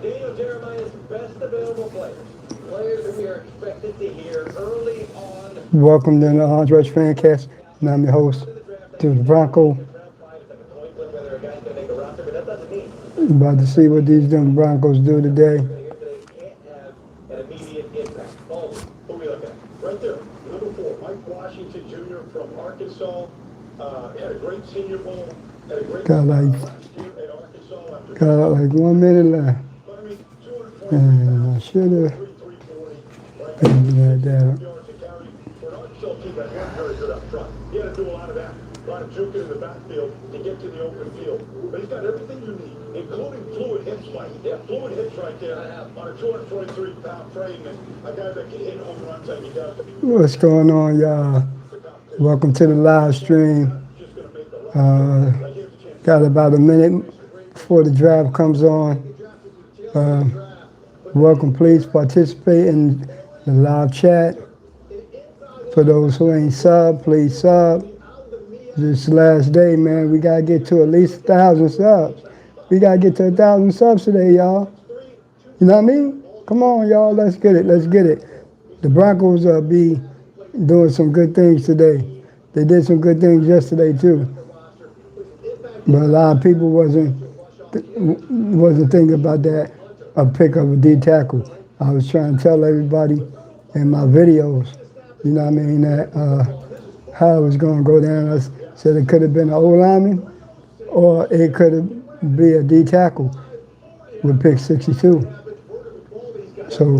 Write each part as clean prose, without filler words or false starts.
Daniel Jeremiah's best available players. Players that we are expected to hear early on. Welcome to the Andres Fancast, and I'm your host, to the Bronco. About to see what these young Broncos do today. Right there, number 4, Mike Washington Jr. from Arkansas. Had a great Senior Bowl. Had a great Got like last year at Arkansas. got like 1 minute left. And I should have been like that. For an Arkansas team that wasn't very good up front, he had to do a lot of that. A lot of juking in the backfield to get to the open field. But he's got everything you need, including fluid hip spike. Yeah, fluid hips right there on a 223-pound frame, and a guy that can hit home runs like he does. What's going on, y'all? Welcome to the live stream. Got about a minute before the draft comes on. Welcome, please participate in the live chat. For those who ain't sub, please sub. This last day, man, we gotta get to at least 1,000 subs. We gotta get to 1,000 subs today, y'all. You know what I mean? Come on, y'all, let's get it, let's get it. The Broncos be doing some good things today. They did some good things yesterday too. But a lot of people wasn't thinking about that, a pick of a D tackle. I was trying to tell everybody in my videos, you know what I mean, that how it was going to go down. I said it could have been an O-lineman or it could have been a D tackle with pick 62. So,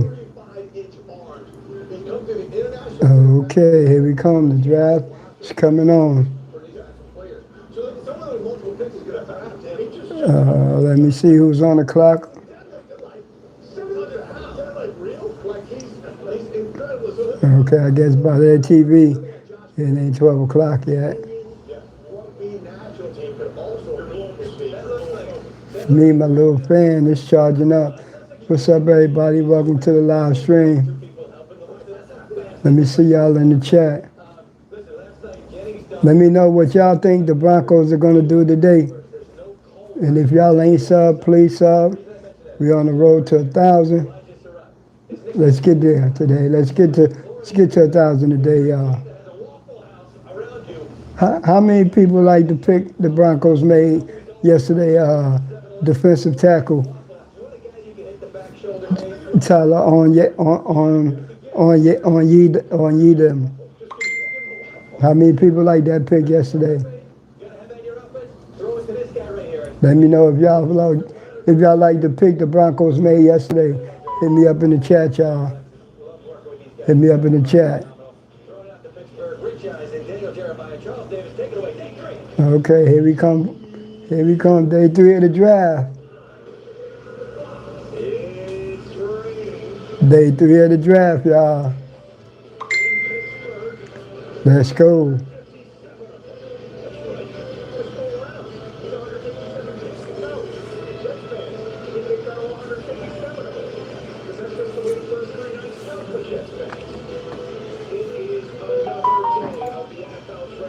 okay, here we come. The draft is coming on. Let me see who's on the clock. Okay, I guess by their TV, it ain't 12 o'clock yet. Me, my little fan, is charging up. What's up, everybody? Welcome to the live stream. Let me see y'all in the chat. Let me know what y'all think the Broncos are going to do today. And if y'all ain't sub, please sub. We're on the road to 1,000. Let's get there today. Let's get to 1,000 today, y'all. How many people like the pick the Broncos made yesterday? Defensive tackle Tyler on Yedem. How many people like that pick yesterday? Let me know if y'all like the pick the Broncos made yesterday. Hit me up in the chat, y'all. Hit me up in the chat. Okay, here we come. Here we come. Day 3 of the draft. Day 3 of the draft, y'all. Let's go.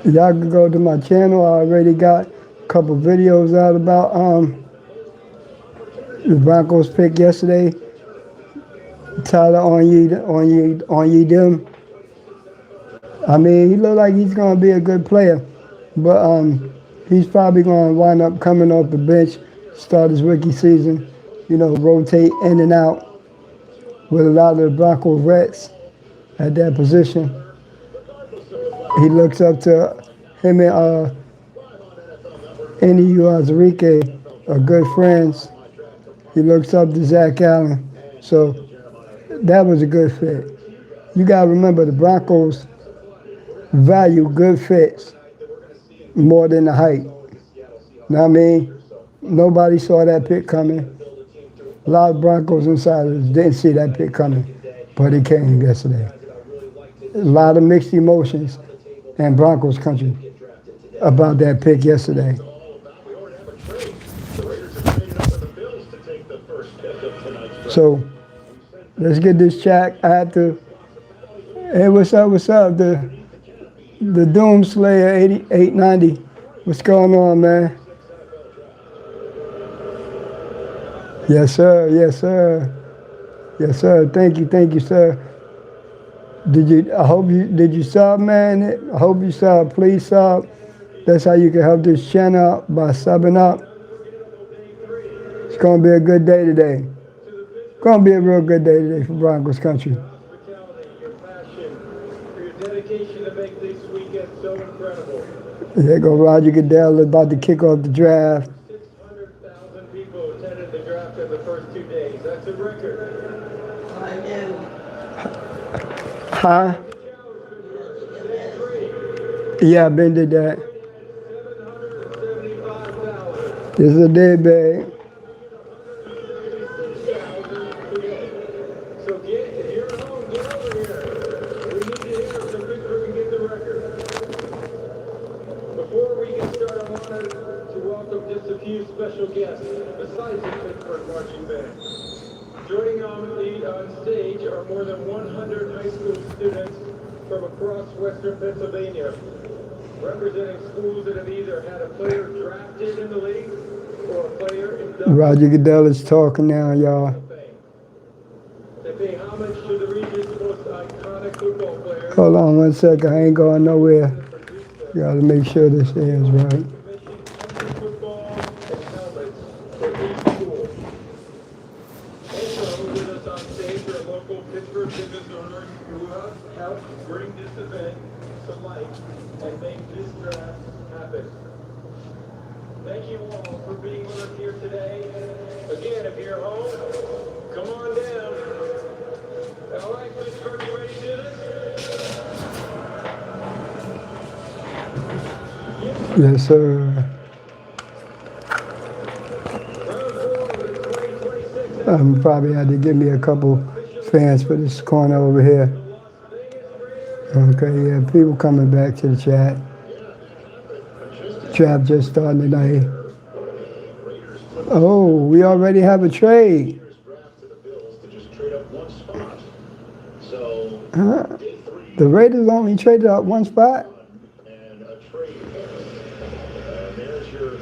Y'all can go to my channel. I already got a couple videos out about the Broncos pick yesterday. Tyler on Yedem. I mean, he looked like he's gonna be a good player, but he's probably gonna wind up coming off the bench, start his rookie season. You know, rotate in and out with a lot of the Broncos vets at that position. He looks up to him and Andy Uazarike are good friends. He looks up to Zach Allen. So that was a good fit. You got to remember the Broncos value good fits more than the height. You know what I mean? Nobody saw that pick coming. A lot of Broncos insiders didn't see that pick coming, but it came yesterday. A lot of mixed emotions in Broncos country about that pick yesterday. So let's get this chat. I have to. Hey, what's up? What's up? The Doomslayer 8890. What's going on, man? Yes, sir. Yes, sir. Yes, sir. Thank you, sir. Did you? I hope you did. You sub, man. I hope you sub. Please sub. That's how you can help this channel out by subbing up. It's gonna be a good day today. It's gonna be a real good day today for Broncos country. Your passion, for your dedication to make this weekend so incredible. There go Roger Goodell about to kick off the draft. 600,000 people attended the draft in the first 2 days. That's a record. I know. Huh? Yeah, Ben did that. 775,000. This is a day, babe. So if you're at home, get over here. We need to hear so Pittsburgh can get the record. Before we get started, I wanted to welcome just a few special guests besides the Pittsburgh marching band. Joining on stage are more than 100 high school students from across western Pennsylvania, representing schools that have either had a player drafted in the league or a player inducted. Roger Goodell is talking now, y'all. They pay homage to the region's most iconic football players. Hold on 1 second. I ain't going nowhere. Gotta make sure this is right. Football and helmets for each school. Also with us on stage are local Pittsburgh business owners who have helped bring this event to life and make this draft happen. Thank you all for being with us here today. Again, if you're home, come on down. All right, Pittsburgh, you ready to do this? Yes, sir. Probably had to give me a couple fans for this corner over here. Okay, yeah, people coming back to the chat. Trap just started tonight. Oh, we already have a trade. Huh? The Raiders only traded up one spot. And a trade. There's your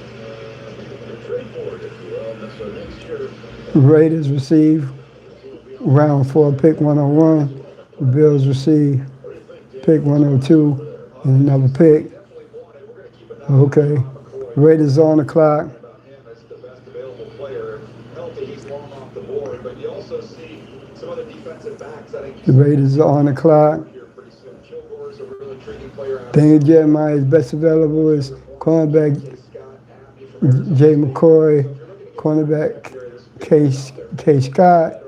trade board, if you will. So next year, Raiders receive round 4 pick 101. The Bills receive pick 102 and another pick. Okay. Raiders on the clock. as the best available player. Healthy, he's long off the board, but you also see some other defensive backs. I think The Raiders are on the clock. here pretty soon. Kilgore's a real intriguing player. Daniel Jeremiah's best available is cornerback Jay McCoy, cornerback K. Scott,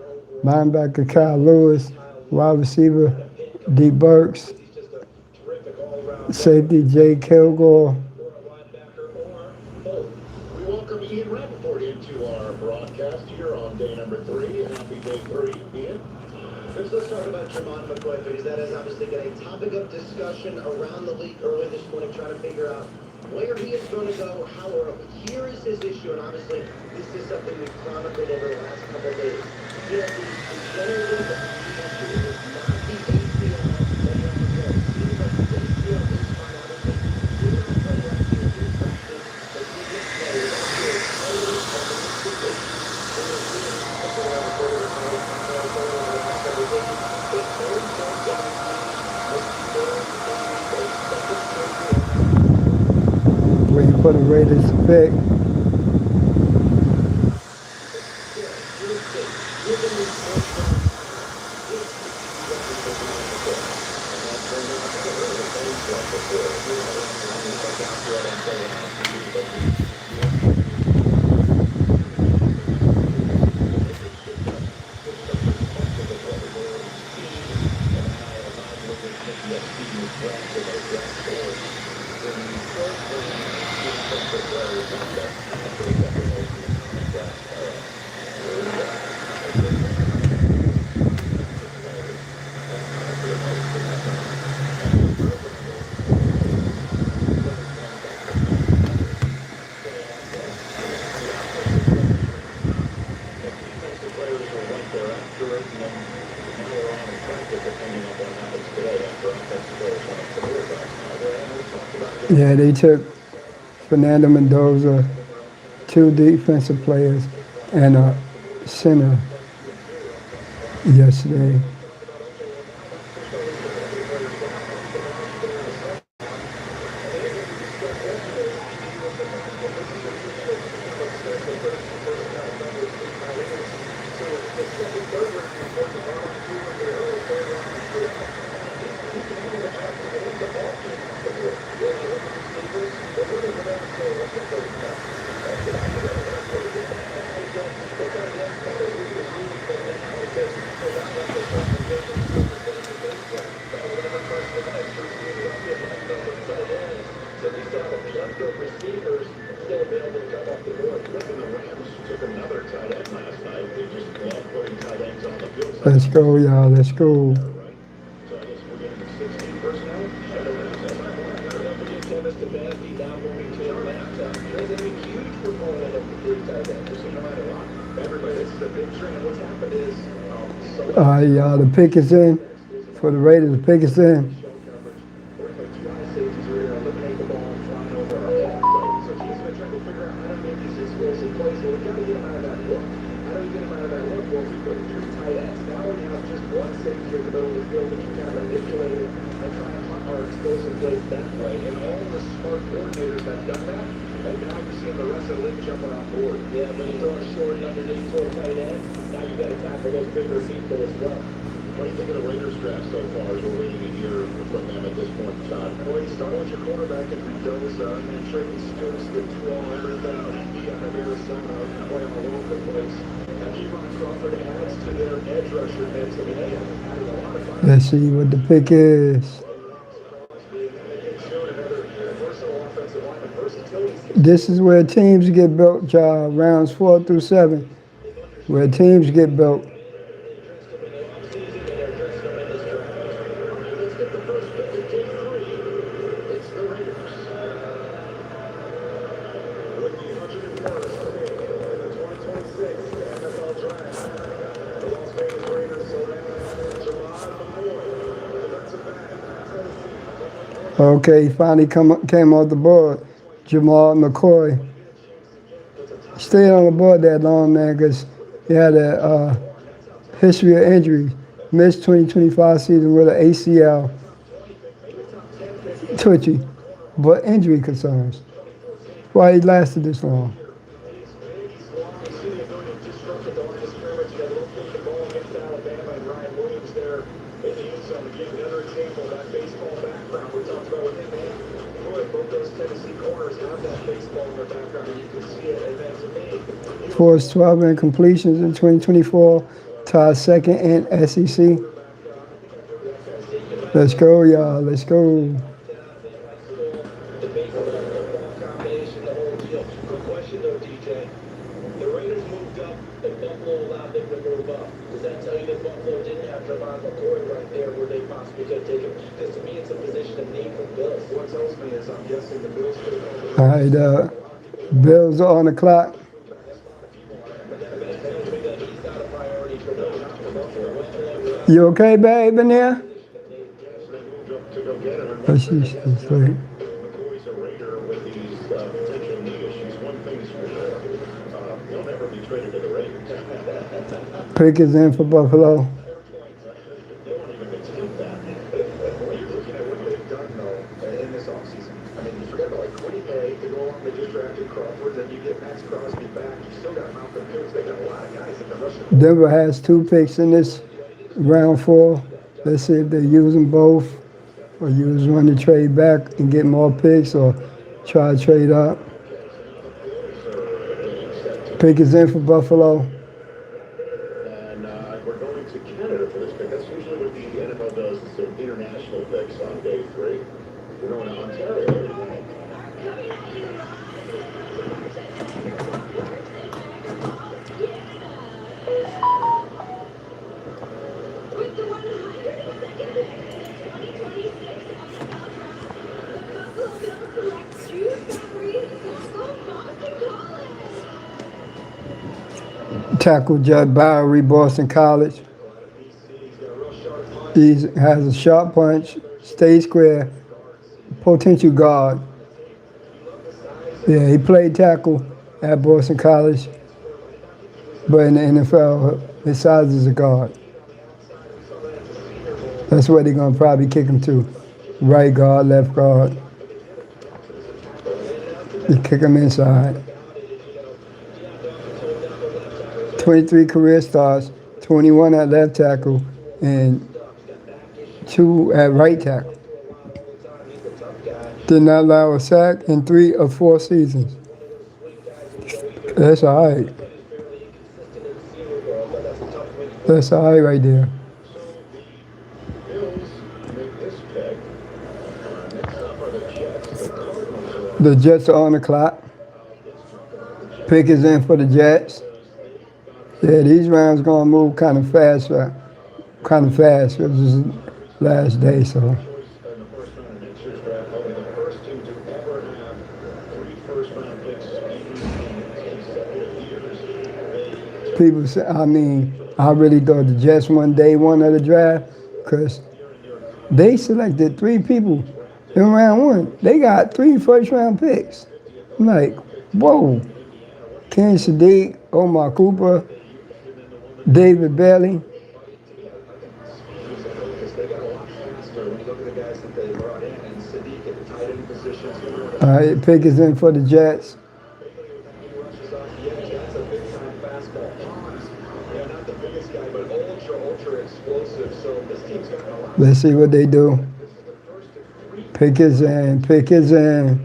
linebacker Kyle Lewis, wide receiver D. Burks, safety Jay Kilgore. We welcome Ian Rappaport into our broadcast here on day number 3. Happy day 3, Ian. First, let's talk about Jermon McCoy, because that has obviously been a topic of discussion around the league early this morning, trying to figure out where he is going to go, how early. Here is his issue, and obviously this is something we've chronicled over the last couple of days. You know, the general issue is not the ACL that he has to go. Seems like the ACL is fine, obviously. He didn't play last year, he practiced, but he didn't play last year. Waiting for the Raiders to pick. Yeah, they took Fernando Mendoza, 2 defensive players, and a center yesterday. Let's go, y'all. Let's go. All right, y'all. The pick is in for the Raiders. The pick is in. What do you think of the Raiders draft so far as we're waiting to hear from them at this point in time? Well, you start with your quarterback if he does, and trading skills, the 12, everything, out of Arizona, playing all over the place. And Kevon Crawford adds to their edge rusher mix. I mean, they have added a lot of fun. Let's see what the pick is. This is where teams get built, y'all. Rounds 4 through 7. Where teams get built. Okay, he finally came off the board. Jamal McCoy. Stayed on the board that long, man, because he had a history of injury. Missed 2025 season with an ACL. Twitchy, but injury concerns. Why he lasted this long? Forced 12 incompletions in 2024, tied second in SEC. Let's go, y'all. Let's go. All right, Bills are on the clock. You okay, babe, in there? Oh, she's asleep. McCoy's a Raider with these potential knee issues. One thing's for sure. He'll never be traded to the Raiders. Pick is in for Buffalo. They won't even attempt that. When you're looking at what they've done, though, in this offseason, I mean, you forget about like Quiddy Hay, they go along, they just drafted Crawford, then you get Max Crosby back. You still got Malcolm Pitts. They got a lot of guys that can rush it. Denver has 2 picks in this round 4. Let's see if they use them both or use one to trade back and get more picks or try to trade up. Pick is in for Buffalo. And we're going to Canada for this pick. That's usually what the NFL does. It's their international picks on day 3. We're going to Ontario. Tackle Judd Bowery, Boston College. He has a sharp punch, stay square, potential guard. Yeah, he played tackle at Boston College. But in the NFL, his size is a guard. That's where they're going to probably kick him to. Right guard, left guard. You kick him inside. 23 career starts, 21 at left tackle, and 2 at right tackle. Did not allow a sack in 3 of 4 seasons. That's all right. That's all right right there. The Jets are on the clock. Pick is in for the Jets. Yeah, these rounds gonna move kind of fast. Kind of fast. It was his last day, so. In the first round of next year's draft, they'll be the first team to ever have 3 first-round picks in consecutive years. People say, I really thought the Jets won day 1 of the draft because they selected 3 people in round 1. They got 3 first-round picks. I'm like, whoa. Ken Sadiq, Omar Cooper, David Bailey. All right, pick is in for the Jets. Let's see what they do. Pick is in. Pick is in.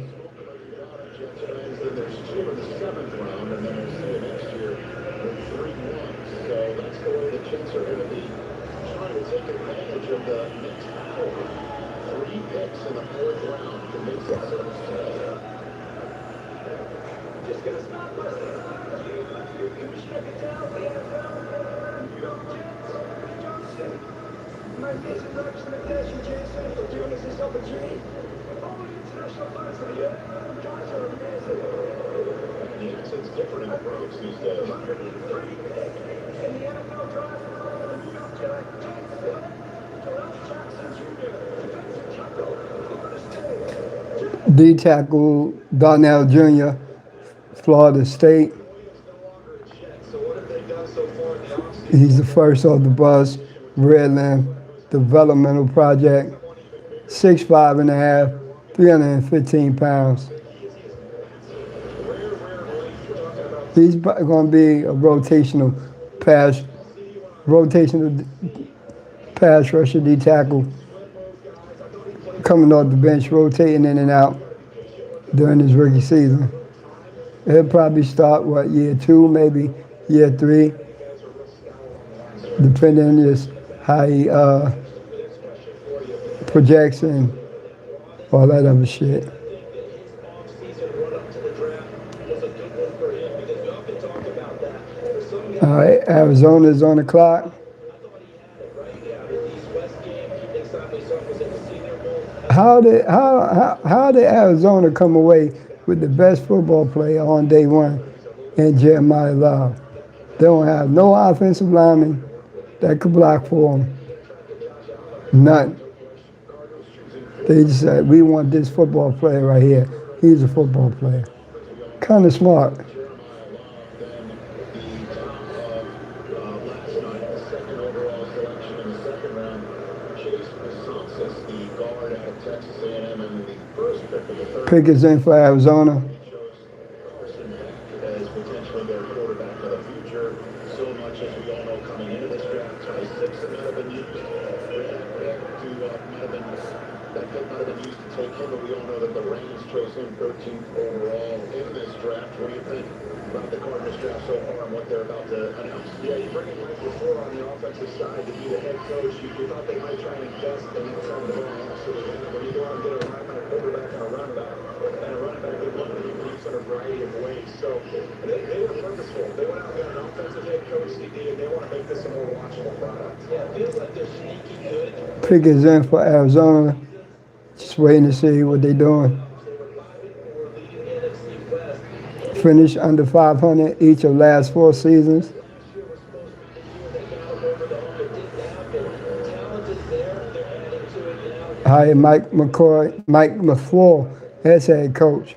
It's different in the Bronx these days. D tackle Donnell Jr., Florida State. He's the first of the bus, Redland Developmental Project, 6'5" and a half, 315 pounds. He's going to be a rotational pass rusher D tackle, coming off the bench, rotating in and out during his rookie season. He'll probably start, year 2, maybe year 3, depending on just how he projects and all that other shit. All right, Arizona's on the clock. How did Arizona come away with the best football player on day 1 in Jeremiah Love? They don't have no offensive lineman that could block for them. None. They just said, we want this football player right here. He's a football player. Kind of smart. Pick is in for Arizona. As potentially their quarterback of the future, so much as we all know coming into this draft, 26 that might have been used to take him, but we all know that the Rams chose him 13th overall in this draft. What do you think about the Cardinals draft so far and what they're about to announce? Yeah, you bring in Mike before on the offensive side to be the head coach. You thought they might try and invest in that side of the ball. Absolutely. When you go out and get a lineman, a quarterback, and a running back, they want to be used in a variety of ways. So they were purposeful. They went out and got an offensive head coach, CD, and they want to make this a more watchable product. Yeah, it feels like they're sneaky good. Pick is in for Arizona. Just waiting to see what they're doing. Finished under 500 each of last 4 seasons. Hired Mike LaFleur as head coach.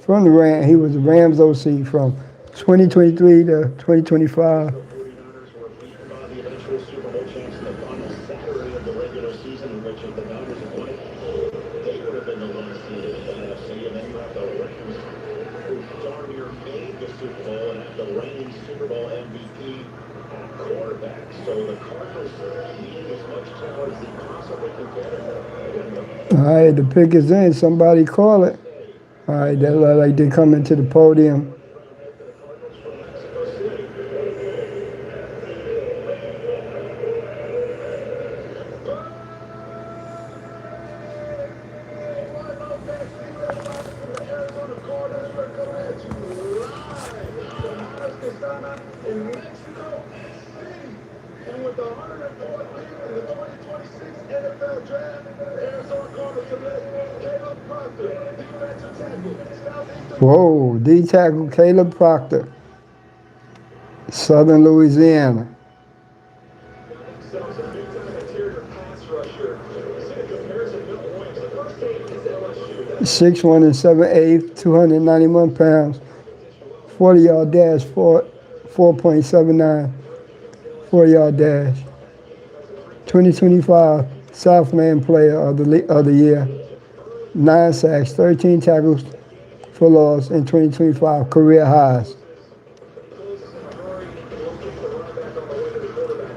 From the Rams, he was the Rams OC from 2023 to 2025. The 49ers were beaten by the eventual Super Bowl champs in the final Saturday of the regular season, in which if the Niners had won it, they would have been the one seed in the NFC. And then you have the Rams, who darn near made the Super Bowl and have the reigning Super Bowl MVP at quarterback. So the Cardinals need as much talent as they possibly can get. All right, the pick is in. Somebody call it. All right, they look like they come into the podium. In Mexico City. And with the 104th pick in the 2026 NFL Draft, Arizona Cardinals select Caleb Proctor, defensive tackle, Southeastern. Whoa, D tackle Caleb Proctor, Southern Louisiana. Themselves a big-time interior pass rusher. See the comparison, Milton Williams, the first team is LSU. 6'1" and 7'8", 291 pounds, 40-yard dash, 4.79, 4-yard dash. 2025 Southland Player of the Year. 9 sacks, 13 tackles for loss in 2025 career highs.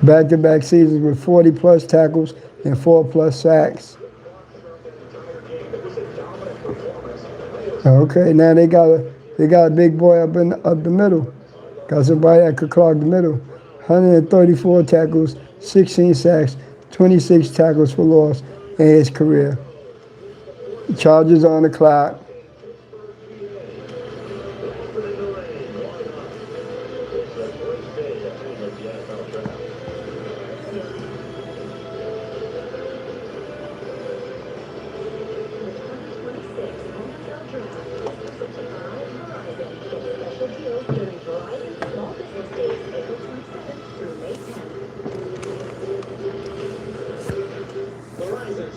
Back-to-back seasons with 40-plus tackles and 4+ sacks. Okay, now they got a big boy up the middle. Got somebody that could clog the middle. 134 tackles, 16 sacks, 26 tackles for loss in his career. Charges on the clock.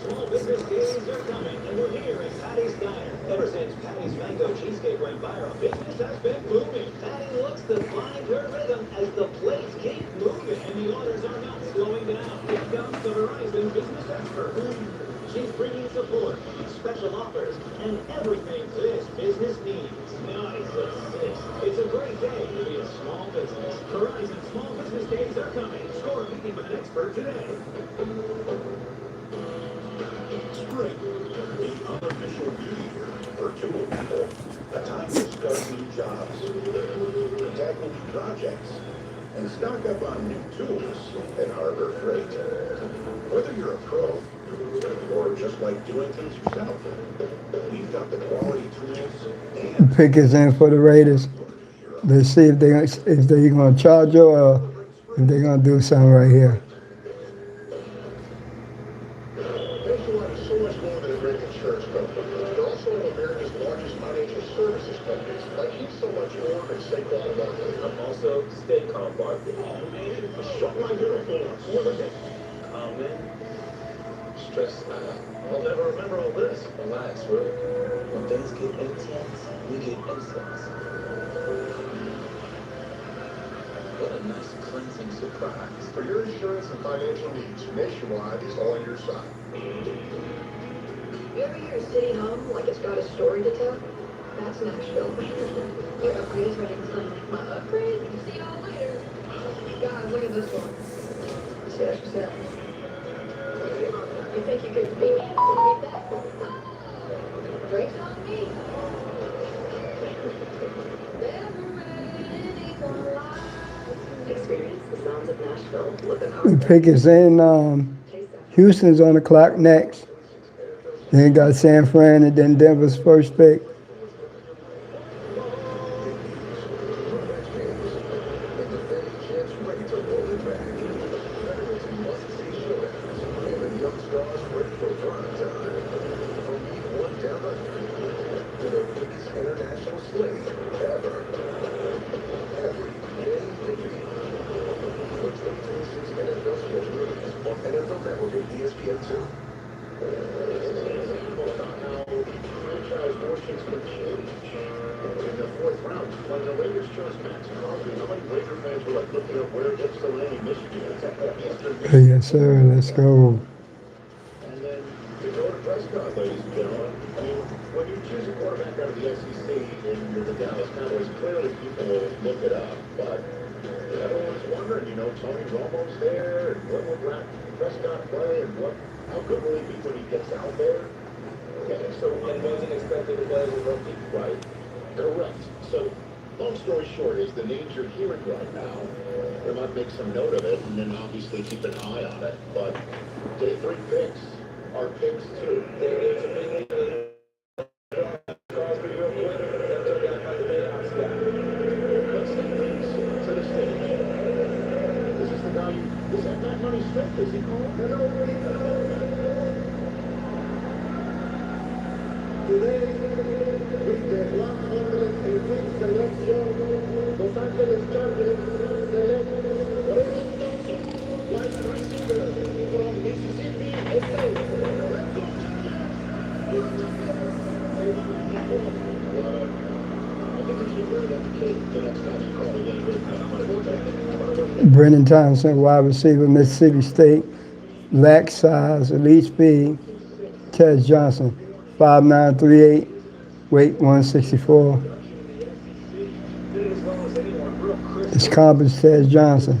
Small business days are coming, and we're here at Patty's Diner. Ever since Patty's Mango Cheesecake went viral, business has been booming. Patty looks to find her rhythm as the plates keep moving, and the orders are not slowing down. Here comes the Verizon business expert. She's bringing support, special offers, and everything this business needs. Nice assist. It's a great day to be a small business. Verizon Small Business Days are coming. Score a meeting with an expert today. Spring, the unofficial beauty year for tool people. A time to start new jobs, tackle new projects, and stock up on new tools at Harbor Freight. Whether you're a pro or just like doing things yourself, we've got the quality tools and The pick is in for the Raiders. Let's see if they're gonna charge you or if they're gonna do something right here. Nationwide is so much more than a great insurance company. They're also one of America's largest financial services companies. Like he's so much more than State Farm Market. I'm also State Farm Market. Oh man, a shot my uniform. What is it? Oh man. Stress. I'll never remember all this. Relax, bro. When things get intense, we get incense. What a nice cleansing surprise. For your insurance and financial needs, Nationwide is on your side. You ever hear a city hum like it's got a story to tell? That's Nashville. Your upgrade is ready to tell you. My upgrade? See y'all later. Guys, look at this one. See, that's for sale. You think you could beat me? Beat that? Drinks on me. Experience the sounds of Nashville. Look at how The pick is in. Houston's on the clock next. Then got San Fran and then Denver's first pick. franchise motions for change in the fourth round. When the Raiders chose Max Crosby, how many Raider fans were like looking up where Ypsilanti, Michigan is yesterday? Yes, sir. Let's go. And then to go to Prescott, ladies and gentlemen. I mean, when you choose a quarterback out of the SEC in the Dallas Cowboys, clearly people will look it up, but everyone's wondering, you know, Tony Romo's there, and what will Prescott play, and how good will he be when he gets out there? Okay, so and wasn't expected to play as a rookie, right? Correct. So, long story short, is the names you're hearing right now, we might make some note of it, and then obviously keep an eye on it. But day 3 picks are picks too. There's a big Crosby real quick. That's our guy by the Bayhawks guy. Let's take things to the stage. This is the guy is that Matt Money Smith? Is he called? Today, with the 118th selection, Los Angeles Chargers select wide receiver from Mississippi State. Let's go, I think you should wear that cape the next time you call again. Brennan Thompson, wide receiver, Mississippi State. Lack size, elite speed. Ted Johnson, 5'9", 3'8", weight 164. His comp is Ted Johnson.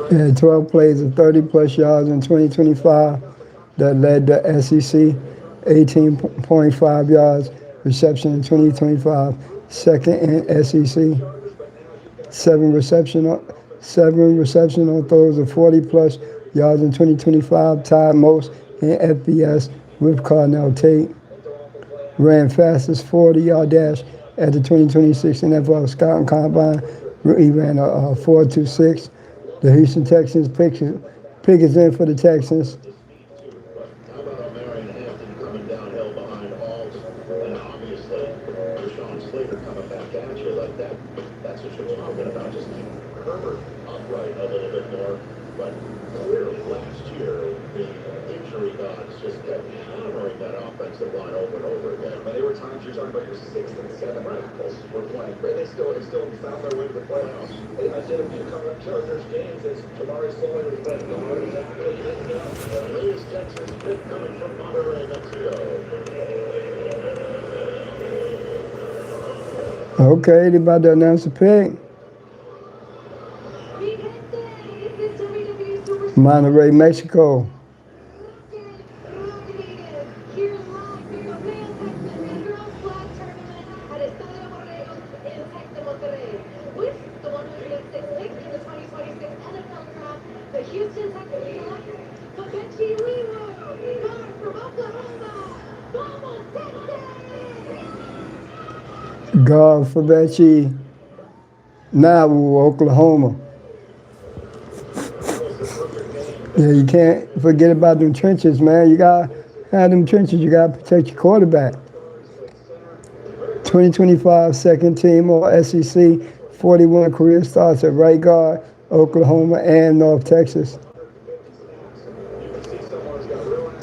He had 12 plays of 30-plus yards in 2025 that led the SEC, 18.5 yards reception in 2025, second in SEC, 7 reception on throws of 40-plus yards in 2025, tied most in FBS with Cornell Tate. Ran fastest 40-yard dash at the 2026 NFL Scouting Combine. He ran a 4.26. The Houston Texans pick is in for the Texans. How about Marion Hampton coming downhill behind Halls, and obviously Rashawn Slater coming back at you like that? That's what you're talking about. Just keep Herbert upright a little bit more. But clearly last year, the injury gods just kept hammering that offensive line over and over again. But there were times you're talking about your 6th and 7th rifles were playing great. They still found their way to the playoffs. I did a few cover Chargers games as Jamari Sawyer was playing. The latest Texas pick coming from Monterrey, Mexico. Okay, they about to announce the pick. Monterrey, Mexico. Guard for Bechi, Nauvoo, Oklahoma. Yeah, you can't forget about them trenches, man. You gotta have them trenches. You gotta protect your quarterback. 2025 second team All SEC, 41 career starts at right guard, Oklahoma and North Texas.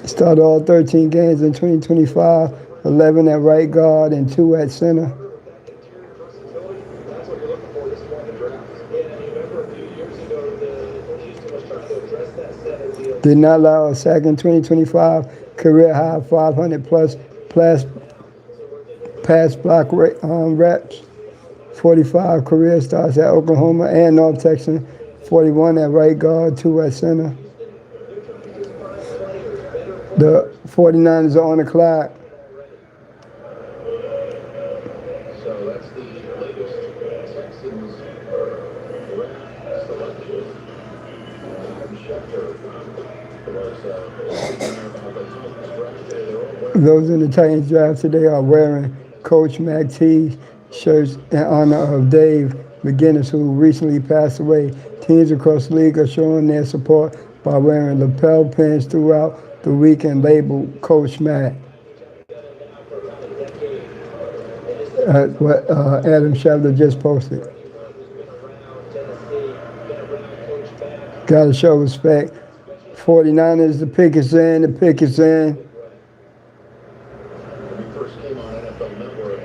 Started all 13 games in 2025, 11 at right guard and 2 at center. Did not allow a sack in 2025, career high 500 plus pass block reps, 45 career starts at Oklahoma and North Texas, 41 at right guard, 2 at center. The 49ers are on the clock. So that's the latest Texans draft selection. Adam Schefter was Those in the Titans draft today are wearing Coach Mac T's shirts in honor of Dave McGinnis, who recently passed away. Teams across the league are showing their support by wearing lapel pins throughout the week and labeled Coach Mac. what Adam Schefter just posted. Got to show respect. 49ers, the pick is in, the pick is in. When he first came on NFL Network,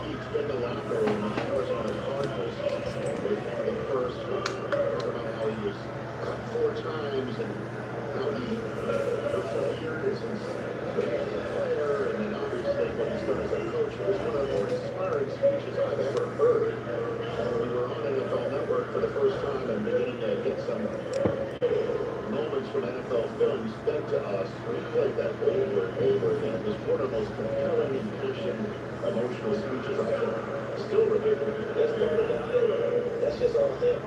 each been the locker room when he was on the Cardinals was one of the first about how he was cut 4 times and how he persevered since as a player, and then obviously when he started as a coach, it was one of the more inspiring speeches I've ever heard. And when we were on NFL Network for the first time and beginning to get some moments from NFL films fed to us, we played that over and over again. It was one of the most compelling, impassioned, emotional speeches I can still remember. That's just all him.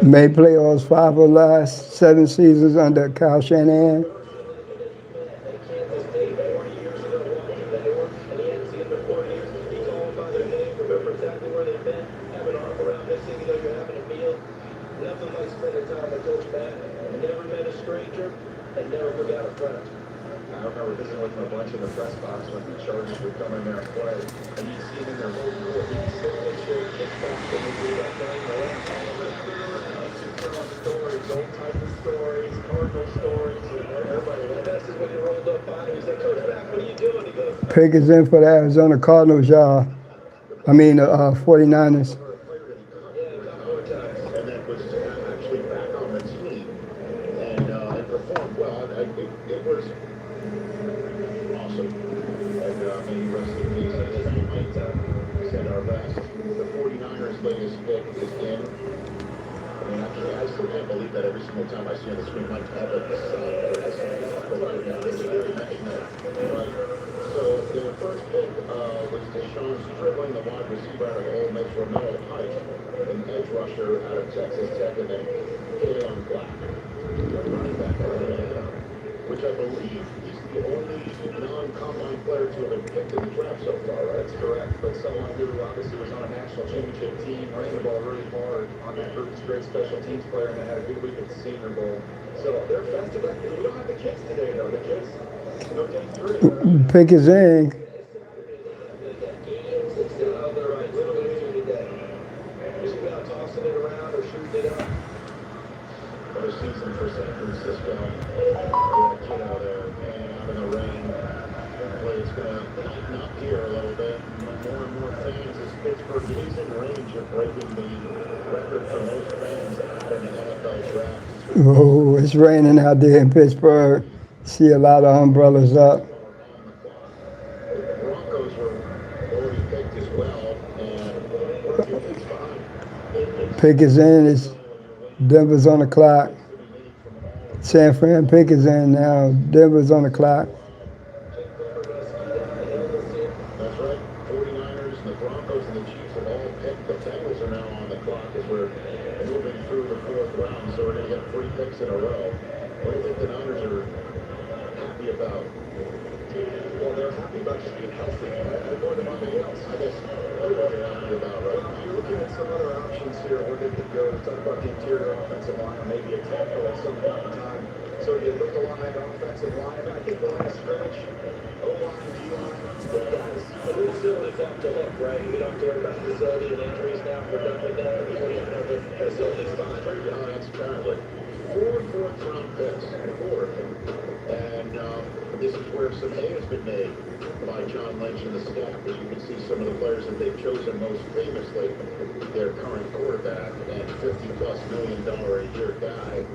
Made playoffs 5 of the last 7 seasons under Kyle Shanahan. Nothing like spending time with Coach Matt. Never met a stranger and never forgot a friend. I remember visiting with him a bunch in the press box when the Chargers would come in there and play. And you'd see him in their whole court. He'd sit in his chair, kick back, and he'd do that thing. Stories, old Titan stories, Cardinal stories. Everybody, that's just when he rolled up on him. He said, Coach Matt, what are you doing? He goes, Pick is in for the Arizona Cardinals, y'all. 49ers. and then was actually back on the team and performed well. It was awesome. And may he rest in peace. I think we might send our best. The 49ers latest pick is in. I mean, I still can't believe that every single time I see on the screen Mike Abbott right? So the first pick was Deshaun's dribbling the wide receiver out of Ole Miss, Romeo Pike, an edge rusher out of Texas Tech, and then Kalen Black, the running back out of Indiana, which I believe he's the only non-combine player to have been picked in the draft so far, right? That's correct. But someone who obviously was on a national championship team, ran the ball really hard on that group, is a great special teams player, and they had a good week at the Senior Bowl. So they're festive. We don't have the kids today, though. The kids, no day 3. Pick is in. Tossing it around or shooting it up. What a season for San Francisco. Get a kid out there, hanging out in the rain. Hopefully it's going to lighten up here a little bit. More and more fans as Pittsburgh is in range of breaking the record for most fans out in an NFL draft. Oh, it's raining out there in Pittsburgh. See a lot of umbrellas up. The Broncos were already picked as well, and we're 2 picks behind. Pick is in. It's Denver's on the clock. San Fran pick is in now. Denver's on the clock. That's right. 49ers, the Broncos, and the Chiefs have all picked. The Bengals are now on the clock as we're moving through the 4th round, so we're going to get 3 picks in a row. What do you think the Niners are happy about? Well, they're happy about just being healthy. More than anything else. I guess that's what they're happy about, right? You're looking at some other options here where they could go. Talk about the interior offensive line, or maybe a tackle at some point in time. So you look along that offensive line, I think line of scrimmage, O-line, D-line, good guys. But we still have to look, right? We don't care about facility and injuries now. We're done with that. The facility's fine. That's currently 4 fourth-round picks. 4. And this is where some hay has been made by John Lynch and the staff. As you can see, some of the players that they've chosen most famously, their current quarterback and $50+ million a year guy,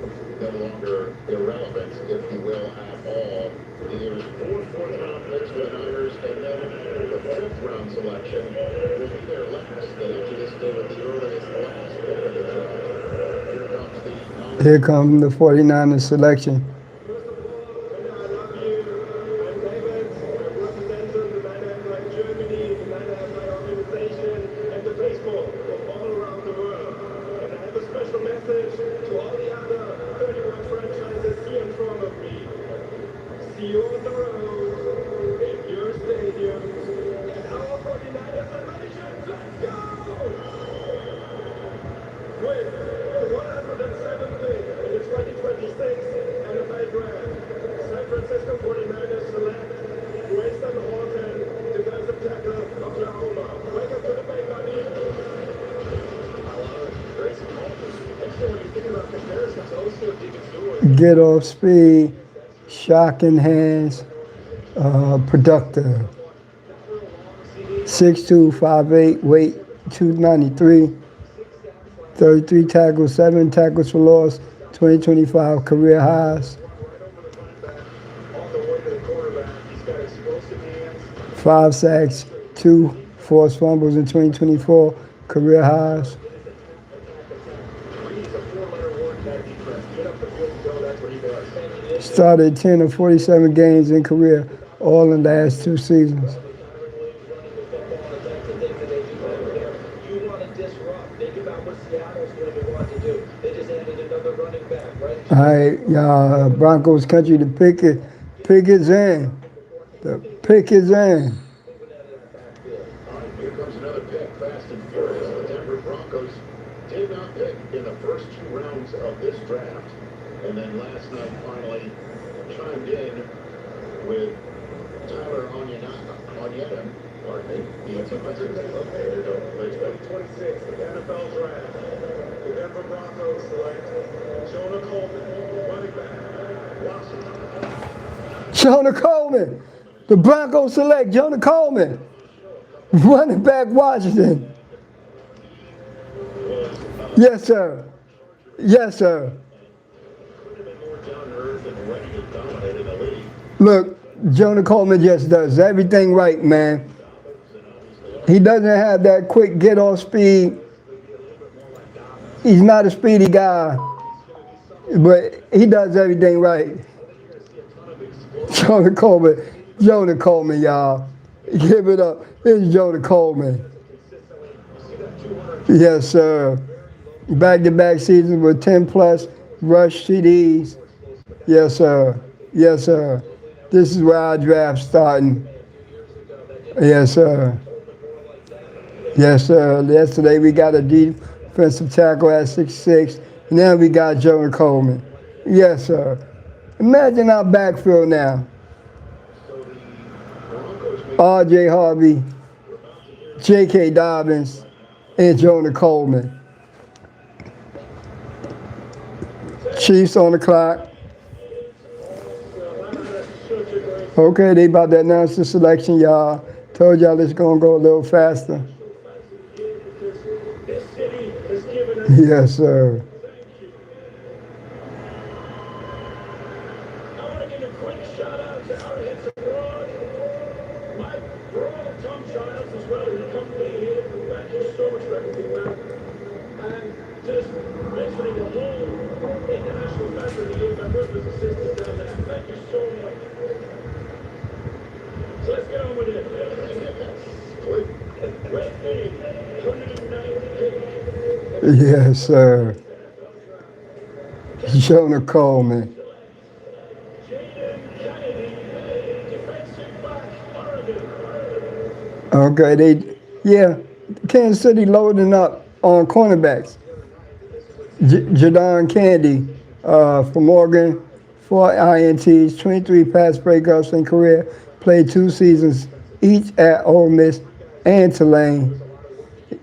no longer irrelevant, if you will, at all. There's 4 fourth-round picks for the Niners, and then the 5th-round selection will be their last. They enter this day with the earliest last pick of the draft. Here comes the 49ers selection. San Francisco 49ers select Grayson Horton, defensive get off speed, shocking hands, productive. 6'2", 5'8", weight 293, 33 tackles, 7 tackles for loss, 2025 career highs. 5 sacks, 2 forced fumbles in 2024, career highs. Started 10 of 47 games in career, all in the last 2 seasons. All right, y'all, Broncos country, the pick is in. The pick is in. Here comes another pick, fast and furious. The Denver Broncos did not pick in the first 2 rounds of this draft. And then last night finally chimed in with Tyler Onyeta. Pardon me. There you go. Thanks, buddy. 26, the NFL draft. The Denver Broncos select Jonah Coleman, running back, Washington. Jonah Coleman. The Broncos select Jonah Coleman, running back, Washington. Yes, sir. Yes, sir. Look, Jonah Coleman just does everything right, man. He doesn't have that quick get-off speed. He's not a speedy guy, but he does everything right. Jonah Coleman, y'all. Give it up. It's Jonah Coleman. Yes, sir. Back-to-back seasons with 10-plus rush CDs. Yes, sir. Yes, sir. This is where our draft's starting. Yes, sir. Yes, sir. Yesterday we got a defensive tackle at 6'6", and now we got Jonah Coleman. Yes, sir. Imagine our backfield now. R.J. Harvey, J.K. Dobbins, and Jonah Coleman. Chiefs on the clock. Okay, they about to announce the selection, y'all. Told y'all it's going to go a little faster. Yes, sir. Yes, sir. Jonah Coleman. Okay, Kansas City loading up on cornerbacks. Jadon Candy from Oregon, 4 INTs, 23 pass breakups in career, played 2 seasons each at Ole Miss and Tulane.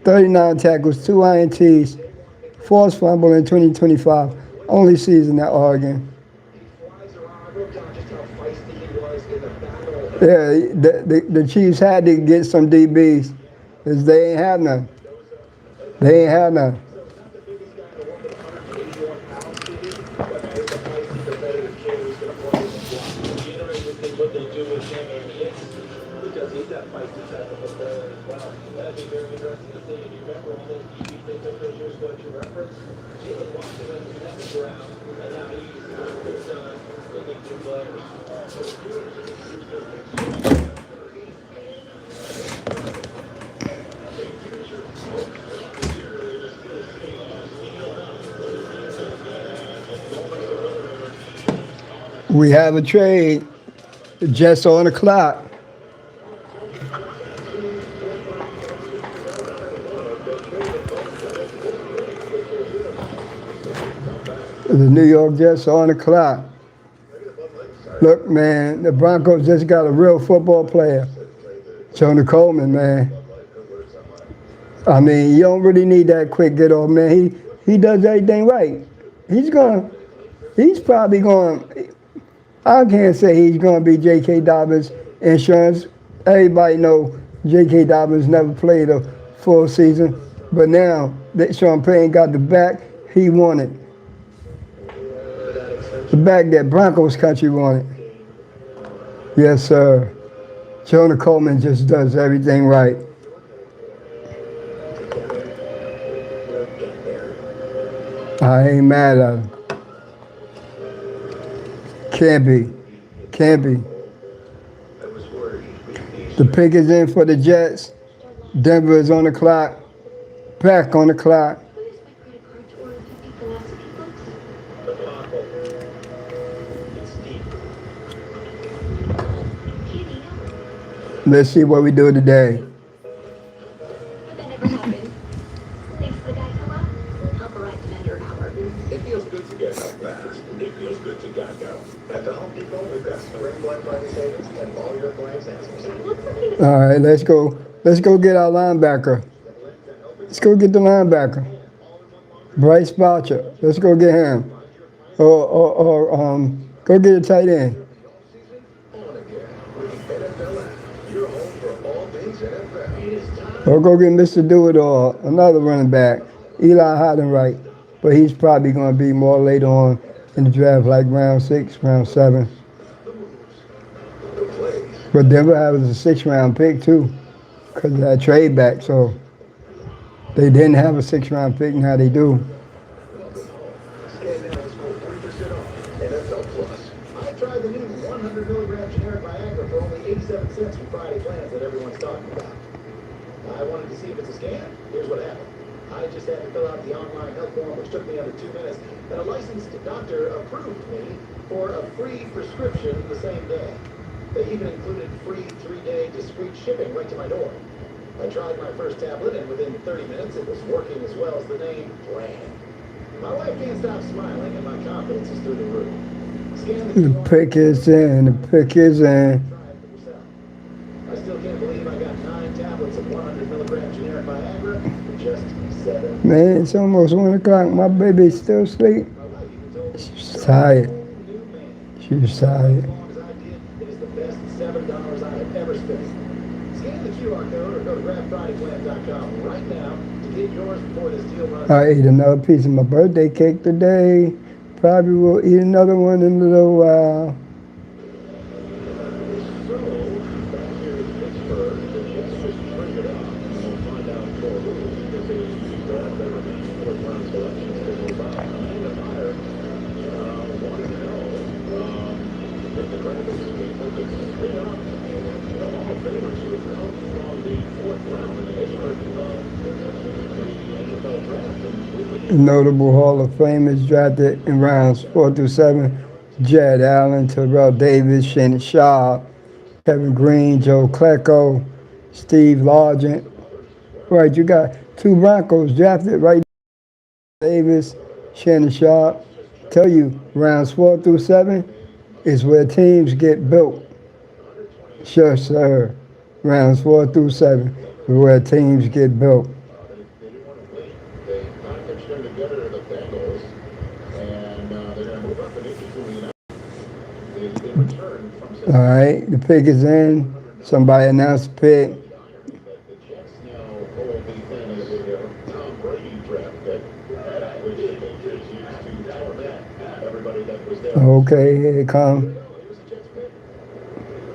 39 tackles, 2 INTs, forced fumble in 2025, only season at Oregon. Yeah, the Chiefs had to get some DBs, because they ain't have none. They ain't have none. We have a trade. The Jets on the clock. The New York Jets are on the clock. Look, man, the Broncos just got a real football player. Jonah Coleman, man. I mean, you don't really need that quick get off, man. He does everything right. He's gonna He's probably going. I can't say he's going to be J.K. Dobbins' insurance. Everybody know J.K. Dobbins never played a full season, but now that Sean Payton got the back he wanted, the back that Broncos country wanted. Yes, sir. Jonah Coleman just does everything right. I ain't mad at him. Can't be. Can't be. The pick is in for the Jets. Denver is on the clock. Back on the clock. Let's see what we do today. It feels good to get help fast. It feels good to get go. At the Home Depot, we've got spring Black Friday savings and all your claims answers. All right, let's go. Let's go get our linebacker. Let's go get the linebacker. Bryce Boucher. Let's go get him. Or go get a tight end. Or go get Mr. Do-It-All, another running back, Eli Heidenreich. But he's probably going to be more later on in the draft, like round 6, round 7. But Denver has a 6th-round pick, too, because of that trade back. So they didn't have a 6th-round pick, now they do. I tried the new 100 milligram generic Viagra for only 87 cents from Friday Plans that everyone's talking about. I wanted to see if it's a scam. Here's what happened. I just had to fill out the online health form, which took me under 2 minutes, and a licensed doctor approved me for a free prescription the same day. They even included free 3-day discreet shipping right to my door. I tried my first tablet, and within 30 minutes, it was working as well as the name brand. My wife can't stop smiling, and my confidence is through the roof. Scan the The pick is in. The pick is in. I still can't believe I got 9 tablets of 100 milligram generic Viagra for just 7. Man, it's almost 1 o'clock. My baby's still asleep. She's tired. She's tired. It is the best $7 I have ever spent. Scan the QR code or go to grabfridayplan.com right now to get yours before this deal runs. I ate another piece of my birthday cake today. Probably will eat another one in a little while. So, back here in Pittsburgh, the Jets just traded up. We'll find out for who, because they draft their remaining 4th-round selections to move up. And the fire wanted to know if the draft is able to spin up the Hall of Famers who have come from the 4th round in the history of the NFL draft. Notable Hall of Famers drafted in rounds 4 through 7. Jed Allen, Terrell Davis, Shannon Sharp, Kevin Green, Joe Klecko, Steve Largent. Right, you got 2 Broncos drafted right there. Davis, Shannon Sharp. Tell you, rounds 4 through 7 is where teams get built. Sure, sir. Rounds 4 through 7 is where teams get built. They didn't want to wait. They packaged them together, the Bengals, and they're going to move up an inch between they return from All right, the pick is in. Somebody announced the pick. the Jets now hold the fantasy Tom Brady draft pick, which the Patriots used to torment everybody that was there. Okay, here it comes. Here's the Jets pick.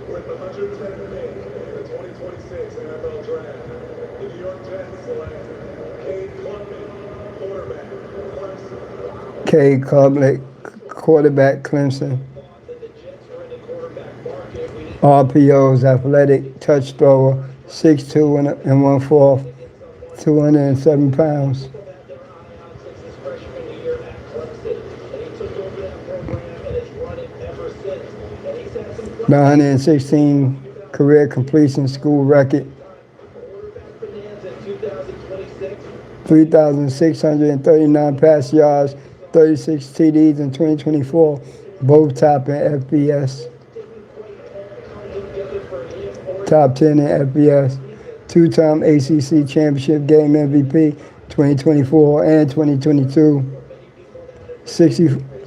With the 110th pick in the 2026 NFL Draft, the New York Jets select Cade Klubnik, quarterback, Clemson. K. Kublik, quarterback, Clemson. That the Jets are in the quarterback market. We need RPOs, athletic, touch thrower, 6'2" and 1/4, 207 pounds. had their eye on since his freshman year at Clemson, and he took over that program and has run it ever since. And he's had some 916 career completion, school record, quarterback bonanza in 2026. 3,639 pass yards, 36 TDs in 2024, both top in FBS. Top 10 in FBS. 2-time ACC Championship Game MVP, 2024 and 2022.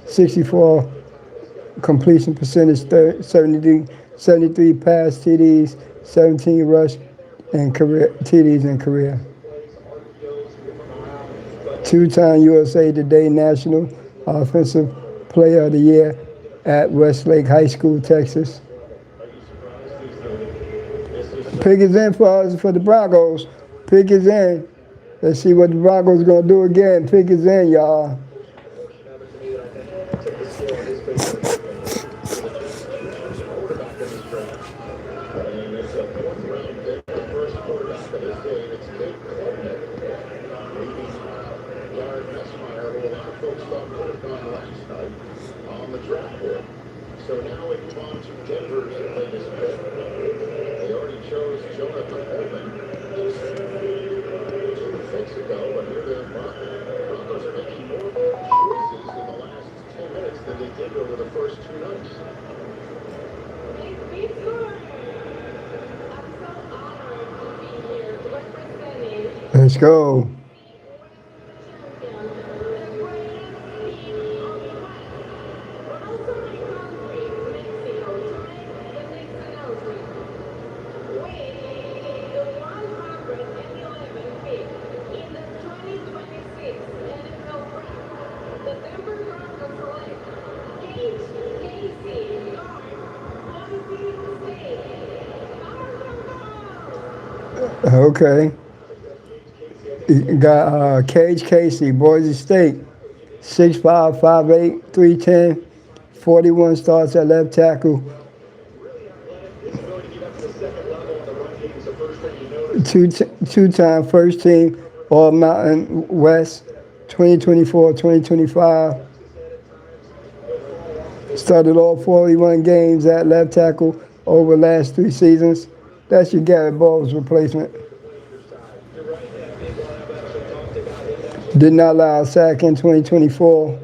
64 completion percentage, 73 pass TDs, 17 rush and career TDs in career. Two-time USA Today National Offensive Player of the Year at Westlake High School, Texas. Pick is in for the Broncos. Pick is in. Let's see what the Broncos are going to do again. Pick is in, y'all. So now we move on to Denver's latest pick. They already chose Jonathan Holman just 2 picks ago, but here they are. Broncos are making more choices in the last 10 minutes than they did over the first 2 nights. Let's go. Okay. You got Cage Casey, Boise State, 6'5", 5'8", 310, 41 starts at left tackle. Two-time first team All Mountain West, 2024, 2025. Started all 41 games at left tackle over the last 3 seasons. That's your Garrett Bowles replacement. Did not allow a sack in 2024.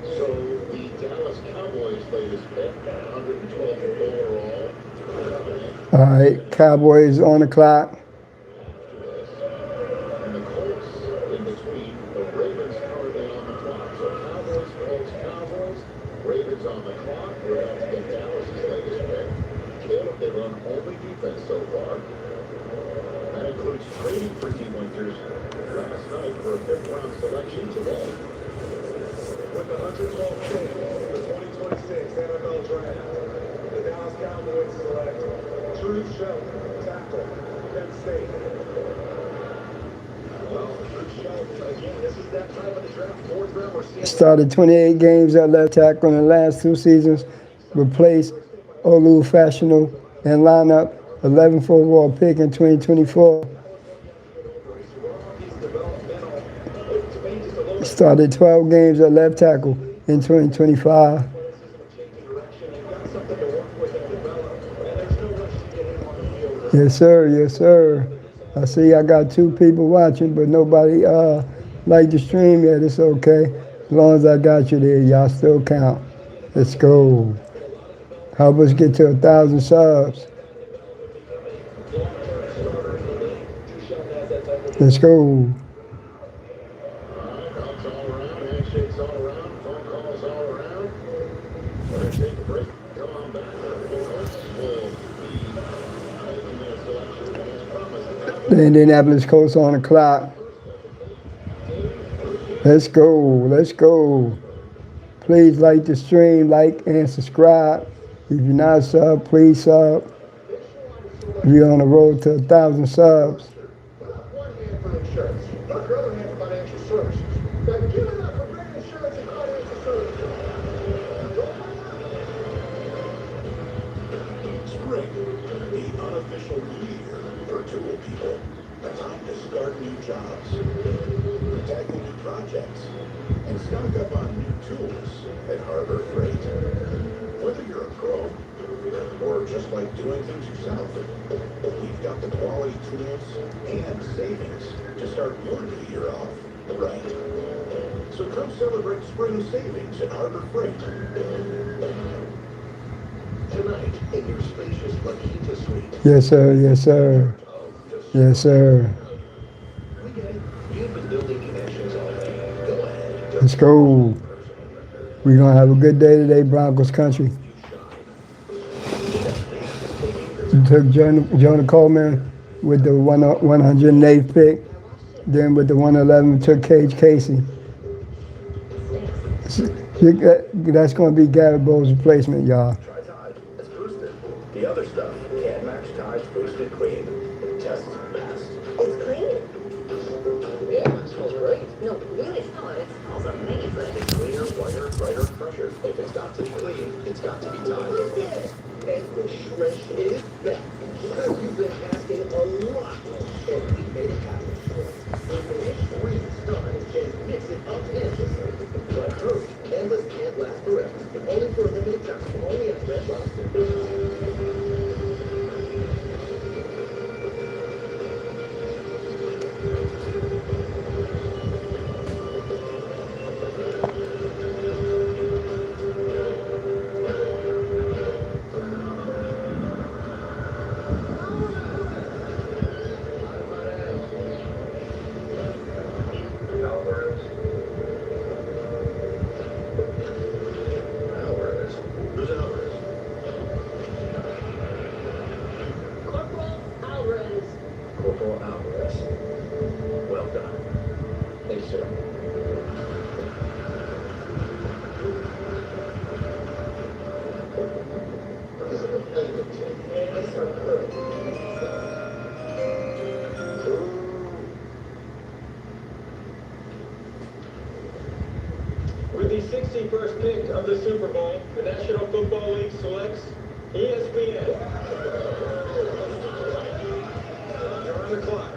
So the Dallas Cowboys latest pick, 112 overall. All right, Cowboys on the clock. And the Colts in between. The Ravens currently on the clock. So Cowboys, Colts, Cowboys. Ravens on the clock. We're about to get Dallas' latest pick. Caleb, they run only defense so far. That includes trading for team Winters last night for a 5th-round selection today. With the 112th pick, the 2026 NFL Draft, the Dallas Cowboys select Drew Shelton, tackle, Penn State. Well, Drew Shelton, again, this is that time of the draft, 4th round. We're seeing Started 28 games at left tackle in the last 2 seasons. Replaced Olu Fashional and lineup 11th overall pick in 2024. Started 12 games at left tackle in 2025. Yes, sir. Yes, sir. I see I got 2 people watching, but nobody liked the stream yet. It's okay. As long as I got you there, y'all still count. Let's go. Help us get to 1,000 subs. Let's go. Hugs all around, handshakes all around, phone calls all around. We're going to take a break. Come on back. The Colts will be making their selection as promised. The Indianapolis Colts on the clock. Let's go. Let's go. Please like the stream, like and subscribe. If you're not a sub, please sub. We're on the road to 1,000 subs. One hand for insurance, but the other hand for financial services. Now give it up for great insurance and financial services. Spring, the unofficial new year for tool people. A time to start new jobs, tackle new projects, and stock up on new tools at Harbor Freight. Whether you're a pro or just like doing things yourself, we've got the quality tools and savings to start your new year off right. So come celebrate spring savings at Harbor Freight. Tonight, in your spacious La Quinta Yes, sir. Yes, sir. Yes, sir. We get it. You've been building connections all day. Go ahead. Let's go. We're going to have a good day today, Broncos country. We took Jonah Coleman with the 108th pick. Then with the 111, took Cage Casey. That's going to be Garrett Bowles' replacement, y'all. Try Tide. It's boosted. The other stuff can't match Tide's boosted clean. Test passed. It's clean. Yeah, it smells great. No, really smell it. It smells amazing. It's cleaner, whiter, brighter, fresher. If it's got to be clean, it's got to be Tide. And the fresh is back. Because you've been asking a lot. And we made it happen. Freeze done and mix it up endlessly. But hurry, endless can't last forever. Only for a limited time. Only at Red Lobster. Alvarez. Alvarez. Who's Alvarez? Corporal Alvarez. Corporal Alvarez. Well done. Thanks, sir. This is a competitive team. I start hurting. With the 61st pick of the Super Bowl, the National Football League selects ESPN. You're on the clock.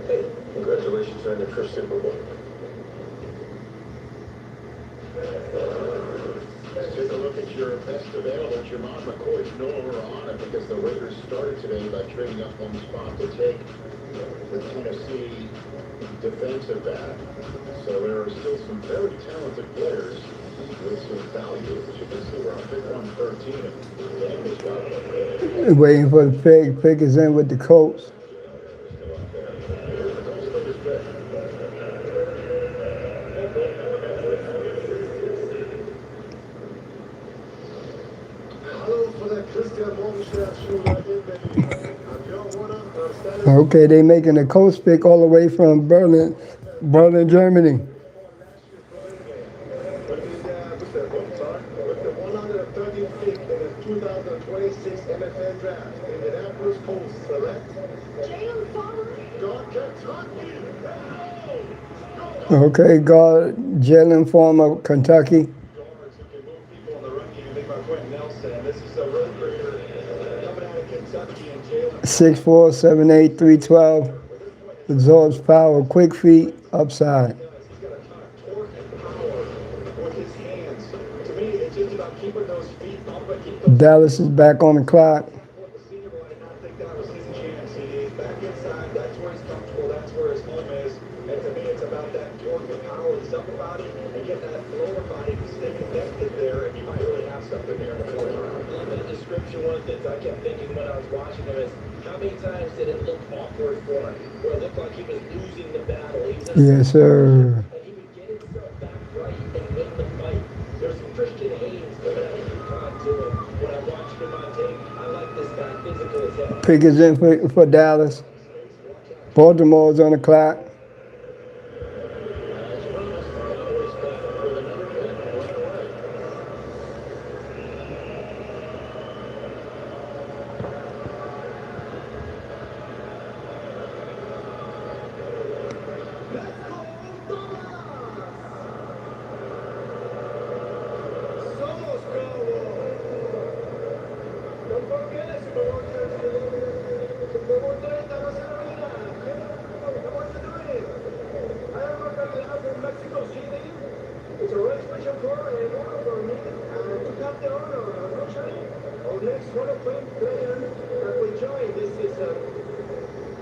Hey, congratulations on your first Super Bowl. Let's take a look at your best available. Jermon McCoy's no longer on it because the Raiders started today by trading up one spot to take the Tennessee defensive back. So there are still some very talented players with some value. As you can see, we're on pick 113 and Dan was got Waiting for the pick. Pick is in with the Colts. Okay, they making a Colts pick all the way from Berlin, Germany. With the 130th pick in the 2026 NFL Draft, Indianapolis Colts select Jalen Farmer. Kentucky. Okay, guard Jalen Farmer, Kentucky. Guards who can move people in the run game, made by Quentin Nelson. This is a road grader coming out of Kentucky, and Jalen 6'4", 7'8", 312. Absorbs power, quick feet, upside. He's got a ton of torque and power with his hands. To me, it's just about keeping those feet up and keep those. Dallas is back on the clock. The Senior Bowl, I did not think that was his chance. He is back inside. That's where he's comfortable. That's where his home is. And to me, it's about that torque and power of his upper body and getting that lower body to stay connected there. And you might really have something here in the fourth round. In the description, one of the things I kept thinking when I was watching him is, how many times did it look awkward for him? Where it looked like he was losing the battle. He was Yes, sir. and he would get himself back right and win the fight. There's some Christian Haynes coming out of UConn to him. When I watched him on tape, I like this guy physical as hell. Pick is in for Dallas. Baltimore's on the clock. It's a race special for and one for me to have the honor unfortunately of next Hall of Fame player that will join. This is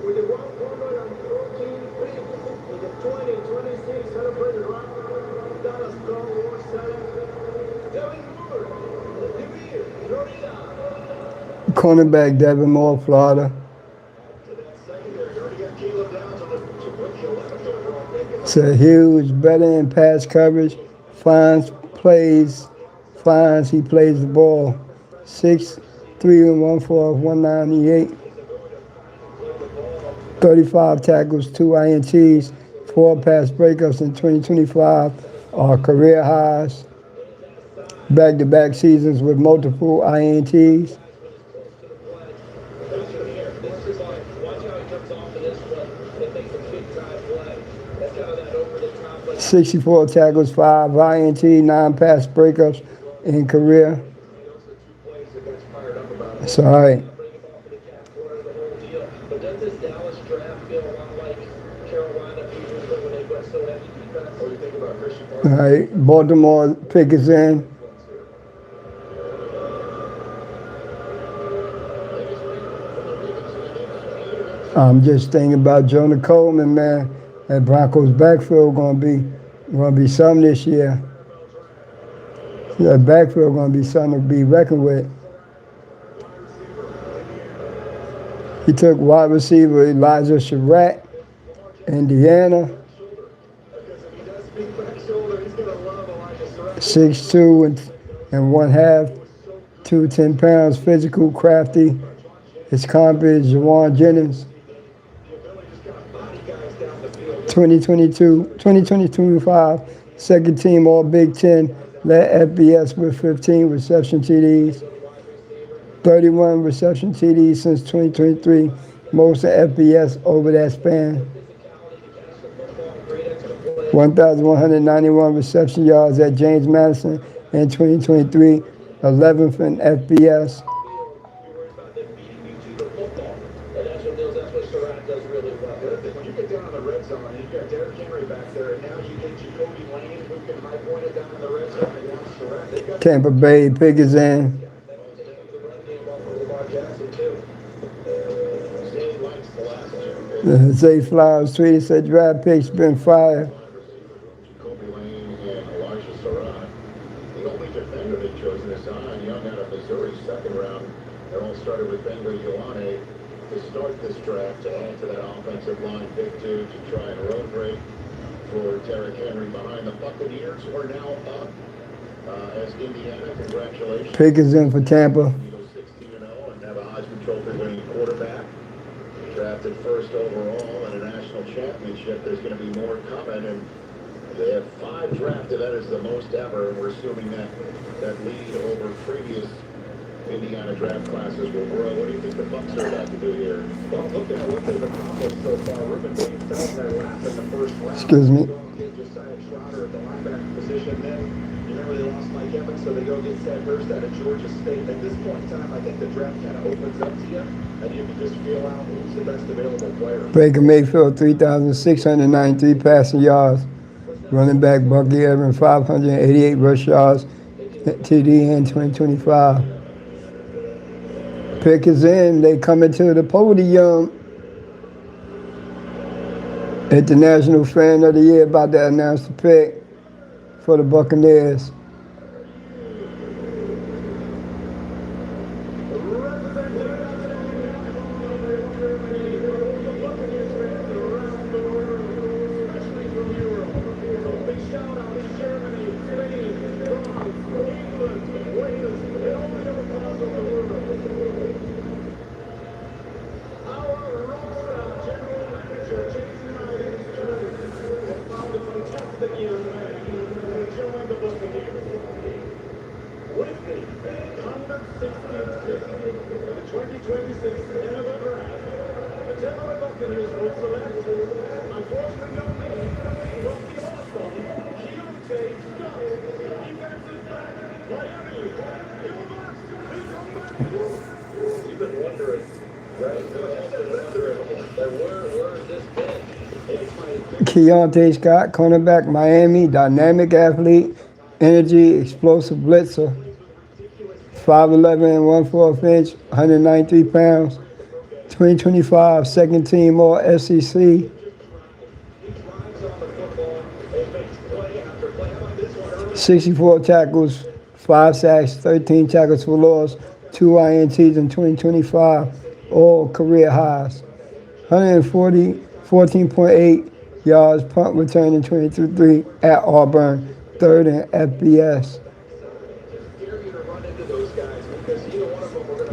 with the 114 pick in the 2026 Hall of Fame draft, Dallas Cowboys select Cornerback Devin Moore, Florida. It's a huge, better in pass coverage. Finds plays, finds he plays the ball. 6'3" and 1/4, 198. 35 tackles, 2 INTs, 4 pass breakups in 2025 are career highs. Back-to-back seasons with multiple INTs. 64 tackles, 5 INT, 9 pass breakups in career. It's all right. All right, Baltimore pick is in. I'm just thinking about Jonah Coleman, man. That Broncos backfield gonna be something this year. That backfield gonna be something to be reckoned with. He took wide receiver Elijah Surratt, Indiana. 6'2" and 1/2, 210 pounds, physical, crafty. His comp is Jawan Jennings. 2022-25, second team All Big Ten, led FBS with 15 reception TDs. 31 reception TDs since 2023, most of FBS over that span. 1,191 reception yards at James Madison in 2023, 11th in FBS. When you get down in the red zone, and you've got Derrick Henry back there, and now you get Jacoby Lane, who can high point it down in the red zone against Surratt. Tampa Bay pick is in. Zay Flowers tweeted, said draft pick's been fired. Jacoby Lane and Elijah Surratt. The only defender they chose in this Zion Young out of Missouri, second round. It all started with Ben Ioane to start this draft, to add to that offensive line, pick 2 to try and road break for Derrick Henry behind the Buccaneers, who are now up as Indiana. Congratulations. Pick is in for Tampa. 16-0 and have a Heisman Trophy winning quarterback. Drafted first overall in a national championship. There's going to be more coming, and they have 5 drafted. That is the most ever, and we're assuming that lead over previous Indiana draft classes will grow. What do you think the Bucs are about to do here? Well, looking at what they've accomplished so far, Ruben Bates fell in their lap in the first round. Excuse me. Go and get Josiah Schroeder at the linebacker position. Then you remember they lost Mike Evans, so they go get Zach Hurst out of Georgia State. At this point in time, I think the draft kind of opens up to you, and you can just feel out who's the best available player. Baker Mayfield, 3,693 passing yards. Running back Bucky Evans, 588 rush yards. TD in 2025. Pick is in. They coming to the podium. International Fan of the Year about to announce the pick for the Buccaneers. Keontae Scott, cornerback, Miami, dynamic athlete, energy, explosive blitzer, 5'11" and 1/4 inch, 193 pounds, 2025 second team All SEC. 64 tackles, 5 sacks, 13 tackles for loss, 2 INTs in 2025, all career highs. 14.8 yards punt return in 2023 at Auburn, third in FBS.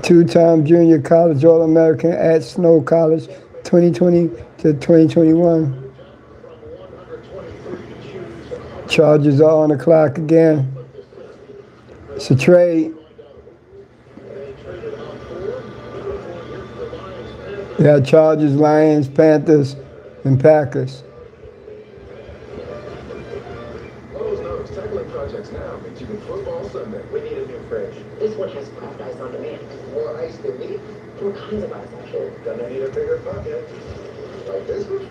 Two-time junior college All-American at Snow College, 2020 to 2021. Chargers are on the clock again. It's a trade. Yeah, Chargers, Lions, Panthers, and Packers. Lowe's knows tackling projects now means you can football Sunday. We need a new fridge. This one has craft ice on demand. More ice than me? All kinds of ice, actually. Gonna need a bigger bucket. Like this one?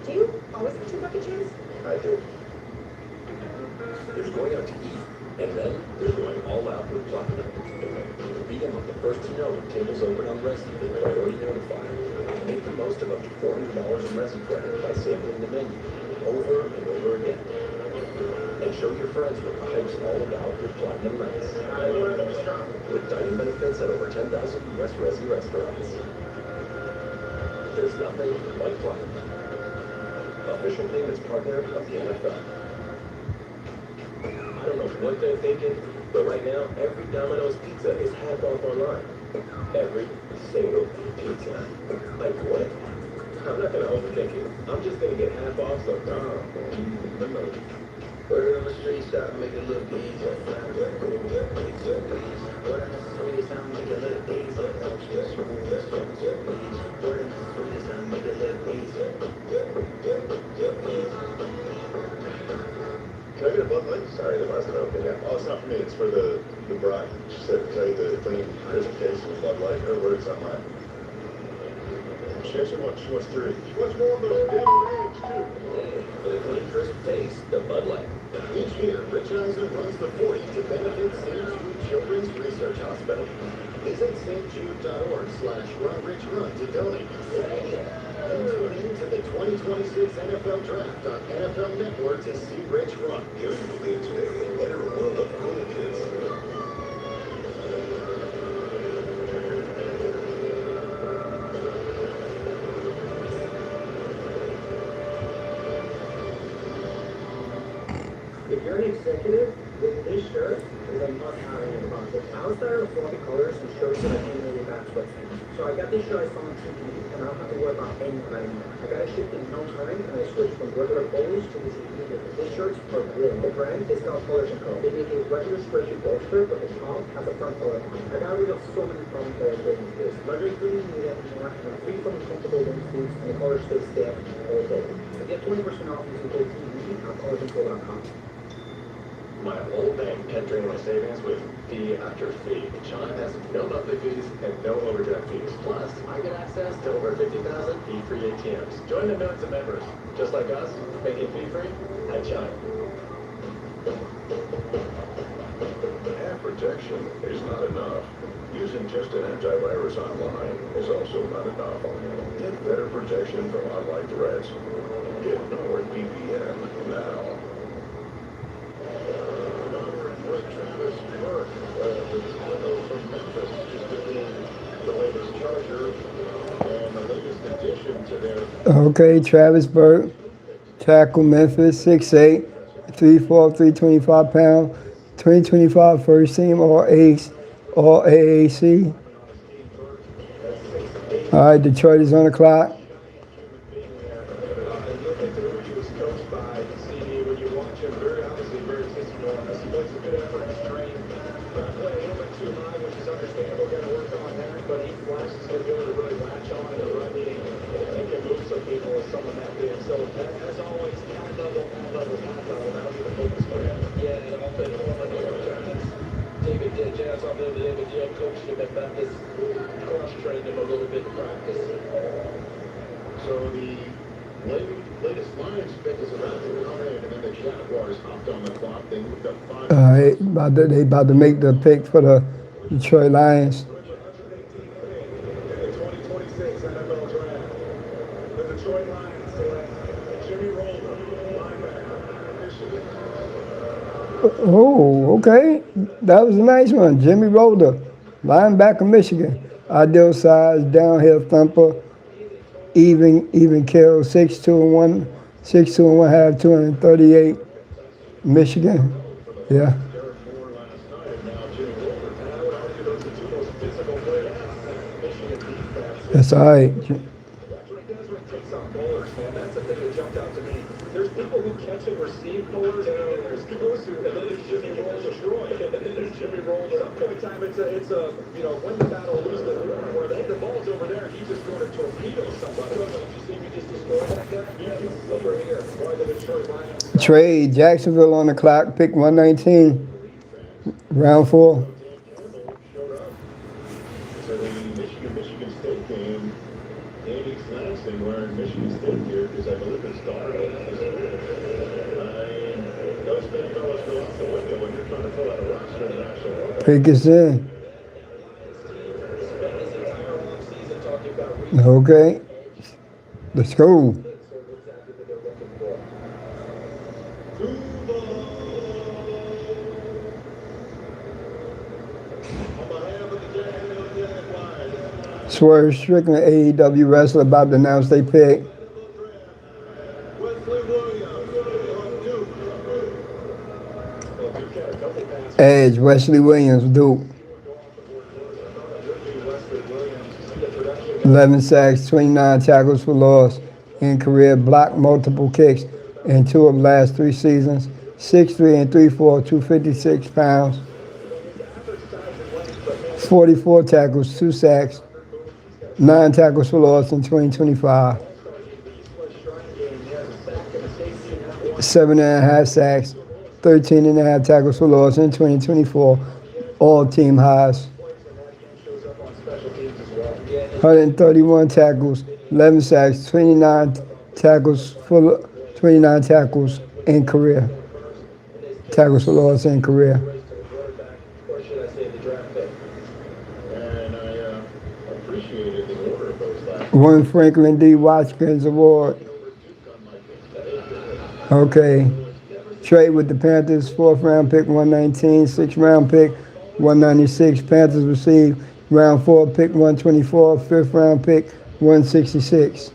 Do you always have 2 bucket chairs? I do. There's going out to eat, and then there's going all out with platinum. Be among the first to know when tables open on Resi with Priority Notify. Make the most of up to $400 in Resi credit by sampling the menu over and over again. And show your friends what the hype's all about with Platinum Nights. With dining benefits at over 10,000 U.S. Resi restaurants. There's nothing like Platinum. Official payments partner of the NFL. I don't know what they're thinking, but right now, every Domino's pizza is half off online. Every single pizza. Like what? I'm not gonna overthink it. I'm just gonna get half off, so Word on the street, stop making it look easy. Word on the street, stop making it look easy. Word on the street, stop making it look easy. Can I get a Bud Light? Sorry, the bar's not open yet. Oh, it's not for me. It's for the bride. She said to tell you the clean, crisp taste of Bud Light. Her words, not mine. She actually wants 3. She wants more of those damn names, too. For the clean, crisp taste, the Bud Light. Each year, Rich Eisen runs the 40 to benefit St. Jude Children's Research Hospital. Visit stjude.org/runrichrun to donate. And tune in to the 2026 NFL Draft on NFL Network to see Rich run. Here's the lead today. Better world of cool kids. If you're an executive, this shirt is a must-have in your closet. I was tired of fluffy colors and shirts that I can't really match with. So I got this shirt I saw on TV, and I don't have to worry about anything anymore. I got it shipped in no time, and I switched from regular polos to this immediate. This shirt's for real. The brand is called Colors & Co. They make a regular spreadsheet gold shirt, but the top has a front color. I got rid of so many problems that I was getting with this. Lettering couldn't need it anymore, and I'm free from uncomfortable link suits, and the colors stay stamped all day. So get 20% off using code TV on colorsandco.com. My whole bank kept draining my savings with fee after fee. Chime has no monthly fees and no overdraft fees. Plus, I get access to over 50,000 fee-free ATMs. Join the millions of members, just like us, making fee-free at Chime. App protection is not enough. Using just an antivirus online is also not enough. Get better protection from online threats. Get NordVPN now. Okay, Travis Burke, tackle Memphis, 6'8", 3'4", 325 pound, 2025 first team All Ace, All AAC. All right, Detroit is on the clock. So the latest Lions pick is about to come in, and then the Jaguars hopped on the clock. They moved up 5. All right, they about to make the pick for the Detroit Lions. The 2026 NFL Draft. The Detroit Lions select Jimmy Rolder, linebacker, Michigan. Oh, okay. That was a nice one. Jimmy Rolder, Linebacker, Michigan. Ideal size, downhill thumper, even kill, 6'2" and 6'2" and 1/2, 238. Michigan. Yeah. Derek Moore last night, and now Jimmy Wolford. And I would argue those are the two most physical players in Michigan defense. That's all right. That's what he does when he takes on bowlers, man. That's the thing that jumped out to me. There's people who catch and receive bowlers, and there's those who, and then there's Jimmy Roll destroy. And then there's Jimmy Roll. At some point in time, it's a win the battle, lose the war, where the ball's over there, and he's just going to torpedo somebody. Did you see me just destroy that guy? Yeah, over here. Why the Detroit Lions? Trade, Jacksonville on the clock, pick 119, round 4. So the Michigan State game, Andy Lansing wearing Michigan State gear because I believe his daughter goes to school. Those big fellas go out the window when you're trying to fill out a roster in the national level. Pick us in. Okay. Let's go. Swerve Strickland, AEW wrestler, about to announce they pick. Edge, Wesley Williams, Duke. 11 sacks, 29 tackles for loss in career, blocked multiple kicks in 2 of last 3 seasons. 6'3" and 3'4", 256 pounds. 44 tackles, 2 sacks, 9 tackles for loss in 2025. 7.5 sacks, 13.5 tackles for loss in 2024. All team highs. 131 tackles, 11 sacks, 29 tackles in career. Tackles for loss in career. And I appreciated the order of those last. Won Franklin D. Watkins Award. Okay. Trade with the Panthers, 4th round pick 119, 6th round pick 196. Panthers received round 4 pick 124, 5th round pick 166.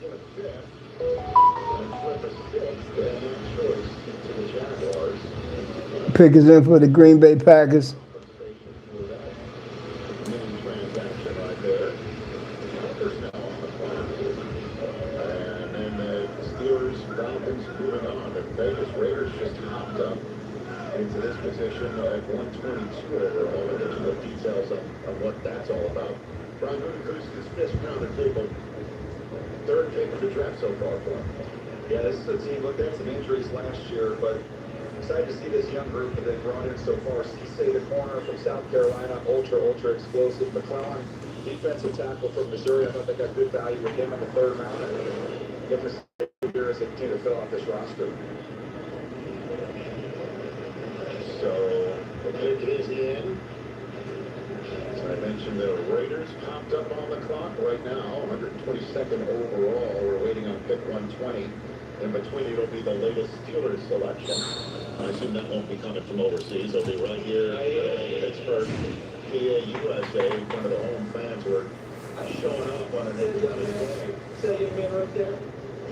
Pick is in for the Green Bay Packers. Transaction right there. Packers now on the clock. And then the Steelers, Falcons moving on. The Vegas Raiders just hopped up into this position at 122 overall. I'll get you the details on what that's all about. Brian Gutekunst is 5th round table. 3rd pick of the draft so far for him. Yeah, this is a team. Look, they had some injuries last year, but excited to see this young group that they've brought in so far. Cisse, the corner from South Carolina, ultra explosive. McClellan, defensive tackle from Missouri. I thought they got good value with him in the 3rd round. And give them a year as they continue to fill out this roster. So the pick is in. As I mentioned, the Raiders popped up on the clock right now, 122nd overall. We're waiting on pick 120. In between, it'll be the latest Steelers selection. I assume that won't be coming from overseas. It'll be right here in Pittsburgh, PA, USA. One of the home fans were showing up on an day. So you man right there?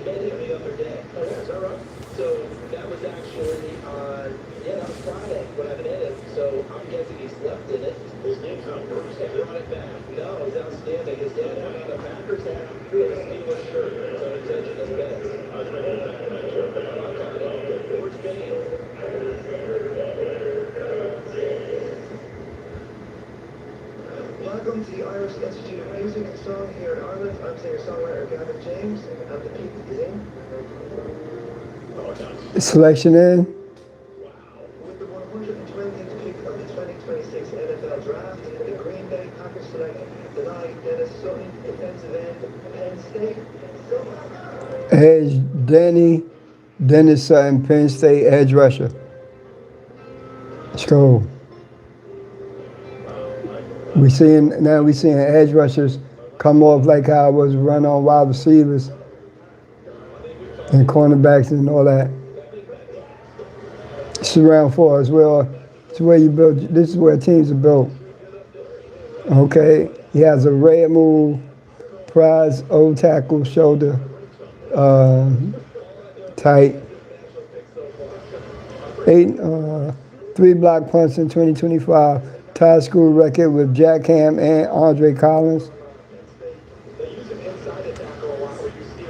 Met him the other day. Oh, yeah, is that right? So that was actually on, that was Friday when I met him. So I'm guessing he slept in it. His name's not Bruce. They brought it back. No, it was outstanding. His dad had on a Packers hat and a Steelers shirt. So attention is best. I was making that joke. George Bain. Welcome to the Irish Institute of Music and Song here in Ireland. I'm singer-songwriter Gavin James, and the pick is in. Selection in. With the 120th pick of the 2026 NFL Draft, the Green Bay Packers select Denai Dennis Sutton, defensive end, Penn State. Edge, Dennis Sutton, Penn State edge rusher. Let's go. We seeing edge rushers come off like how it was run on wide receivers and cornerbacks and all that. This is round 4 as well. It's where you build. This is where teams are built. Okay, he has a red move, prize, old tackle, shoulder, uh, tight. 3 block punts in 2025. Tie school record with Jack Ham and Andre Collins.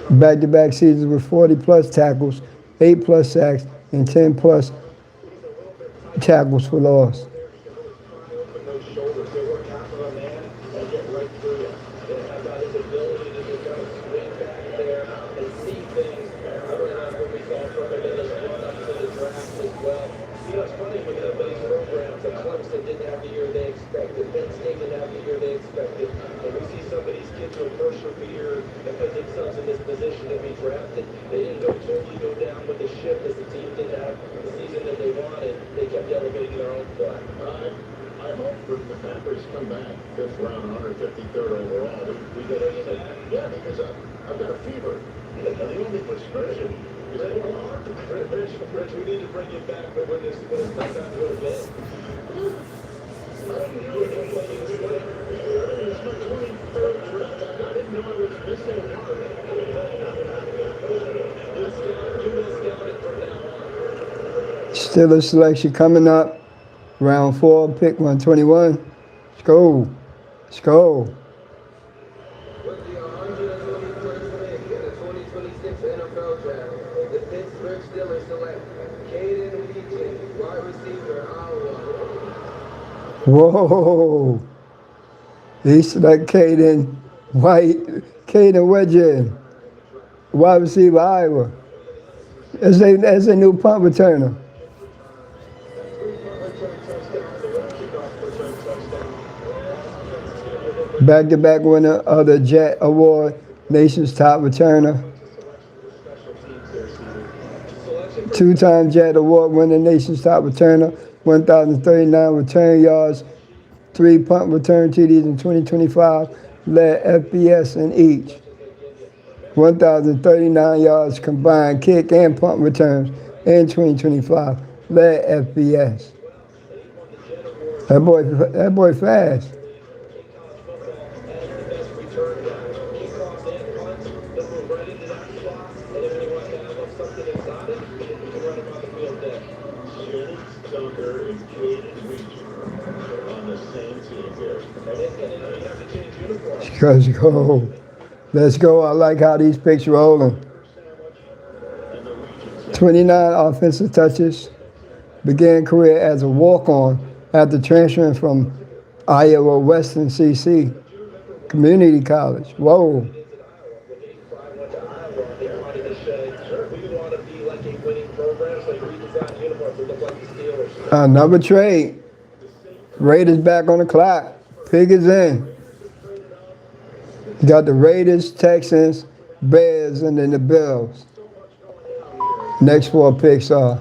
Back-to-back seasons with 40 plus tackles, 8 plus sacks, and 10 plus tackles for loss. They didn't totally go down with the ship as the team did have the season that they wanted. They kept elevating their own play. I hope that the Packers come back 5th round, 153rd overall. We get anything. Yeah, because I've got a fever. The only prescription is a little hard to Rich, we need to bring you back, but when it's not that real big. It's my 23rd draft. I didn't know I was missing a part. Steelers selection coming up. Round 4, pick 121. Let's go. Let's go. With the 121st pick in the 2026 NFL Draft, the Pittsburgh Steelers select Caden Weekin, wide receiver, Iowa. Whoa. He select Caden Wedgen, wide receiver, Iowa. As a new punt returner. Back-to-back winner of the Jet Award, nation's top returner. 2-time Jet Award winner, nation's top returner, 1,039 return yards, 3 punt return TDs in 2025, led FBS in each. 1,039 yards combined kick and punt returns in 2025, led FBS. That boy fast. Let's go. Let's go. I like how these picks rolling. 29 offensive touches. Began career as a walk-on after transferring from Iowa Western CC Community College. Whoa. Another trade. Raiders back on the clock. Pig is in. You got the Raiders, Texans, Bears, and then the Bills. Next 4 picks are.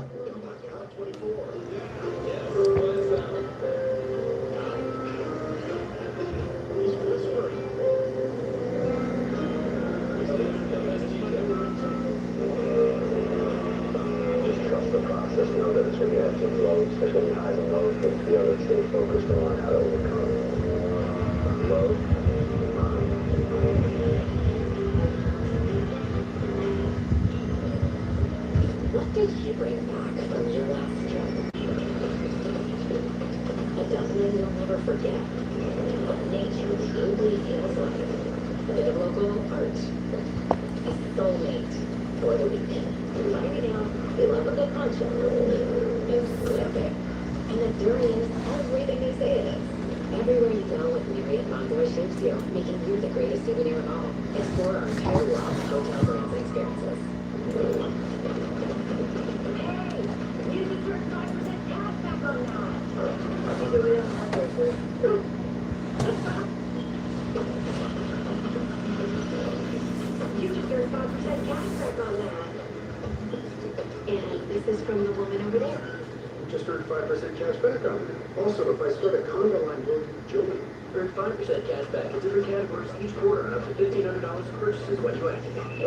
What did you bring back from your last trip? A document you'll never forget. What nature truly feels like. A bit of local art. A soulmate for the weekend. Finding out they love a good poncho. It's epic. And the durian is everything they say it is. Everywhere you go with Marriott Bonvoy shapes you, making you the greatest souvenir of all. Explore our entire world of hotel brands and experiences. You just earned 5% cash back on that. And this is from the woman over there. Just earned 5% cash back on it. Also, if I start a condo line with Julie, Earn 5% cash back in different categories each quarter and up to $1,500 in purchases when you activate.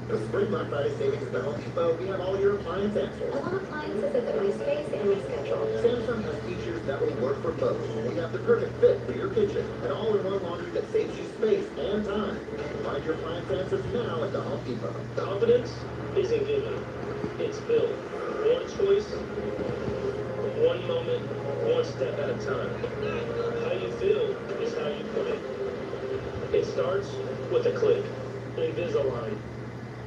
The Spring Black Friday savings at the Home Depot, we have all your appliance answers. I want appliances at the right space and my schedule. Samsung has features that will work for both. We have the perfect fit for your kitchen. An all-in-one laundry that saves you space and time. Find your appliance answers now at the Home Depot. Confidence isn't given. It's built. One choice, one moment, one step at a time. How you feel is how you play. It starts with a click. Invisalign.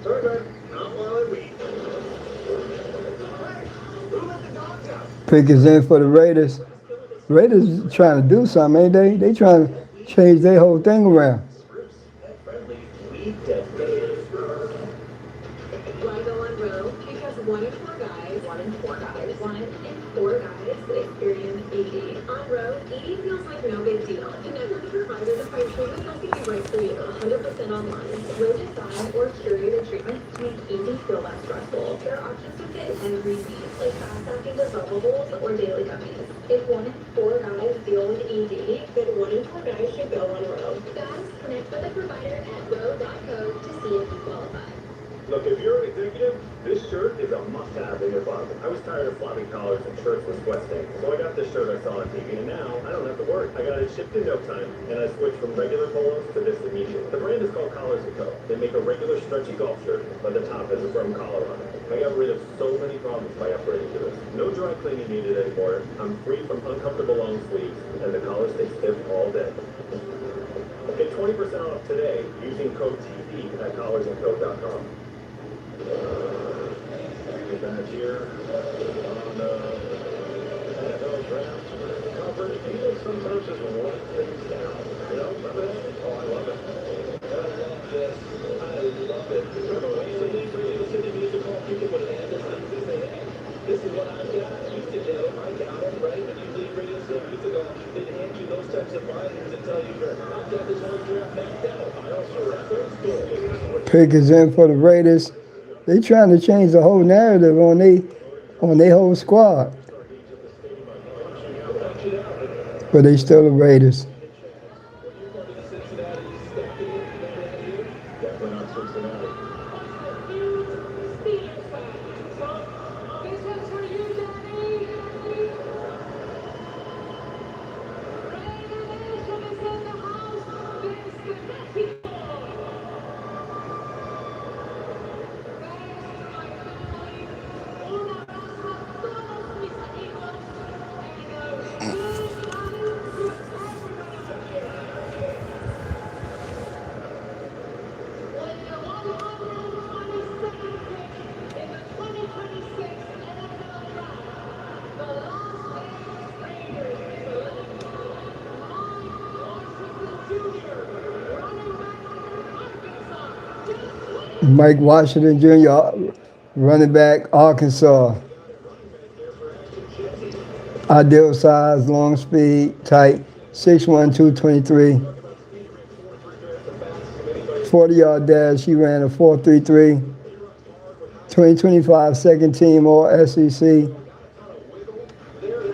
Sorry, man. Not while I read. Who let the dogs out? Pick is in for the Raiders. Raiders trying to do something, ain't they? They trying to change their whole thing around. Friendly, weed dead days. Why go on road? Because one in four guys experience ED. On road, ED feels like no big deal. Connect with a provider to find treatment that can be right for you. 100% online. Road design or curated treatments to make ED feel less stressful. There are options to fit every need, like fast-acting dissolvables or daily gummies. If one in four guys deal with ED, then one in four guys should go on road. Guys, connect with a provider at road.co to see if you qualify. Look, if you're an executive, this shirt is a must-have in your closet. I was tired of floppy collars and shirts with sweat stains, so I got this shirt I saw on TV, and now I don't have to worry. I got it shipped in no time, and I switched from regular polos to this immediately. The brand is called Collars & Co. They make a regular stretchy golf shirt, but the top has a firm collar on it. I got rid of so many problems by upgrading to this. No dry cleaning needed anymore. I'm free from uncomfortable long sleeves, and the collar stays stiff all day. Get 20% off today using code TV at collarsandco.com. Get back here on NFL draft coverage. You know, sometimes just write things down. You know, remember that? Oh, I love it. I love this. I love it. Remember when you listen to music, all people would hand it to you, say, hey, this is what I've got. You used to get it. I got it, right? When you leave radio station music on, they'd hand you those types of items and tell you, I've got this whole draft mapped out. I also reference goals. Pick is in for the Raiders. They trying to change the whole narrative on they whole squad. But they still the Raiders. Definitely not Cincinnati. Mike Washington Jr., running back, Arkansas. Ideal size, long speed, tight, 6'1", 223. 40-yard dash, he ran a 4.33. 2025 second team All-SEC. That's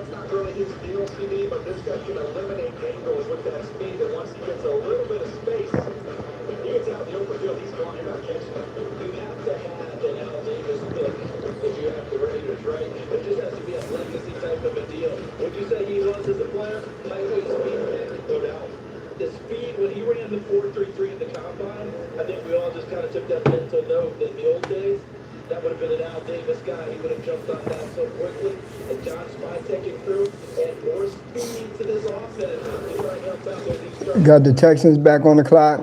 not really his deal, CD, but this guy can eliminate angles with that speed that once he gets a little bit of space, he gets out in the open field, he's gone, you're not catching him. You have to have an Al Davis pick if you have the Raiders, right? It just has to be a legacy type of a deal. Would you say he was as a player? Lightweight speed, no doubt. The speed, when he ran the 4.33 in the combine, I think we all just kind of took that mental note that in the old days, that would have been an Al Davis guy. He would have jumped on that so quickly. And John Spy taking through and more speed to this offense. Got the Texans back on the clock.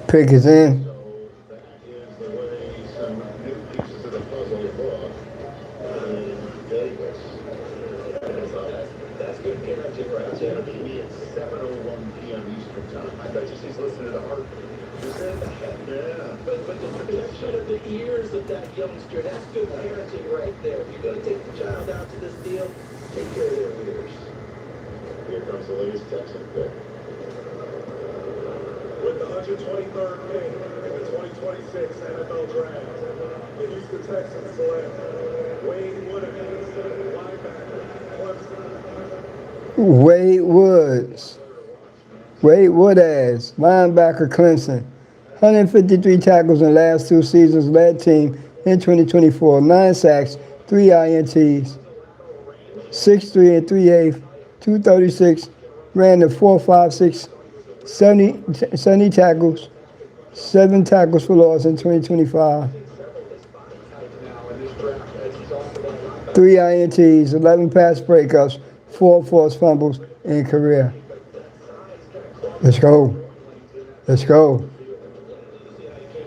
Pick is in. That is the way some new pieces of the puzzle look in Vegas. That's good parenting right there. TV at 7:01 p.m. Eastern time. I bet you she's listening to the heart. Is that? Yeah. But the protection of the ears of that youngster, that's good parenting right there. If you're going to take the child out to this deal, take care of their ears. Here comes the latest Texan pick. With the 123rd pick in the 2026 NFL Draft, the Houston Texans select Wade Woodard, linebacker, Clemson. Wade Woods. Wade Woodass, linebacker, Clemson. 153 tackles in the last two seasons, led team in 2024. 9 sacks, 3 INTs. 6'3" and 3/8, 236, ran the 4.56, 70 tackles, 7 tackles for loss in 2025. 3 INTs, 11 pass breakups, 4 forced fumbles in career. Let's go. Let's go.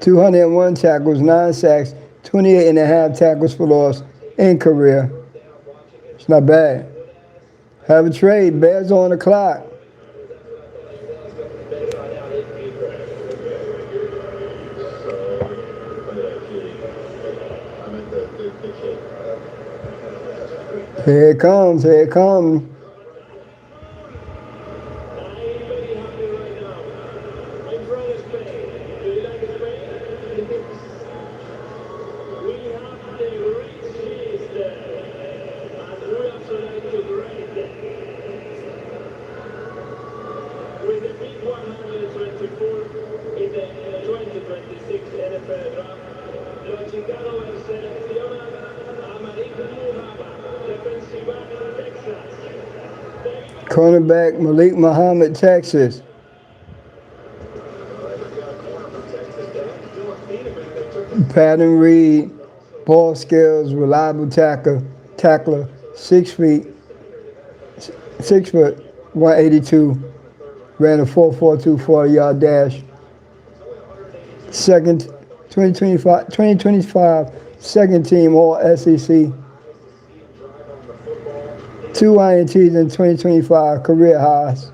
201 tackles, 9 sacks, 28 and a half tackles for loss in career. It's not bad. Have a trade. Bears on the clock. Here it comes. Here it comes. With the big 124 in the 2026 NFL Draft, los Chicago seleccionan a Malik Muhammad, defensive back, Texas. Cornerback Malik Muhammad, Texas. Pattern read, ball skills, reliable tackler, 6 feet, 6 foot, 182. Ran a 4.42 40-yard dash. Second, 2025 second team All SEC. 2 INTs in 2025 career highs.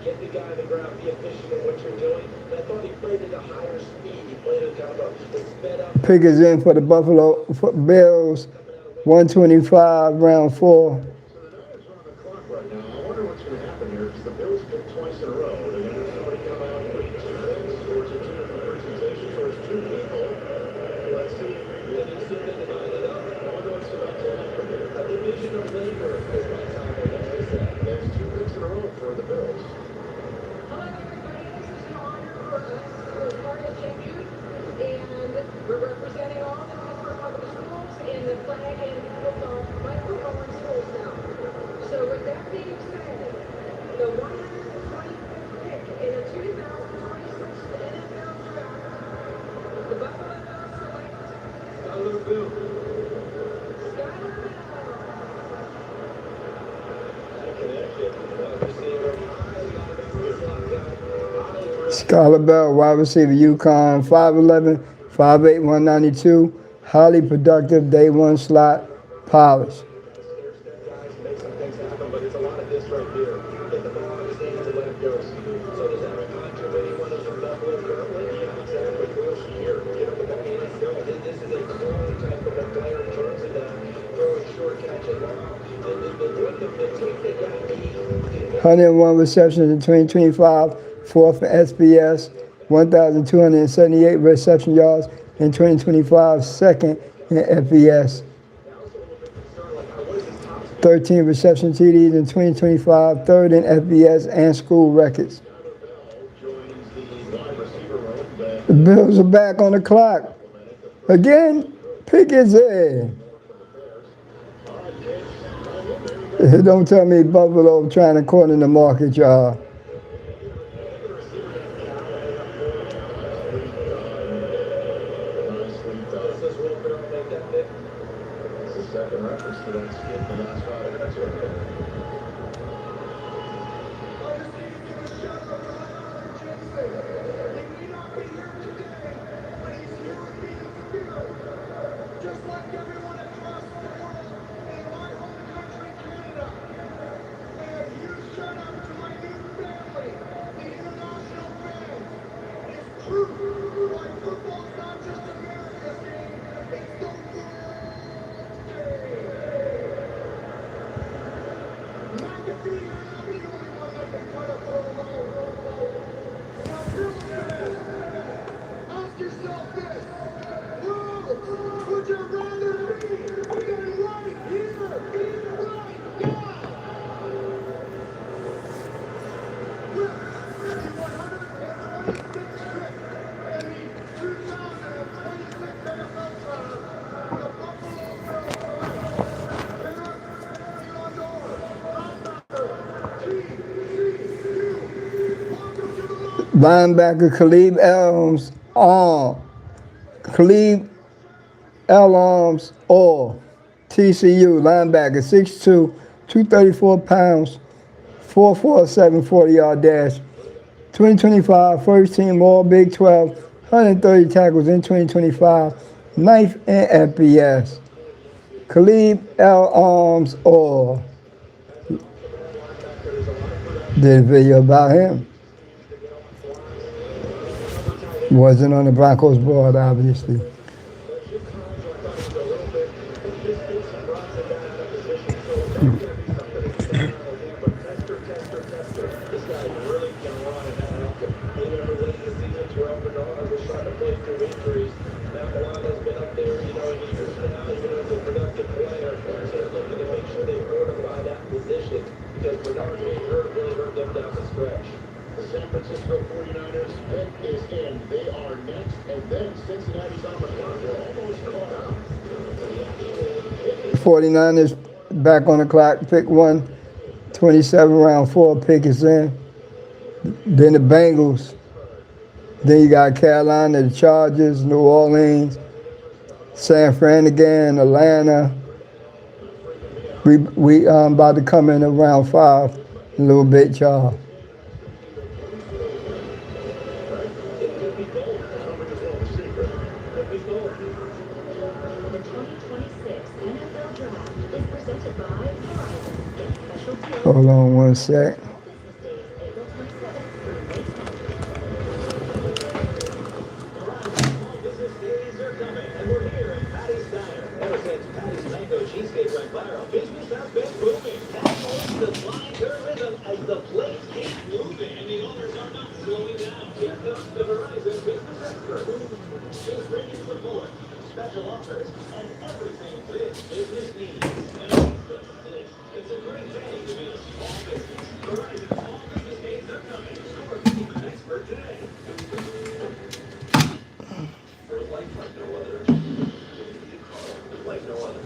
Get the guy on the ground, be efficient in what you're doing. And I thought he played at a higher speed. He played at kind of a sped up. Pick is in for the Buffalo Bills, 125, round 4. I wonder what's going to happen here because the Bills picked twice in a row. They're going to have somebody come out and read 2 things, or is it 2 different presentations, or is 2 people? Let's see. Then it's still going to divide it up. I wonder what's about to happen here. A division of labor is my time. There's 2 picks in a row for the Bills. Hello, everybody. This is an honor for us. We're part of St. Jude, and we're representing all the Pittsburgh public schools in the flag and football, my football and schools now. So with that being said, the 125th pick in the 2026 NFL Draft, the Buffalo Bills select Skyler Bill. Skyler Bell. Skyler Bell, wide receiver, UConn, 5'11", 5'8", 192. Highly productive, day 1 slot, polished. Make some things happen, but it's a lot of this right here. Get the ball in his hands and let it go. So does Eric Hunter when he went to Buffalo currently? Yeah, exactly. Bruce here. Get him the ball in his go. This is a clone type of a player in terms of that throwing short, catching long. The tape that got me. 101 receptions in 2025, 4th for SBS, 1,278 reception yards in 2025, 2nd in FBS. 13 reception TDs in 2025, 3rd in FBS and school records. The Bills are back on the clock. Again, Pickett's in. Don't tell me Buffalo trying to corner the market, y'all. Second reference to that skip the last 5 minutes or so. Just like everyone across the world in my home country, Canada. And a huge shout out to my new family, the international fans. It's true, like football's not just America's game, it's the world's game. McAfee, you're not the only one that can cut a promo. Now, Bills fans, ask yourself this. Would you rather be right here, right now? Linebacker Khalib Elams or TCU linebacker 6'2", 234 pounds, 4.47 40-yard dash. 2025 first team All Big 12, 130 tackles in 2025, ninth in FBS. Khalib Elams or did a video about him. Wasn't on the Broncos board, obviously. The San Francisco 49ers pick is in. They are next, and then Cincinnati's on the clock. They're almost caught up. 49ers back on the clock, pick 1, 27 round 4, pick is in. Then the Bengals. Then you got Carolina, the Chargers, New Orleans, San Fran again, Atlanta. We about to come in around 5, a little bit, y'all. Hold on one sec. Special offers and everything this business needs. It's a great day to be a small business. Verizon small business days are coming. Score an expert today. For life like no other. Like no other.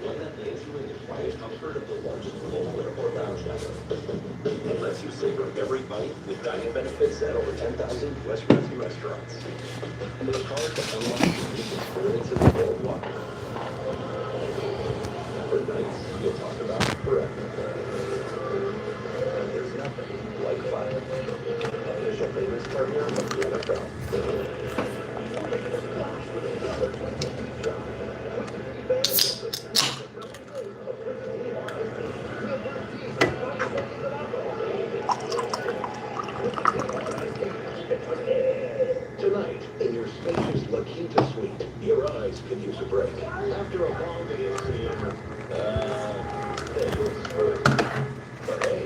One that lays you in the quiet comfort of the largest global airport lounge network. It lets you savor every bite with dining benefits at over 10,000 U.S. restaurants. And with a card that unlocks the unique experiences worldwide. For nights you'll talk about forever. And there's nothing like fun. Official famous partner of the NFL. Tonight, in your spacious La Quinta suite, your eyes could use a break. After a long day at sea, they will spurt. But hey,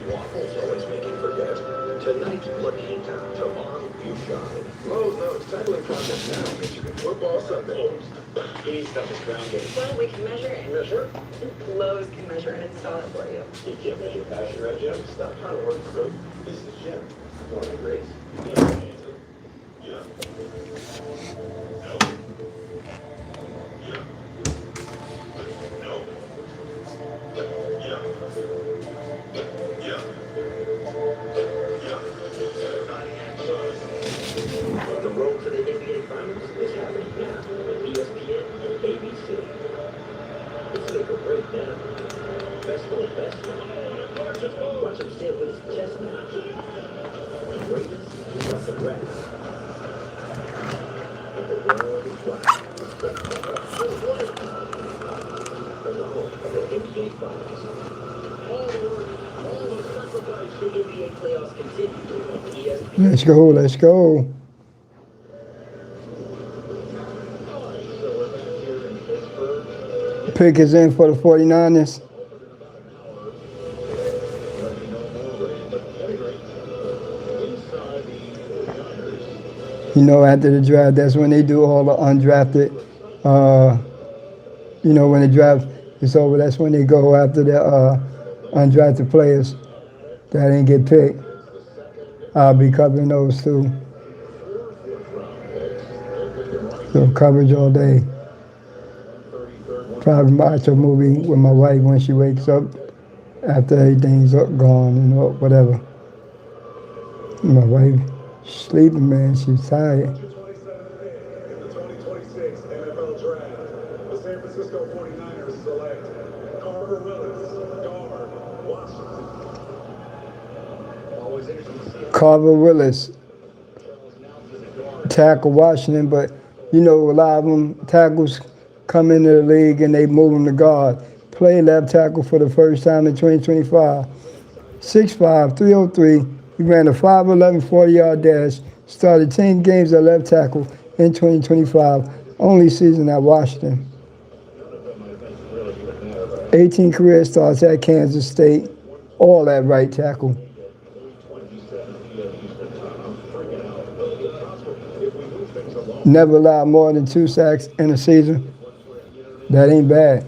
waffles always make you forget. Tonight, La Quinta. Tomorrow, you shine. Lowe's no cycling contest now. Michigan football Sunday. He's got the ground game. Well, we can measure it. Measure? Lowe's can measure and install it for you. You can't measure passion, right, Jim? Stop trying to work through. This is Jim. Born and raised. Yeah. The road to the NBA Finals is happening now on ESPN and ABC. It's make or break now. Best of the best. Watch him stand with his chest now. The greatest is not the rest. But the world is watching. From the home of the NBA Finals. All the work, all the sacrifice. The NBA playoffs continue on ESPN. Let's go. Pick is in for the 49ers. You know, after the draft, that's when they do all the undrafted, when the draft is over, that's when they go after the undrafted players that didn't get picked. I'll be covering those too. So coverage all day. Probably watch a movie with my wife when she wakes up after everything's gone and whatever. My wife sleeping, man. She's tired. 27th pick in the 2026 NFL Draft. The San Francisco 49ers select Carver Willis, guard, Washington. Always interesting to see Carver Willis, tackle Washington, but you know, a lot of them tackles come into the league and they move them to guard. Play left tackle for the first time in 2025. 6'5", 303. He ran a 5'11", 40-yard dash. Started 10 games at left tackle in 2025. Only season at Washington. 18 career starts at Kansas State. All at right tackle. Never allowed more than 2 sacks in a season. That ain't bad.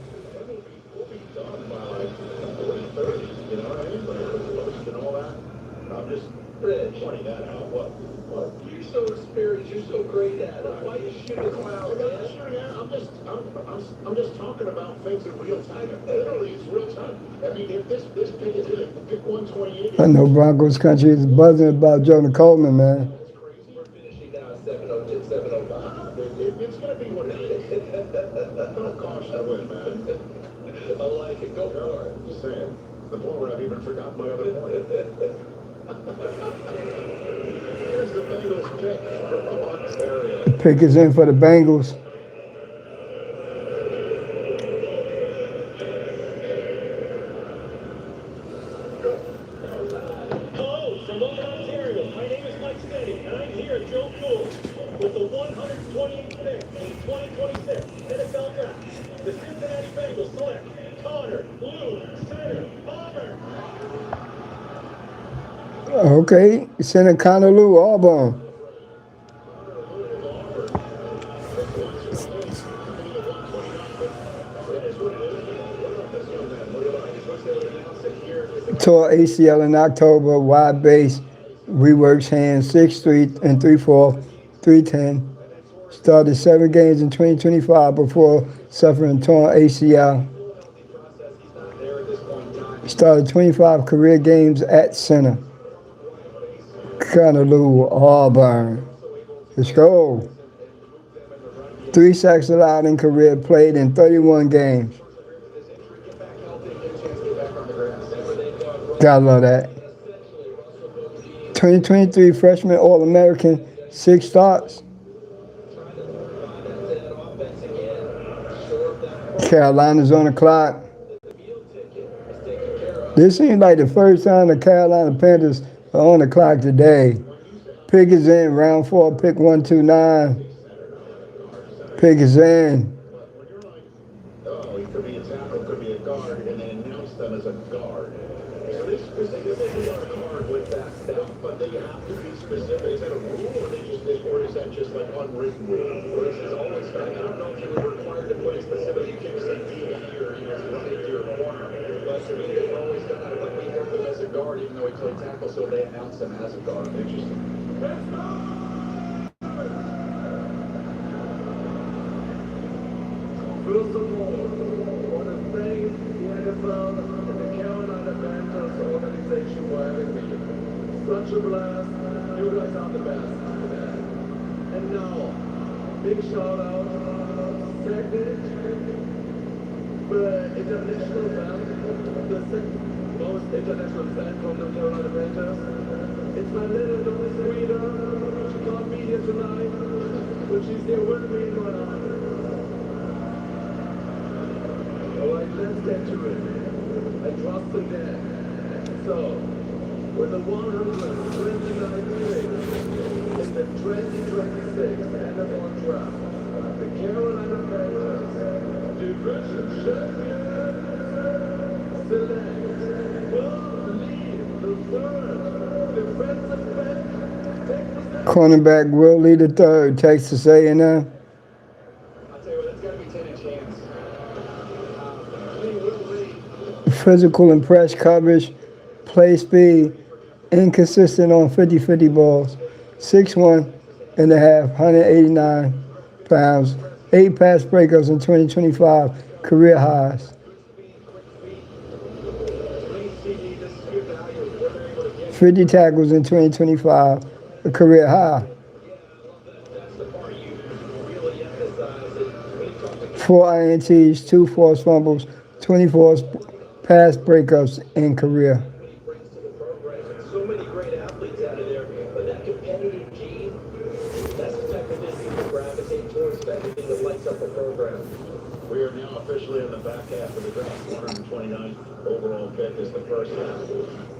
I'm just pointing that out. What? You're so experienced. You're so great at it. Why you shoot a clown, man? I'm just talking about things in real time. Literally, it's real time. I mean, if this pick is in pick 128. I know Broncos country is buzzing about Jonah Coleman, man. We're finishing now at 7:06, 7:05. It's going to be what it is. Oh, gosh, I win, man. I like it. Go for it. Just saying. The blower, I've even forgotten my other point. Here's the Bengals pick from the Bucs area. Pick is in for the Bengals. Hello, from London, Ontario. My name is Mike Steady, and I'm here at Joe Cool with the 128th pick in the 2026 NFL Draft. The Cincinnati Bengals select Connor Blue Center Auburn. Okay, Senator Connor Lou, Auburn. Tore ACL in October, wide base, reworks hands, 6'3" and 3'4", 310. Started 7 games in 2025 before suffering torn ACL. Started 25 career games at center. Lou, Auburn. Let's go. 3 sacks allowed in career, played in 31 games. Gotta love that. 2023 freshman All-American, 6 starts. Carolina's on the clock. This seems like the first time the Carolina Panthers are on the clock today. Pick is in, round 4, pick 129. Pick is in. Oh, he could be a tackle, could be a guard, and they announce them as a guard. So they specifically are a guard with that stuff, but they have to be specific. Is that a rule, or is that just like unwritten rule? Or is this always? I don't know if you were required to put a specific. You can't say DB or right to your corner. But to me, they've always done it. Like we have him as a guard, even though he played tackle, so they announce him as a guard. Interesting. First of all, I want to thank the NFL and the Carolina Panthers organization for having me. Such a blast. You guys are the best. And now, big shout out to Sackett, the international fan, the second most international fan from the Carolina Panthers. It's my little daughter, Rita. She can't be here tonight, but she's here with me now. Alright, let's get to it. I trust again. So, with the 129th pick in the 2026 NFL Draft, the Carolina Panthers, division champions, select Will Lee, the third defensive back, Texas. Cornerback Will Lee the third, Texas A&M. I'll tell you what, that's got to be 10 a chance. Physical and press coverage, play speed, inconsistent on 50-50 balls. 6'1" and a half, 189 pounds. 8 pass breakups in 2025, career highs. 50 tackles in 2025, a career high. That's the part you really emphasize. When you talk to 4 INTs, 2 forced fumbles, 24 pass breakups in career. what he brings to the program, and so many great athletes out of there, but that competitive gene, that's the type of thing people gravitate towards, that thing that lights up a program. We are now officially in the back half of the draft. 129th overall pick is the first half.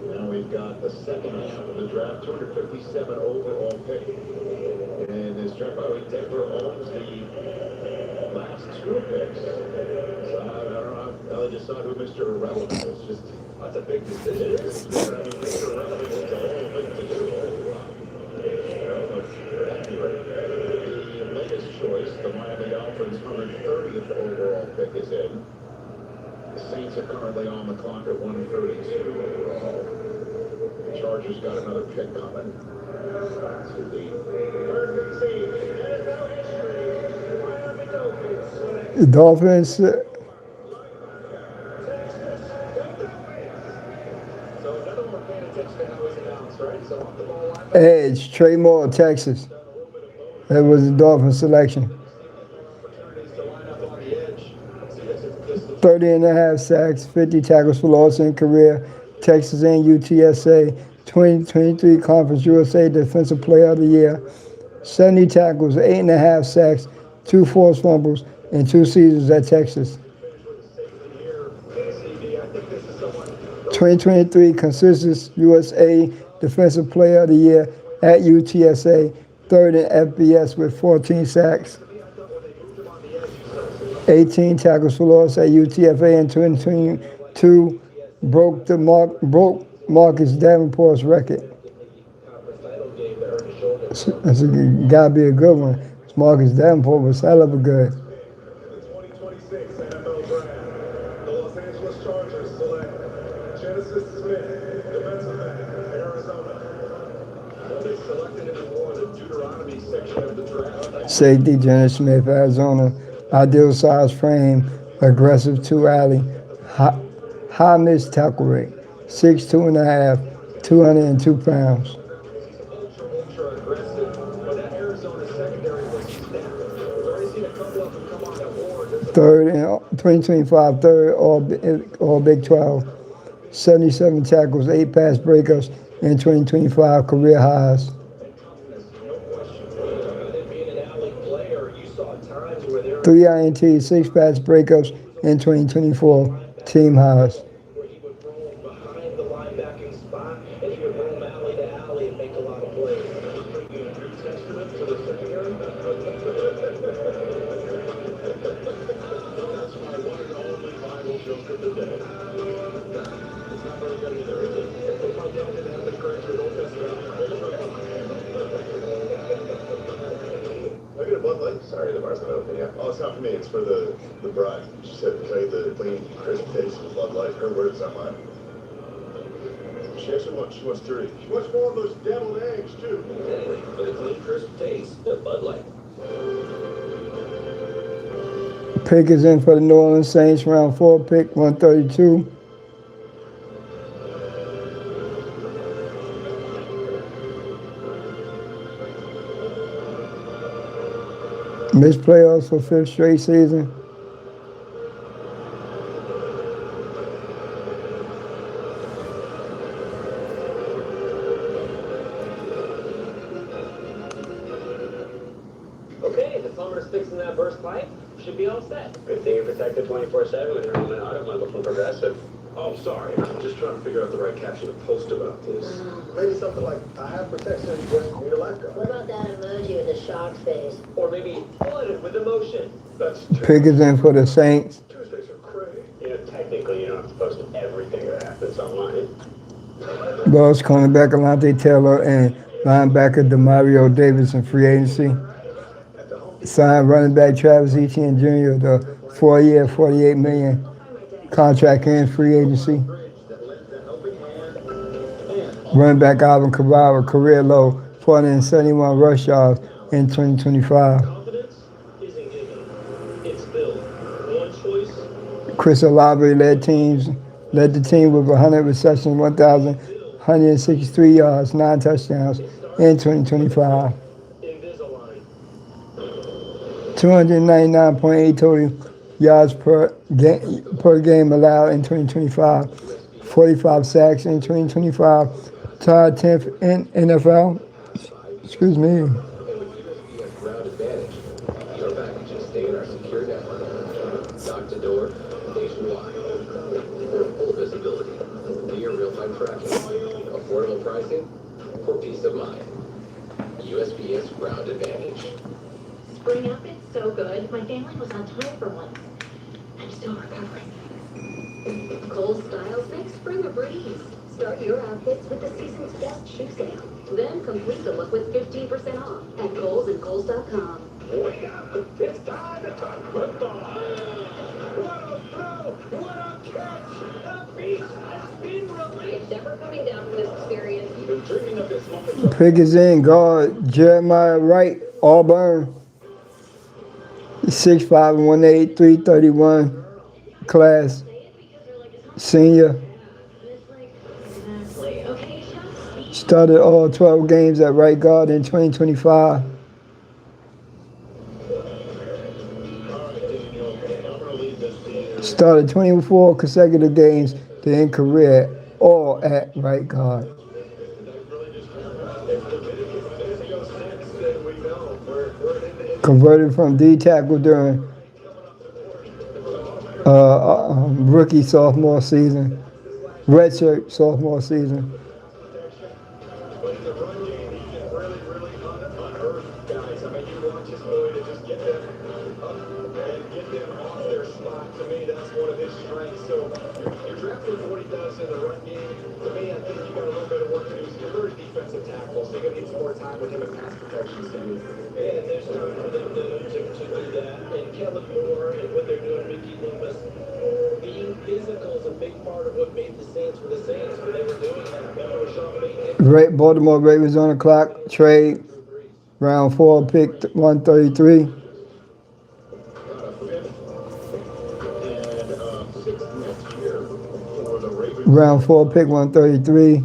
Now we've got the second half of the draft, 257 overall pick. And this draft, by the way, Denver owns the last 2 picks. So I don't know. I just saw who Mr. Irrelevant is. Just that's a big decision. I mean, Mr. Irrelevant is a whole big decision. Anyway, the latest choice, the Miami Dolphins' 130th overall pick is in. The Saints are currently on the clock at 132 overall. The Chargers got another pick coming. To the Perfect team in NFL history. Miami Dolphins. The Dolphins, So another one paying attention to how it's announced, right? So off the ball line. edge, Trey Moore, Texas. That was the Dolphins selection. Opportunities to line up on the edge. See, this is 30 and a half sacks, 50 tackles for loss in career. Texas and UTSA, 2023 Conference USA Defensive Player of the Year. 70 tackles, 8.5 sacks, 2 forced fumbles, and 2 seasons at Texas. 2023 Consensus USA Defensive Player of the Year at UTSA, 3rd in FBS with 14 sacks. 18 tackles for loss at UTFA in 2022, broke Marcus Davenport's record. That's gotta be a good one. Marcus Davenport was hell of a good. The 2026 NFL Draft. The Los Angeles Chargers select Genesis Smith, defensive back, Arizona. Well, they selected him for the Deuteronomy section of the draft. Safety, Jenner Smith, Arizona. Ideal size frame, aggressive 2 alley, high missed tackle rate, 6'2 and a half, 202 pounds. Ultra aggressive. But that Arizona secondary was stacked. We've already seen a couple of them come on the board. 3rd in 2025, 3rd all Big 12. 77 tackles, 8 pass breakups in 2025, career highs. No question. Being an alley player, you saw times where there 3 INTs, 6 pass breakups in 2024, team highs. where he would roll behind the linebacking spot, and he would roll alley to alley and make a lot of plays. Bringing a New Testament to the secondary. That's my one and only Bible joke of the day. It's not very good either, is it? If my dad didn't have the courage to Old Testament. Look at a Bud Light. Sorry, the bar's not open yet. Oh, it's not for me. It's for the bride. She said play the clean, crisp taste of Bud Light. Her words, not mine. She actually wants 3. She wants more of those deviled eggs, too. For the clean, crisp taste of Bud Light. Pick is in for the New Orleans Saints, round 4 pick, 132. Missed playoffs for 5th straight season. Okay, the plumber's fixing that burst pipe. Should be all set. Good thing you're protected 24/7 when you're on an automobile from Progressive. Oh, sorry. I'm just trying to figure out the right caption to post about this. Maybe something like, I have protection, just need a let go. What about that emoji with the shock face? Or maybe flooded with emotion. That's Pick is in for the Saints. Tuesdays are crazy. You know, technically, you don't have to post everything that happens online. Lost cornerback Alante Taylor and linebacker Demario Davis in free agency. Signed running back Travis Etienne Jr. the 4-year, $48 million contract in free agency. Running back Alvin Kamara, career low, 471 rush yards in 2025. Confidence isn't given. It's built. One choice. Chris Olave led the team with 100 receptions, 1,000 163 yards, 9 touchdowns in 2025. Invisalign. 299.8 total yards per game allowed in 2025. 45 sacks in 2025. Tied 10th in NFL. Excuse me. And with USPS Ground Advantage, your packages stay in our secure network. Dock to door, nationwide. For full visibility, near real-time tracking, affordable pricing, for peace of mind. USPS Ground Advantage. Spring outfit's so good. My family was on time for once. I'm still recovering. Kohl's styles make spring a breeze. Start your outfits with the season's best shoe sale. Then complete the look with 15% off at Kohl's and Kohl's.com. Wake up! It's time to talk football! What a throw! What a catch! The beast has been released! Never coming down from this experience. Been dreaming of this moment. Pick is in guard Jeremiah Wright, Auburn. 6'5", 180, 331 class. Senior. Started all 12 games at right guard in 2025. Started 24 consecutive games to end career, all at right guard. Converted from D tackle during rookie sophomore season, redshirt sophomore season. But in the run game, he can really unearth guys. I mean, you watch his ability to just get them up and get them off their spot. To me, that's one of his strengths. So you're drafting for what he does in the run game. To me, I think you got a little bit of work to do. He's a third defensive tackle, so you're going to need some more time with him in pass protection. And there's time for them to do that. And Kellen Moore and what they're doing, Mickey Loomis, being physical is a big part of what made the Saints for the Saints when they were doing that. Remember Sean Payton? Baltimore Ravens on the clock. Trade. Round 4, pick 133. Round 4, pick 133.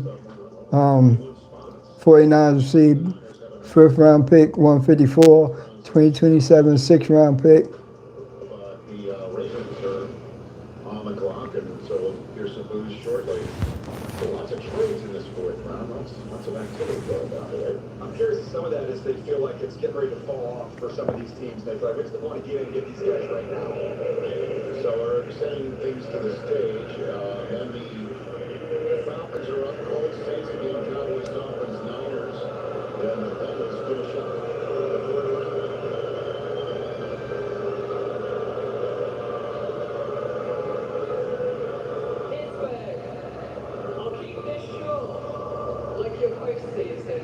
49ers received 5th round pick 154. 2027 6th round pick. The Ravens are on the clock, and so here's some news shortly. So lots of trades in this 4th round. Lots of activity going on there. I'm curious if some of that is they feel like it's getting ready to fall off for some of these teams. They feel like, what's the point of getting get these guys right now? So we're sending things to the stage, and the Falcons are up cold. Saints again, Cowboys, Dolphins, Niners. Then the Bengals finish up. I'll keep this short, like your postseason.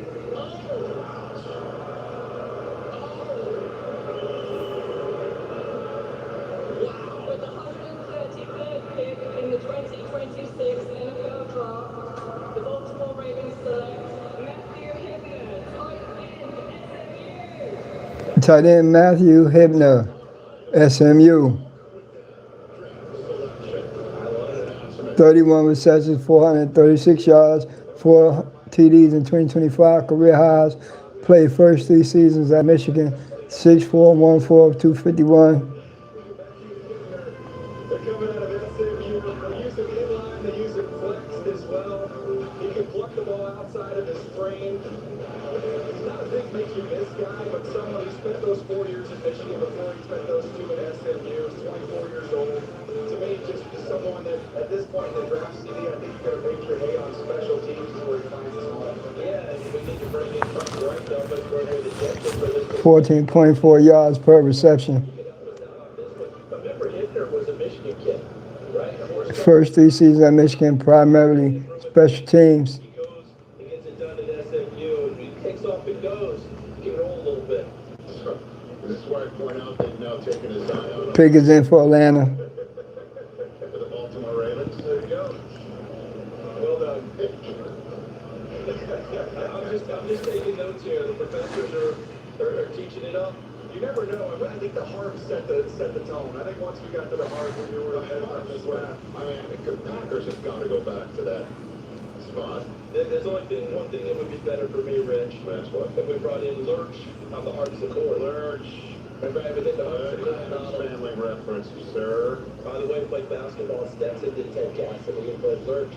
With the 133rd pick in the 2026 NFL Draft, the Baltimore Ravens select Matthew Hibner, tight end, SMU. Tight end Matthew Hibner, SMU. 31 receptions, 436 yards, 4 TDs in 2025, career highs. Played first 3 seasons at Michigan, 6'4", 1'4", 251. They're coming out of SMU. They're using inline, they're using flex as well. He can pluck the ball outside of his frame. He's not a big make you miss guy, but someone who spent those 4 years in Michigan before he spent those 2 at SMU. He's 24 years old. To me, just someone that at this point in the draft CD, I think you're going to make your hay on special teams where he finds his home. Yeah, and we need to bring in Frank Wright, though, but where they're the Jets for this. 14.4 yards per reception. Remember, Hibner was a Michigan kid, right? First 3 seasons at Michigan, primarily special teams. He goes, he gets it done at SMU, and he takes off and goes. He can roll a little bit. So this is why I point out they've now taken his eye on Pick is in for Atlanta. for the Baltimore Ravens. There you go. Well done. I'm just taking notes here. The professors are teaching it up. You never know. I think the harm set the tone. I think once we got to the harm, we knew we were ahead on this one. I mean, the Packers have got to go back to that spot. There's only one thing that would be better for me, Rich. That's what? If we brought in Lurch on the Hearts of Core. Lurch. Remember everything the Hearts of Core Adams model. family reference, sir. By the way, played basketball at Stetson, did Ted Cassidy, and played Lurch.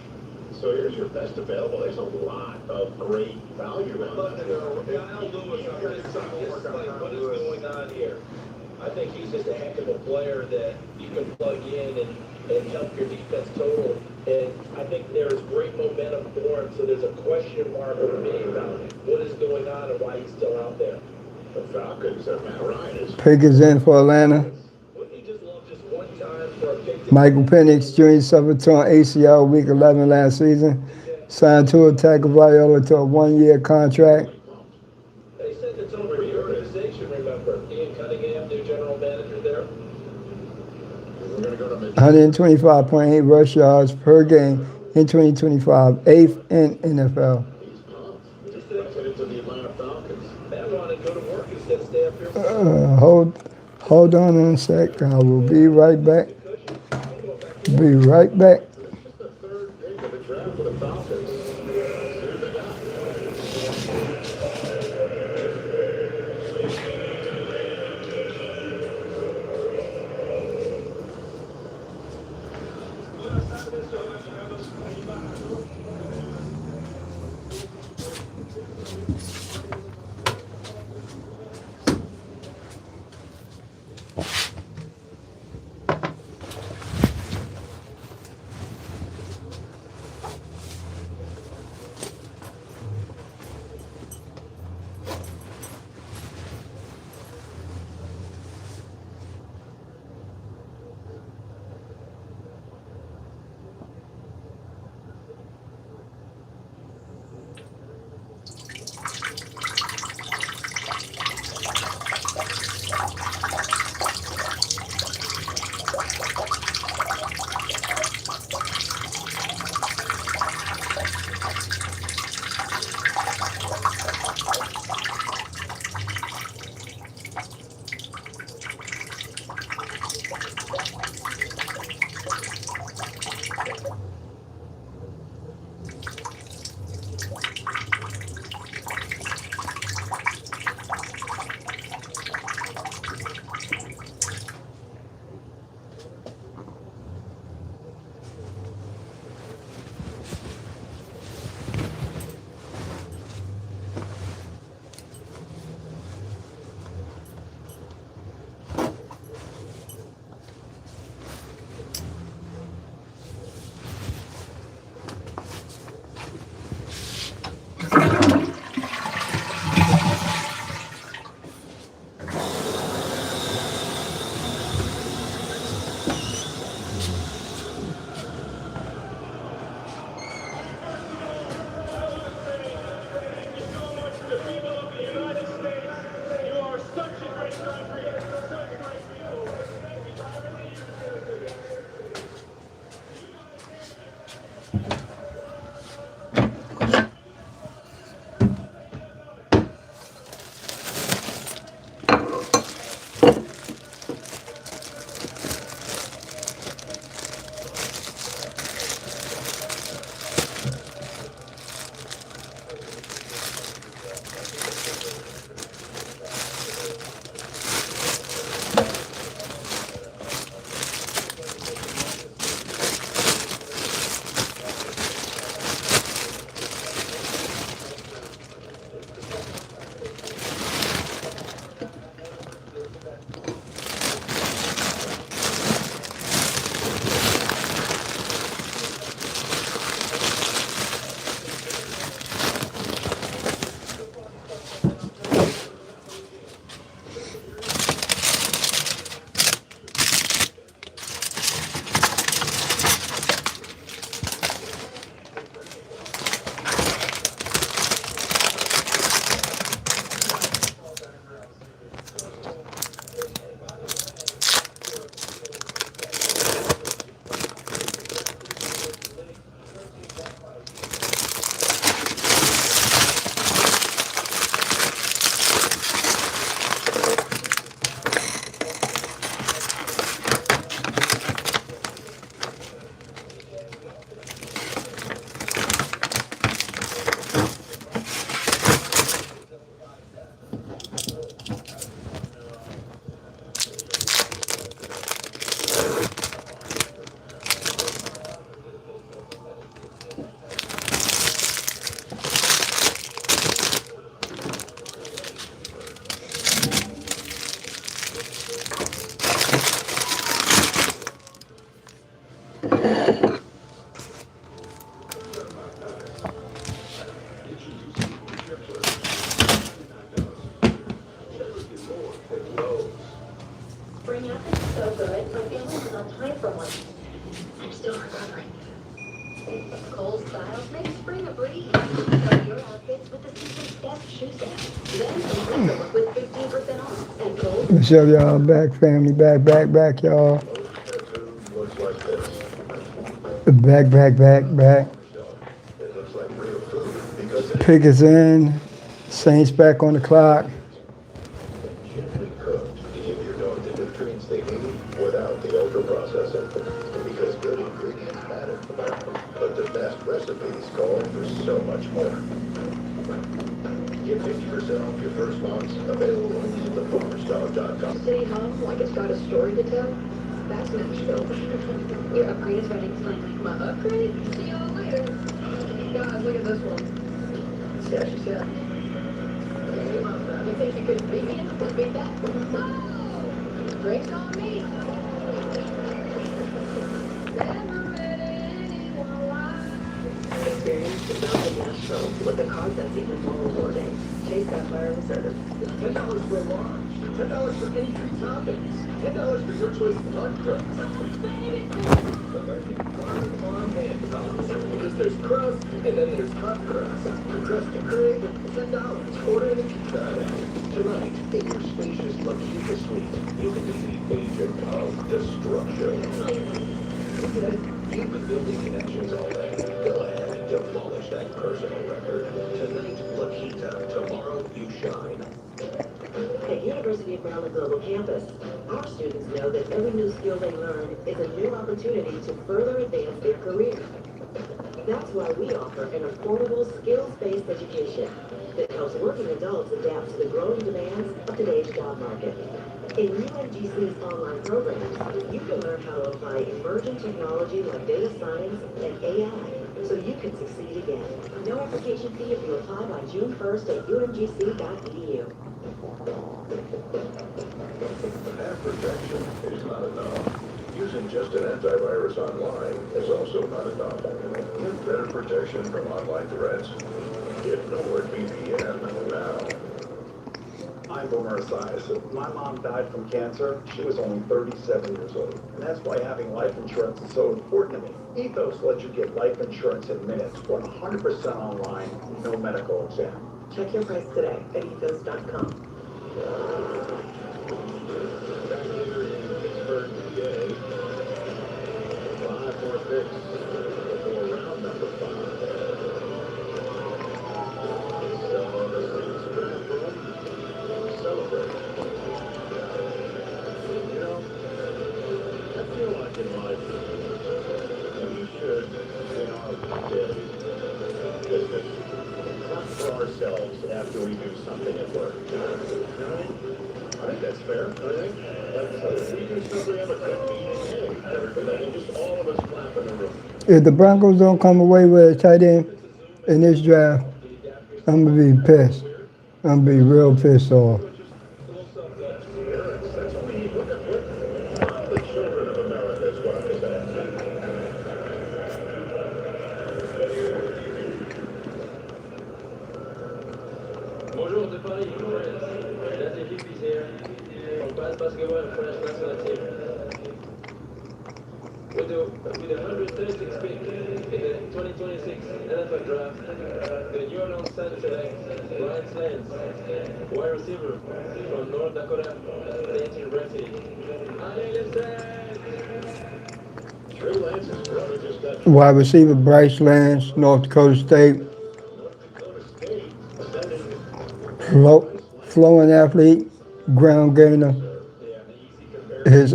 So here's your best available. There's a lot of great value I'd on love to that. know, Kyle Lewis, I'm going to explain what is going on here. I think he's just a heck of a player that you can plug in and help your defense total. And I think there's great momentum for him, so there's a question mark for me about what is going on and why he's still out there. The Falcons have Matt Ryan is Pickens in for Atlanta. Wouldn't he just love just one time for a pick to Michael Penix Jr. suffered torn ACL week 11 last season. Signed to Tagovailoa to a one-year contract. They said it's on reorganization, remember? Ian Cunningham, new general manager there. We're going to go to mid. 125.8 rush yards per game in 2025, eighth in NFL. He's pumped. Just headed to the Atlanta Falcons. Matt wanted to go to work instead of stay up here. Hold on a sec. I will be right back. Be right back. This is the third pick of the draft for the Falcons. See what they got. Cold styles make spring a breeze. Start your outfits with the season's best shoe set. Then complete them with 15% off at Kohl's. What's up, y'all? Back, family. Back, y'all. Tattoo looks like this. Back. It looks like real food because it's Pickets in. Saints back on the clock. gently cooked to give your dog the nutrients they need without the ultra processing. Because good ingredients matter, but the best recipes call for so much more. Get 50% off your first month. Available only at thefarmersdog.com. City home like it's got a story to tell? That's Nashville. Your upgrade is ready. My upgrade? See y'all later. Guys, look at this one. See how she said. You think you could beat me? Let's beat that. Oh! Drinks on me. Experience the Mountain Nashville with the card that's even more rewarding. Chase Sapphire Reserve. $10 for a large, $10 for any three toppings, $10 for your choice of hot crust. On hand sauce. Because there's crust, and then there's hot crust. The crust you crave, $10. Order any pizza. Tonight, in your spacious La Quinta suite, you can be the agent of destruction. You've been building connections all day. Go ahead and demolish that personal record. Tonight, La Quinta. Tomorrow, you shine. At University of Maryland Global Campus, our students know that every new skill they learn is a new opportunity to further advance their career. That's why we offer an affordable, skills-based education that helps working adults adapt to the growing demands of today's job market. In UMGC's online programs, you can learn how to apply emerging technology like data science and AI so you can succeed again. No application fee if you apply by June 1st at umgc.edu. App protection is not enough. Using just an antivirus online is also not enough. Get better protection from online threats. Get NordVPN now. I'm Boomer Esiason. My mom died from cancer. She was only 37 years old. And that's why having life insurance is so important to me. Ethos lets you get life insurance in minutes, 100% online, no medical exam. Check your price today at ethos.com. Back here in Pittsburgh today, 5 more picks before round number 5. So the Saints draft room celebrate. You know, I feel like in life, we should, in our daily business, clap for ourselves after we do something at work. I think that's fair. I think that's, we do something at a good meeting, hey, everybody, just all of us clap in the room. If the Broncos don't come away with a tight end in this draft, I'm gonna be pissed. I'm gonna be real pissed off. That's what we need. Look at the children of America is what I'm saying. Bonjour de Paris, That's the hippies here. On passe basketball and French national team. With the 136th pick in the 2026 NFL Draft, the New Orleans Saints select Brian Slans, wide receiver from North Dakota State University. Allez les Saints! Trey Lance's brother just got Wide receiver Bryce Lance, North Dakota State. North Dakota State sending Flowing athlete, ground gainer. His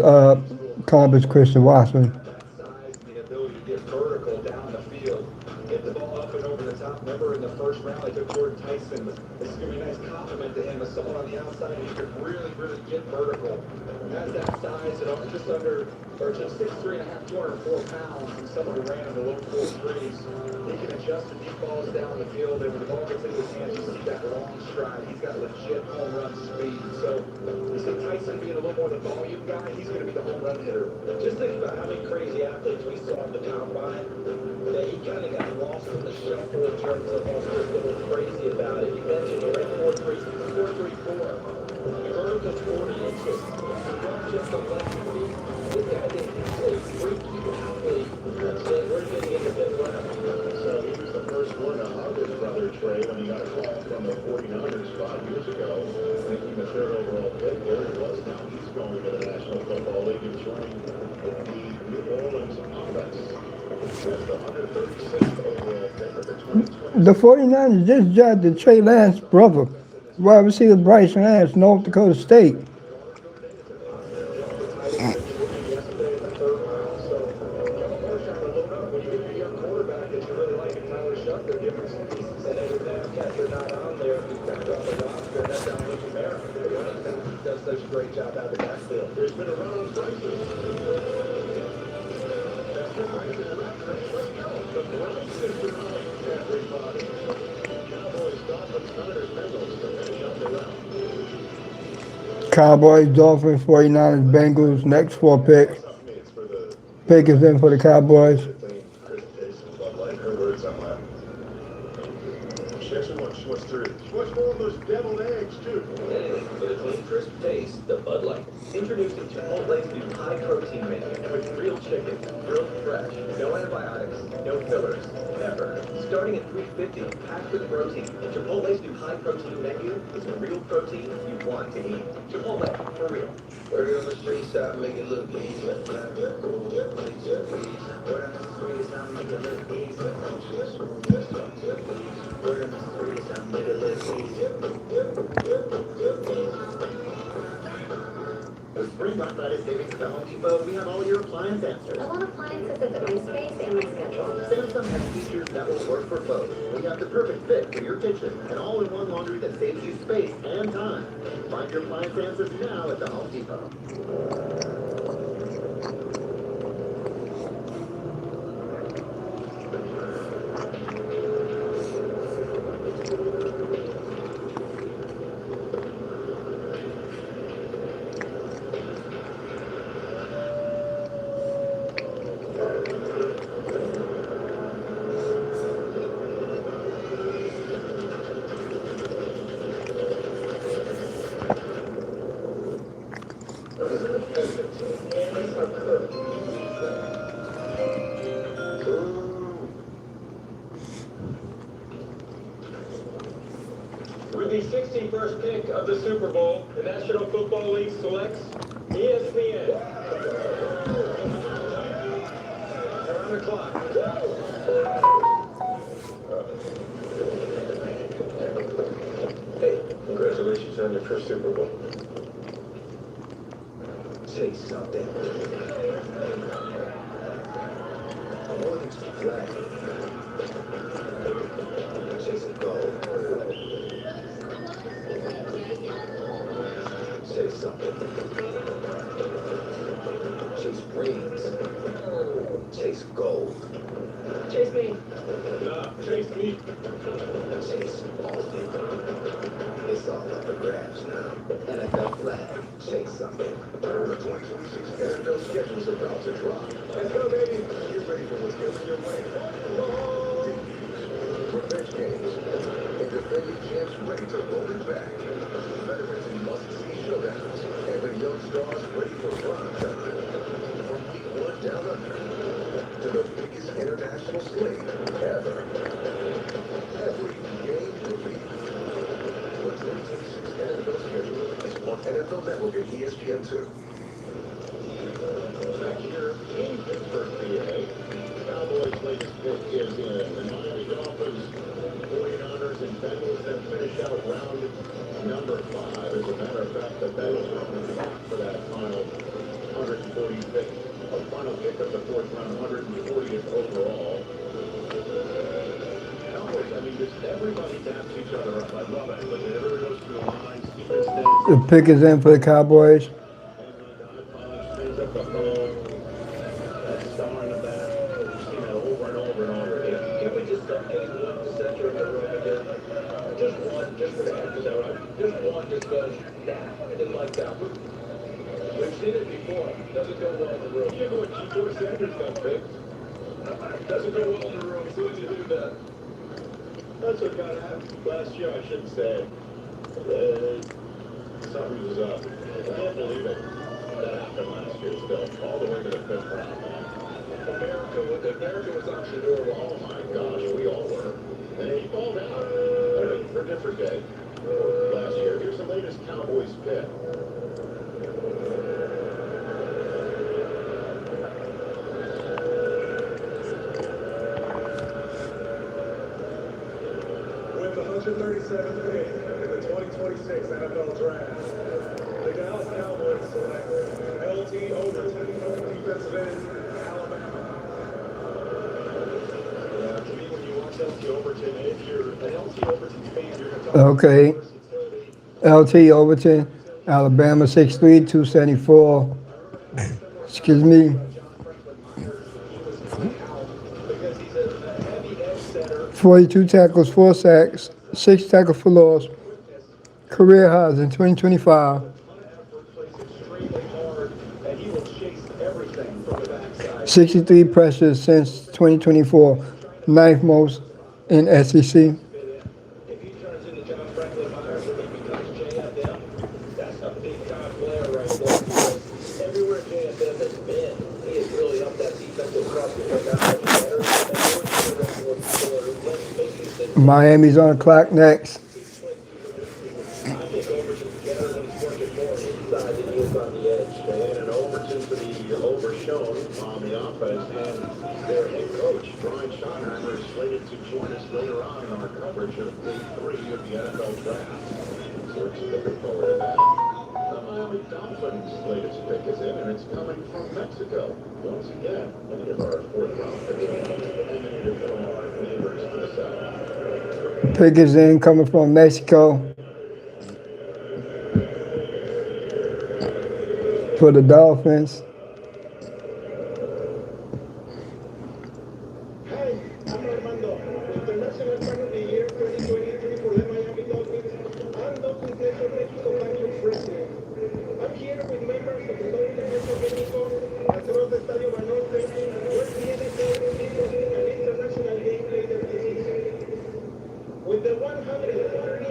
comp is Christian Watson. Size, the ability to get vertical down the field, get the ball up and over the top. Remember in the first round, I took Jordan Tyson. This is going to be a nice compliment to him. As someone on the outside who could really get vertical. Has that size at just under, or just 6'3 and a half, 204 pounds, and someone who ran in the low 4.3s. He can adjust to deep balls down the field, and when the ball gets into his hands, you see that long stride. He's got legit home run speed. So you see Tyson being a little more the volume guy, he's going to be the home run hitter. Just think about how many crazy athletes we saw in the combine. That he kind of got lost in the shuffle in terms of all sorts of little crazy about it. You mentioned he ran 4.34. You heard the 40 inches. He not just a lefty. This guy is a freaky athlete. We're getting into the round. There he was. Now he's going to the National Football League and joining the New Orleans offense. As the 136th overall pick of the 2020. The 49ers just drafted Trey Lance's brother, wide receiver Bryce Lance, North Dakota State. Does such a great job out of the backfield. There's been a run on prices. The Browns is behind everybody. Cowboys, Dolphins, Niners, Bengals to finish up the round. Cowboys, Dolphins, 49ers, Bengals, next 4 picks. Pick is in for the Cowboys. She wants 3. She wants more of those deviled eggs, too. Anything for the clean, crisp taste, the Bud Light. Introducing Chipotle's new high-protein menu with real chicken, grilled fresh, no antibiotics, no fillers, ever. Starting at $3.50, packed with protein. Chipotle's new high-protein menu is the real protein you want to eat. Chipotle, for real. Word on the street side, make it look easy. Word on the street side, make it look easy. Word on the street side, make it look easy. The Spring Black Friday savings at the Home Depot, we have all your appliance answers. I want appliances that fit my space and my schedule. Samsung has features that will work for both. We have the perfect fit for your kitchen and all-in-one laundry that saves you space and time. Find your appliance answers now at the Home Depot. With the 61st pick of the Super Bowl, the National Football League selects ESPN. Around the clock. Hey, congratulations on your first Super Bowl. Say something. More than just flag. Chase a goal. Say something. Chase rings. Chase gold. Chase me. Nah, chase me. Chase Austin. It's all up for grabs now. NFL flag. Chase something. The 2026 NFL schedule is about to drop. Let's go, baby. Get ready for what's coming your way. Revenge games. And defending champs ready to roll it back. Veterans in must-see showdowns. And the young stars ready for prime time. From week 1 down under to the biggest international slate ever. Every game will be. The 2026 NFL schedule is on NFL Network and ESPN2. Back here in Pittsburgh, PA, Cowboys' latest pick is in. The Miami Dolphins, 49ers, and Bengals then finish out round number 5. As a matter of fact, the Bengals are on the clock for that final 140th pick. A final pick of the 4th round, 140th overall. Cowboys, I mean, just everybody taps each other up. I love it. But everybody goes through the lines, defense stands. The pick is in for the Cowboys. Spins up the phone. That star in the back. We've seen that over and over and over again. Can we just start getting one center in the room again? Just one, just for the heck of it. Just one, just because, nah, I didn't like that. We've seen it before. Doesn't go well in the room. You know what George Sanders got picked? Doesn't go well in the room. So what do you do that? That's what got happened last year, I should say. Something was up. I can't believe it. That happened last year still. All the way to the 5th round, man. America was entrepreneurial. Oh my gosh, we all were. And then he fall down. For a different day. Last year. Here's the latest Cowboys pick. 137th pick in the 2026 NFL Draft. The Dallas Cowboys select LT Overton, defensive end, Alabama. To me, when you watch LT Overton, if you're an LT Overton fan, you're going to talk Okay. about LT Overton, Alabama, 6'3", 274. Excuse me. because he's a heavy edge setter. 42 tackles, 4 sacks, 6 tackles for loss. Career highs in 2025. Plays extremely hard, and he will chase everything from the backside. 63 pressures since 2024, ninth most in SEC. If he turns into John Franklin Myers and he becomes JFM, that's a big-time player right there. Because everywhere JFM has been, he has really helped that defensive front become that much better. Miami's on the clock next. I think Overton's better when he's working more inside than he is on the edge. And Overton to be overshown on the offense. And their head coach, Brian Schottenheimer, is slated to join us later on in our coverage of day 3 of the NFL Draft. So we're just looking forward to that. The Miami Dolphins' latest pick is in, and it's coming from Mexico. Once again, many of our fourth-round picks emanated from our neighbors to the south. Pick is in, coming from Mexico. For the Dolphins. Hi, I'm Armando, International Fan of the Year 2023 for the Miami Dolphins and Dolphins Nation Mexico Country President. I'm here with members of the Dolphins Nation Mexico across the Estadio Banorte, where the NFL is hosting an international game later this season. With the 138th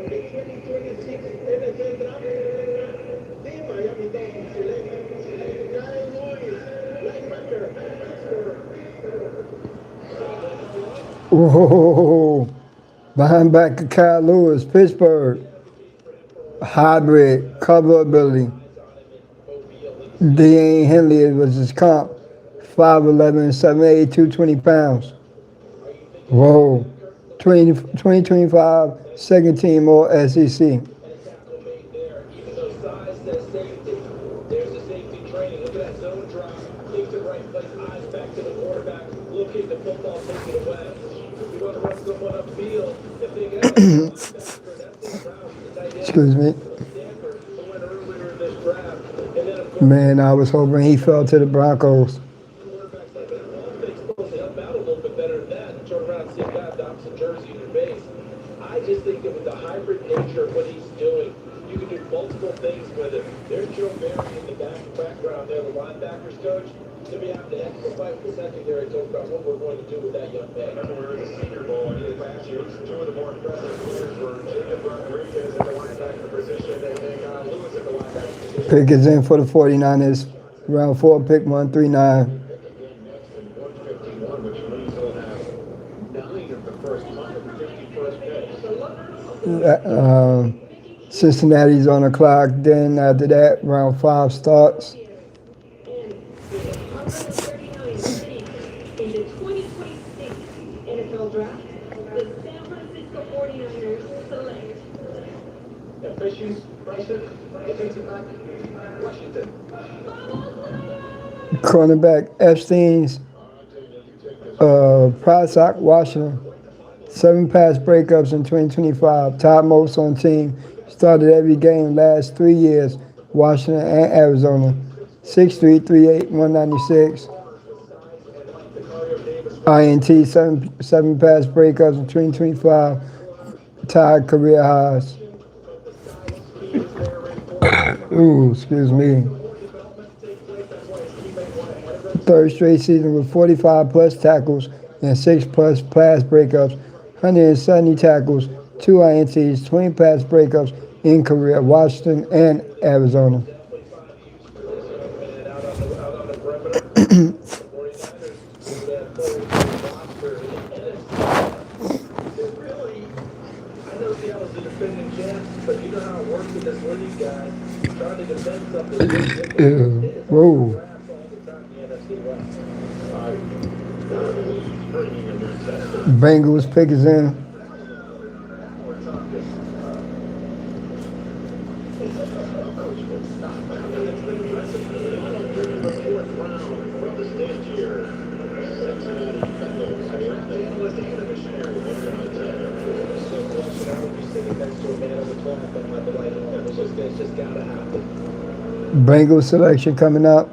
pick in the 2026 NFL Draft, the Miami Dolphins select Kyle Lewis, linebacker, Pittsburgh. Whoa. Behind back of Kyle Lewis, Pittsburgh. Hybrid, cover ability. D.A. Henley was his comp. 5'11", 7'8", 220 pounds. Whoa. 2025, second team all SEC. Even though size says safety, there's the safety training. Look at that zone drop. Think to the right place, eyes back to the quarterback, looking the football, take it away. If you want to run someone upfield, if they get out, Excuse me. Stanford, who went earlier in this draft, and then of course, Man, I was hoping he fell to the Broncos. quarterbacks like that, offense supposed to help out a little bit better than that and turn around and see a guy with the opposite jersey in your base. I just think that with the hybrid nature of what he's doing, you can do multiple things with him. There's Joe Barry in the background there, the linebackers coach, to be having to extra fight with the secondary, talk about what we're going to do with that young man. Remember, in the Senior Bowl, and last year, two of the more impressive players were Jacob Rodriguez at the linebacker position and Kyle Lewis at the linebacker position. Pick is in for the 49ers. Round 4, pick 139. Pick again next in 151, which means they'll have 9 of the first 151st picks. Cincinnati's on the clock. Then after that, round 5 starts. In the 2026 NFL Draft, the San Francisco 49ers select Fishes, Bryson, defensive back, Washington. Cornerback Epstein's Prosock, Washington. 7 pass breakups in 2025. Top most on team. Started every game last 3 years. Washington and Arizona. 6'3", 3'8", 196. INT, 7 pass breakups in 2025. Tied career highs. Ooh, excuse me. Third straight season with 45 plus tackles and 6 plus pass breakups, 170 tackles, 2 INTs, 20 pass breakups in career, Washington and Arizona. Whoa. Bengals pick is in. Bengals selection coming up.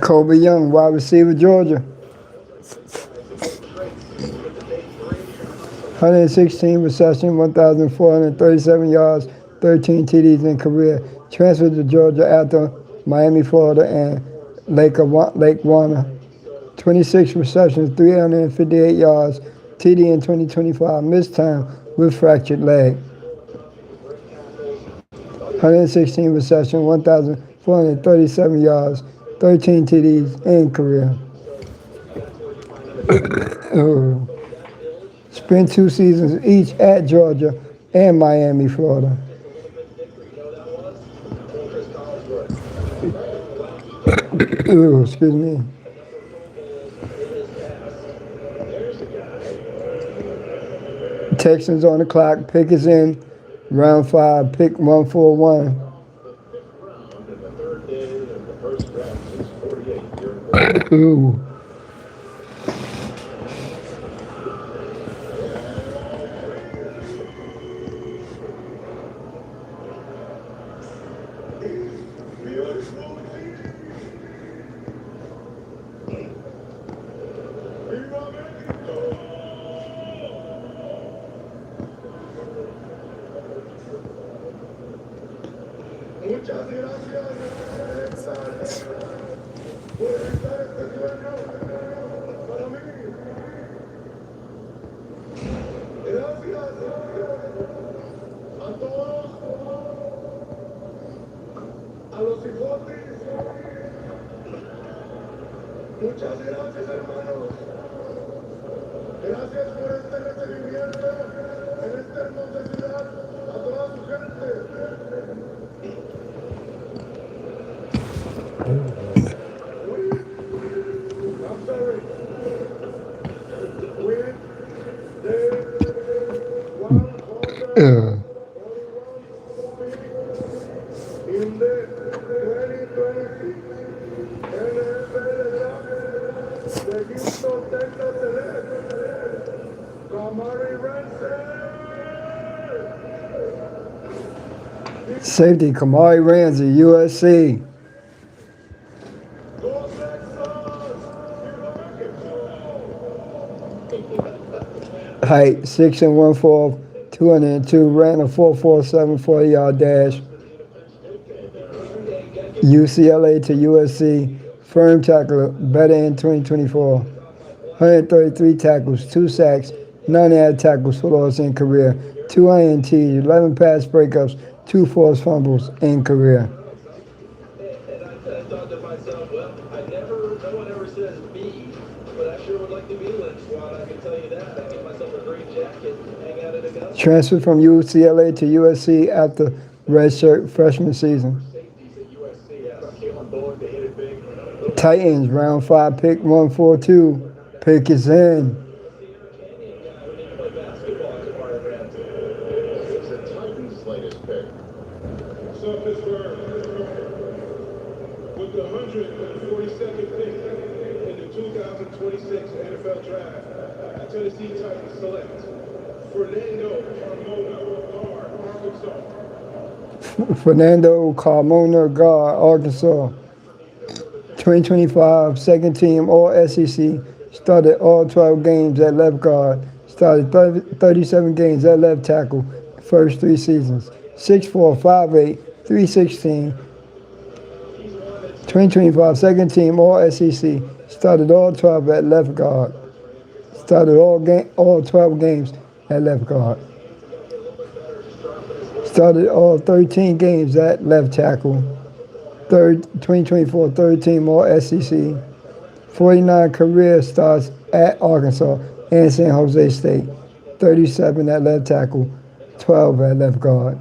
Kobe Young, wide receiver, Georgia. 116 receptions, 1,437 yards, 13 TDs in career. Transferred to Georgia after Miami, Florida, and Lake Warner. 26 receptions, 358 yards, TD in 2025. Missed time with fractured leg. 116 receptions, 1,437 yards, 13 TDs in career. Spent 2 seasons each at Georgia and Miami, Florida. Excuse me. Texans on the clock. Pick is in. Round 5. Pick 141. Ooh. Muchas gracias, hermanos. Gracias por este recibimiento en esta hermosa ciudad. A toda su gente. I'm sorry. Win. In the 2026 NFL draft, the Houston Texans select Kamari Ramsey. Safety, Kamari Ramsey, USC. Height, 6 1/4, 202, ran a 4.47 40-yard dash. UCLA to USC, firm tackler, better in 2024. 133 tackles, 2 sacks, 98 tackles for loss in career, 2 INTs, 11 pass breakups, 2 forced fumbles in career. And I thought to myself, well, no one ever says me, but I sure would like to be Lynch Squad, I can tell you that. I get myself a green jacket, hang out in a gun. Transferred from UCLA to USC after redshirt freshman season. Titans, round 5, pick 142. Pick is in. It's the Titans' latest pick. So, Pittsburgh, with the 142nd pick in the 2026 NFL Draft, the Tennessee Titans select Fernando Carmona, guard, Arkansas. Fernando Carmona, guard, Arkansas. 2025 second team All-SEC, started all 12 games at left guard, started 37 games at left tackle, first 3 seasons. 6'4", 5'8", 316. 2025 second team All-SEC, started all 12 at left guard, started all 12 games at left guard. Started all 13 games at left tackle. 2024 third team all SEC. 49 career starts at Arkansas and San Jose State. 37 at left tackle, 12 at left guard.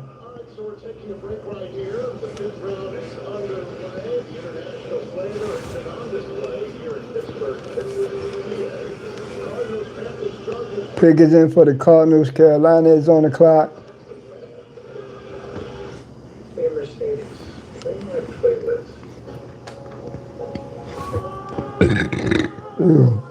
So we're taking a break right here. The fifth round is underway. The international flavor has been on display here in Pittsburgh, Pennsylvania. Cardinals Panthers struggle. Pick is in for the Cardinals. Carolina is on the clock. Favorite stadiums. Play my playlist. Ooh.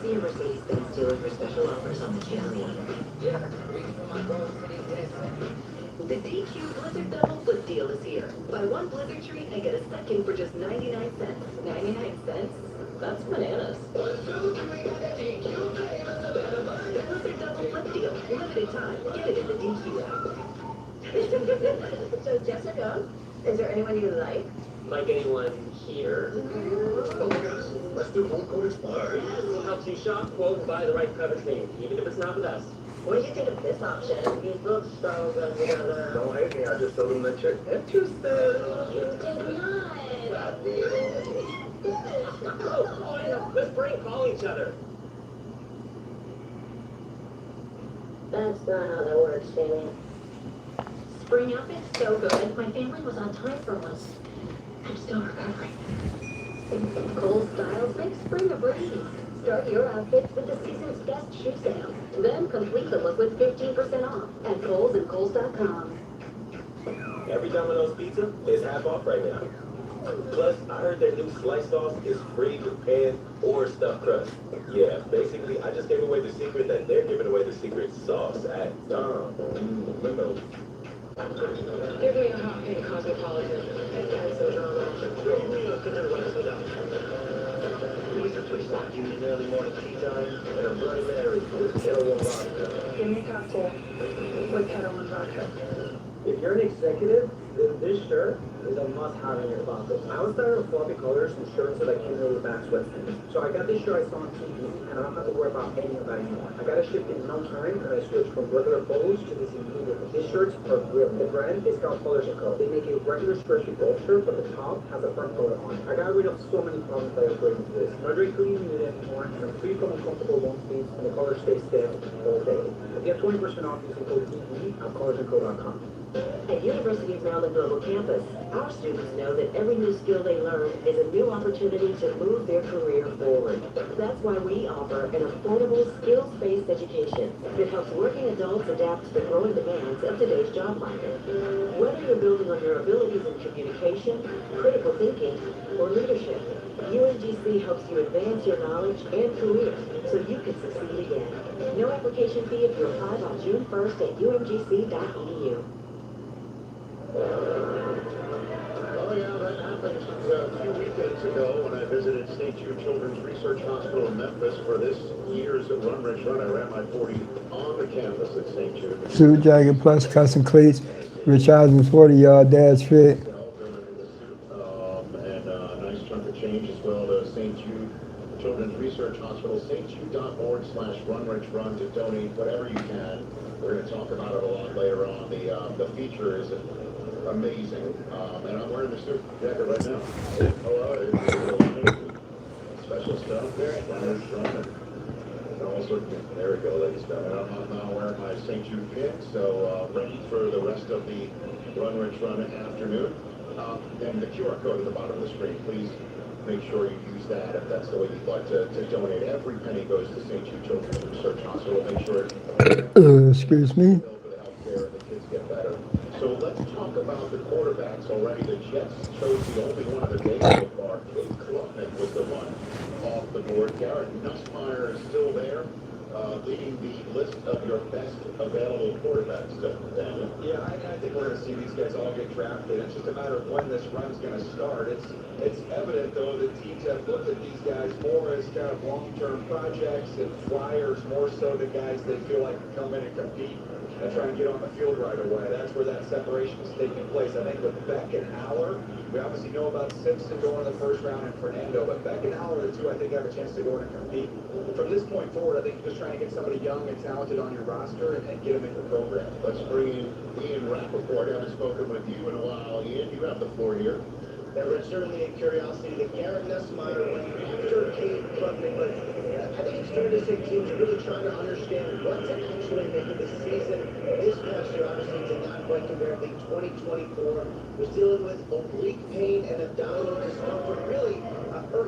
See your Mercedes-Benz dealer for special offers on the Challenger. The DQ Blizzard Double Flip Deal is here. Buy one Blizzard treat and get a second for just 99 cents. 99 cents? That's bananas. The Blizzard Double Flip Deal. Limited time. Get it in the DQ app. So, Jessica, is there anyone you like? Like anyone here? Let's do home code explorer. Helps you shop, quote, and buy the right cover cream, even if it's not with us. What do you think of this option? These books so good together. Don't hate me, I just told them that you're interested. Let's prank call each other. That's not how that works, Jamie. Spring outfit's so good. My family was on time for once. I'm still recovering. Cold styles make spring a breeze. Start your outfits with the season's best shoe sale. Then complete the look with 15% off at Kohl's and Kohl's.com. Every Domino's pizza is half off right now. Plus, I heard their new sliced sauce is free with pan or stuffed crust. Yeah, basically, I just gave away the secret that they're giving away the secret sauce at Domino's. Give me a hot pink cosmopolitan and cancel Please stop using early morning tea time and a Bloody Mary with kettle one vodka. Give me a cocktail with kettle and vodka. If you're an executive, then this shirt is a must-have in your closet. I was tired of floppy colors and shirts that accumulated back sweatpants. So I got this shirt I saw on TV, and I don't have to worry about any of that anymore. I got it shipped in no time, and I switched from regular polos to this immediately. These shirts are real. The brand is called Colors & Co. They make a regular stretchy gold shirt, but the top has a front color on it. I got rid of so many problems that I was bringing to this. No dry cleaning needed anymore, and I'm free from uncomfortable long sleeves, and the color stays stale all day. Get 20% off using code TV at colorsandco.com. At University of Maryland Global Campus, our students know that every new skill they learn is a new opportunity to move their career forward. That's why we offer an affordable, skills-based education that helps working adults adapt to the growing demands of today's job market. Whether you're building on your abilities in communication, critical thinking, or leadership, UMGC helps you advance your knowledge and career so you can succeed again. No application fee if you apply by June 1st at umgc.edu. Oh yeah, that happened a few weekends ago when I visited St. Jude Children's Research Hospital in Memphis for this year's Run Rich Run. I ran my 40 on the campus at St. Jude. Suit jacket plus custom cleats. Rich Eisman's 40-yard dash fit. And a nice chunk of change as well to St. Jude Children's Research Hospital, stjude.org/runrichrun to donate whatever you can. We're going to talk about it a lot later on. The feature is amazing. And I'm wearing the suit jacket right now. Hello, it's special stuff. And also, there we go, ladies and gentlemen. I'm now wearing my St. Jude pin, so ready for the rest of the Run Rich Run afternoon. And the QR code at the bottom of the screen, please make sure you use that if that's the way you'd like to donate. Every penny goes to St. Jude Children's Research Hospital. Make sure Excuse me. for the healthcare and the kids get better. So let's talk about the quarterbacks already. The Jets chose the only one of the day so far. Cade Klubnik was the one off the board. Garrett Nussmeier is still there. leading the list of your best available quarterbacks. Daniel. Yeah, I think we're going to see these guys all get drafted. It's just a matter of when this run's going to start. It's evident, though, that teams have looked at these guys more as kind of long-term projects and flyers, more so than guys they feel like can come in and compete and try and get on the field right away. That's where that separation is taking place. I think with Beck and Haller, we obviously know about Simpson going in the first round and Fernando, but Beck and Haller, the two, I think, have a chance to go in and compete. From this point forward, I think you're just trying to get somebody young and talented on your roster and get them in the program. Let's bring in Ian Rappaport. I haven't spoken with you in a while. Ian, you have the floor here. There was certainly a curiosity that Garrett Nussmeier went after Cade Klubnik, but I think it's fair to say teams are really trying to understand what to actually make of the season. This past year, obviously, did not quite compare. I think 2024 was dealing with oblique pain and abdominal discomfort. Really,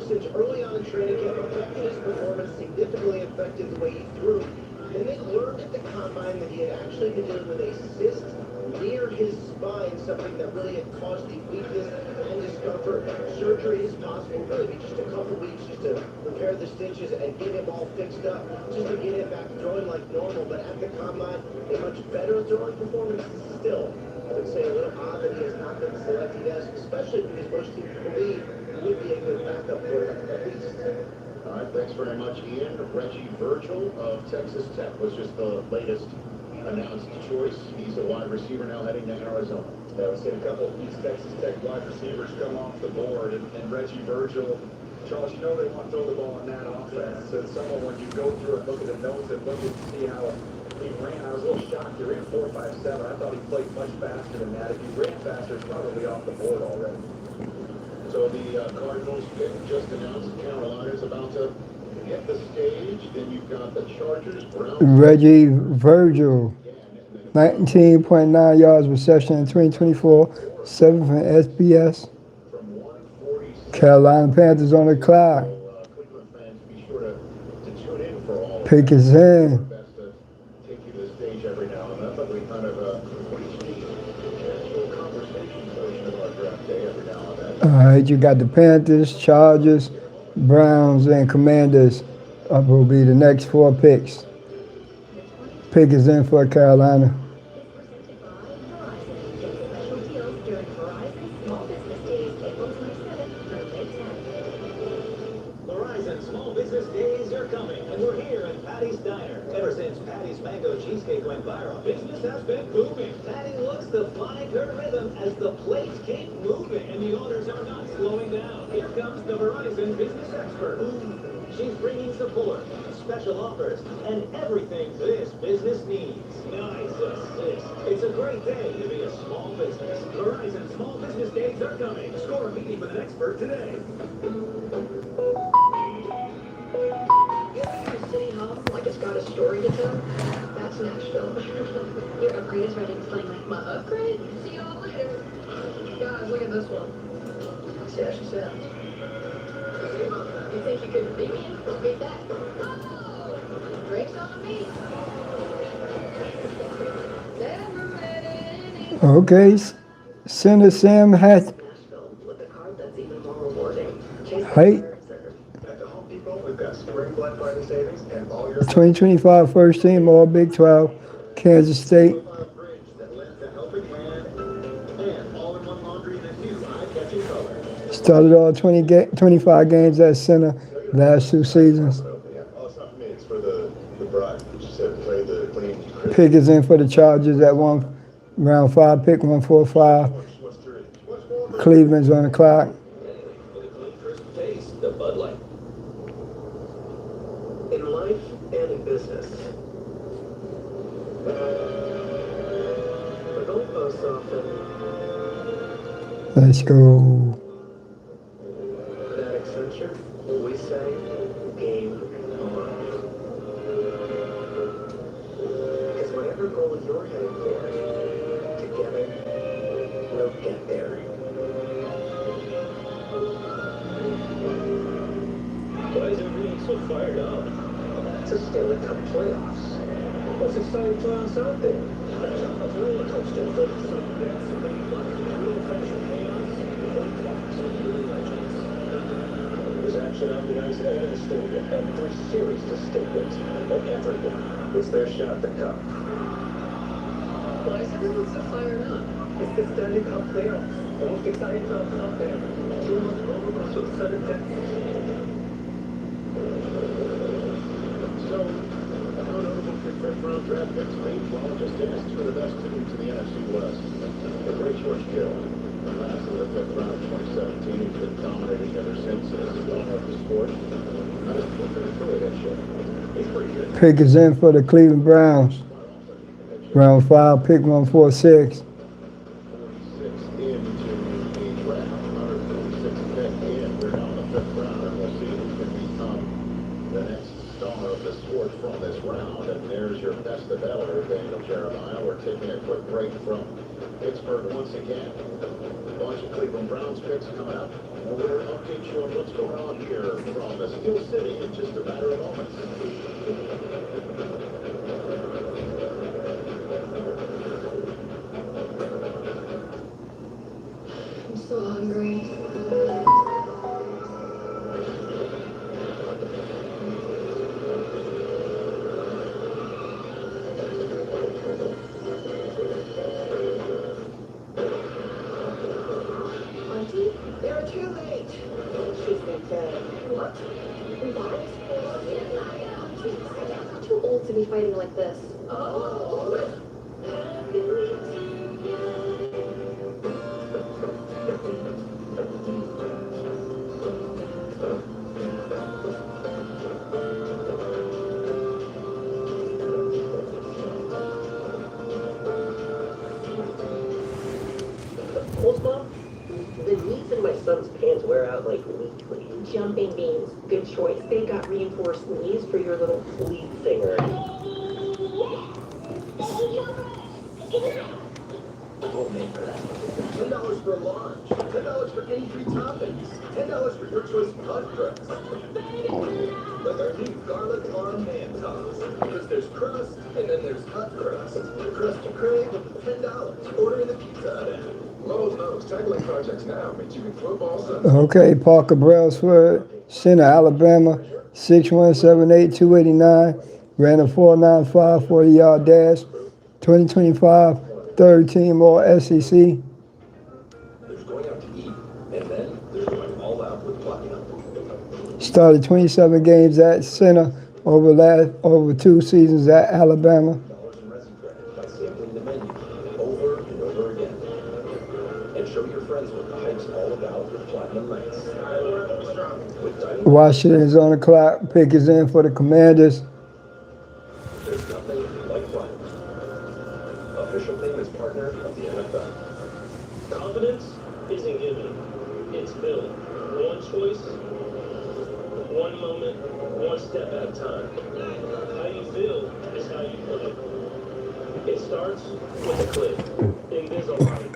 since early on in training camp, affected his performance, significantly affected the way he threw. And they learned at the combine that he had actually been dealing with a cyst near his spine, something that really had caused the weakness and discomfort. Surgery is possible, really be just a couple weeks just to repair the stitches and get him all fixed up, just to get him back throwing like normal. But at the combine, a much better throwing performance still. I would say a little odd that he has not been selected as, especially because most teams believe he would be a good backup quarterback at least. All right, thanks very much, Ian. Reggie Virgil of Texas Tech was just the latest announced choice. He's a wide receiver now heading to Arizona. Yeah, we've seen a couple of East Texas Tech wide receivers come off the board, and Reggie Virgil, Charles, you know they want to throw the ball in that offense. And someone, when you go through and look at the notes and look and see how he ran, I was a little shocked. He ran 4.57. I thought he played much faster than that. If he ran faster, he's probably off the board already. So the Cardinals just announced Carolina's about to hit the stage. Then you've got the Chargers, Browns. Reggie Virgil, 19.9 yards reception in 2024, 7 from SBS. Carolina Panthers on the clock. Cleveland fans, be sure to tune in for all of Pick is in. best to take you to the stage every now and then, but we kind of reach the casual conversation portion of our draft day every now and then. All right, you got the Panthers, Chargers, Browns, and Commanders will be the next 4 picks. Pick is in for Carolina. Verizon Small Business Days are coming, and we're here at Patty's Diner. Ever since Patty's Mango Cheesecake went viral, business has been booming. Patty looks to find her rhythm as the plates keep moving, and the orders are not slowing down. Here comes the Verizon business expert. She's bringing support, special offers, and everything this business needs. Nice assist. It's a great day to be a small business. Verizon Small Business Days are coming. Score a meeting with an expert today. You ever hear a city hum like it's got a story to tell? That's Nashville. Your upgrade is ready to play like my upgrade? See y'all later. Guys, look at this one. See how she sounds. You think you could beat me? Beat that. Oh! Drinks on me. Never met any. Okay, Senator Sam has Nashville with a card that's even more rewarding. Chase height. At the Home Depot, we've got spring Black Friday savings and all your 2025 first team, all Big 12, Kansas State. fridge that lends a helping hand and all-in-one laundry in a new eye-catching color. Started all 25 games at center last 2 seasons. Yeah, oh, it's not for me. It's for the bride. She said play the clean. Pick is in for the Chargers at round 5 pick, 145. What's three? Cleveland's on the clock. For the clean, crisp taste, the Bud Light. In life and in business. The goalposts often Let's go. that Accenture, we say game on. Because whatever goal you're heading for, together, we'll get there. Why is everyone so fired up? It's a Stanley Cup playoffs. What's exciting for us out there? A roller coaster filled with some bets, some big money, real friendship chaos, one box of really legends. There's action on the ice and in the stadium, and 3 series to statements of everyone. It's their shot at the cup. Why is everyone so fired up? It's the Stanley Cup playoffs. The most exciting times out there. Too much overrush of sudden death. So, how notable could first-round draft picks be? Well, just ask two of the best teams in the NFC West. The great George Kittle, the last of the fifth round of 2017, who's been dominating ever since as a star of the sport. I just looked at the Philly show. He's pretty good. Pick is in for the Cleveland Browns. Round 5, pick 146. 46 into the draft, 146 pick in. We're now in the fifth round, and we'll see who can become the next star of the sport from this round. And there's your best available, Daniel Jeremiah. We're taking a quick break from Pittsburgh once again. A bunch of Cleveland Browns picks coming up. And we'll update you on what's going on here from the Steel City in just a matter of moments. I'm so hungry. Auntie, they're too late. She's been fed. What? What? I'm too old to be fighting like this. Oh. What's Mom? The knees in my son's pants wear out like weekly. Jumping beans, good choice. They got reinforced knees for your little lead singer. $10 for a large, $10 for any 3 toppings, $10 for your choice of hot crust. With our new garlic parm man tops. Because there's crust, and then there's hot crust. The crust you crave, $10. Order in the Pizza Hut app. Lowe's knows tackling projects now means you can football Sunday. Okay, Parker Brailsford, Center, Alabama, 6'1", 7'8", 289, ran a 4.95 40-yard dash, 2025, third team All SEC. There's going out to eat, and then there's going all out with platinum. Started 27 games at center over 2 seasons at Alabama. Dollars in resin credit by sampling the menu over and over again. And show your friends what the hype's all about with Platinum Nights. With dining, Washington is on the clock. Pick is in for the Commanders. there's nothing like Platinum. Official famous partner of the NFL. Confidence isn't given. It's built. One choice, one moment, one step at a time. How you feel is how you play. It starts with a click. Invisalign.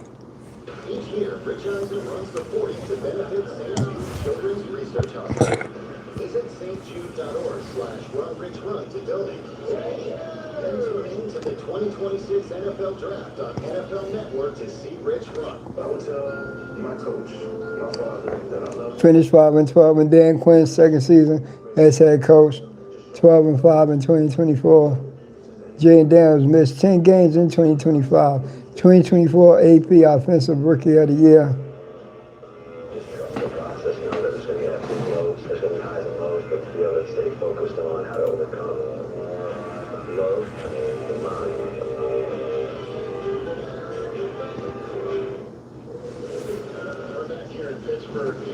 Each year, Rich Eisen runs the 40 to benefit St. Jude Children's Research Hospital. Visit stjude.org/runrichrun to donate. Then tune in to the 2026 NFL Draft on NFL Network to see Rich run. I would tell my coach, my father, that I love him. Finished 5-12 in Dan Quinn's second season as head coach, 12-5 in 2024. Jaden Daniels missed 10 games in 2025. 2024 AP Offensive Rookie of the Year. Just trust the process. Know that there's going to be ebbs and flows. There's going to be highs and lows, but to be able to stay focused on how to overcome love the mind. We're back here in Pittsburgh, PA.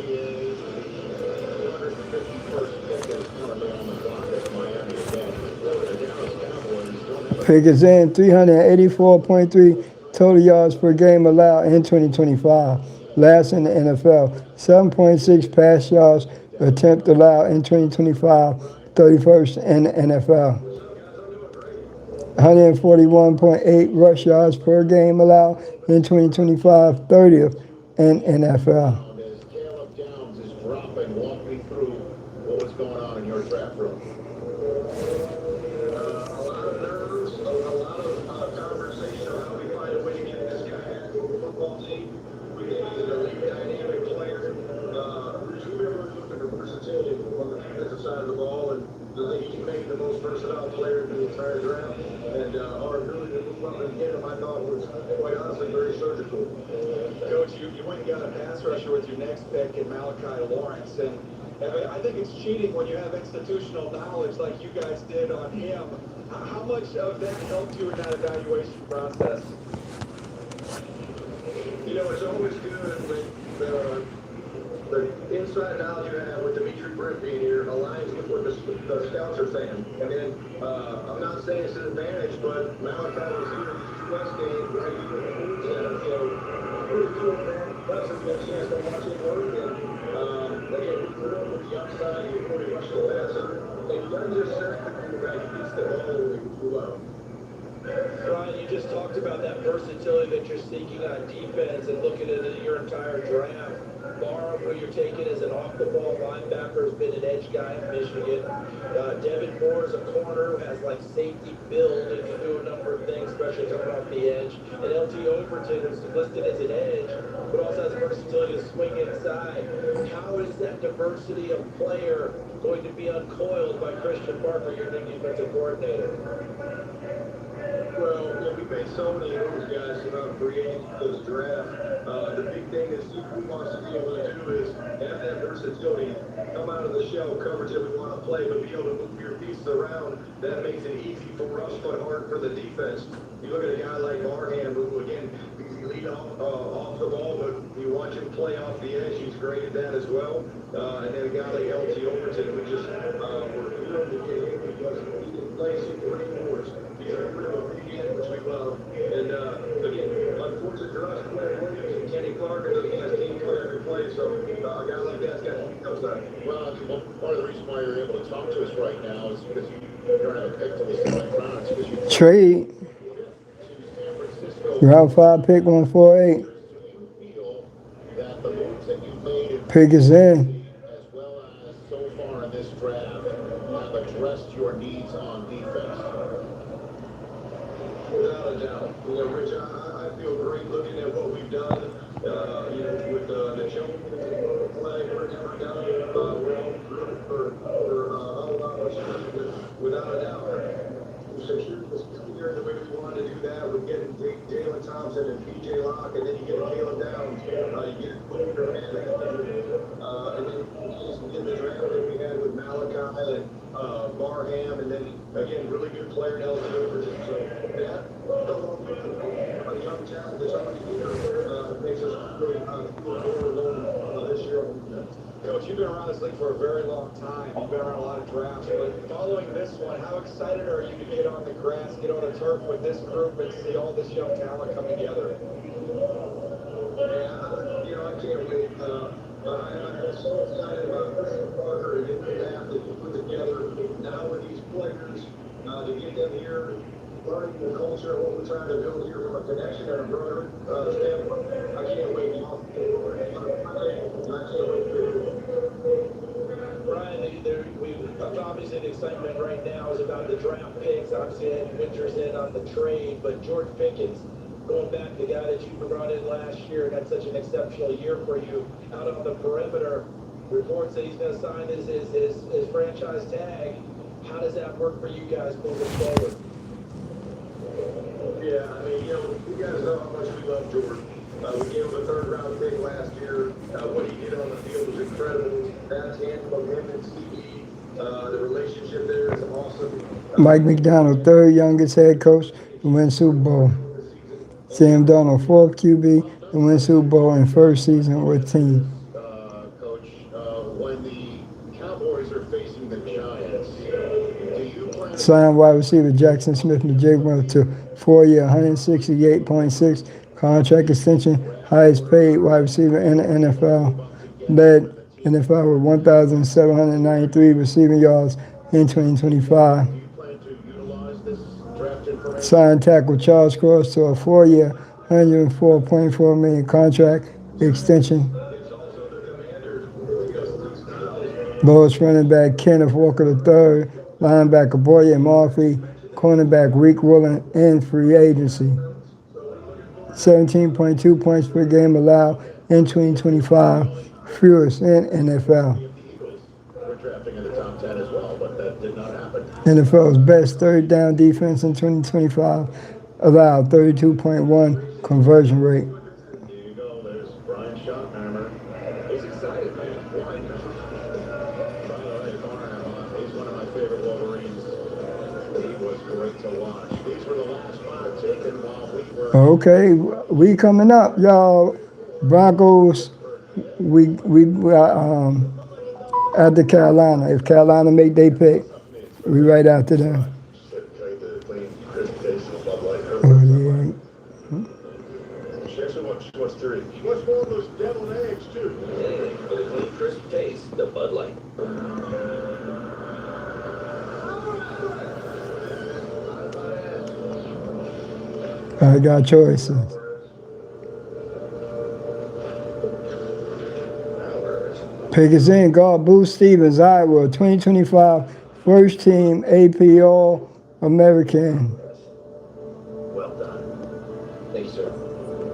251st pick is currently on the clock at Miami again. The Dallas Cowboys don't have a Pick is in 384.3 total yards per game allowed in 2025. Last in the NFL. 7.6 pass yards attempt allowed in 2025. 31st in the NFL. 141.8 rush yards per game allowed in 2025. 30th in NFL. As Caleb Downs is dropping, walk me through what was going on in your draft room. A lot of nerves, a lot of conversation. How do we find a way to get this guy back to the football team? We need a really dynamic player. Whoever is looking for versatility. prepared for the entire draft, and our ability to move up and get him, I thought was quite honestly very surgical. Coach, you went and got a pass rusher with your next pick in Malachi Lawrence, and I think it's cheating when you have institutional knowledge like you guys did on him. How much of that helped you in that evaluation process? You know, it's always good when the inside knowledge you have with Dimitri Britt being here aligns with what the scouts are saying. And then, I'm not saying it's an advantage, but Malachi was here in the US game, right here in the Food Center. So, pretty cool, man. Plus, if you get a chance to watch him work, and again, we put him with the upside, he pretty much the passer. And he doesn't just sack the quarterback, he gets the ball really well. Ryan, you just talked about that versatility that you're seeking on defense and looking at your entire draft. Barham, who you're taking as an off-the-ball linebacker, has been an edge guy in Michigan. Devin Moore is a corner who has like safety build and can do a number of things, especially coming off the edge. And LT Overton is listed as an edge, but also has versatility to swing inside. How is that diversity of player going to be uncoiled by Christian Barker, your new defensive coordinator? Well, we made so many of those guys creating this draft. The big thing that Steve wants to be able to do is have that versatility, come out of the shell coverage that we want to play, but be able to move your pieces around. That makes it easy for us, but hard for the defense. You look at a guy like Barham, who, again, he's elite off the ball, but you watch him play off the edge, he's great at that as well. And then a guy like LT Overton, who just, we're thrilled to get him because he can play Super Bowl. He's a real big end, which we love. And again, unfortunately for us, Quinn Williams and Kenny Clark are the best team player every play. So a guy like that's got to be upside. Well, part of the reason why you're able to talk to us right now is because you don't have a pick to the second round. It's because you Trade. San Francisco. Round 5 pick 148. Do you feel that the moves that you've made in Pick is in. as well as so far in this draft have addressed your needs on defense? Without a doubt. You know, Rich, I feel great looking at what we've done. You know, with the children play, we're never done. We're all good for all of our street, without a doubt. We secured this year the way we wanted to do that. We're getting Jalen Thompson and PJ Locke, and then you get Caleb Downs. You get Booker, and then you get the draft that we had with Malachi and Barham, and then again, really good player in LT Overton. So that a young talent that's already here makes us really feel more alone this year. Coach, you've been around this league for a very long time. You've been around a lot of drafts, but following this one, how excited are you to get on the grass, get on the turf with this group, and see all this young talent coming together? Yeah, you know, I can't wait. I'm so excited about Christian Barker and the staff that he put together now with these players to get them here, learning the culture of what we're trying to build here from a connection and a brother standpoint. I can't wait. I can't wait for it. Brian, obviously the excitement right now is about the draft picks. Obviously, Ed Winter's in on the trade, but George Pickens, going back to the guy that you brought in last year and had such an exceptional year for you out on the perimeter, reports that he's going to sign his franchise tag. How does that work for you guys moving forward? Yeah, I mean, you know, you guys know how much we love George. We gave him a third-round pick last year. What he did on the field was incredible. That's handled of him and CE. The relationship there is awesome. Mike McDonald, third youngest head coach to win Super Bowl. Sam Darnold, fourth QB to win Super Bowl in first season with team. Coach, when the Cowboys are facing the Giants, do you plan to Signed wide receiver Jackson Smith from Jaguars to 4-year, $168.6 contract extension, highest paid wide receiver in the NFL. Led NFL with 1,793 receiving yards in 2025. do you plan to utilize this draft information? Signed tackle Charles Cross to a 4-year, $104.4 million contract extension. Lowest running back Kenneth Walker III, linebacker Boye Murphy, cornerback Reek Willen in free agency. 17.2 points per game allowed in 2025, fewest in NFL. The Eagles were drafting in the top 10 as well, but that did not happen. NFL's best third down defense in 2025, allowed 32.1 conversion rate. There you go. There's Brian Schottenheimer. He's excited, man. Why? By the way, Barnum, he's one of my favorite Wolverines. He was great to watch. These were the last 5 taken while we were. Okay, we coming up, y'all. Broncos, we after Carolina. If Carolina make their pick, we right after them. Oh, She wants 3. She wants more of those deviled eggs, too. Anything for the clean, crisp taste, the Bud Light. I got choices. Pick us in, guard Booth Stevens, Iowa, 2025 first team AP All American. Well done. Thank you, sir.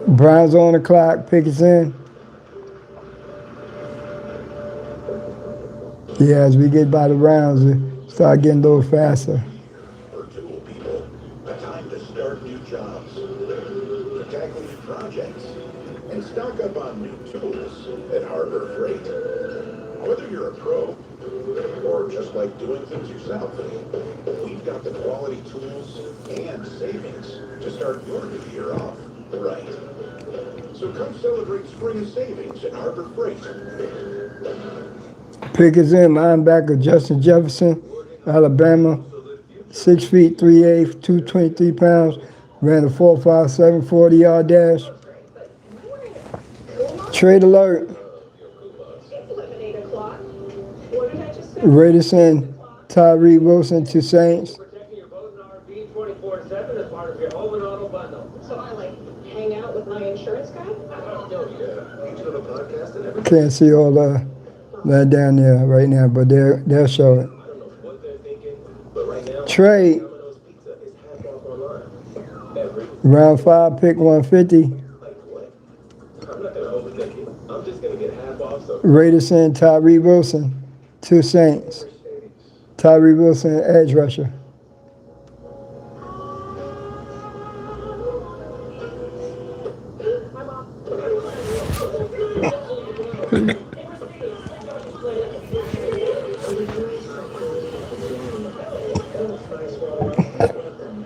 Browns on the clock, pick us in. Yeah, as we get by the rounds, we start getting a little faster. For tool people, a time to start new jobs, to tackle new projects, and stock up on new tools at Harbor Freight. Whether you're a pro or just like doing things yourself, we've got the quality tools and savings to start your new year off right. So come celebrate spring savings at Harbor Freight. Pick us in, linebacker Justin Jefferson, Alabama, 6 feet 3/8, 223 pounds, ran a 4.57 40-yard dash. Trade alert. Raiders send Tyree Wilson to Saints. Protecting your boat and RV 24/7 as part of your home and auto bundle. So I hang out with my insurance guy? Featured on the podcast and everything. Can't see all that down there right now, but they'll show it. I don't know what they're thinking, but right now, Trade. Domino's Pizza is half off online. Every, Round 5, pick 150. like what? I'm not gonna overthink it. I'm just gonna get half off, so. Raiders send Tyree Wilson to Saints. Tyree Wilson, edge rusher.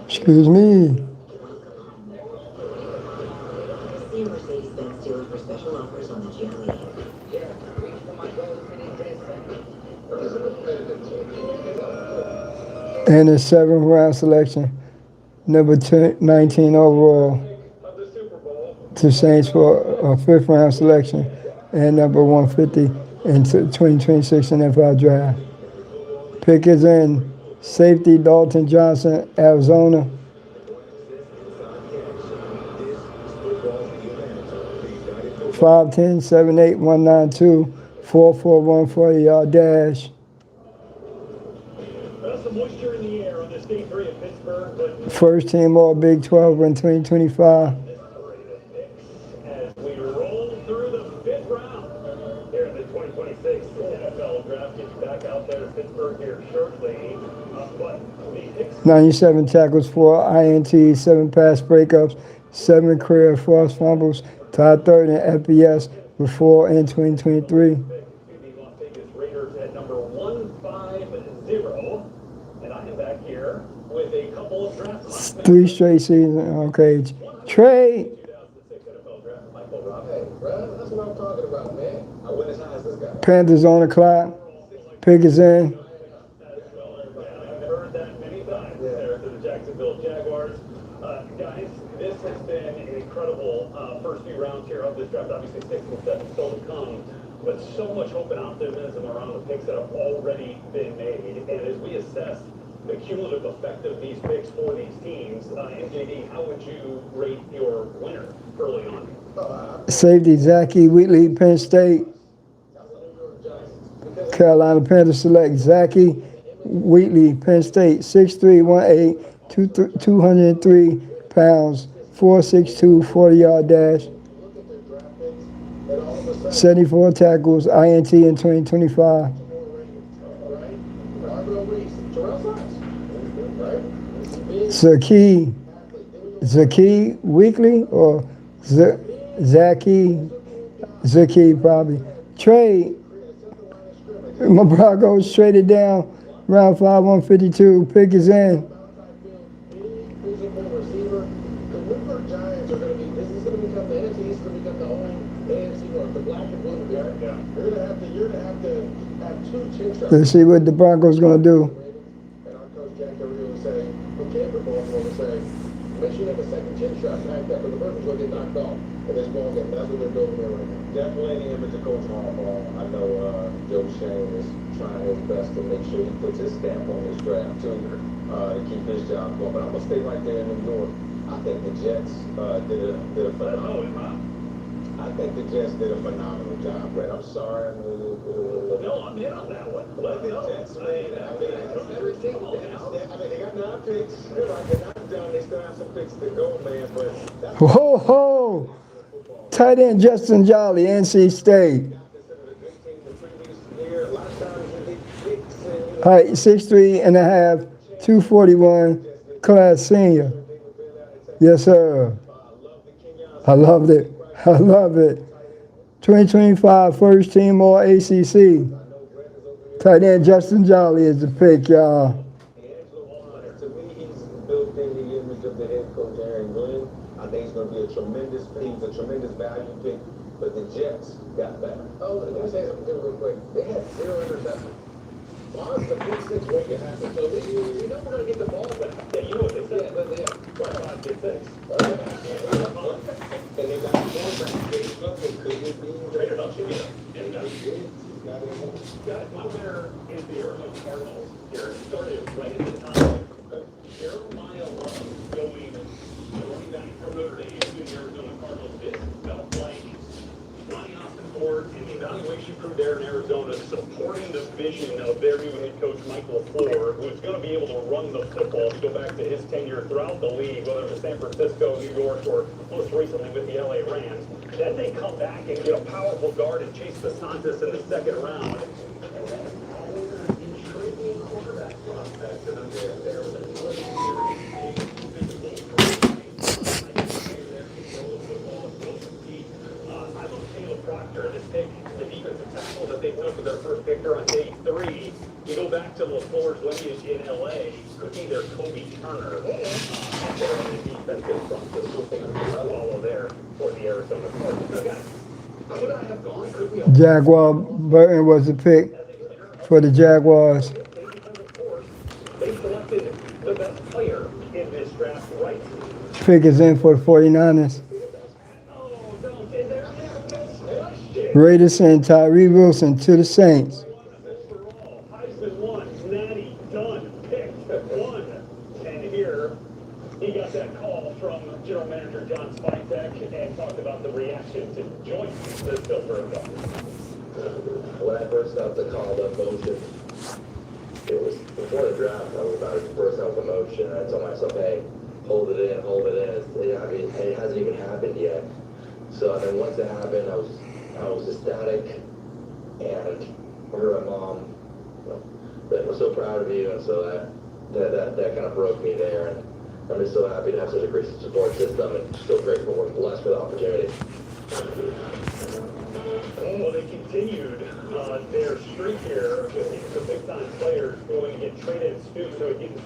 Excuse me. See Mercedes-Benz dealer for special offers on the GLE. And a 7th round selection, number 19 overall to Saints for a 5th round selection and number 150 in 2026 NFL draft. Pick is in safety Dalton Johnson, Arizona. This 5'10", 7'8", 192, 441 40-yard dash. Some moisture in the air on this day 3 of Pittsburgh, but First team All Big 12 in 2025. as we roll through the 5th round here in the 2026 NFL draft, get you back out there to Pittsburgh here shortly. But the picks 97 tackles, 4 INTs, 7 pass breakups, 7 career forced fumbles, tied third in FBS with 4 in 2023. the Las Vegas Raiders at number 150. And I am back here with a couple of drafts. 3 straight seasons. Okay. Trade. 2006 NFL draft, Michael Robinson. Hey, bro, that's what I'm talking about, man. I went as high as this guy. Panthers on the clock. Pick is in. I've heard that many times there to the Jacksonville Jaguars. Guys, this has been an incredible first few rounds here of this draft. Obviously, 6 and 7 still to come, but so much hope and optimism around the picks that have already been made. And as we assess the cumulative effect of these picks for these teams, MJD, how would you rate your winner early on? Safety Zachy Wheatley, Penn State. Carolina Panthers select Zachy Wheatley, Penn State, 6'3", 1'8", 203 pounds, 4.62 40-yard dash, 74 tackles, INT in 2025. Zaki Weekly or Zaki probably. Trade. My Broncos traded down round 5, 152. Pick is in. Physical receiver. The New York Giants are going to be. This is going to become the NFC. This is going to become the old AFC North, the black and blue. Yeah. You're going to have to have two chin straps. Let's see what the Broncos gonna do. And our coach Jack Carrillo was saying, who came from Baltimore, was saying, make sure you have a second chin strap packed up, and the person's going to get knocked off in this ball game. That's what they're building there right now. Definitely an image of Coach Harbaugh. I know Joe Shane is trying his best to make sure he puts his stamp on this draft too, to keep his job going. But I'm gonna stay right there in New York. I think the Jets did a phenomenal. I think the Jets did a phenomenal job, Brett. I'm sorry. No, I'm in on that one. But the Jets made everything. I mean, they got 9 picks. They're not done. They still have some picks to go, man. But that's Whoa, ho! Tight end Justin Jolly, NC State. Height 6'3" and a half, 241, class senior. Yes, sir. I loved it. I love it. 2025 first team All ACC. Tight end Justin Jolly is the pick, y'all. To me, he's built in the image of the head coach, Aaron Glenn. I think he's going to be a tremendous value pick, but the Jets got better. Oh, let me say something real quick. They had 0 interceptions. Why is the big 6 waiting to happen? So we know we're going to get the ball back. Yeah, you know what they said. Yeah, Big six. And they got the quarterback. They could be Traded up, and my winner is the Arizona Cardinals. Here, it started right at the time. Jeremiah Love going running back from Notre Dame to the Arizona Cardinals did felt like Ronnie Austin Ford and the evaluation crew there in Arizona supporting the vision of their new head coach Mike LaFleur, who's going to be able to run the football. To go back to his tenure throughout the league, whether it was San Francisco, New York, or most recently with the LA Rams. Then they come back and get a powerful guard and Chase DeSantis in the second round. And then an intriguing quarterback prospect. And there was I love Caleb Proctor, this pick, the defensive tackle that they took with their first pick there on day 3. You go back to LaFleur's lineage in LA, could be their Kobe Turner. And they're in the defensive front, so something to follow there for the Arizona Cardinals. Could I have gone? Could we have Jaguar Burton was the pick for the Jaguars. They selected the best player in this draft, right? Pick is in for the 49ers. Oh, don't get there. Raiders and Tyree Wilson to the Saints. Overall, Heisman 1, Natty, done, picked 1. And here, he got that call from General Manager John Spytek and talked about the reaction to join the Silver and Gold. When I first got the call up motion, it was before the draft. I was about to burst out with emotion. I told myself, "Hey, hold it in, hold it in." I mean, it hasn't even happened yet. So then once it happened, I was ecstatic, and I heard my mom, "Ben, we're so proud of you," and so that kind of broke me there. And I'm just so happy to have such a great support system, and so grateful and blessed for the opportunity. Well, they continued their streak here with the big-time players going to get traded too, so it gets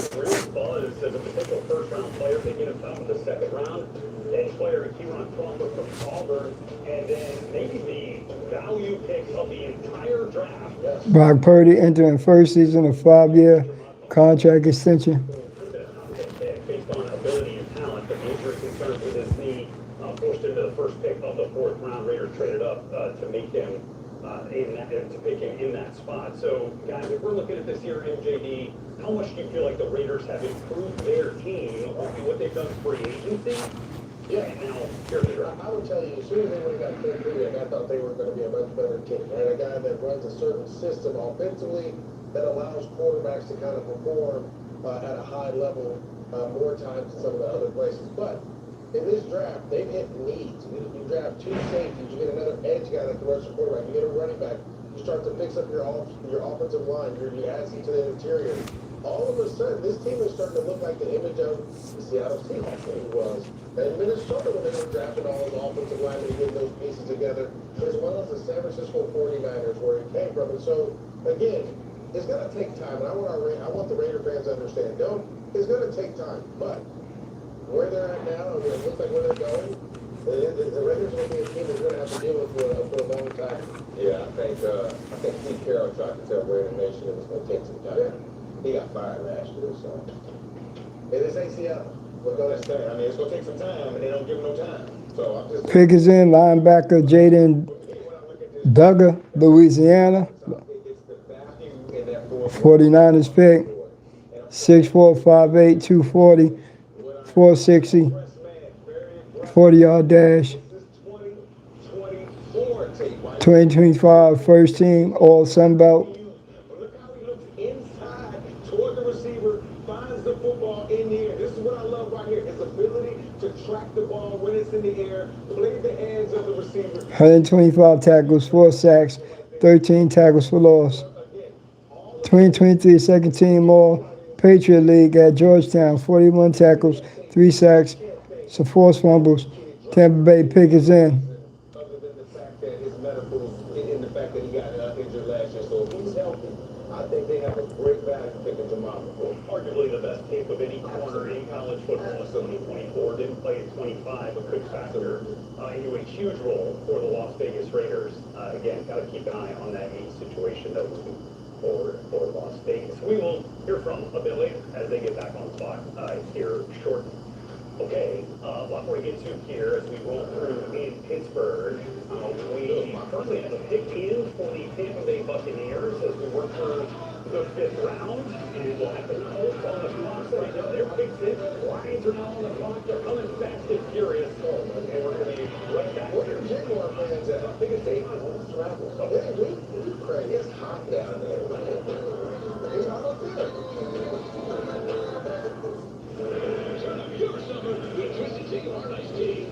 some real buzz as a potential first-round player picking him top of the second round. Edge player Kieran Crawford from Auburn, and then maybe the value pick of the entire draft. Brock Purdy entering first season of 5-year contract extension. Based on ability and talent, but the injury concerns with his knee forced him to the first pick of the 4th round. Raiders traded up to make him to pick him in that spot. So, guys, if we're looking at this here, MJD, how much do you feel like the Raiders have improved their team on what they've done free agency? Yeah, and now here's the draft. I would tell you, as soon as they would have got Ken Kubiak, I thought they were going to be a much better team. And a guy that runs a certain system offensively that allows quarterbacks to kind of perform at a high level more times than some of the other places. But in this draft, they've hit needs. You draft 2 safeties, you get another edge guy that can rush the quarterback, you get a running back, you start to fix up your offensive line, you add some to the interior. all of a sudden, this team is starting to look like the image of the Seattle Seahawks team was. And Minnesota, when they were drafting all those offensive linemen to get those pieces together, as well as the San Francisco 49ers, where it came from. And so, again, it's going to take time. And I want the Raider fans to understand, it's going to take time. But where they're at now, it looks like where they're going, the Raiders will be a team that's going to have to deal with for a long time. Yeah, I think Steve Carroll tried to tell Raider Nation it was going to take some time. Yeah. He got fired last year, so. And this ain't Seattle. We're going to say, I mean, it's going to take some time, and they don't give him no time. So I'm just. Pick is in, linebacker Jaden Duggar, Louisiana. 49ers pick. 6'4", 5'8", 240, 460, 40-yard dash. 2025 first team, all Sun Belt. Look how he looks inside toward the receiver, finds the football in the air. This is what I love right here, his ability to track the ball when it's in the air, play the hands of the receiver. 125 tackles, 4 sacks, 13 tackles for loss. 2023 second team all Patriot League at Georgetown, 41 tackles, 3 sacks, some forced fumbles. Tampa Bay pick is in. Other than the fact that his medicals, in the fact that he got injured last year, so if he's healthy, I think they have a great value picking Jamal McCoy. Arguably the best tape of any corner in college football. So only 24, didn't play at 25, but could factor into a huge role for the Las Vegas Raiders. Again, got to keep an eye on that Yates situation though for Las Vegas. We will hear from a bit later as they get back on the clock here shortly. Okay, a lot more to get to here as we roll through in Pittsburgh. We currently have a pick in for the Tampa Bay Buccaneers as we work through the 5th round. And we'll have the Colts on the clock right now. They're picked in. Lions are now on the clock. They're coming fast and furious. And we're going to be right back. Where are Jaguar fans at? I think it's 8 hours travel. We crazy. It's hot down there. It's hot up there. Your summer with Twisted Tea Hard Iced Tea.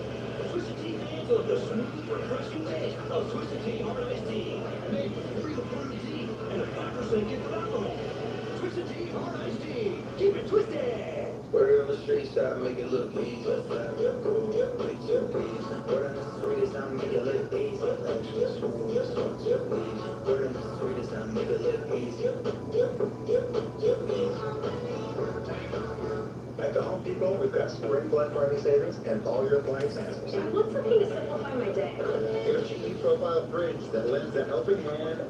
Twisted Tea fans love the smooth, refreshing taste of Twisted Tea Hard Iced Tea. Made with real fruit tea and a 5% gift of alcohol. Twisted Tea Hard Iced Tea. Keep it twisted. Word on the streets, I make it look easy. Word on the streets, I make it look easy. Word on the streets, I make it look easy. At the Home Depot, we've got spring Black Friday savings and all your appliance answers. I want something to simplify my day. Get a GE profile fridge that lends a helping hand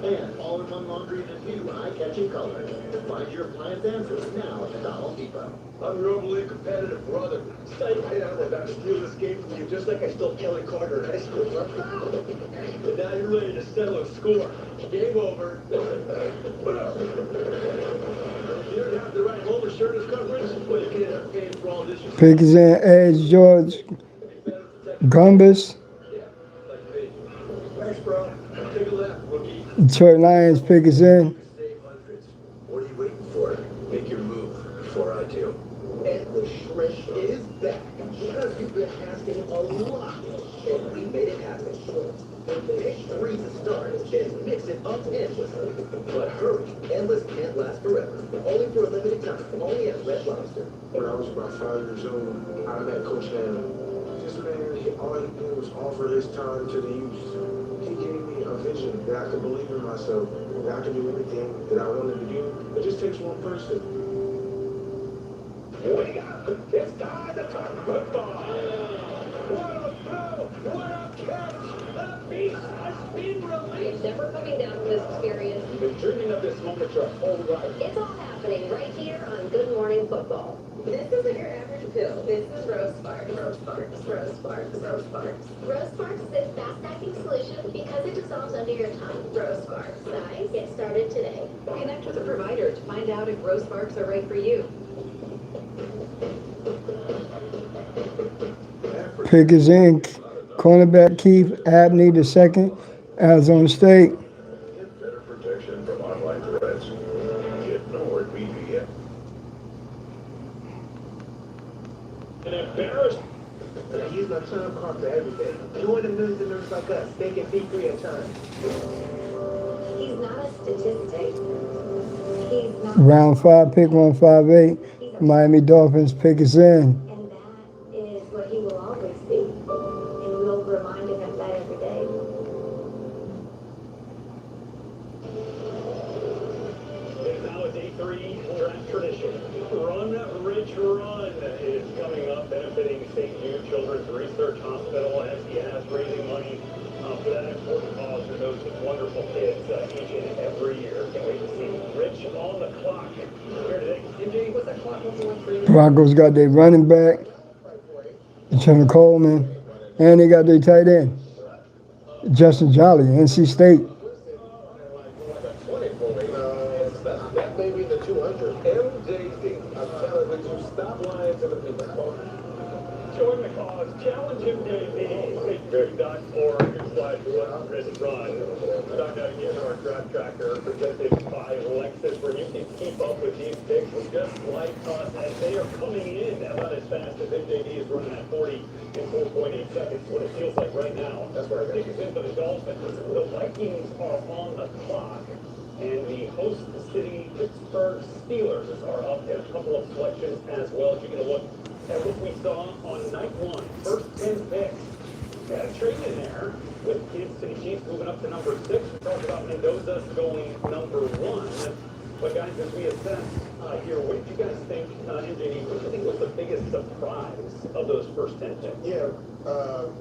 and all-in-one laundry in a new eye-catching color. Find your appliance answers now at the Home Depot. I'm your overly competitive brother. Hey, I'm about to steal this game from you just like I stole Kelly Carter in high school. But now you're ready to settle a score. Game over. You don't have the right home insurance coverage, well, you can't have paid for all this. Pick is in, Edge George Gumbus. Thanks, bro. Take a left, rookie. Detroit Lions pick is in. What are you waiting for? Make your move before I do. And the Shrish is back. Because you've been asking a lot. And we made it happen. Pick 3 to start and mix it up endlessly. But hurry, endless can't last forever. Only for a limited time. Only at Red Lobster. When I was about 5 years old, I met Coach Ham. This man, all he did was offer his time to the youth. He gave me a vision that I could believe in myself, that I could do anything that I wanted to do. It just takes one person. Wake up! It's time to talk football! What a throw! What a catch! The beast has been released! Never coming down from this experience. You've been dreaming of this moment your whole life. It's all happening right here on Good Morning Football. This isn't your average pill. This is Rose Sparks. Rose Sparks. Rose Sparks. Rose Sparks. Rose Sparks is a fast-acting solution because it dissolves under your tongue. Rose Sparks. Guys, get started today. Connect with a provider to find out if Rose Sparks are right for you. Pick is in, cornerback Keith Abney II, Arizona State. Get better protection from online threats. Get NordVPN. An embarrassment. I use my time card for everything. Join the millions of nerds like us. They can be free of time. He's not a statistic. He's Round 5, pick 158. Miami Dolphins pick is in. And that is what he will always be. And we'll remind him of that every day. It's now a day 3 draft tradition. Run, Rich, Run is coming up, benefiting St. Jude Children's Research Hospital as he has raising money for that important cause for those wonderful kids each and every year. Can't wait to see Rich on the clock here today. MJ, what's that clock? 113? Broncos got their running back, Trevor Coleman, and they got their tight end, Justin Jolly, NC State. That may be the 200. MJD, I'm telling you, stop lying to the people. Join the cause. Challenge him, JP. Facebook.org/run. Start out again our draft tracker presented by Lexus, where you can keep up with these picks just like us as they are coming in about as fast as MJD is running at 40 in 4.8 seconds. What it feels like right now. That's where I think it's in for the Dolphins. The Vikings are on the clock. And the host city Pittsburgh Steelers are up in a couple of selections as well. If you're going to look at what we saw on night 1, first 10 picks. Got a trade in there with Kansas City Chiefs moving up to number 6. We talked about Mendoza going number 1. But guys, as we assess here, what did you guys think, MJD, what do you think was the biggest surprise of those first 10 picks? Yeah,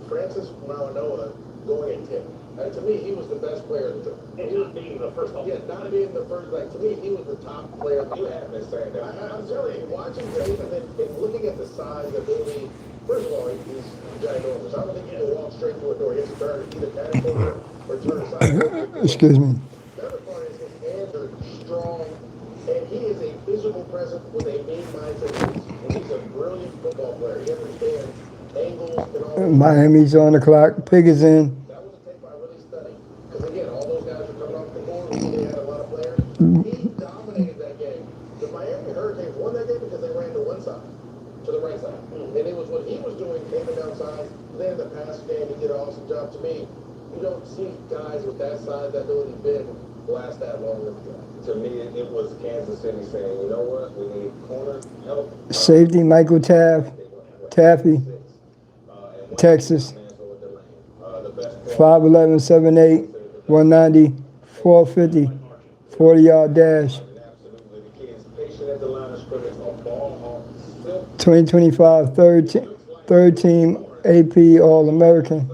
Francis Malanoa going at 10. To me, he was the best player of the draft. And not being the first. Yeah, not being the first. Like, to me, he was the top player. You have been saying that. I'm telling you, watching tape and then looking at the size of Bailey. First of all, he's ginormous. I don't think he can walk straight through a door. He has to turn either catapult or turn aside. Excuse me. The other part is his hands are strong, and he is a physical presence with a mean mindset. He's a brilliant football player. He understands angles and all. Miami's on the clock. Pick is in. That was a tape I really studied. Because again, all those guys are coming off the board. They had a lot of players. He dominated that game. The Miami Hurricanes won that game because they ran to one side, to the right side. And it was what he was doing, taking outside. Then the pass game, he did an awesome job. To me, you don't see guys with that size, that ability to bend, last that long in the draft. To me, it was Kansas City saying, you know what, we need corner help. Safety Michael Taffy, Texas. 5'11", 7'8", 190, 450, 40-yard dash. 2025 third team AP All-American.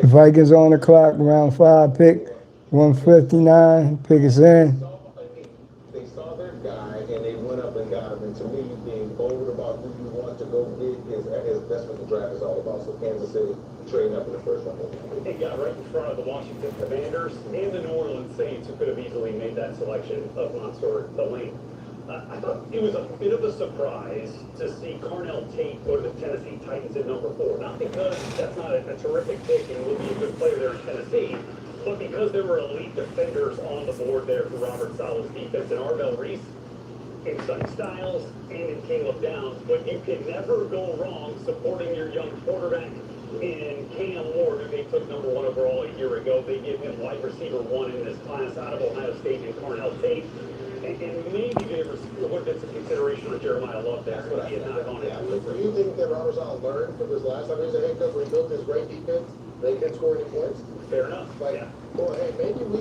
Vikings on the clock, round 5 pick, 159, pick is in. They saw their guy and they went up and got him. And to me, being bold about who you want to go get is that's what the draft is all about. So Kansas City trading up in the first round. They got right in front of the Washington Commanders and the New Orleans Saints, who could have easily made that selection of Mansour Delaney. I thought it was a bit of a surprise to see Carnell Tate go to the Tennessee Titans at number 4. Not because that's not a terrific pick and will be a good player there in Tennessee, but because there were elite defenders on the board there for Robert Sala's defense, and Arvell Reese, in Sonny Styles, and in Caleb Downs. But you can never go wrong supporting your young quarterback in Cam Ward, who they took number 1 overall a year ago. They give him wide receiver 1 in this class out of Ohio State and Carnell Tate. And maybe there would have been some consideration for Jeremiah Love there, but he had not gone into it. Do you think that Robert Sala learned from his last time he was a head coach when he built this great defense? They didn't score any points? Fair enough. Like, Yeah. well, hey, maybe we...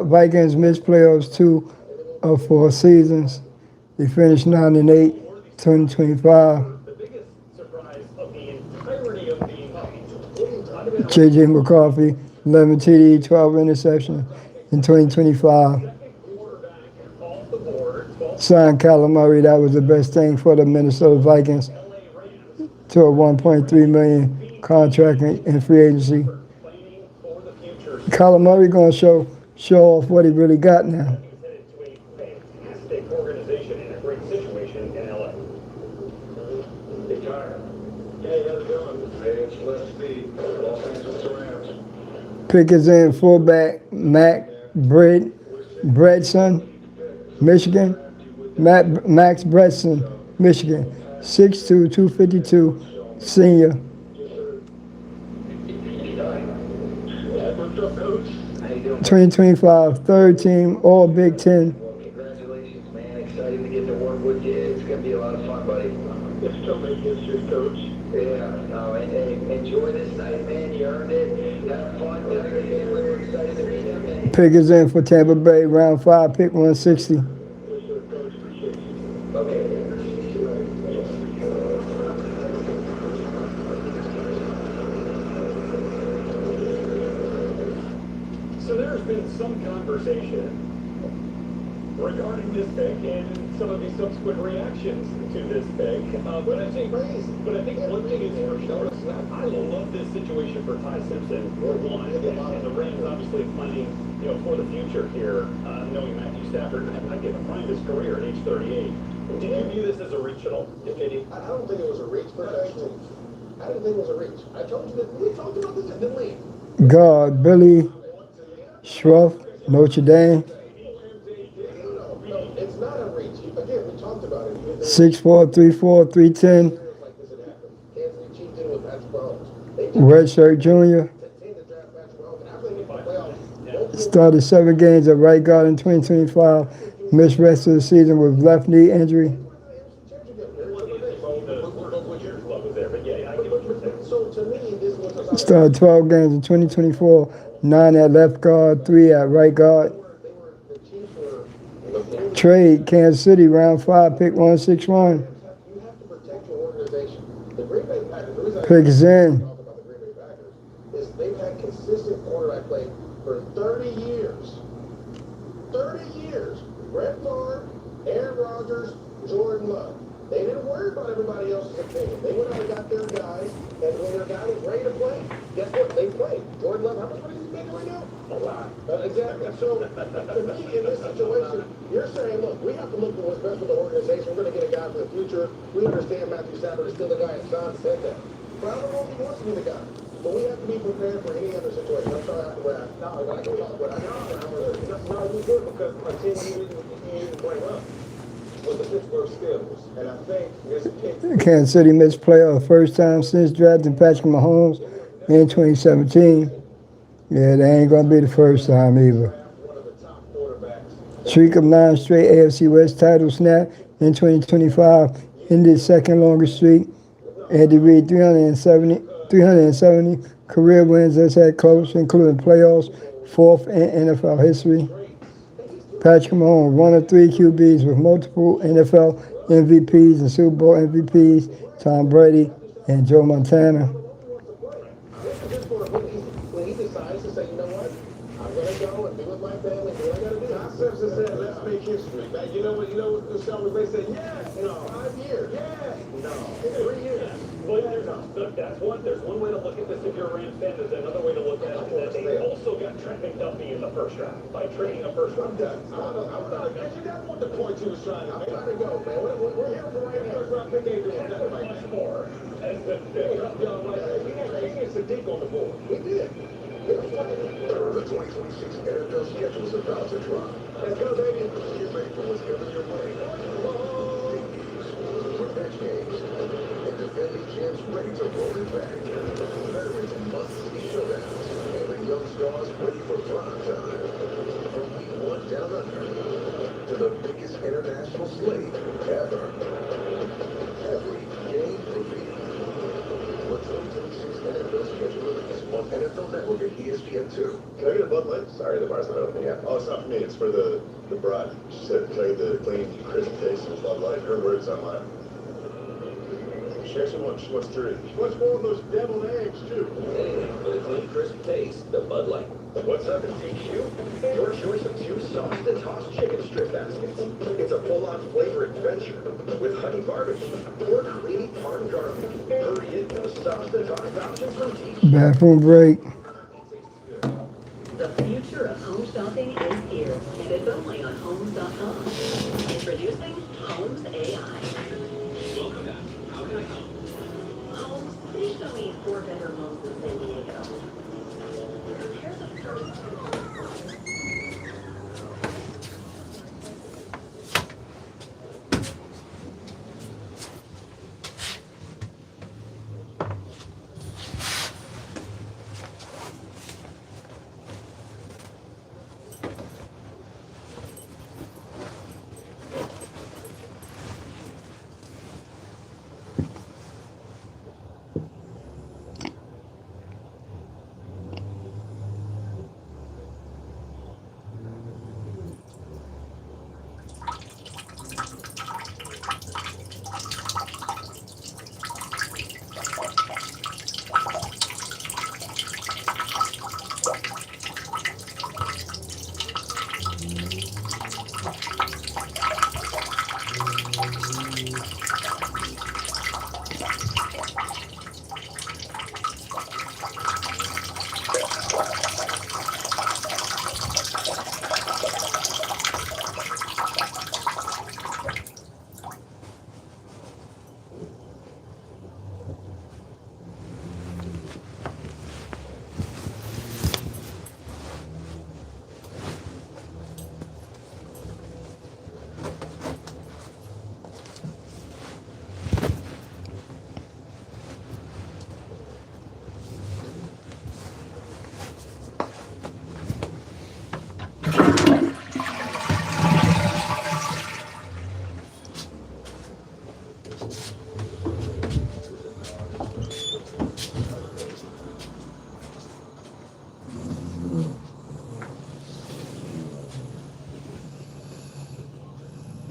Vikings missed playoffs 2 of 4 seasons. They finished 9-8, 2025. The biggest surprise of the entirety of the J.J. McCarthy, 11 TD, 12 interception in 2025. Signed Kyler Murray. That was the best thing for the Minnesota Vikings to a $1.3 million contract in free agency. Kyler Murray going to show off what he really got now. fantastic organization and a great situation in LA. Hey, Tyler. Hey, how's it going? Hey, it's Les Speed, Los Angeles Rams. Pick is in fullback Mac Bredson, Michigan. Max Bredson, Michigan. 6'2", 252, senior. 2025 third team All Big Ten. Well, congratulations, man. Excited to get to work with you. It's going to be a lot of fun, buddy. It's totally against your coach. Yeah, no, and hey, enjoy this night, man. You earned it. Have fun. We're excited to meet him. And Pick is in for Tampa Bay, round 5, pick 160. okay. So there's been some conversation regarding this pick and some of the subsequent reactions to this pick. But I think one thing is for sure, I love this situation for Ty Simpson, for one, and the Rams obviously planning, for the future here, knowing Matthew Stafford, I give him prime his career at age 38. Did you view this as a reach at all, if any? I don't think it was a reach, but I didn't think it was a reach. I told you that we talked about this, didn't we? Guard Billy Schruff, Notre Dame, It's not a reach. Again, we talked about it. 6'4", 3'4", 310, Like this had happened. Kansas City cheated with Patrick Mahomes. They did redshirt junior. to draft Patrick Mahomes, and after they get to the playoffs, Started 7 games at right guard in 2025. Missed rest of the season with left knee injury. so to me, this was about Started 12 games in 2024. 9 at left guard, 3 at right guard. the Chiefs were. Trade Kansas City, round 5, pick 161. You have to protect your organization. The Green Bay Packers, the reason I Pick is in. talk about the Green Bay Packers is they've had consistent quarterback play for 30 years. 30 years. Brett Favre, Aaron Rodgers, Jordan Love. They didn't worry about everybody else's opinion. They went out and got their guys, and when their guy was ready to play, guess what? They played. Jordan Love, how much money is he making right now? A lot. Exactly. So, to me, in this situation, you're saying, look, we have to look for what's best for the organization. We're going to get a guy for the future. We understand Matthew Stafford is still the guy, and Sean said that. But I don't know if he wants to be the guy. But we have to be prepared for any other situation. I'm sorry, I have to wrap. No, I got to talk about it. No, you good because a team you didn't bring up was the Pittsburgh Steelers. And I think this pick Kansas City missed playoff first time since drafting Patrick Mahomes in 2017. Yeah, they ain't going to be the first time either. one of the top quarterbacks. Streak of 9 straight AFC West title snap in 2025. Ended second longest streak. Andy Reid 370 career wins as head coach, including playoffs, 4th in NFL history. Patrick Mahomes, 1 of 3 QBs with multiple NFL MVPs and Super Bowl MVPs, Tom Brady and Joe Montana. This is just for when he decides to say, you know what, I'm going to go and be with my family, do what I got to do. Tom Simpson said, let's make history. Now, you know what Sean McVay said? Yeah, In 5 years. yeah. No. In 3 years. But there's one way to look at this if you're a Rams fan. There's another way to look at it that they also got Trent McDuffie in the first round by trading a first round pick. I'm not, that's what the point you was trying to I'm make. trying to go, man. We're here for right now. First round pick ain't doing nothing right Much now. more. As the We had Sadiq on the board. We did. The 2026 NFL schedule is about to drop. Let's go, baby. Get ready for what's coming your way. Debuts, revenge games, and defending champs ready to roll it back. Veterans must-see showdowns, and the young stars ready for prime time. From week 1 down under to the biggest international slate ever. Every game repeat. The 2026 NFL schedule release on NFL Network and ESPN2. Can I get a Bud Light? Sorry, the bar's not open yet. Oh, it's not for me. It's for the bride. She said, can I get the clean, crisp taste of Bud Light? Her words on mine. She wants three. What's more of those deviled eggs, too? Anything for the clean, crisp taste, the Bud Light. What's up, DQ? Your choice of 2 sauce-to-toss chicken strip baskets. It's a full-on flavor adventure with honey barbecue or creamy parm garlic. Hurry in for the sauce-to-toss options from DQ. Bathroom break. The future of home shopping is here, and it's only on Homes.com. Introducing Homes AI. Welcome back. How can I help? Homes, please show me 4-bedroom homes in San Diego. Compare the first.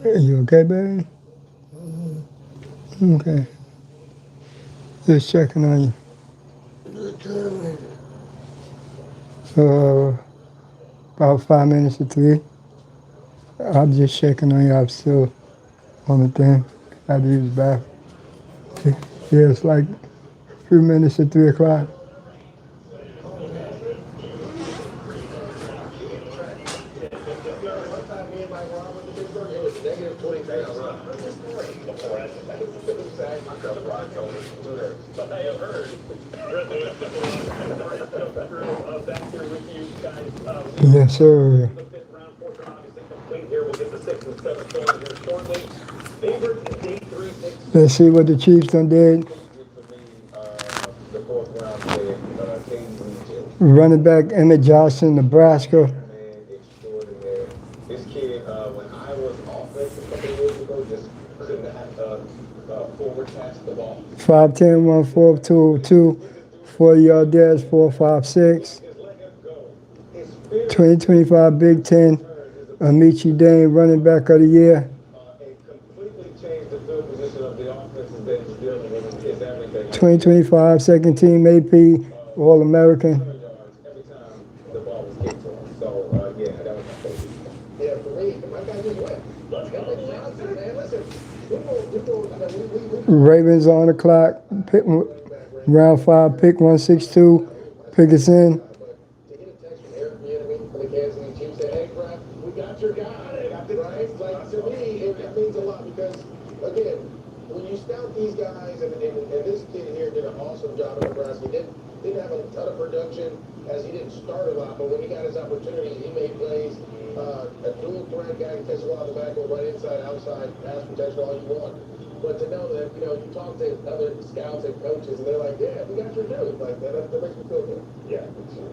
Are you okay, baby? Okay. Just checking on you. About 5 minutes to 3. I'm just checking on you. I'm still on the thing. I had to use the bathroom. Yeah, it's like a few minutes to 3 o'clock. Yes, sir. Let's see what the Chiefs done did. Running back Emmett Johnson, Nebraska. This kid, when I was offense a couple of years ago, just couldn't forward pass the ball. 5'10", 142, 2, 40-yard dash, 4.56. 2025 Big Ten, Amici Dane, running back of the year. It completely changed the field position of the offenses that he's dealing with. It's everything. 2025 second team AP, All-American. Every time the ball was kicked to him. So, yeah, that was my favorite. Yeah, for me, my guy just went. Let's go. Johnson, man. Listen, Ravens on the clock. Pick, round 5, pick 162. Pick us in. To get a text from Eric Bieniemy from the Kansas City Chiefs saying, "Hey, Brad, we got your guy." Right? Like, to me, it means a lot because, again, when you scout these guys, and this kid here did an awesome job in Nebraska. He didn't have a ton of production as he didn't start a lot, but when he got his opportunities, he made plays. A dual threat guy can catch the ball on the back or right inside, outside, pass protection, all you want. But to know that, you talk to other scouts and coaches, and they're like, "Yeah, we got your dude." Like, that makes me feel good. Yeah.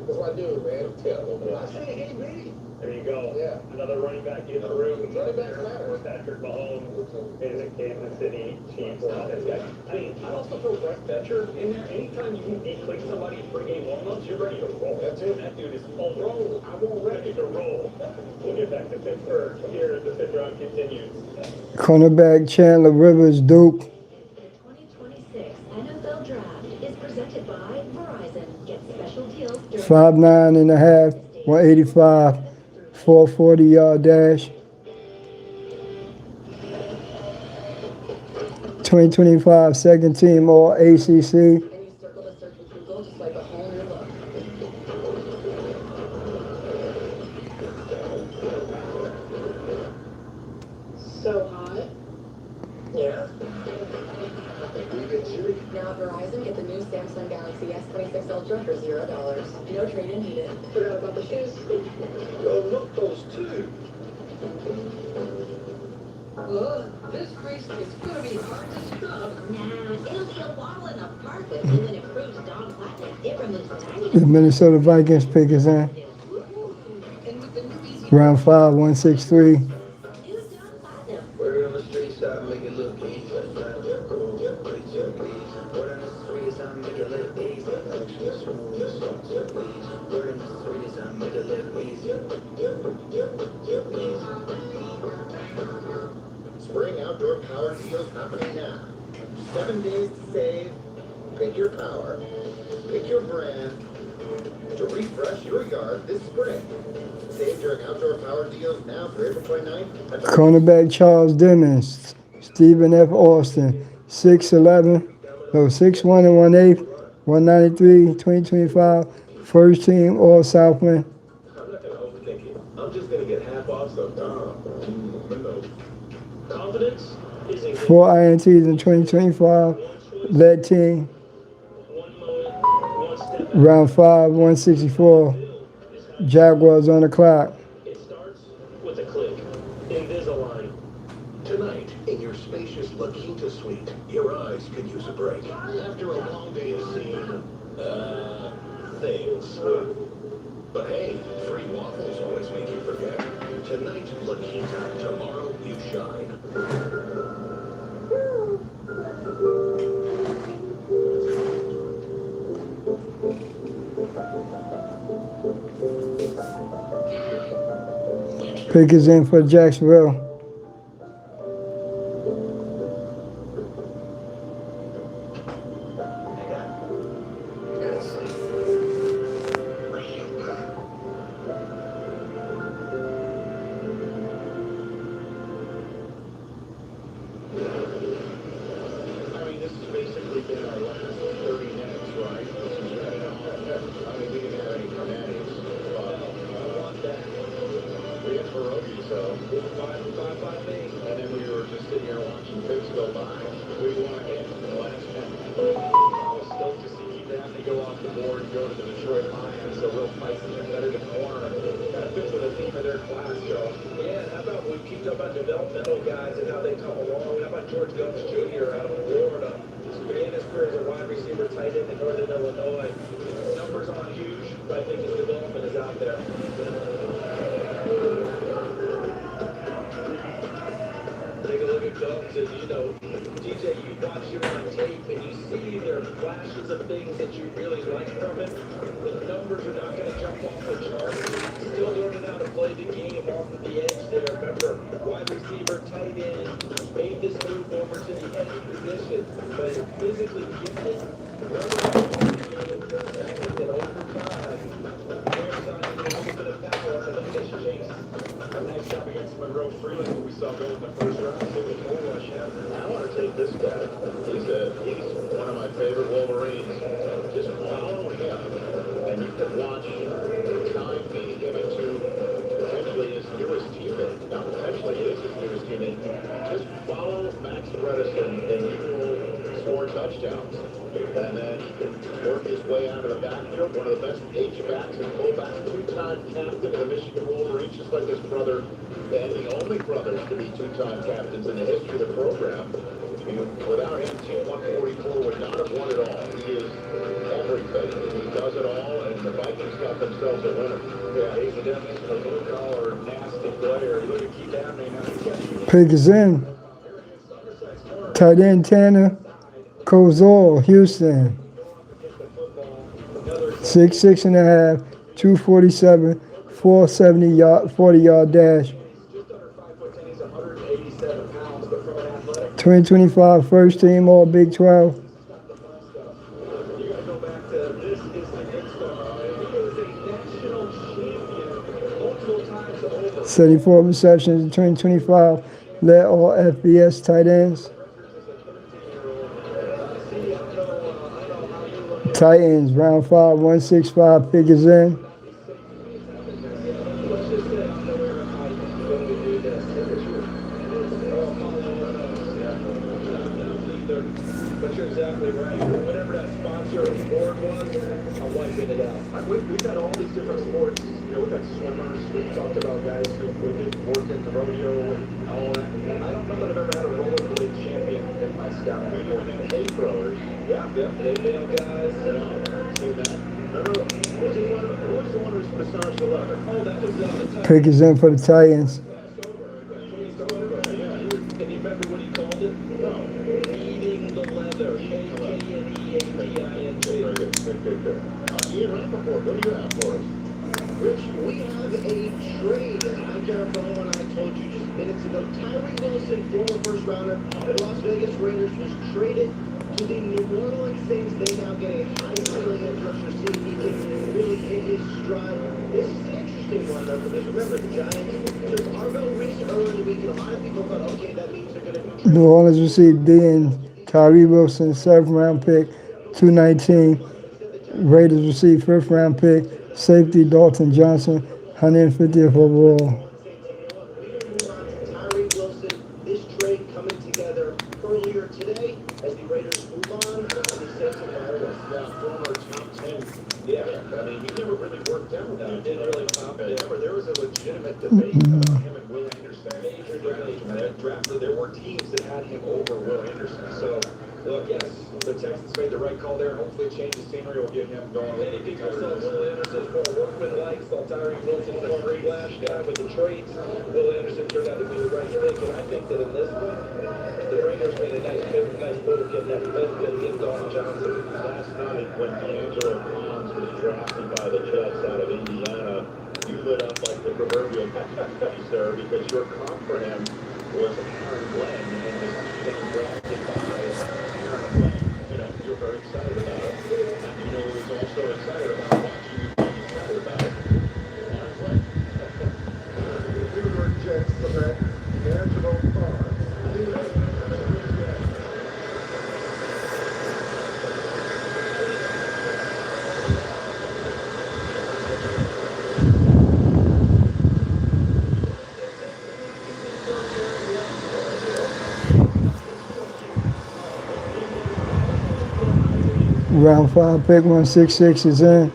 That's my dude, man. I say AB. There you go. Yeah. Another running back in the room. Running backs matter. Patrick Mahomes is a Kansas City Chiefs offense guy. I mean, I also throw Brett Betcher in there. Anytime you can declick somebody in pregame warm-ups, you're ready to roll. That's it. That dude is on roll. I won't ready to roll. We'll get back to Pittsburgh here as the fifth round continues. Cornerback Chandler Rivers, Duke. The 2026 NFL Draft is presented by Verizon. Get special deals during 5'9" and a half, 185, 440-yard dash. 2025 second team All ACC. and you circle the search with Google, just like a whole new look. So hot. Yeah. Now at Verizon, get the new Samsung Galaxy S26 Ultra for $0. No trade-in needed. Forgot about the shoes. Yo, look, those two. This crease is gonna be hard to scrub. Nah, it'll be a wall in a carpet with an improved Dawn Platinum. It removes tiny The Minnesota Vikings pick us in. And with the new easy Round 5, 163. new Dawn Platinum. Word on the streets, I make it look easy. Word on the streets, I make it look easy. Word on the streets, I make it look easy. Spring outdoor power deals happening now. 7 days to save. Pick your power. Pick your brand. To refresh your yard this spring. Save during outdoor power deals now through April 29th. At Cornerback Charles Dimmons, Stephen F. Austin, 6'11", 6'1" and 1/8, 193, 2025, first team All Southland. I'm not gonna overthink it. I'm just gonna get half off sometime. Confidence is a 4 INTs in 2025, led team. one moment, one step. Round 5, 164, Jaguars on the clock. It starts with a click. Invisalign. Tonight, in your spacious La Quinta suite, your eyes could use a break. After a long day of seeing, things. But hey, free waffles always make you forget. Tonight, La Quinta. Tomorrow, you shine. Pick is in for Jacksonville. Barovia, so five me. And then we were just sitting here watching picks go by. We won again in the last 10. I was stoked to see Keith Anthony go off the board and go to the Detroit Lions. So real feisty, competitive corner. Kind of fits with the theme of their class, Joe. Yeah, how about we keep talking about developmental guys and how they come along? How about George Jones Jr. out of Florida? He's began his career as a wide receiver tight end in Northern Illinois. Numbers aren't huge, but I think his development is out there. Take a look at Jones and, DJ, you watch him on tape and you see there are flashes of things that you really like from him. The numbers are not going to jump off the chart. Still learning how to play the game off of the edge there. Remember, wide receiver, tight end, made this move over to the edge position, but physically gifted. And over time, there's a little bit of power and a fish chase. A nice job against Monroe Freeland, who we saw go in the first round. I want to take this guy. He's one of my favorite Wolverines. Just follow him, and you can watch time being given to potentially his newest teammate. Not potentially, it is his newest teammate. Just follow Max Bredesen, and he will score touchdowns. And then he can work his way out of the backfield. One of the best H-backs and fullbacks, two-time captain of the Michigan Wolverines, just like his brother, and the only brothers to be two-time captains in the history of the program. Without him, Team 144 would not have won it all. He is everything. He does it all, and the Vikings got themselves a winner. Yeah, he's definitely a blue-collar, nasty player. You look at Keith Anthony now. Pick is in. Tight end Tanner Kozol, Houston. 6'6.5", 247, 40-yard dash. 2025 first team All Big 12. You got to go back to this is the big star. He was a national champion multiple times over. 74 receptions in 2025. Led all FBS tight ends. Titans, round 5, 165, figures in. But you're exactly right. Whatever that sponsor board was, I'm wiping it out. We've got all these different sports. We've got swimmers. We've talked about guys who did work in the rodeo and all that. I don't know that I've ever had a rollerblade champion in my scout. We were hay throwers. Yeah. Hay bale guys. See that? Remember, who was the one who massaged the leather? Oh, that was the Pick is in for the Titans. Can you remember what he called it? No. Eating the leather. K-E-N-E-A-T-I-N-G. Very good. Ian Rappaport, what do you have for us? Rich, we have a trade. I'm Garofalo, and I told you just minutes ago, Tyree Wilson, former first rounder of the Las Vegas Raiders, was traded to the New Orleans Saints. They now get a high-ceiling edge rusher, see if he can really hit his stride. This is an interesting one, though, because remember, the Giants took Arvell Reese earlier in the week, and a lot of people thought, okay, that means they're going to... New Orleans received D and Tyree Wilson, 7th round pick, 219. Raiders received 5th round pick, safety Dalton Johnson, 150th overall. Tyree Wilson, this trade coming together earlier today as the Raiders move on and the Saints are Former top 10. Yeah, I mean, he never really worked out. He didn't really pop it. There was a legitimate debate about him and Will Anderson. Major debate. That draft, there were teams that had him over Will Anderson. So, look, yes, the Texans made the right call there. Hopefully, change the scenery will get him going. Many people saw Will Anderson more workmanlike, saw Tyree Wilson as a free flash guy with the traits. Will Anderson turned out to be the right pick, and I think that in this one, the Raiders made a nice move getting that fifth and get Dalton Johnson. Last night, when D'Angelo Clowns was drafted by the Jets out of Indiana, you lit up like the proverbial sir, because your comp for him was Aaron Glenn, and his getting drafted by Aaron Glenn. You're very excited about it. And he was also excited about watching you being excited about it. Aaron Glenn. We were Jets select D'Angelo Clowns. Round 5, pick 166 is in.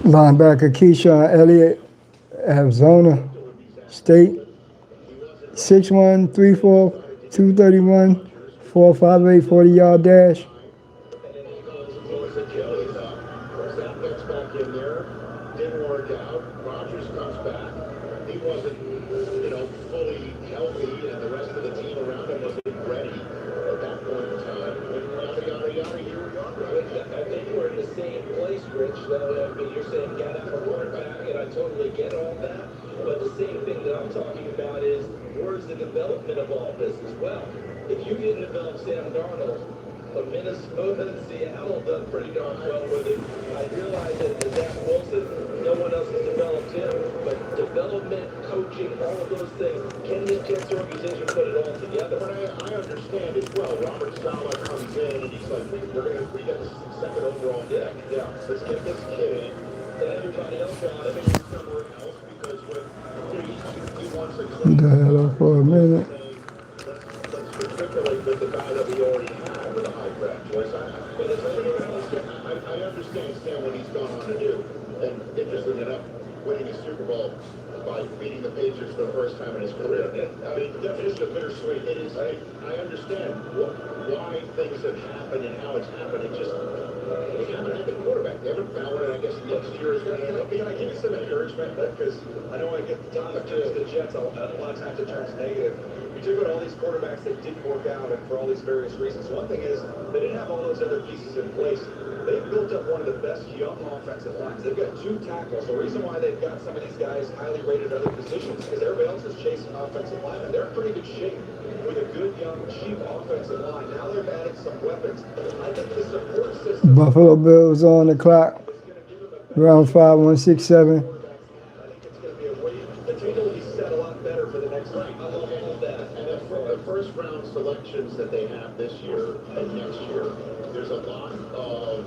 Linebacker Keyshawn Elliott, Arizona State, 6'1", 3'4", 231, 4.58, 40-yard dash. Didn't work out. Rodgers comes back. He wasn't, fully healthy, and the rest of the team around him wasn't ready at that point in time. Yada, yada, yada, here we are. I think we're in the same place, Rich, though. I mean, you're saying got out of quarterback, and I totally get all that. But the same thing that I'm talking about is where's the development of all this as well? If you didn't develop Sam Darnold, Minnesota and Seattle done pretty darn well with it. I realize that Zach Wilson, no one else has developed him, but development, coaching, all of those things, can this Jets organization put it all together? But I understand as well. Robert Saleh comes in and he's like, we get the second overall pick. Yeah, let's get this kid in. And everybody else got it. Somewhere else because when he wants a Who the hell up for a minute? let's matriculate with the guy that we already have with a high draft choice. I understand Stan what he's gone on to do, and interestingly enough, winning a Super Bowl by beating the Patriots for the first time in his career. I mean, the definition of bittersweet. It is. I understand why things have happened and how it's happened. It just we haven't had the quarterback. They haven't found it. I guess next year is going to end up. Can I give you some encouragement? Because I know I get the topic to the Jets. A lot of times it turns negative. You took out all these quarterbacks that didn't work out, and for all these various reasons. One thing is they didn't have all those other pieces in place. They've built up one of the best young offensive lines. They've got 2 tackles. The reason why they've got some of these guys highly rated at other positions is because everybody else is chasing offensive linemen. They're in pretty good shape with a good, young, cheap offensive line. Now they've added some weapons. I think the support system... Buffalo Bills on the clock. Round 5, 167. I think it's going to be a way... The team will be set a lot better for the next round. I love all of that. And then for the first round selections that they have this year and next year, there's a lot of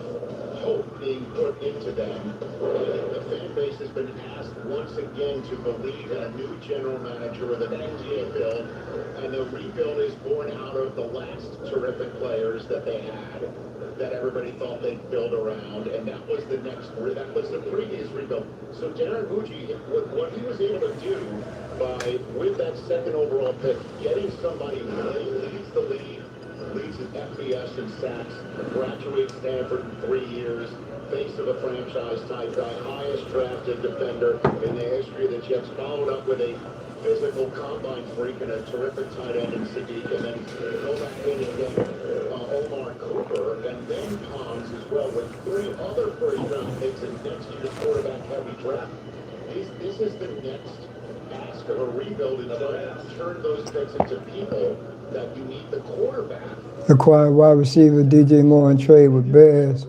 hope being put into them. The fan base has been asked once again to believe in a new general manager with a new rebuild, and the rebuild is born out of the last terrific players that they had, that everybody thought they'd build around, and that was the previous rebuild. So Darren Bucci, what he was able to do with that second overall pick, getting somebody who really leads the league, leads in FBS and sacks, graduates Stanford in 3 years, face of a franchise-type guy, highest drafted defender in the history of the Jets, followed up with a physical combine freak and a terrific tight end in Sadiq, and then go back in and get Omar Cooper, and then Pons as well, with 3 other first-round picks in next year's quarterback-heavy draft. This is the next ask of a rebuild, and turn those picks into people that you need the quarterback. Acquired wide receiver DJ Moore and trade with Bears.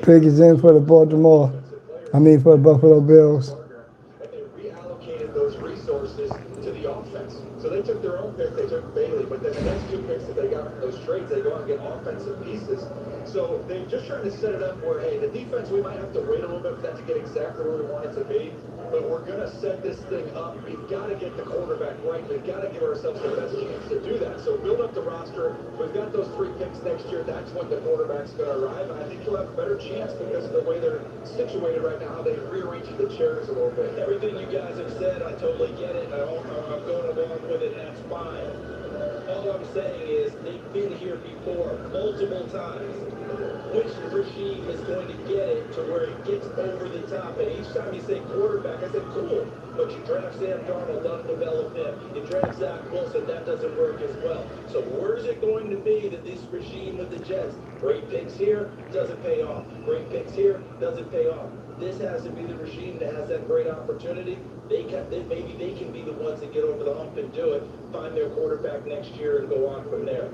Pickens in for the for the Buffalo Bills. And they reallocated those resources to the offense. So they took their own pick, they took Bailey, but then the next 2 picks that they got from those trades, they go out and get offensive pieces. So they're just trying to set it up where, hey, the defense, we might have to wait a little bit for that to get exactly where we want it to be, but we're going to set this thing up. We've got to get the quarterback right. We've got to give ourselves the best chance to do that. So build up the roster. We've got those 3 picks next year. That's when the quarterback's going to arrive, and I think you'll have a better chance because of the way they're situated right now, how they rearrange the chairs a little bit. Everything you guys have said, I totally get it. I'm going along with it, and that's fine. All I'm saying is they've been here before multiple times. Which regime is going to get it to where it gets over the top? And each time you say quarterback, I said, cool. But you draft Sam Darnold, doesn't develop him. You draft Zach Wilson, that doesn't work as well. So where's it going to be that this regime with the Jets, great picks here, doesn't pay off. Great picks here, doesn't pay off. This has to be the regime that has that great opportunity. Maybe they can be the ones that get over the hump and do it, find their quarterback next year and go on from there.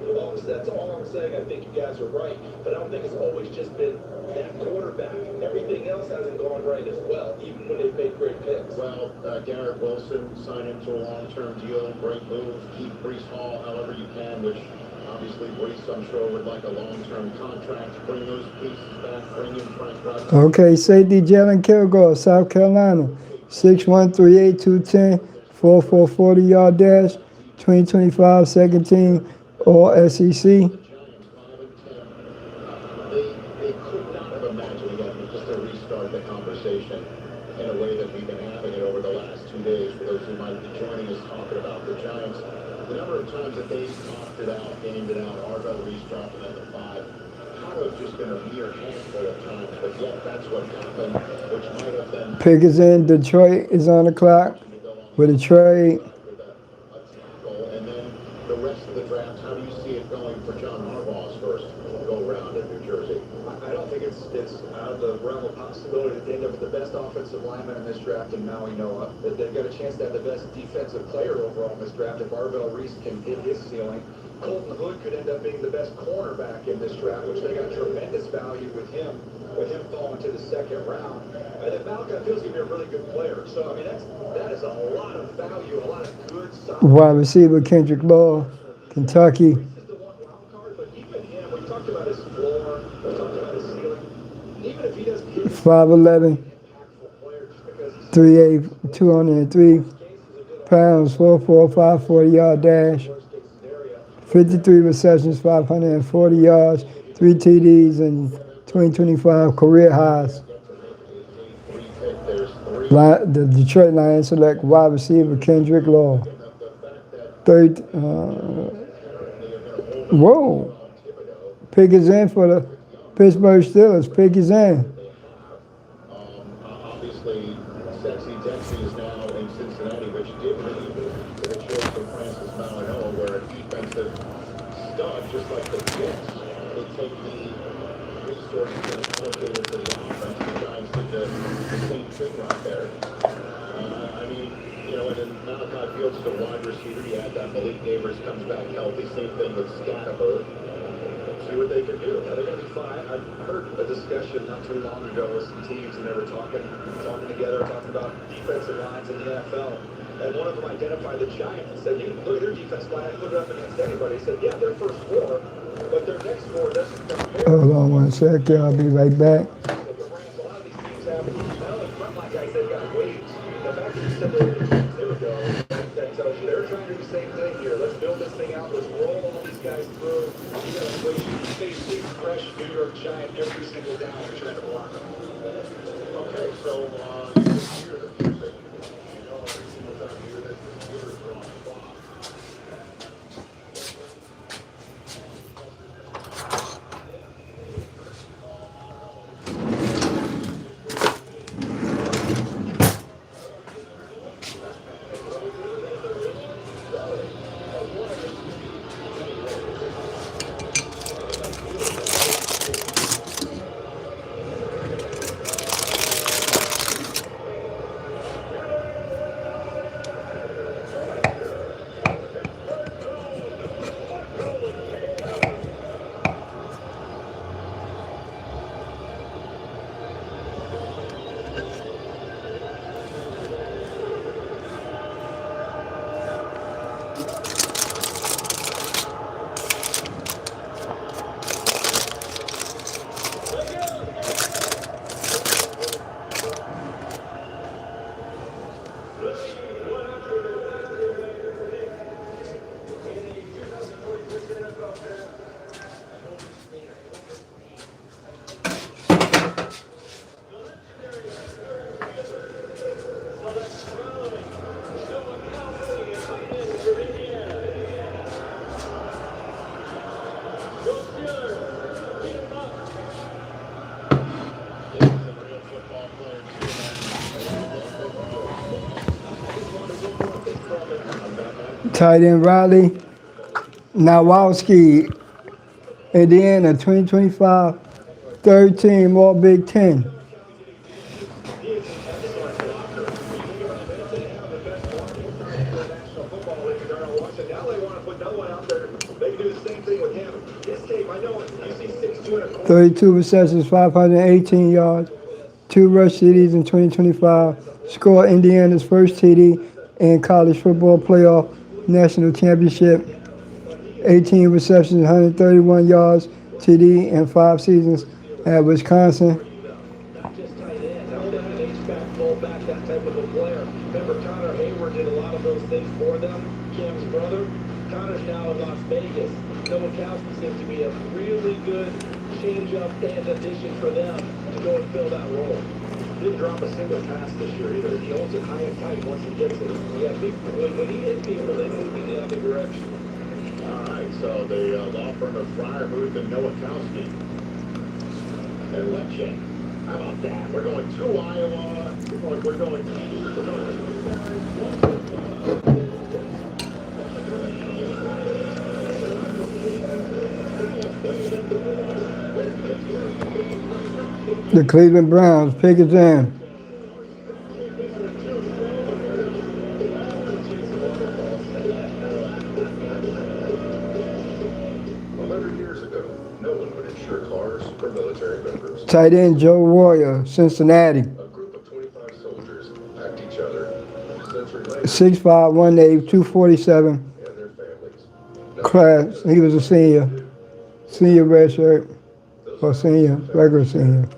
That's all I'm saying. I think you guys are right, but I don't think it's always just been that quarterback. Everything else hasn't gone right as well, even when they've made great picks. Well, Garrett Wilson signed him to a long-term deal, great move. Keep Brees Hall however you can, which obviously Brees, I'm sure, would like a long-term contract. Bring those pieces back, bring in Frank Reich. Okay, safety Jalen Kilgore, South Carolina. 6'1", 3'8", 210, 4'4", 40-yard dash, 2025 second team All SEC. They could not have imagined that just to restart the conversation in a way that we've been having it over the last 2 days. For those who might be joining us talking about the Giants, the number of times that they've talked it out, gamed it out, Arvell Reese dropping at the 5, it's just been a mere handful of times, but yet that's what happened, which might have been. Pickens in, Detroit is on the clock with a trade. And then the rest of the draft, how do you see it going for John Harbaugh's first go-round in New Jersey? I don't think it's out of the realm of possibility that they end up with the best offensive lineman in this draft in Maui Noah. That they've got a chance to have the best defensive player overall in this draft if Arvell Reese can hit his ceiling. Colton Hood could end up being the best cornerback in this draft, which they got tremendous value with him falling to the second round. And then Malachi Fields going to be a really good player. So, I mean, that is a lot of value, a lot of good solid. Wide receiver Kendrick Law, Kentucky. This is the one wild card, but even him, we talked about his floor, we talked about his ceiling. Even if he doesn't hit his 5'11", 3'8", 203 pounds, 4'4", 540-yard dash. 53 receptions, 540 yards, 3 TDs, and 2025 career highs. The Detroit Lions select wide receiver Kendrick Law. Pick is in for the Pittsburgh Steelers. Pick is in. Obviously, Sexy Dempsey is now in Cincinnati, which did leave the choice of Francis Malinois, where a defensive stud, just like the Jets, would take the resources and put it into the offense. The Giants did the same thing right there. I mean, you know, and then Malachi Fields is a wide receiver. You had that Malik Neighbors comes back healthy. Same thing with Scatterberg. See what they can do. They're going to be fine. I heard a discussion not too long ago with some teams, and they were talking together, talking about defensive lines in the NFL. And one of them identified the Giants and said, "You look at their defense line, put it up against anybody." He said, "Yeah, their first 4, but their next 4 doesn't compare." Hold on one second. I'll be right back. A lot of these teams have not only frontline guys, they've got waves. The fact that you said they were there we go. That tells you they're trying to do the same thing here. Let's build this thing out. Let's roll all these guys through. You got to play face big, fresh New York Giant every single down. You're trying to block them. Okay, so you hear the music. You know, every single time you hear that, the computer's wrong. Tight end Riley Nowalski, Indiana, 2025, third team All Big Ten. He is an excellent blocker. When you think about it, they have the best blocking attack in the National Football League, and Darnell Washington. Now they want to put no one out there. They can do the same thing with him. His tape, I know, you see 6'2" and a quarter. 32 receptions, 518 yards, 2 rush TDs in 2025. Scored Indiana's first TD in college football playoff national championship. 18 receptions, 131 yards, TD in 5 seasons at Wisconsin. Not just tight end. How about an H-back, fullback, that type of a player? Remember, Connor Hayward did a lot of those things for them. Cam's brother. Connor's now in Las Vegas. Nowakowski seems to be a really good change-up and addition for them to go and fill that role. Didn't drop a single pass this year either. He holds it high and tight once he gets it. Yeah, when he hits people, they move in the other direction. All right, so the law firm of Fryermuth and Nowakowski. And Lecce. How about that? We're going to Iowa. We're going The Cleveland Browns pick it in. 100 years ago, no one would insure cars for military members. Tight end Joe Royer, Cincinnati. A group of 25 soldiers packed each other. A century later, 6'5", 180, 247 and their families. class. He was a senior red shirt, or senior, regular senior.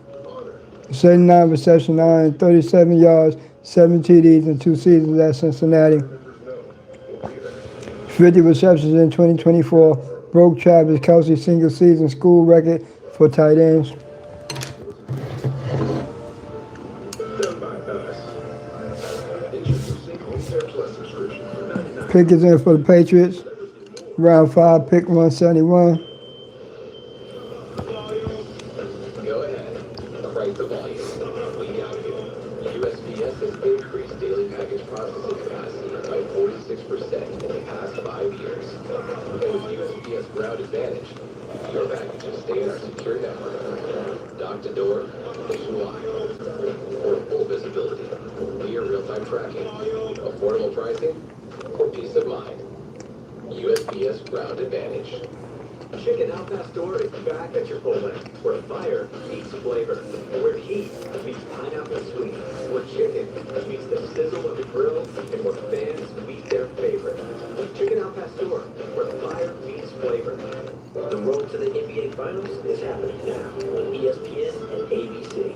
79 reception, 937 yards, 7 TDs in 2 seasons at Cincinnati. 50 receptions in 2024, broke Travis Kelce's single season school record for tight ends. Pick is in for the Patriots. Round 5, pick 171. Go ahead. Crank the volume. We got you. USPS has increased daily package processing capacity by 46% in the past 5 years. And with USPS Ground Advantage, your packages stay in our secure network. Dock to door, nationwide. For full visibility, near real-time tracking, affordable pricing, or peace of mind. USPS Ground Advantage. Chicken Al Pastor is back at your Chipotle, where fire meets flavor, and where heat meets pineapple sweet, where chicken meets the sizzle of the grill, and where fans meet their favorite. Chicken Al Pastor, where fire meets flavor. The road to the NBA Finals is happening now on ESPN and ABC.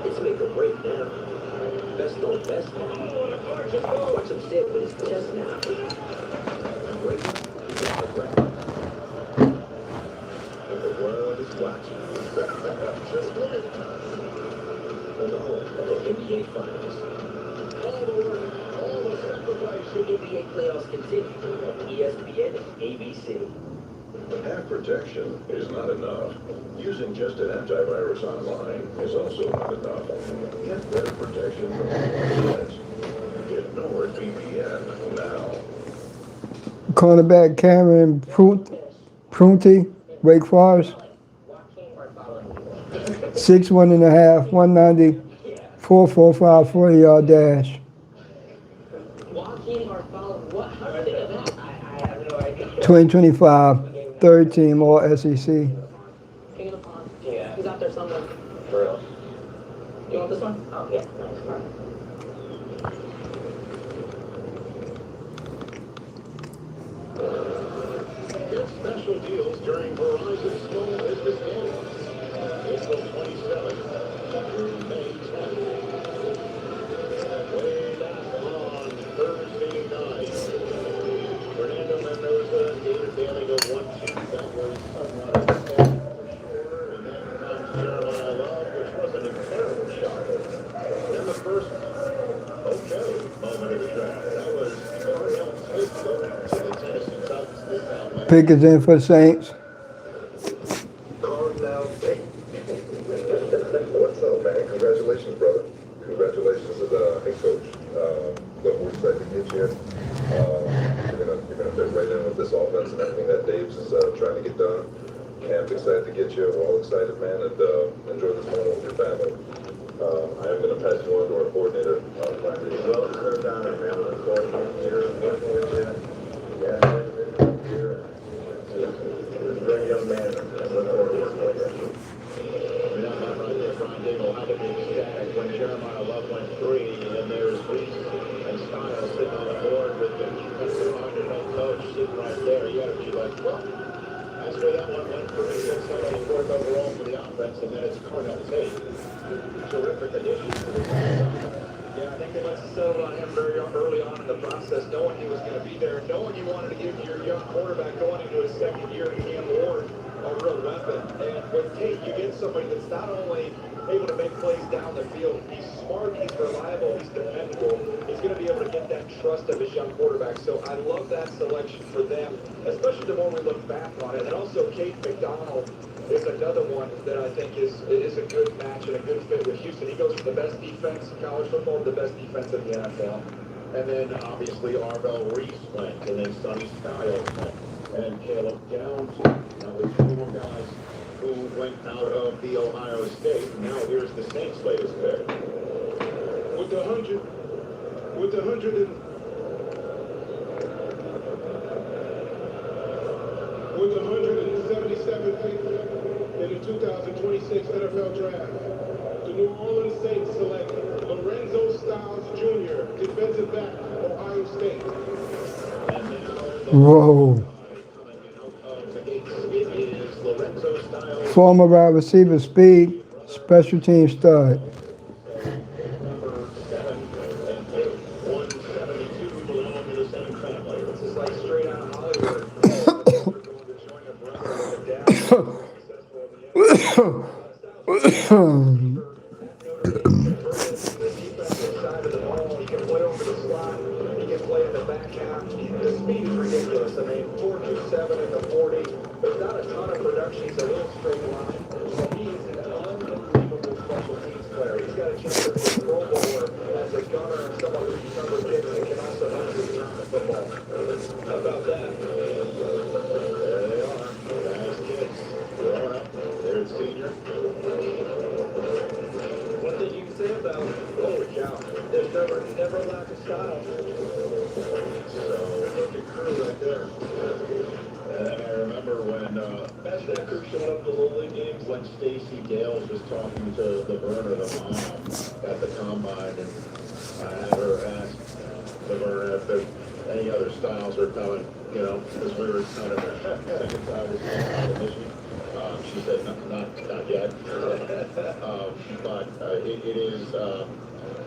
It's make or break now. Best on best now. Watch him sit with his chest now. Break the ground. The world is watching. Just look at the home of the NBA Finals. All the work, all the sacrifice. The NBA playoffs continue on ESPN and ABC. Half protection is not enough. Using just an antivirus online is also not enough. Get better protection from threats. Get NordVPN now. Cornerback Cameron Prunty, Wake Forest. 6'1.5", 190, 4.45, 40-yard dash. Walking or following, what? How do they do that? I have no idea. 2025, third team All SEC. King of the Pond. Yeah. He's out there somewhere. For real. You want this one? Oh, yeah. Nice. Get special deals during Verizon Small Business Days. April 27th through May 10th. Way back on Thursday night. Fernando Mendoza, David Bailey go 1-2. That was somewhat of a for sure. And then comes Jeremiah Love, which wasn't a terrible shot. Then the first moment of the draft. That was Darnell Smith going to the Tennessee Titans this time. Pick is in for the Saints. What's up, man? congratulations, brother. Congratulations as a head coach. Look, we're excited to get you. You're gonna fit right in with this offense and everything that Dave's is trying to get done. Cam's excited to get you. We're all excited, man, and enjoy this moment with your family. I am going to pass you on to our coordinator. Well deserved honor, man. Look forward to here, working with you. Yeah, here. He's a great young man. I look forward to working with you. I mean, I'm not right there. Brian Dable had to be ecstatic when Jeremiah Love went 3, and there's Reese and Stiles sitting on the board with the defensive-minded head coach sitting right there. You got to be like, well, that's where that one went for me. That's somebody fourth overall for the offense, and then it's Cornell Tate. Terrific addition to the team. Yeah, I think they must have settled on him very early on in the process, knowing he was going to be there, knowing you wanted to give your young quarterback going into his second year, Cam Ward, a real weapon. And with Tate, you get somebody that's not only able to make plays down the field, he's smart, he's reliable, he's dependable. He's going to be able to get that trust of his young quarterback. So I love that selection for them, especially the more we look back on it. And also, Kate McDonald is another one that I think is a good match and a good fit with Houston. He goes from the best defense in college football to the best defense in the NFL. And then obviously Arvell Reese went, and then Sonny Styles went, and Caleb Downs went. Now there's 2 more guys who went out of the Ohio State. Now here's the Saints' latest pick. With the 177 pick in the 2026 NFL Draft, the New Orleans Saints select Lorenzo Styles Jr., defensive back, Ohio State. Whoa. Former wide receiver, speed, special team stud.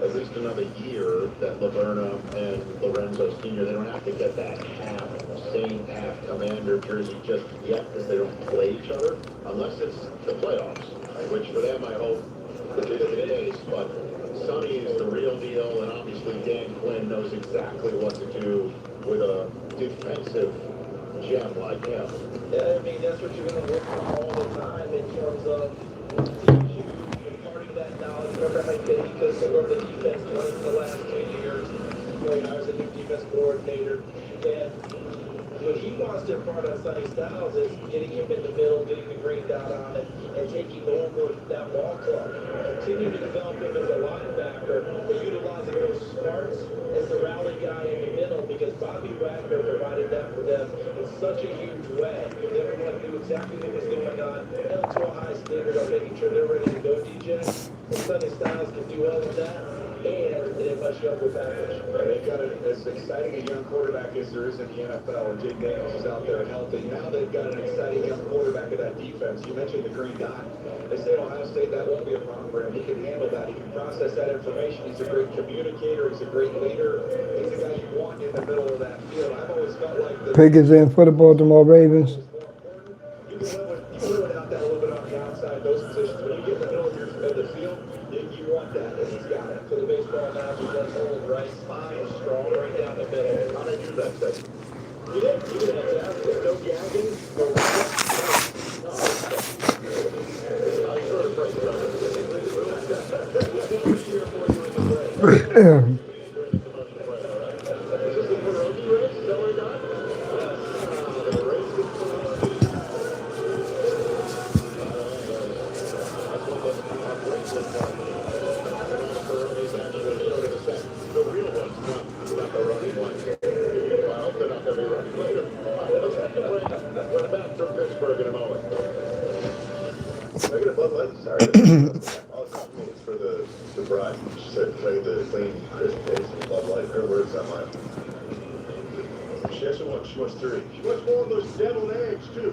At least another year that Laverna and Lorenzo Sr., they don't have to get that same half commander jersey just yet because they don't play each other, unless it's the playoffs, which for them I hope is the case. But Sonny is the real deal, and obviously Dan Quinn knows exactly what to do with a defensive gem like him. Yeah, I mean, that's what you're going to look for all the time in terms of imparting that knowledge. Remember how Dave took over the defense in the last 2 years when I was a new defense coordinator. And what he wants to impart on Sonny Styles is getting him in the middle, getting the green dot on it, and taking over that ball club. Continue to develop him as a linebacker, but utilizing those smarts as the rally guy in the middle, because Bobby Wagner provided that for them in such a huge way. Everyone knew exactly what was going on, held to a high standard of making sure they're ready to go, DJ. And Sonny Styles can do all of that, and in a much younger package. They've got as exciting a young quarterback as there is in the NFL, and Jake Daniels is out there healthy. Now they've got an exciting young quarterback in that defense. You mentioned the green dot. They say Ohio State, that won't be a problem for him. He can handle that. He can process that information. He's a great communicator. He's a great leader. He's the guy you want in the middle of that field. I've always felt like Pickens in for the Baltimore Ravens. You can live without that a little bit on the outside, those positions. When you get in the middle of the field, you want that, and he's got it. So the baseball analogy does hold, right? Spine strong right down the middle. How did you do that thing? You did fantastic. No gagging, no I sort of We're back from Pittsburgh in a moment. Can I get a Bud Light? Sorry. All it cost me is for the bride. She said play the clean, crisp taste of Bud Light. Her words, not mine. She actually wants, she wants 3. She wants more of those deviled eggs, too.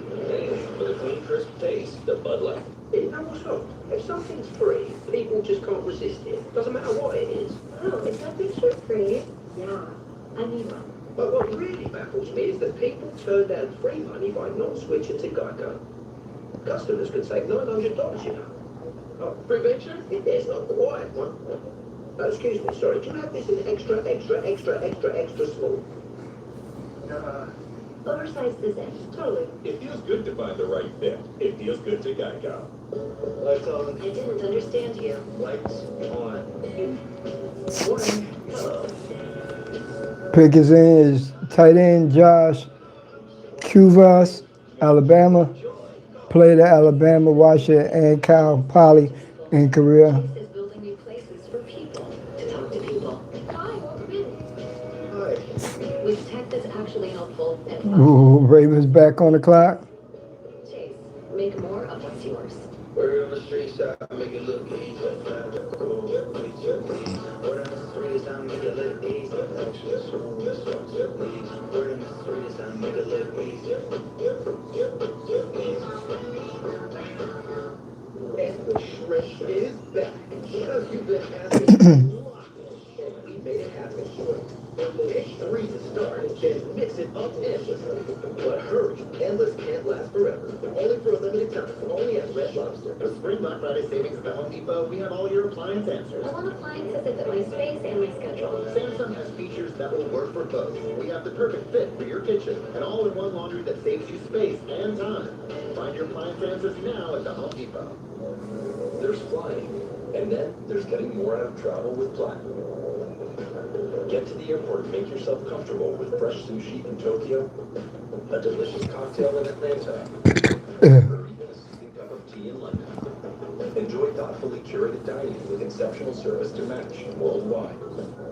For the clean, crisp taste, the Bud Light. You know what's up? If something's free, people just can't resist it. Doesn't matter what it is. Oh, is that picture free? Yeah, I need one. But what really baffles me is that people turn down free money by not switching to Geico. Customers can save $900, you know. Oh, free picture? It's not quite one. Excuse me, sorry. Can I have this in extra small? Oversized design, totally. It feels good to find the right fit. It feels good to Geico. Lights on. I didn't understand you. Lights on. Hello. Pick is in is tight end Josh Kuvas, Alabama. Played at Alabama, Washington, and Cal Poly in career. This is building new places for people to talk to people. Hi, welcome in. Hi. With tech that's actually helpful and fun. Ooh, Ravens back on the clock. Chase, make more of what's yours. Word on the street side, make it look easy. Word on the street side, make it look easy. Word on the street side, make it look easy. And the shrimp is back. Because you've been asking a lot, and we made it happen. Pick 3 to start, then mix it up endlessly. But hurry, endless can't last forever. Only for a limited time, only at Red Lobster. For Spring Black Friday savings at the Home Depot, we have all your appliance answers. I want appliances that fit my space and my schedule. Samsung has features that will work for both. We have the perfect fit for your kitchen, and all-in-one laundry that saves you space and time. Find your appliance answers now at the Home Depot. There's flying, and then there's getting more out of travel with Platinum. Get to the airport and make yourself comfortable with fresh sushi in Tokyo, a delicious cocktail in Atlanta, or even a soothing cup of tea in London. Enjoy thoughtfully curated dining with exceptional service to match worldwide.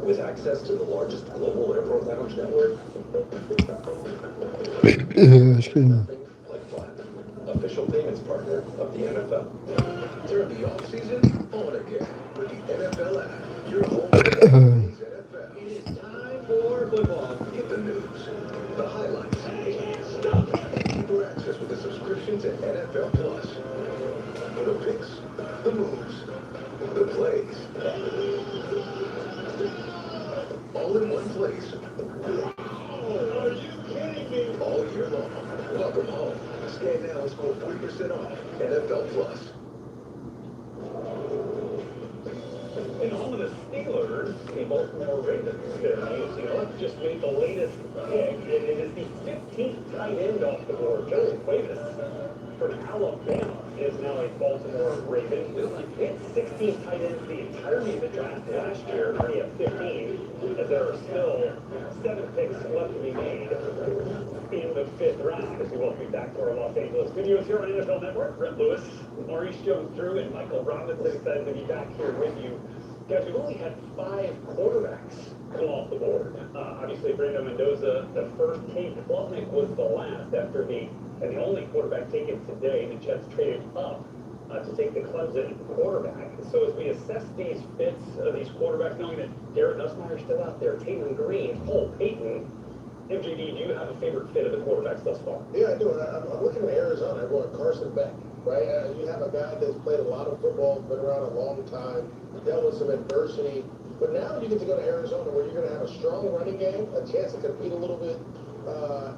With access to the largest global airport lounge network, Excuse me. nothing like Platinum, official payments partner of the NFL. Turn the off-season on again with the NFL app. Your home for the NFL. It is time for football. Get the news, the highlights, deeper access with a subscription to NFL Plus. The picks, the moves, the plays. All in one place. Are you kidding me? All year long. Welcome home. Scan now and score 40% off NFL Plus. In home of the Steelers, the Baltimore Ravens. Their AFC North just made the latest pick, and it is the 15th tight end off the board. Joey Cuevas from Alabama is now a Baltimore Raven. It's 16 tight ends the entirety of the draft last year. Only at 15, as there are still 7 picks left to be made in the 5th round. As we welcome you back to our Los Angeles studios here on NFL Network. Brett Lewis, Maurice Jones-Drew, and Michael Robinson excited to be back here with you. Guys, we've only had 5 quarterbacks come off the board. Obviously, Brando Mendoza, the first. Cade Klubnik was the last after and the only quarterback taken today. The Jets traded up to take the Clemson quarterback. So as we assess these fits of these quarterbacks, knowing that Garrett Nussmeier's still out there, Taylor Green, Cole Payton, MJD, do you have a favorite fit of the quarterbacks thus far? Yeah, I do. I'm looking at Arizona. I'm going Carson Beck, right? You have a guy that's played a lot of football, been around a long time, dealt with some adversity. But now you get to go to Arizona where you're going to have a strong running game, a chance to compete a little bit,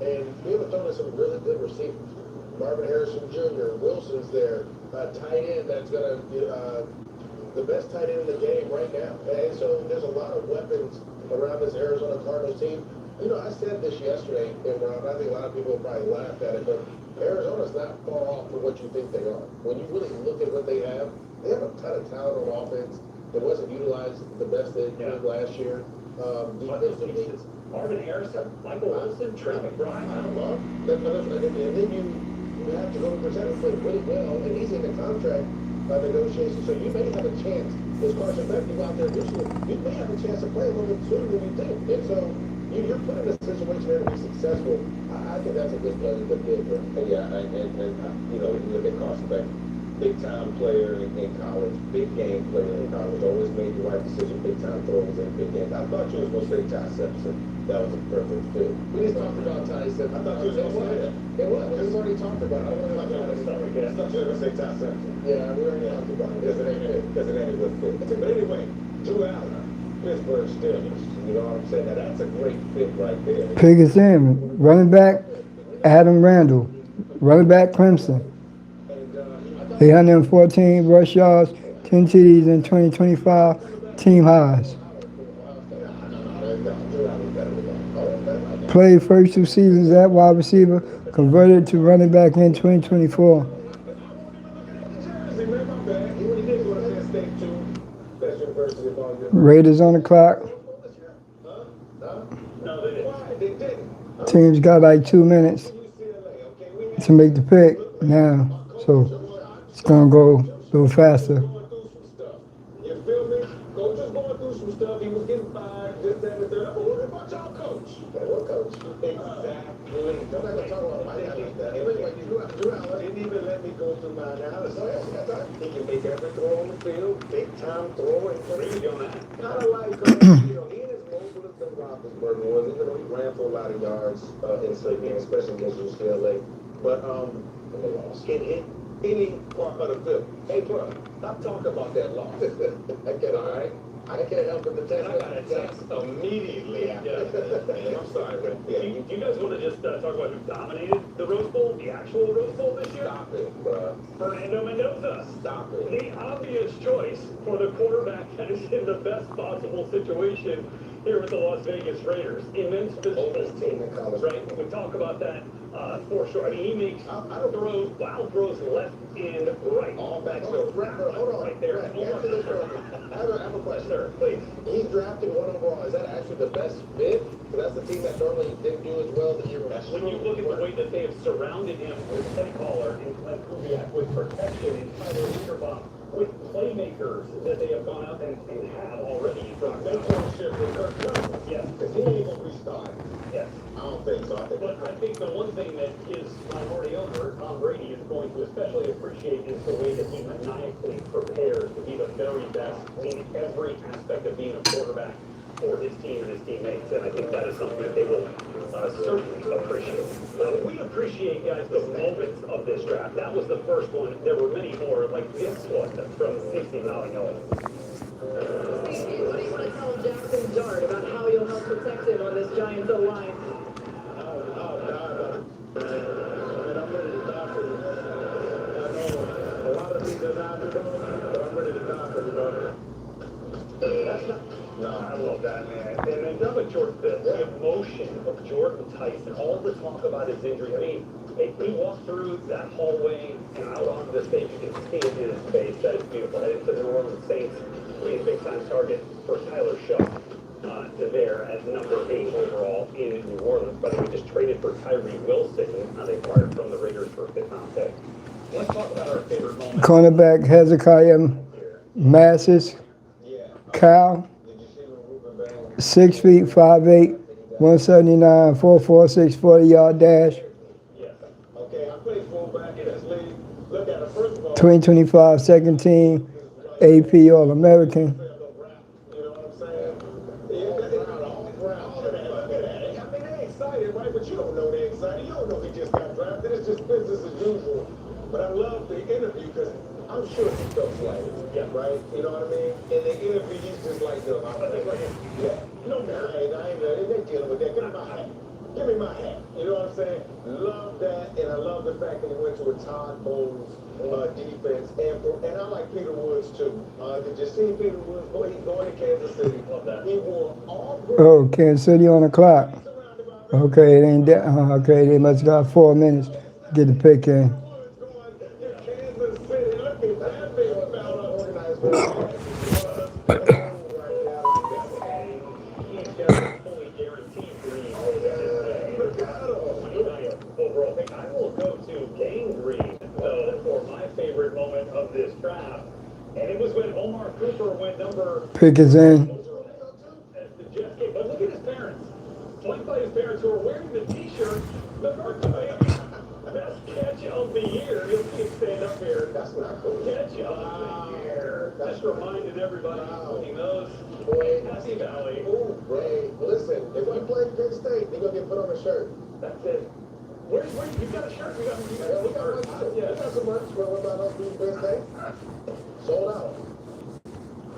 and be able to throw in some really good receivers. Marvin Harrison Jr., Wilson's there, tight end that's going to be the best tight end in the game right now. And so there's a lot of weapons around this Arizona Cardinals team. You know, I said this yesterday, and I think a lot of people probably laughed at it, but Arizona's not far off from what you think they are. When you really look at what they have a ton of talent on offense. It wasn't utilized the best they did last year. Defensively, Marvin Harrison, Michael Wilson, Trey McBride. I love that. And then you have to go to present play really well, and he's in the contract negotiation, so you may have a chance. As Carson Beck, you go out there this year, you may have a chance to play a little bit sooner than you think. And so you're put in a situation there to be successful. I think that's a good bid for him. Yeah, and you know, you look at Carson Beck, big time player in college, big game player in college, always made the right decision, big time throws in big games. I thought you was going to say Ty Simpson. That was a perfect fit. We just talked about Ty Simpson. I thought you was going to say that. It was. We've already talked about it. I thought you were going to say Ty Simpson. Yeah, we already talked about it. Because it ain't a good fit. But anyway, Drew Allen, Pittsburgh Steelers. You know what I'm saying? Now that's a great fit right there. Biggest in running back Adam Randall, running back Clemson. 814 rush yards, 10 TDs in 2025, team highs. Played first 2 seasons at wide receiver, converted to running back in 2024. Raiders on the clock. Teams got like 2 minutes to make the pick now, so it's gonna go a little faster. You feel me? Coach was going through some stuff. He was getting fired, this, that, and the third. I'm worried about y'all, coach. What coach? Exactly. I'm not going to talk about my guy like that. Drew Allen Didn't even let me go through my analysis. He can make every throw on the field, big time throw, and crazy on that. Kind of like, you know, he and his mobile than Roethlisberger was, even though he ran for a lot of yards in certain games, especially against UCLA. But can hit any part of the field. Hey, bro, stop talking about that loss. I get it. All right. I can't help but to text. I got a text immediately after that. I'm sorry, man. Do you guys want to just talk about who dominated the Rose Bowl, the actual Rose Bowl this year? Stop it, bro. Fernando Mendoza. Stop it. The obvious choice for the quarterback that is in the best possible situation here with the Las Vegas Raiders. Immense physical team in college. Right? We talk about that for sure. I mean, he makes throws, wild throws left and right. All back Hold on. Right there. Answer this for me. I have a question. Sir, please. He's drafted 1 overall. Is that actually the best fit? Because that's the team that normally didn't do as well the year before. When you look at the way that they have surrounded him with Teddy Caller and Glenn Kubiak, with protection and Tyler Linderbaum, with playmakers that they have gone out and have already. Mentorship with Kirk Cousins. Yes. Because he ain't going to restart. Yes. I don't think so. But I think the one thing that his minority owner, Tom Brady, is going to especially appreciate is the way that he maniacally prepares to be the very best in every aspect of being a quarterback for his team and his teammates. And I think that is something that they will certainly appreciate. We appreciate, guys, the moments of this draft. That was the first one. There were many more, like this one from Stacey Malinelli. What do you want to tell Jackson Dart about how you'll help protect him on this Giants O-line? I'm ready to die for this. I know a lot of people not do it, but I'm ready to die for it. That's not... No, I love that, man. And another Jordan, the emotion of Jordan Tyson, all the talk about his injury. I mean, he walked through that hallway and out onto the stage. You can see it in his face. That is beautiful. Headed to the New Orleans Saints, being a big-time target for Tyler Shuck. There at number 8 overall in New Orleans, but we just traded for Tyree Wilson, they acquired from the Raiders for a 5th-round pick. Let's talk about our favorite moment. Cornerback Hezekiah Massis, Cal, 6 feet, 5'8", 179, 4.46 40-yard dash. Okay, I played fullback in this league. Look at it, first of all. 2025 second team, AP All-American. But you don't know they're excited. You don't know he just got drafted. It's just business as usual. But I love the interview because I'm sure he felt flattered. Yeah. Right? You know what I mean? In the interview, he's just like, no, yeah. No, man, I ain't they're dealing with that. Give me my hat. Give me my hat. You know what I'm saying? Love that. And I love the fact that he went to a Todd Bowles defense. And I like Peter Woods, too. Did you see Peter Woods? Boy, he's going to Kansas City. Love that. He wore all green. Oh, Kansas City on the clock. Okay, it ain't that. Okay, they must got 4 minutes to get the pick in. fully guaranteed green. Overall pick. I will go to gangrene, though, for my favorite moment of this draft. And it was when Omar Cooper went number. Pick is in. The Jets game. But look at his parents. Flanked by his parents who are wearing the T-shirt. The North Baby. Best catch of the year. You'll see him stand up here. That's not cool. Catch of the year. Just reminded everybody, including those. Happy Valley. Hey, listen, if you play Penn State, you're going to get put on a shirt. That's it. Where, you got a shirt? We got Yeah, we got merch too. We got some merch. What about us being Penn State? Sold out.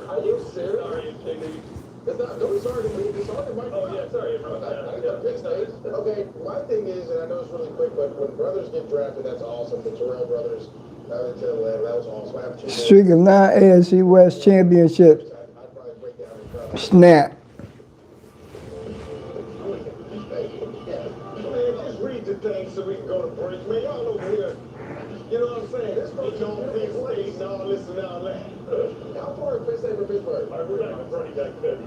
Are you serious? Sorry, JD. It's not, don't be sorry to me. Be sorry to Mike. Oh, yeah, sorry. I got Penn State. Okay, my thing is, and I know it's really quick, but when brothers get drafted, that's awesome. The Terrell brothers, that was awesome. I have two more. Streak of 9 AFC West championships. I'd probably break down the crowd. Snap. Man, just read the thing so we can go to break. Man, y'all over here, you know what I'm saying? This goes on Penn State and all this and all that. How far is Penn State from Pittsburgh? All right, we're back with running back there.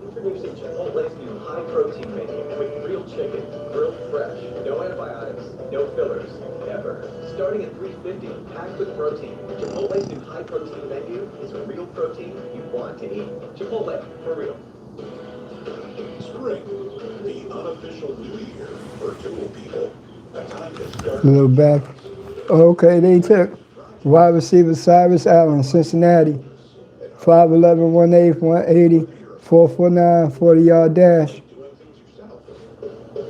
Introducing Chipotle's new high-protein menu with real chicken, grilled fresh, no antibiotics, no fillers, ever. Starting at $3.50, packed with protein, Chipotle's new high-protein menu is real protein you want to eat. Chipotle, for real. Spring, the unofficial new year for Tool people. A time to start. A little back. Okay, they took wide receiver Cyrus Allen, Cincinnati. 5'11", 180, 180, 449, 40-yard dash. Doing things yourself.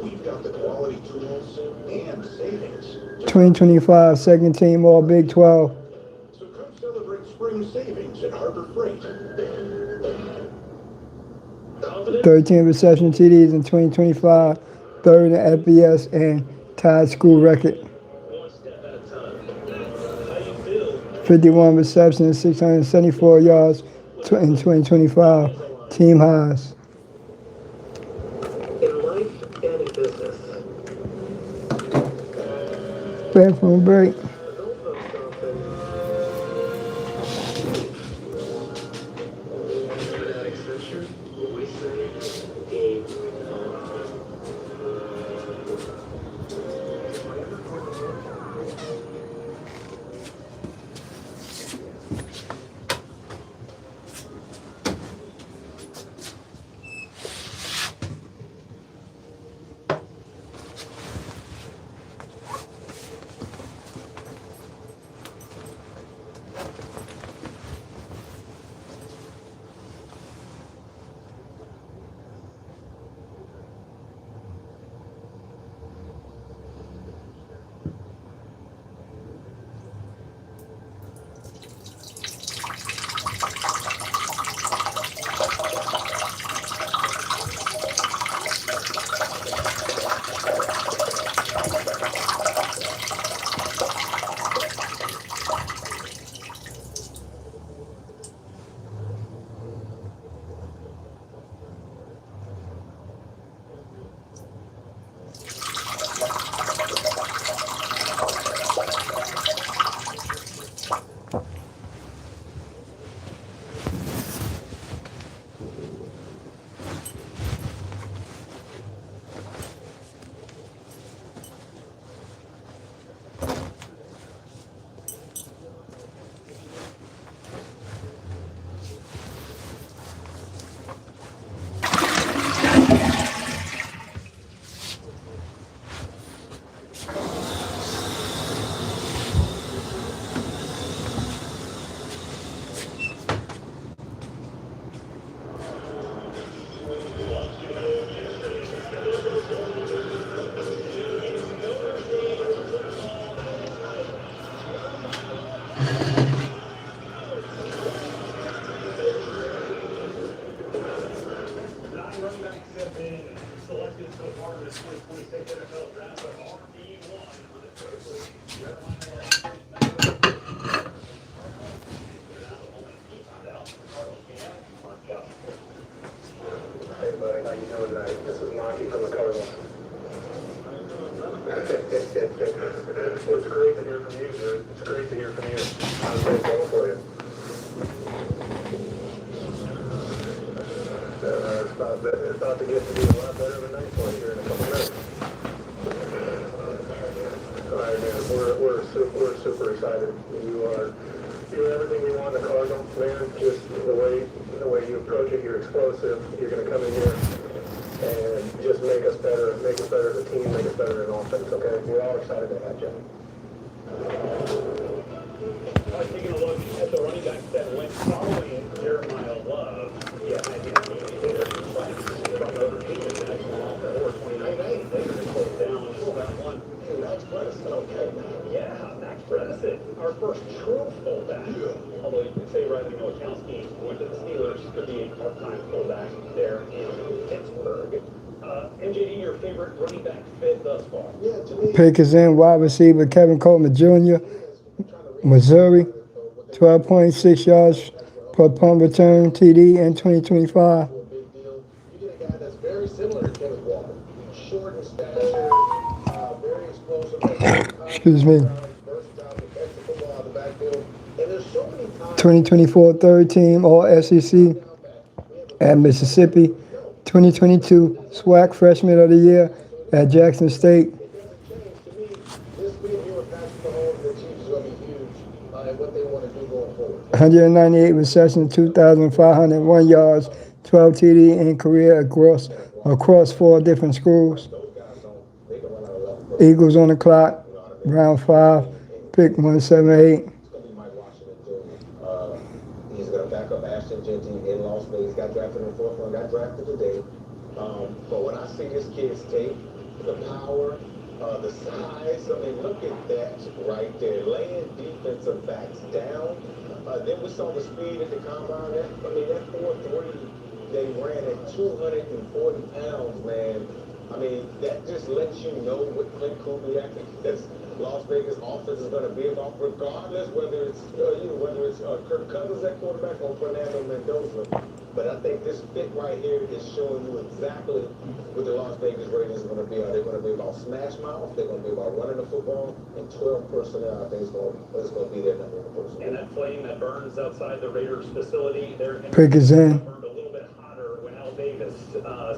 We've got the quality tools and savings. 2025 second team All Big 12. So come celebrate spring savings at Harbor Freight. 13 reception TDs in 2025, third in FBS and tied school record. One step at a time. How you feel? 51 receptions, 674 yards in 2025, team highs. In life and in business, Back from a break. the goalposts often without exception, we say game on. Selected so far in this 2026 NFL draft, but RB1 for the Hey, buddy, how you doing tonight? This is Monty from the Cardinals. It's great to hear from you, dude. It's great to hear from you. How's it going for you? It's about to get to be a lot better of a night for you here in a couple minutes. All right, man. We're super excited. You're everything we want in the Cardinals, man. Just the way you approach it, you're explosive. You're going to come in here and just make us better as a team, make us better in offense. Okay, we're all excited to have you. Taking a look at the running backs that went following Jeremiah Love. Yeah, I think from over 8 minutes or 29. They closed down that one. Max Preston, okay. Yeah, Max Preston, our first true fullback. Although you could say Riley Nowakowski went to the Steelers, could be a part-time fullback there in Pittsburgh. MJD, your favorite running back fit thus far? Yeah, to me, Pickers in wide receiver Kevin Coleman Jr., Missouri, 12.6 yards per punt return TD in 2025. a big deal. You get a guy that's very similar to Kenneth Walker. Short in stature, very explosive. Excuse me. Versatile, can catch the football out of the backfield. And there's so many times 2024 third team All SEC at Mississippi. 2022 SWAC Freshman of the Year at Jackson State. it doesn't change. To me, this being here with Patrick Mahomes and the Chiefs is going to be huge in what they want to do going forward. 198 receptions, 2,501 yards, 12 TD in career across 4 different schools. Those guys they can run out of left. Eagles on the clock, round 5, pick 178. It's going to be Mike Washington, too. He's going to back up Ashton Genty in Las Vegas. Got drafted in the 4th round, got drafted today. But when I see this kid's tape, the power, the size, I mean, look at that right there. Laying defensive backs down. Then we saw the speed at the combine. That 4.3 they ran at 240 pounds, man. I mean, that just lets you know what Clint Kubiak, that's Las Vegas offense is going to be about, regardless whether it's Kirk Cousins at quarterback or Fernando Mendoza. But I think this fit right here is showing you exactly what the Las Vegas Raiders are going to be. They're going to be about smash mouth. They're going to be about running the football, and 12 personnel. I think it's going to be their number one personnel. And that flame that burns outside the Raiders facility, they're Pick is in. burned a little bit hotter when Al Davis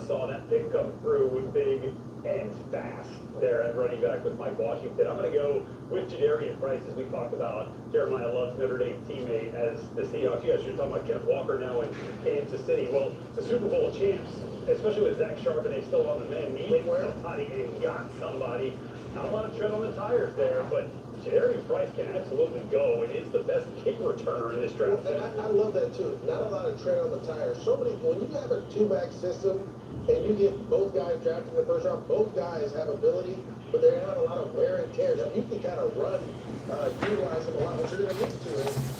saw that pick come through big and fast there at running back with Mike Washington. I'm going to go with Jadarian Price, as we talked about Jeremiah Love's Notre Dame teammate as the Seahawks. You guys are talking about Kenneth Walker now in Kansas City. Well, the Super Bowl champs, especially with Zach Charbonnet still on the men, need somebody and got somebody. Not a lot of tread on the tires there, but Jadarian Price can absolutely go and is the best kick returner in this draft. I love that too. Not a lot of tread on the tires. When you have a 2-back system and you get both guys drafted in the first round, both guys have ability, but they're not a lot of wear and tear. You can kind of utilize them a lot, which you're going to need to.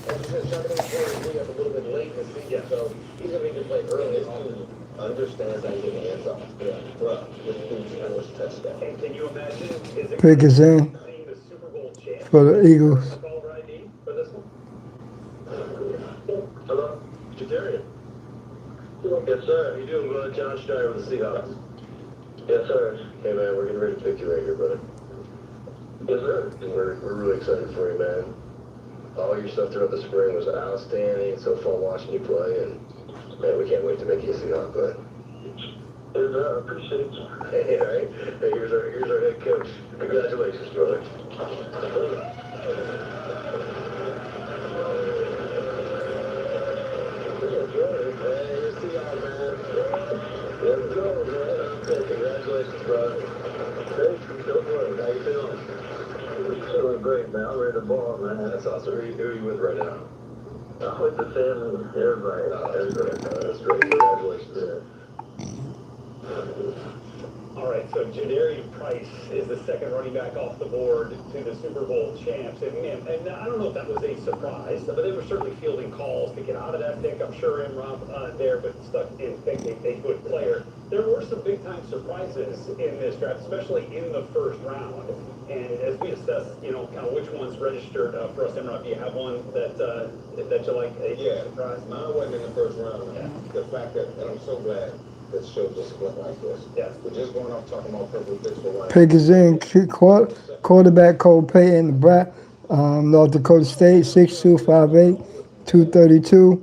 And you said Charbonnet's going up a little bit late in the season, so he's going to need to play early. This dude understands how to get hands off. Yeah, bro. This dude's first touchdown. And can you imagine? Is it Pick is in seeing the Super Bowl champs for the Eagles. caller ID for this one? Hello? Jadarian? Yes, sir. How you doing, brother? John Schneider with the Seahawks. Yes, sir. Hey, man, we're getting ready to pick you right here, brother. Yes, sir. We're really excited for you, man. All your stuff throughout the spring was outstanding. It's so fun watching you play, and, man, we can't wait to make you a Seahawk, bud. Yes, sir. I appreciate it. Hey, all right. Hey, here's our head coach. Congratulations, brother. Let's go, man. Hey, congratulations, bro. Thank you. Don't worry. How you feeling? Feeling great, man. I'm ready to ball, man. That's awesome. Who are you with right now? I'm with the family. Everybody. Oh, that's great. That's great. Congratulations. All right, so Jadarian Price is the second running back off the board to the Super Bowl champs. And I don't know if that was a surprise, but they were certainly fielding calls to get out of that pick. I'm sure Imran there, but stuck in thinking a good player. There were some big-time surprises in this draft, especially in the first round. And as we assess, kind of which ones registered for us, Imran, do you have one that you like? Yeah, surprise. Mine wasn't in the first round. Yeah. The fact that, and I'm so glad, that show discipline like this. Yeah. We're just going off talking about perfect fits for one. Pick is in quarterback Cole Payton, North Dakota State, 6'2", 5'8", 232.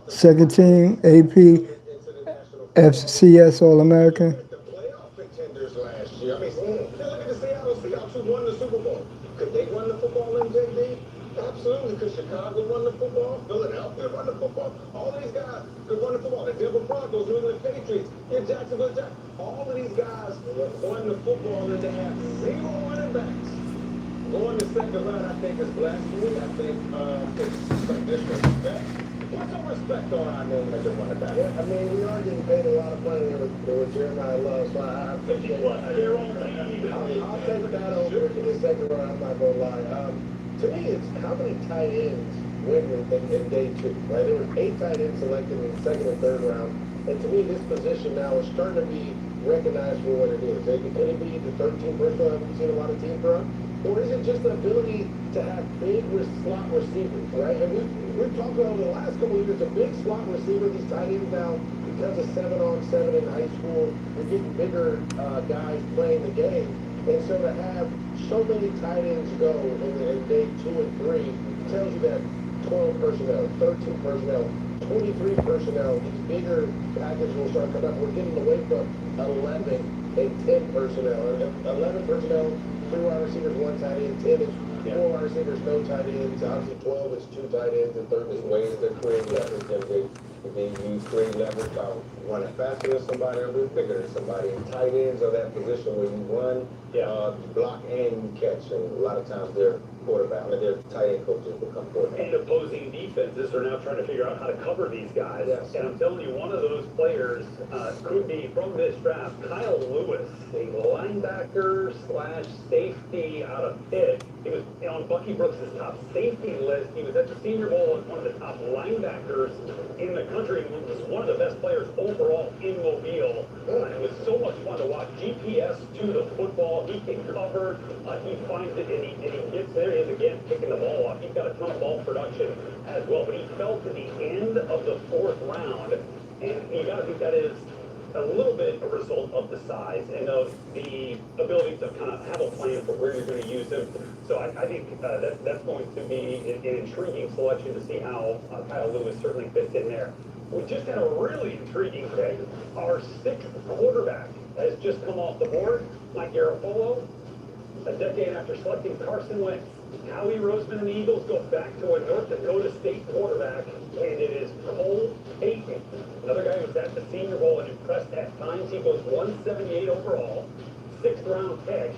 Second team AP FCS All-American. The playoff contenders last year. I mean, look at the Seattle Seahawks who won the Super Bowl. Could they run the football, MJD? Absolutely. Could Chicago run the football? Philadelphia run the football? All these guys could run the football. The Denver Broncos, New England Patriots, in Jacksonville, all of these guys run the football and they have 0 running backs. Going the second round, I think, is blasphemy. I think it's some disrespect. Put some respect on our name as a running back. Yeah, I mean, we are getting paid a lot of money with Jeremiah Love, so I appreciate it. I'll take that over in the second round, I'm not going to lie. To me, it's how many tight ends win in day 2, right? There were 8 tight ends selected in the second and third round. And to me, this position now is starting to be recognized for what it is. Can it be the 13 personnel that we've seen a lot of teams run? Or is it just the ability to have big slot receivers, right? And we've talked about over the last couple of years, a big slot receiver, these tight ends now, because of 7-on-7 in high school, you're getting bigger guys playing the game. And so to have so many tight ends go in day 2 and 3 tells you that 12 personnel, 13 personnel, 23 personnel, these bigger packages will start coming up. We're getting away from 11 and 10 personnel. 11 personnel, 3 wide receivers, 1 tight end, 10 is 4 wide receivers, no tight ends. Obviously 12 is 2 tight ends, and 13 is Ways to create leverage, MJ. You create leverage by running faster than somebody or being bigger than somebody. And tight ends are that position where you run, you block, and you catch. And a lot of times they're quarterback. I mean, their tight end coaches become quarterback. And opposing defenses are now trying to figure out how to cover these guys. Yes. And I'm telling you, one of those players could be from this draft, Kyle Lewis, a linebacker / safety out of Pitt. He was on Bucky Brooks' top safety list. He was at the Senior Bowl as one of the top linebackers in the country. He was one of the best players overall in Mobile. It was so much fun to watch. GPS to the football. He can cover. He finds it and he gets there. He is again picking the ball off. He's got a ton of ball production as well. But he fell to the end of the 4th round. And you got to think that is a little bit a result of the size and of the ability to kind of have a plan for where you're going to use him. So I think that's going to be an intriguing selection to see how Kyle Lewis certainly fits in there. We just had a really intriguing pick. Our 6th quarterback has just come off the board, Mike Garafolo. A decade after selecting Carson Wentz, Howie Roseman and the Eagles go back to a North Dakota State quarterback, and it is Cole Payton. Another guy who was at the Senior Bowl and impressed at times. He goes 178 overall, 6th round pick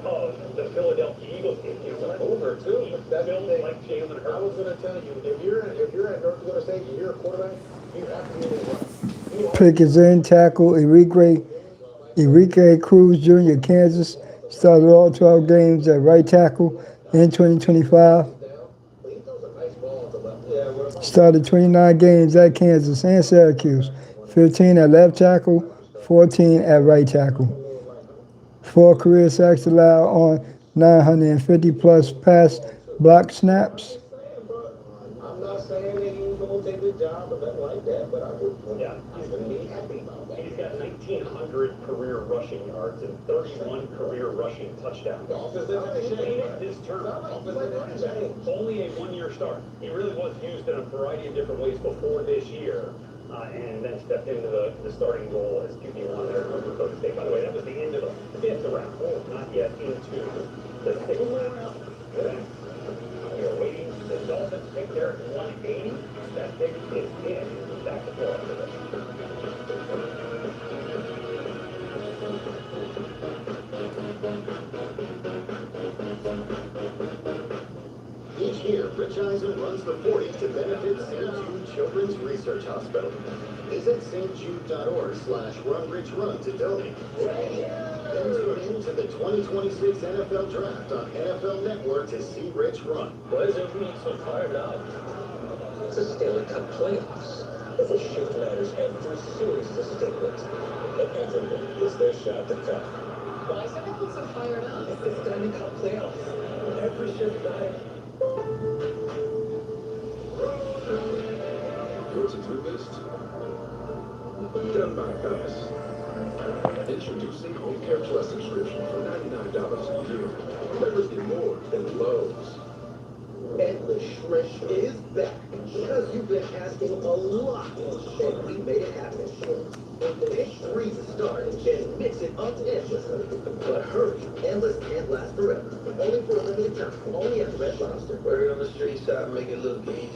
of the Philadelphia Eagles. If you went over too, that's built like Jalen Hurts. I was going to tell you, if you're at North Dakota State and you're a quarterback, you have to be able to run. Pick is in tackle Enrique Cruz Jr., Kansas. Started all 12 games at right tackle in 2025. Started 29 games at Kansas and Syracuse. 15 at left tackle, 14 at right tackle. 4 career sacks allowed on 950-plus pass block snaps. I'm not saying that he's going to take the job or nothing like that, but I would he's going to be happy about that. He's got 1,900 career rushing yards and 31 career rushing touchdowns. His term. Only a 1-year start. He really was used in a variety of different ways before this year. And then stepped into the starting role as QB1 there at North Dakota State. By the way, that was the end of the 5th round, not yet into the 6th round. You're waiting for the Dolphins pick there at 180. That pick is in. Back to Florida. Each year, Rich Eisen runs the 40 to benefit St. Jude Children's Research Hospital. Visit stjude.org/runrichrun to donate. Then tune in to the 2026 NFL Draft on NFL Network to see Rich run. Why is everyone so fired up? It's a Stanley Cup playoffs. It's a shift matters every series to stick with. And everyone is their shot to come. Why is everyone so fired up? It's the Stanley Cup playoffs. Every shift matters. Your to-do list? Done by us. Introducing Home Care Plus subscription for $99 a year. Members get more than Lowe's. Endless Shrish is back because you've been asking a lot, and we made it happen. Pick freeze start and mix it up endlessly. But hurry, endless can't last forever. Only for a limited time. Only at Red Lobster. Word on the street side, make it look easy.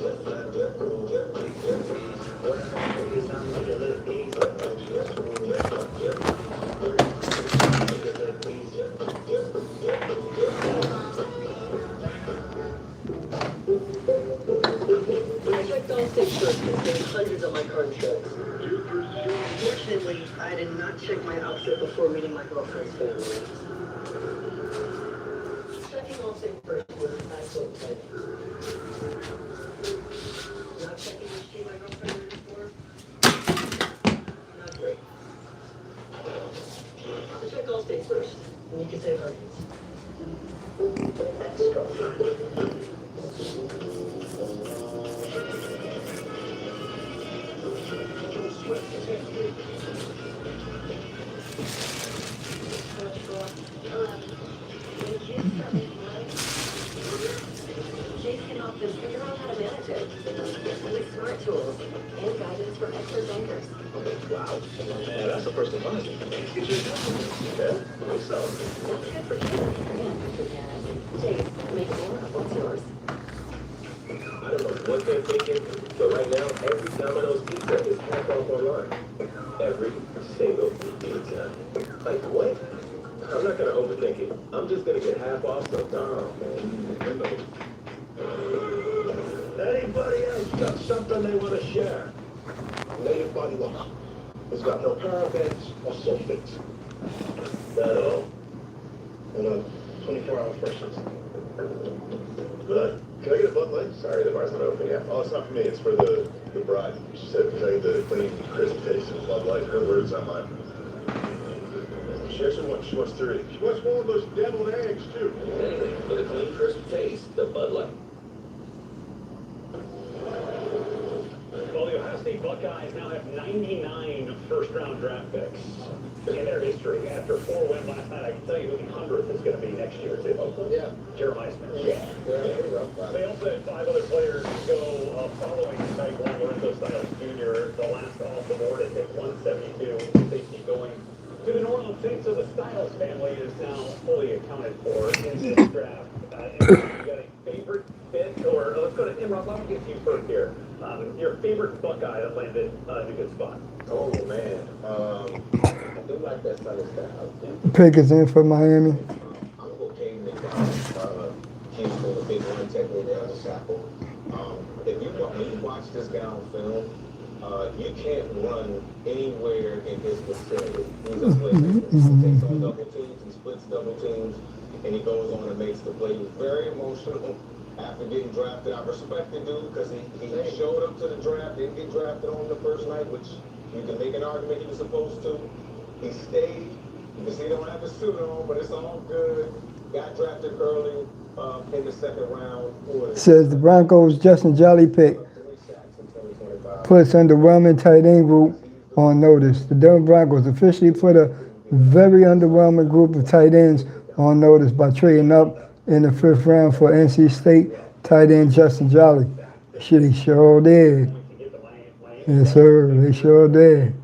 I checked all six first and saved hundreds on my car insurance. Fortunately, I did not check my outfit before meeting my girlfriend's family. Checking all six first was excellent. Not checking the street my girlfriend is for? Not great. Check all states first, and you can save hundreds. Let's go. Chase can help them figure out how to manage it with smart tools and guidance from expert bankers. Wow. Yeah, that's the first deposit. Yeah, so. That's good for Chase and for Janice. Chase, make more of what's yours. I don't know what they're thinking, but right now, every Domino's pizza is half off online. Every single pizza. Like, what? I'm not gonna overthink it. I'm just gonna get half off sometime. Anybody else got something they want to share? Native body wash. It's got no parabens or sulfates. That all? And a 24-hour freshness. Good. Can I get a Bud Light? Sorry, the bar's not open yet. Oh, it's not for me. It's for the bride. She said, can I get the clean, crisp taste of Bud Light? Her words, not mine. She actually wants, she wants 3. She wants one of those deviled eggs, too. Anything for the clean, crisp taste, the Bud Light. Well, the Ohio State Buckeyes now have 99 first-round draft picks in their history. After 4 wins last night, I can tell you who the 100th is going to be next year, too. Yeah. Jeremiah Smith. Yeah. They also had 5 other players go following night one. Lorenzo Styles Jr., the last off the board at pick 172. They keep going to the New Orleans Saints, so the Styles family is now fully accounted for in this draft. You got a favorite fit, or let's go to Imran. Let me get to you first here. Your favorite Buckeye that landed in a good spot. Oh, man. I do like that kind of style. Pickens in for Miami. I'm okay with Houston, the big one, taking down the shackle. If you when you watch this guy on film, you can't run anywhere in his vicinity. He's a playmaker. He takes on double teams, he splits double teams, and he goes on and makes the play. He was very emotional after getting drafted. I respect the dude because he showed up to the draft, didn't get drafted on the first night, which you can make an argument he was supposed to. He stayed. You can see he don't have a suit on, but it's all good. Got drafted early in the second round. Says the Broncos Justin Jolly pick puts underwhelming tight end group on notice. The Denver Broncos officially put a very underwhelming group of tight ends on notice by trading up in the 5th round for NC State tight end Justin Jolly. Shit, he sure did. Yes, sir, they sure did.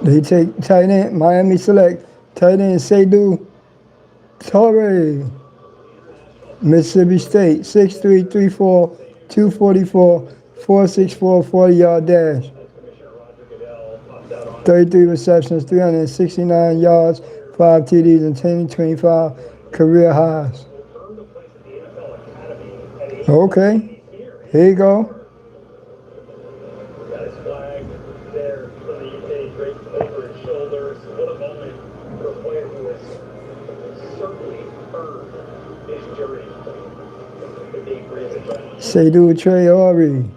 They take tight end, Miami select tight end Seydou Torre, Mississippi State, 6'3", 3'4", 244, 464, 40-yard dash. 33 receptions, 369 yards, 5 TDs, and 10-25 career highs. Okay, here you go. Got his flag there for the UK draped over his shoulders. What a moment for a player who has certainly earned his journey. The big reason. Seydou Traoré.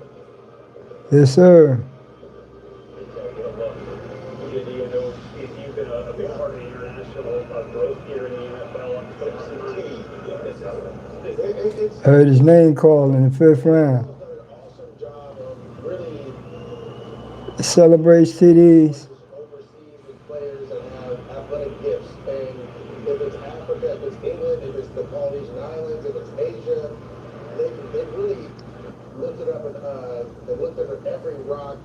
Yes, sir. You've been a big part of the international growth here in the NFL. Heard his name called in the 5th round. Awesome job of really Celebrates TDs. overseas with players that have athletic gifts. And if it's Africa, if it's England, if it's the Polynesian Islands, if it's Asia, they've really lifted up they've lifted up every rock,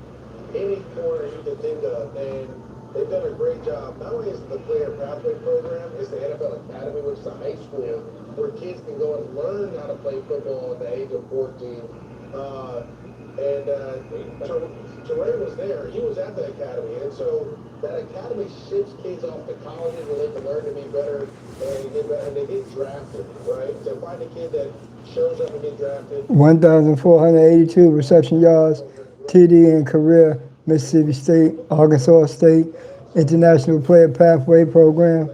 any corner you can think of, and they've done a great job. Not only is it the player pathway program, it's the NFL Academy, which is a high school where kids can go and learn how to play football at the age of 14. Terray was there. He was at the academy, and so that academy ships kids off to colleges where they can learn to be better and get better, and they get drafted, right? So find a kid that shows up and get drafted. 1,482 reception yards, TD in career, Mississippi State, Arkansas State, International Player Pathway Program.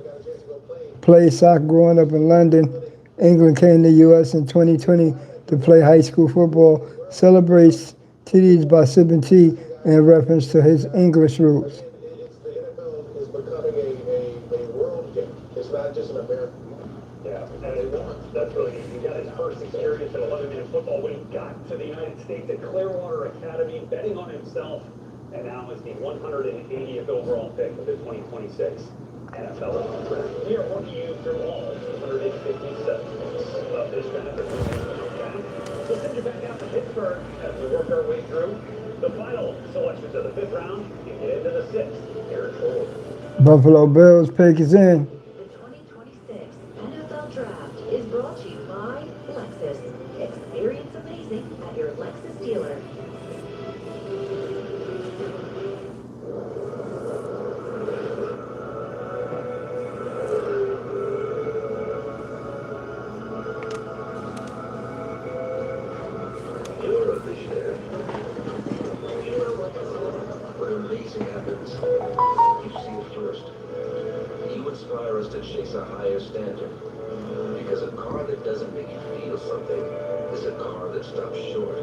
Played soccer growing up in London. England came to the U.S. in 2020 to play high school football. Celebrates TDs by sipping tea in reference to his English roots. The NFL is becoming a world game. It's not just an American. Yeah, and that's really neat. He got his first experience in 11-minute football when he got to the United States at Clearwater Academy, betting on himself, and now is the 180th overall pick of the 2026 NFL draft. We are walking you through all 157 of this draft. We'll send you back out to Pittsburgh as we work our way through the final selections of the 5th round and get into the 6th here at Ford. Buffalo Bills pick is in. The 2026 NFL Draft is brought to you by Lexus. Experience amazing at your Lexus dealer. You're a visionary. What amazing happens. You see it first. You inspire us to chase a higher standard. Because a car that doesn't make you feel something is a car that stops short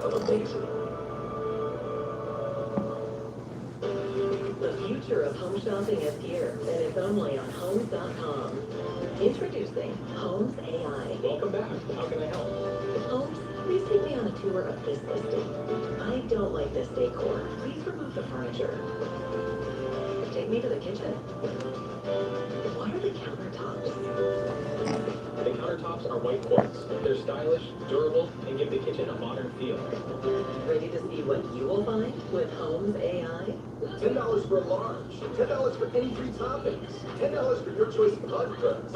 of amazing. The future of home shopping is here, and it's only on Homes.com. Introducing Homes AI. Welcome back. How can I help? Homes, please take me on a tour of this listing. I don't like this decor. Please remove the furniture. Take me to the kitchen. What are the countertops? The countertops are white quartz. They're stylish, durable, and give the kitchen a modern feel. Ready to see what you will find with Homes AI? $10 for a large. $10 for any 3 toppings. $10 for your choice of hot crust.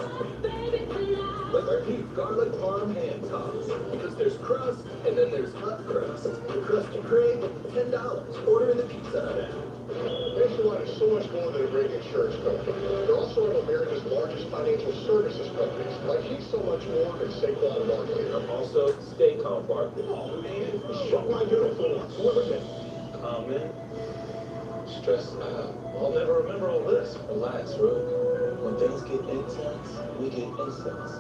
Like our beef garlic parm ham tops. Because there's crust, and then there's hot crust. The crust you crave, $10. Order in the Pizza Hut app. Nationwide is so much more than a great insurance company. They're also one of America's largest financial services companies. Like, he's so much more than Saquon Barkley. I'm also Stay Calm Barkley. Oh, man, shut my uniforms. What was it? Calm in. Stress out. I'll never remember all this. Relax, Rook. When things get intense, we get incense.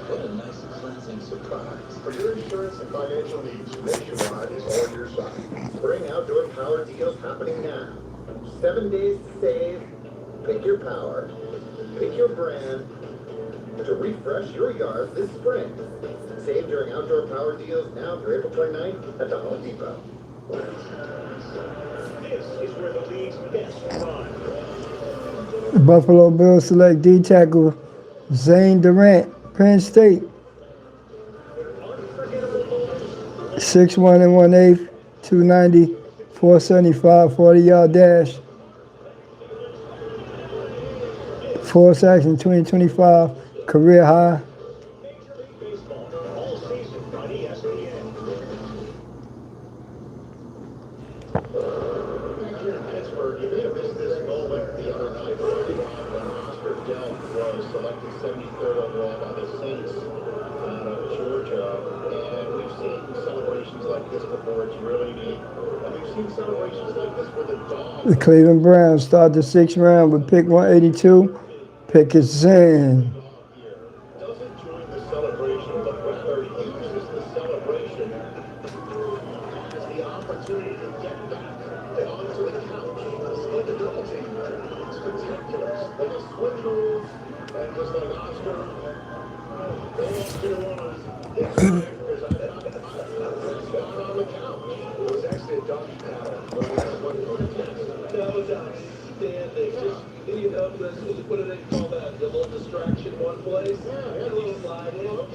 What a nice cleansing surprise. For your insurance and financial needs, Nationwide is on your side. Spring outdoor power deals happening now. 7 days to save. Pick your power. Pick your brand. To refresh your yard this spring. Save during outdoor power deals now through April 29th at the Home Depot. This is where the league's best run. The Buffalo Bills select D tackle Zane Durant, Penn State. 6'1" and 1/8", 290, 475, 40-yard dash. 4 sacks in 2025, career high. Major League Baseball selected 73rd overall by the Saints out of Georgia. And we've seen celebrations like this before. It's really neat. And we've seen celebrations like this where the dog... The Cleveland Browns start the 6th round with pick 182. Pick is in. Doesn't join the celebration, but rather uses the celebration as the opportunity to get back onto the couch. Split the double team. It's spectacular. Like a swing move, and just like Oscar, they lost to New Orleans. This time, there's a spot on the couch. It was actually a doggy paddle. That was outstanding. Just, you know, what do they call that? The little distraction one place? Yeah, A little slide in. Oh,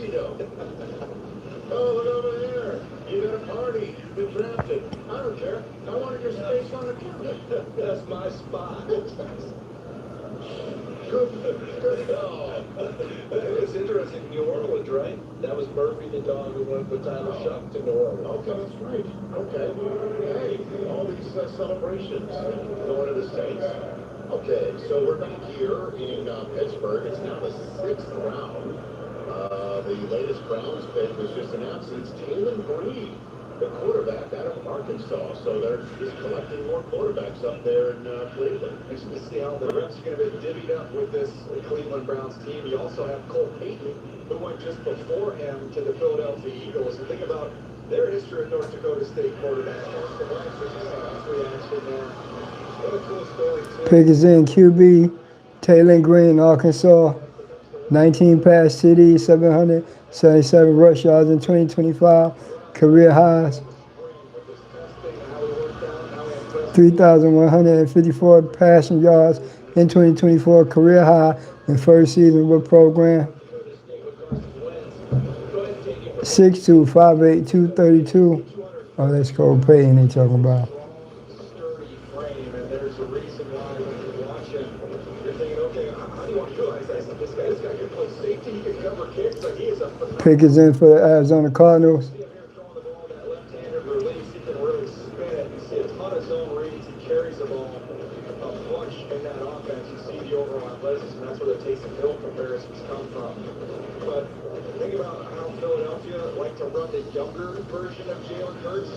look over there. You got a party. You've been drafted. I don't care. I wanted your space on the couch. That's my spot. Good dog. It's interesting. New Orleans, right? That was Murphy, the dog who went with Tyler Shuck to New Orleans. Okay, that's right. Okay. Hey, all these celebrations going to the States. Okay, so we're back here in Pittsburgh. It's now the 6th round. The latest Browns pick was just announced. It's Taylor Breed, the quarterback out of Arkansas. So they're just collecting more quarterbacks up there in Cleveland. Interesting to see how the reps are going to be divvied up with this Cleveland Browns team. You also have Cole Payton, who went just before him to the Philadelphia Eagles. And think about their history at North Dakota State quarterback. Reaction there. What a cool story, too. Pick is in. QB, Taylor Green, Arkansas. 19 pass TDs, 777 rush yards in 2025. Career highs. 3,154 passing yards in 2024. Career high in first season with program. 6'2", 5'8", 232. Oh, that's Cole Payton they talking about. Sturdy frame, and there's a reason why when you watch him, you're thinking, okay, how do you want to realize that? This guy can play safety, he can cover kicks, like he is a phenomenal. Pick is in for the Arizona Cardinals. See him here throwing the ball, that left-handed release, he can really spin it. You see a ton of zone reads, he carries the ball a bunch in that offense. You see the overall athleticism, and that's where the Taysom Hill comparisons come from. But think about how Philadelphia like to run the younger version of Jalen Hurts.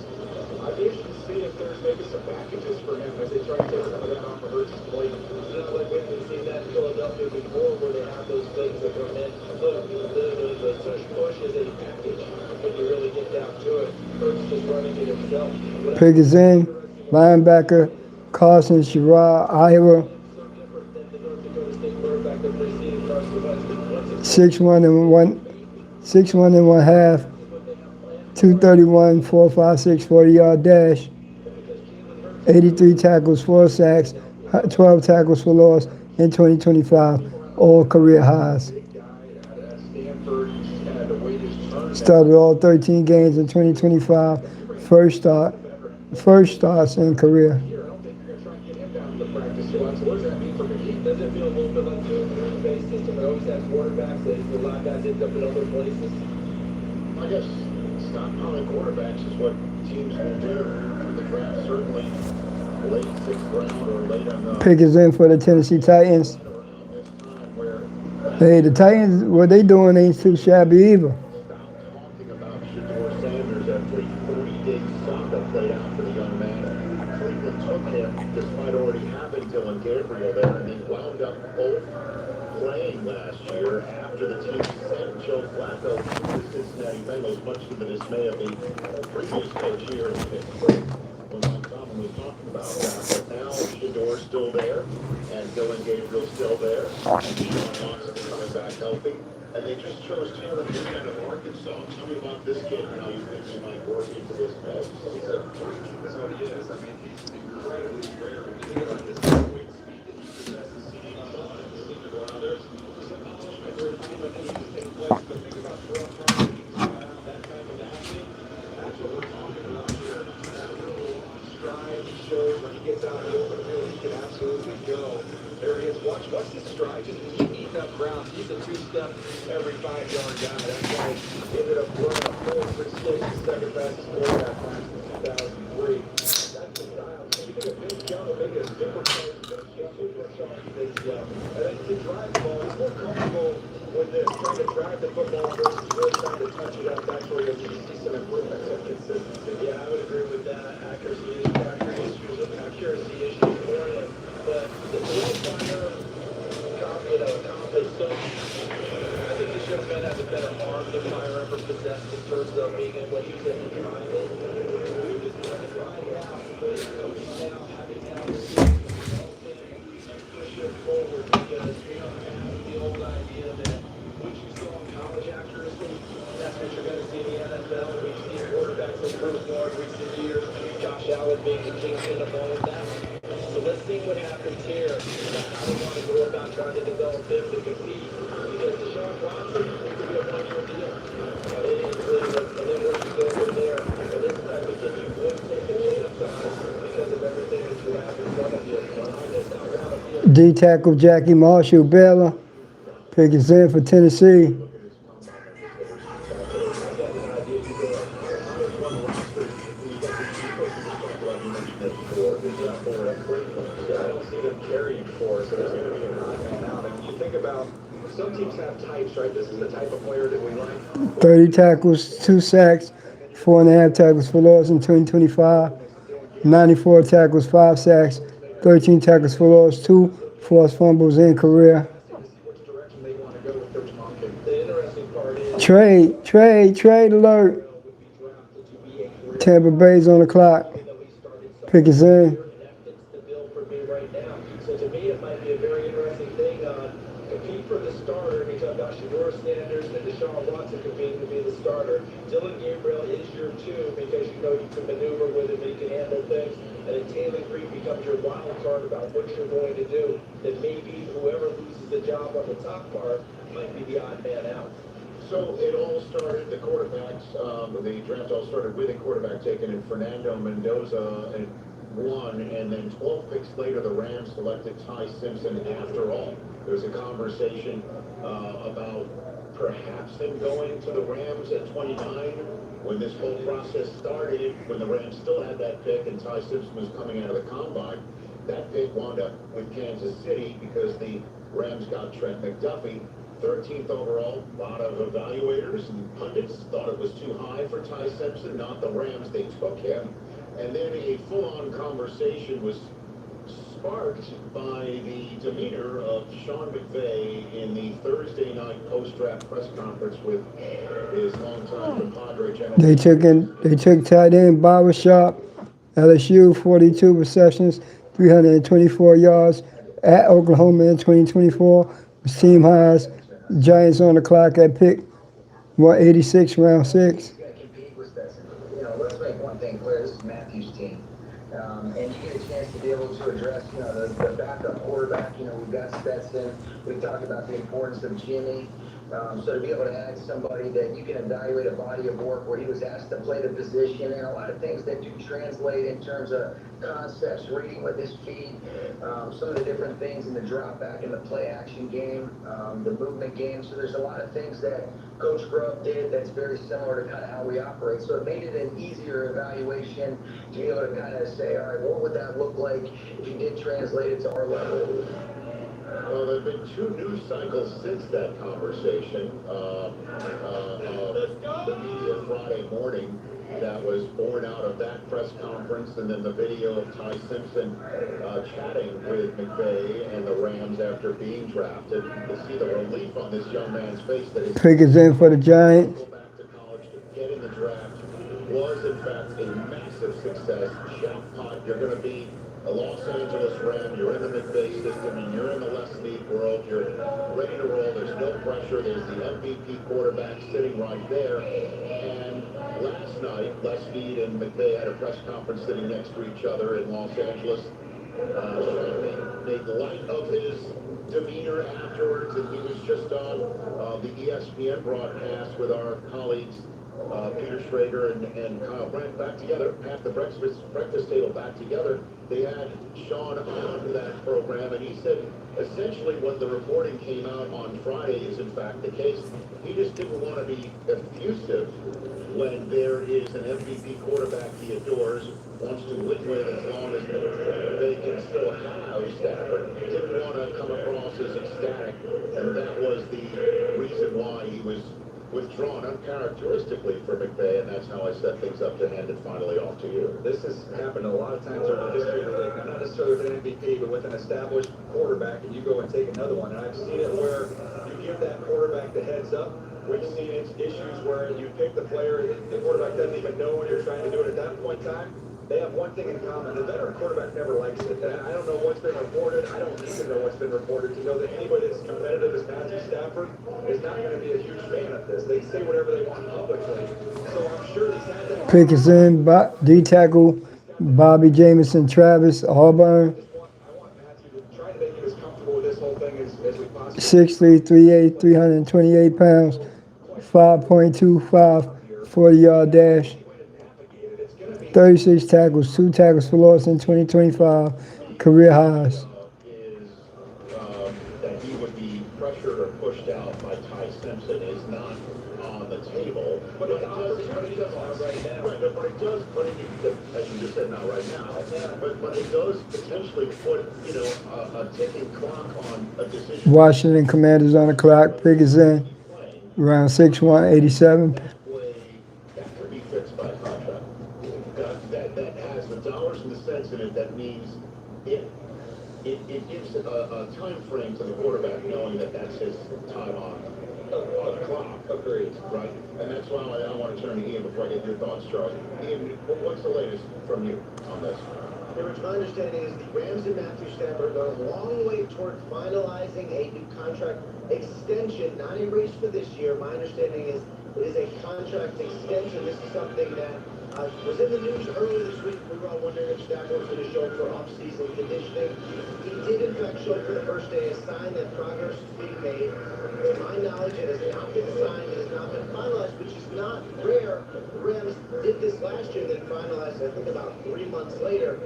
I'd be interested to see if there's maybe some packages for him as they try to take some of that off of Hurts' plate. Like we haven't seen that in Philadelphia before, where they have those things that come in. Look, the push is a package. When you really get down to it, Hurts just running it himself. Pick is in. Linebacker Carson Sherrod, Iowa. 6'1" and 1/2. 231, 4.56, 40-yard dash. 83 tackles, 4 sacks, 12 tackles for loss in 2025. All career highs. Started all 13 games in 2025. First starts in career. What does that mean for McKee? Does it feel a little bit like the base system that always has quarterbacks that a lot of guys end up in other places? I guess stockpiling quarterbacks is what teams will do for the draft. Certainly late 6th round or late on the... Pick is in for the Tennessee Titans. Hey, the Titans, what they doing ain't too shabby either. Talking about Shador Sanders after a 3-day saga played out for the young man. Cleveland took him despite already having Dylan Gabriel there, and he wound up both playing last year after the team sent Joe Flacco to the Cincinnati Bengals, much to the dismay of the previous coach here in Pittsburgh. When Mike Tomlin was talking about that, but now Shador's still there, and Dylan Gabriel's still there, and Deshaun Watson's coming back healthy, and they just chose Taylor Breed out of Arkansas. Tell me about this kid and how you think he might work into this mess. That's what he is. I mean, he's incredibly rare. When you think about this quick speed that he possesses, seeing on the ground, there's some accomplishments for a team that needs to take place. But think about throwing that kind of action. That's what we're talking about here. That little stride he shows when he gets out in the open field, he can absolutely go. There he is. Watch this stride. Just keep eating up ground. He's a 2-step every 5-yard guy. That's why he ended up running a 4.36, the second fastest quarterback class in 2003. That's the style. You think a big jump, maybe a different super sharp this young. And then to drive the ball, he's more comfortable with this, trying to drive the football versus really trying to touch it up. That's where you'll see some improvements and consistency. Yeah, I would agree with that. Accuracy issues for him. But the throw fire, accomplished so. I think this young man has a better arm than Fire ever possessed in terms of being able to use it and drive it. We're just trying to drive it out. But now having push it forward because we don't have the old idea that what you saw in college accuracy, that's what you're going to see in the NFL. We've seen quarterbacks improve more in recent years. Josh Allen being the kingpin of all of that. So let's see what happens here. How we want to go about trying to develop him to compete. Because Deshaun Watson could be a one-year deal. And then once you go over there, and this time again, you would take a chance on it because of everything that you have in front of you. D tackle Jackie Marshall Baylor. Pickens in for Tennessee. Some teams have types, right? This is the type of player that we like. 30 tackles, 2 sacks, 4.5 tackles for loss in 2025. 94 tackles, 5 sacks, 13 tackles for loss, 2 forced fumbles in career. Trade alert. Tampa Bay's on the clock. Pickens in. So to me, it might be a very interesting thing. Compete for the starter. We talk about Shador Sanders and Deshaun Watson competing to be the starter. Dylan Gabriel is your 2 because you know you can maneuver with him and he can handle things. And then Taylor Creed becomes your wild card about what you're going to do. That maybe whoever loses the job on the top part might be the odd man out. So it all started, the quarterbacks, the draft all started with a quarterback taken in Fernando Mendoza at 1, and then 12 picks later, the Rams selected Ty Simpson after all. There's a conversation about perhaps him going to the Rams at 29 when this whole process started, when the Rams still had that pick and Ty Simpson was coming out of the combine. That pick wound up with Kansas City because the Rams got Trent McDuffie. 13th overall. A lot of evaluators and pundits thought it was too high for Ty Simpson, not the Rams. They took him. And then a full-on conversation was sparked by the demeanor of Sean McVay in the Thursday night post-draft press conference with his longtime compadre general. They took tight end Barbershop, LSU, 42 receptions, 324 yards at Oklahoma in 2024. Was team highs. Giants on the clock at pick 186, round 6. Let's make one thing clear. This is Matthew's team. And you get a chance to be able to address, the backup quarterback. We've got Stetson. We've talked about the importance of Jimmy. So to be able to add somebody that you can evaluate a body of work where he was asked to play the position and a lot of things that do translate in terms of concepts, reading with his feet, some of the different things in the drop back in the play action game, the movement game. So there's a lot of things that Coach Grubb did that's very similar to kind of how we operate. So it made it an easier evaluation to be able to kind of say, all right, what would that look like if you did translate it to our level? Well, there have been 2 news cycles since that conversation. The media Friday morning that was born out of that press conference, and then the video of Ty Simpson chatting with McVay and the Rams after being drafted. To see the relief on this young man's face that his Pickens in for the Giants. Go back to college to get in the draft was in fact a massive success. Jackpot. You're going to be a Los Angeles Ram, you're in the McVay system, and you're in the Les Snead world. You're ready to roll. There's no pressure. There's the MVP quarterback sitting right there. And last night, Les Snead and McVay had a press conference sitting next to each other in Los Angeles. Sean made light of his demeanor afterwards, and he was just on the ESPN broadcast with our colleagues Peter Schrager and Kyle Brandt back together, at the breakfast table back together. They had Sean on that program, and he said essentially what the reporting came out on Friday is in fact the case. He just didn't want to be effusive when there is an MVP quarterback he adores, wants to win with as long as they can still have Stafford. Didn't want to come across as ecstatic, and that was the reason why he was withdrawn uncharacteristically for McVay, and that's how I set things up to hand it finally off to you. This has happened a lot of times over the history of the league. Now, not necessarily with an MVP, but with an established quarterback, and you go and take another one. And I've seen it where you give that quarterback the heads up. We've seen issues where you pick the player, the quarterback doesn't even know when you're trying to do it at that point in time. They have one thing in common. The veteran quarterback never likes it. And I don't know what's been reported. I don't even know what's been reported to know that anybody that's competitive as Matthew Stafford is not going to be a huge fan of this. They say whatever they want publicly. So I'm sure he's had that. Pick is in, D tackle, Bobby Jamison, Travis, Auburn. I want Matthew to try to make him as comfortable with this whole thing as we possibly 6'3", 3'8", 328 pounds, 5.25, 40-yard dash, 36 tackles, 2 tackles for loss in 2025, career highs. Is that he would be pressured or pushed out by Ty Simpson is not on the table. But it does right now. Right, but it does, as you just said, not right now. But it does potentially put, a ticking clock on a decision. Washington Commanders on the clock. Pick is in. Round 6'1", 87. That could be fixed by contract. That has the dollars and the cents in it. That means it gives a time frame to the quarterback knowing that that's his time on the clock. Agreed. Right? And that's why I want to turn to Ian before I get your thoughts, Charlie. Ian, what's the latest from you on this? Rich, my understanding is the Rams and Matthew Stafford are a long way toward finalizing a new contract extension, not a race for this year. My understanding is it is a contract extension. This is something that was in the news earlier this week. We were all wondering if Stafford was going to show for off-season conditioning. He did, in fact, show for the first day, a sign that progress is being made. To my knowledge, it has not been signed, it has not been finalized, which is not rare. The Rams did this last year, then finalized, I think, about 3 months later.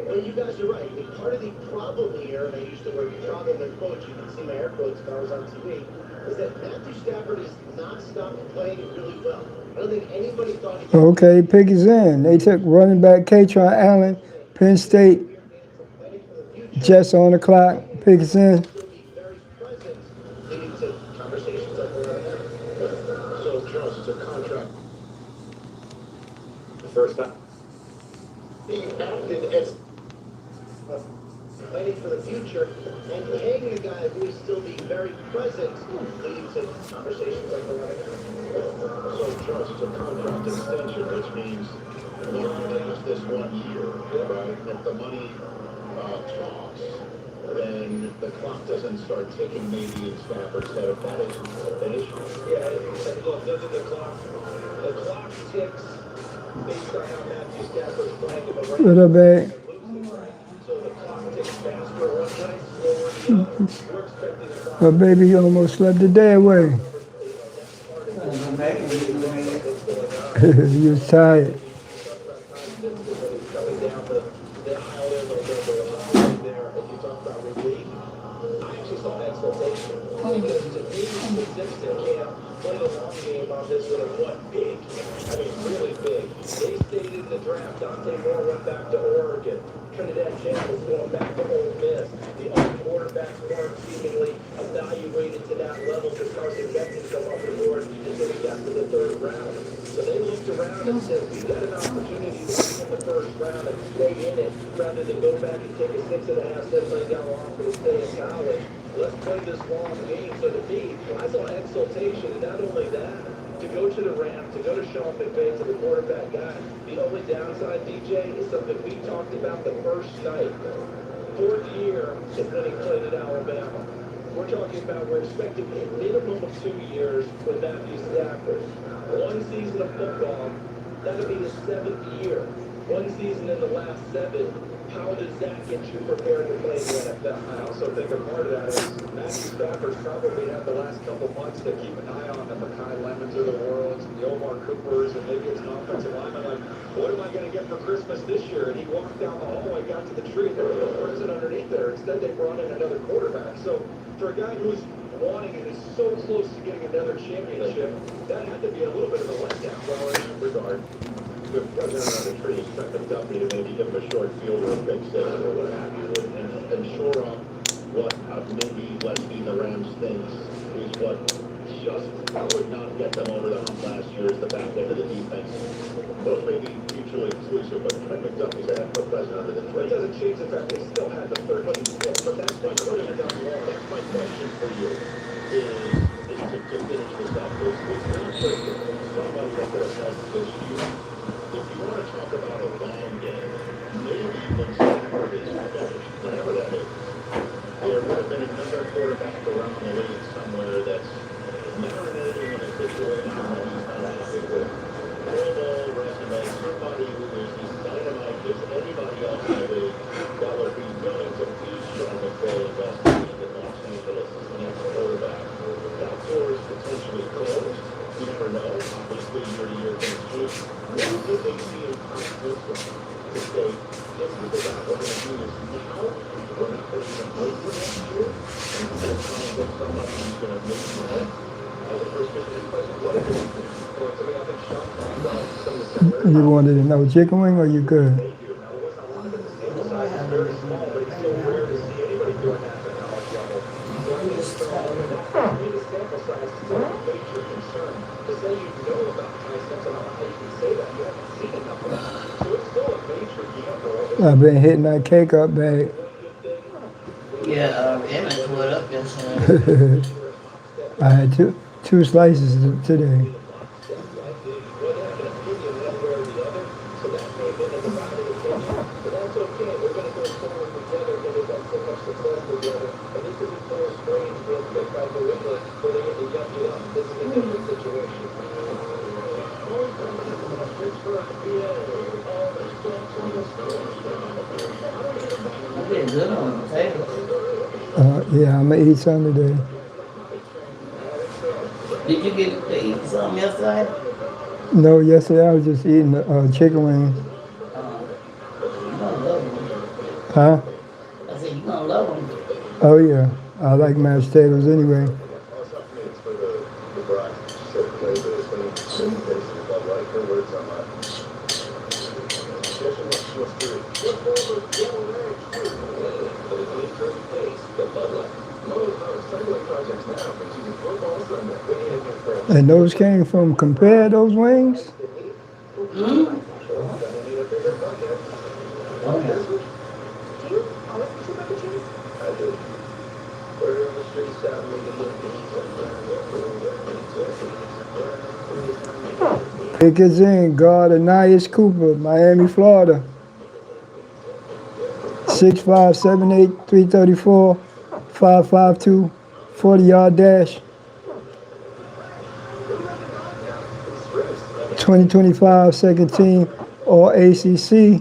But you guys are right. Part of the problem here, and I used the word problem in quotes, you can see my air quotes if I was on TV, is that Matthew Stafford has not stopped playing really well. I don't think anybody thought he Okay, pick is in. They took running back Katron Allen, Penn State. Jets on the clock. Pick is in. leading to conversations like we're having. So, Charles, it's a contract. the first time. He acted as planning for the future and paying the guy who is still being very present, leading to conversations like we're having. So, Charles, it's a contract extension, which means longer than just this 1 year, right? If the money talks, then the clock doesn't start ticking maybe in Stafford's head. If that is an issue. Yeah, look, the clock ticks based on how Matthew Stafford's playing in the Rams. Little bit. So the clock ticks faster one night, slower the other. We're expecting the clock. My baby almost slept the day away. He was tired. Coming down the aisle there, there, if you talk about relief, I actually saw an exaltation. Because to me, the Simpson camp played a long game on this one and won big. I mean, really big. They stayed in the draft. Dante Moore went back to Oregon. Trinidad James going back to Ole Miss. The other quarterbacks weren't seemingly evaluated to that level for Carson Wentz to come off the board until we got to the third round. So they looked around and said, we got an opportunity to win in the first round and stay in it rather than go back and take a $6.5, $7 million offer to stay in college. Let's play this long game. So to me, I saw exultation, and not only that, to go to the Rams, to go to Sean McVay, to the quarterback guy. The only downside, DJ, is something we talked about the first night. Fourth year is when he played at Alabama. We're talking about we're expecting a minimum of 2 years with Matthew Stafford. 1 season of football, that'll be his 7th year. 1 season in the last 7. How does that get you prepared to play in the NFL? I also think a part of that is Matthew Stafford's probably had the last couple months to keep an eye on the Makai Lemons of the world, Woods and the Omar Coopers, and maybe it's an offensive lineman. Like, what am I going to get for Christmas this year? And he walked down the hallway, got to the tree, and there was no present underneath there. Instead, they brought in another quarterback. So for a guy who's wanting and is so close to getting another championship, that had to be a little bit of a letdown. Well, in that regard, the president of the tree expected Duffy to maybe give him a short field or a big six or what have you, and shore up what maybe Leslie the Rams thinks is what just would not get them over the hump last year is the back end of the defense. Those may be mutually exclusive, but Trent McDuffie's a head foot president under the tree. It doesn't change the fact they still had the 13th pick, but that's my question. That's my question for you, is to finish this up. It's not just somebody that could have helped this year. If you want to talk about a long game, maybe when Stafford is coached, whenever that is, there would have been another quarterback around the league somewhere that's marinating in a situation that he's not happy with. Pro Bowl resume, somebody who is as dynamite as anybody else in the league that would be willing to feast on the full investment in Los Angeles as the next quarterback. That door is potentially closed. You never know. Obviously, year-to-year things change. What did they see in Tom Wilson to say, this is the guy we're going to do this now? We're not going to even wait for next year? And we're going to try and get somebody who's going to make money as a first position president? What is it? Well, to me, I think Sean talked about some of the similarities. You wanted another chicken wing or you good? Now, there wasn't a lot of it. The sample size is very small, but it's so rare to see anybody doing that at the college level. So I think for me, the sample size is still a major concern. To say you know about Tyson, I don't know how you can say that. You haven't seen enough of it. So it's still a major gamble. I've been hitting that cake up bag. Yeah, Emmett tore it up yesterday. I had two slices today. I've been good on the table. Yeah, I'm gonna eat some today. Did you get to eat something yesterday? No, yesterday I was just eating the chicken wings. You gonna love them. Huh? I said, you gonna love them. Oh yeah, I like mashed potatoes anyway. And those came from Compare, those wings? Hmm? It gets in, guard Anais Cooper, Miami, Florida. 6'5", 7'8", 334, 5'5", 40-yard dash. 2025 second team All ACC.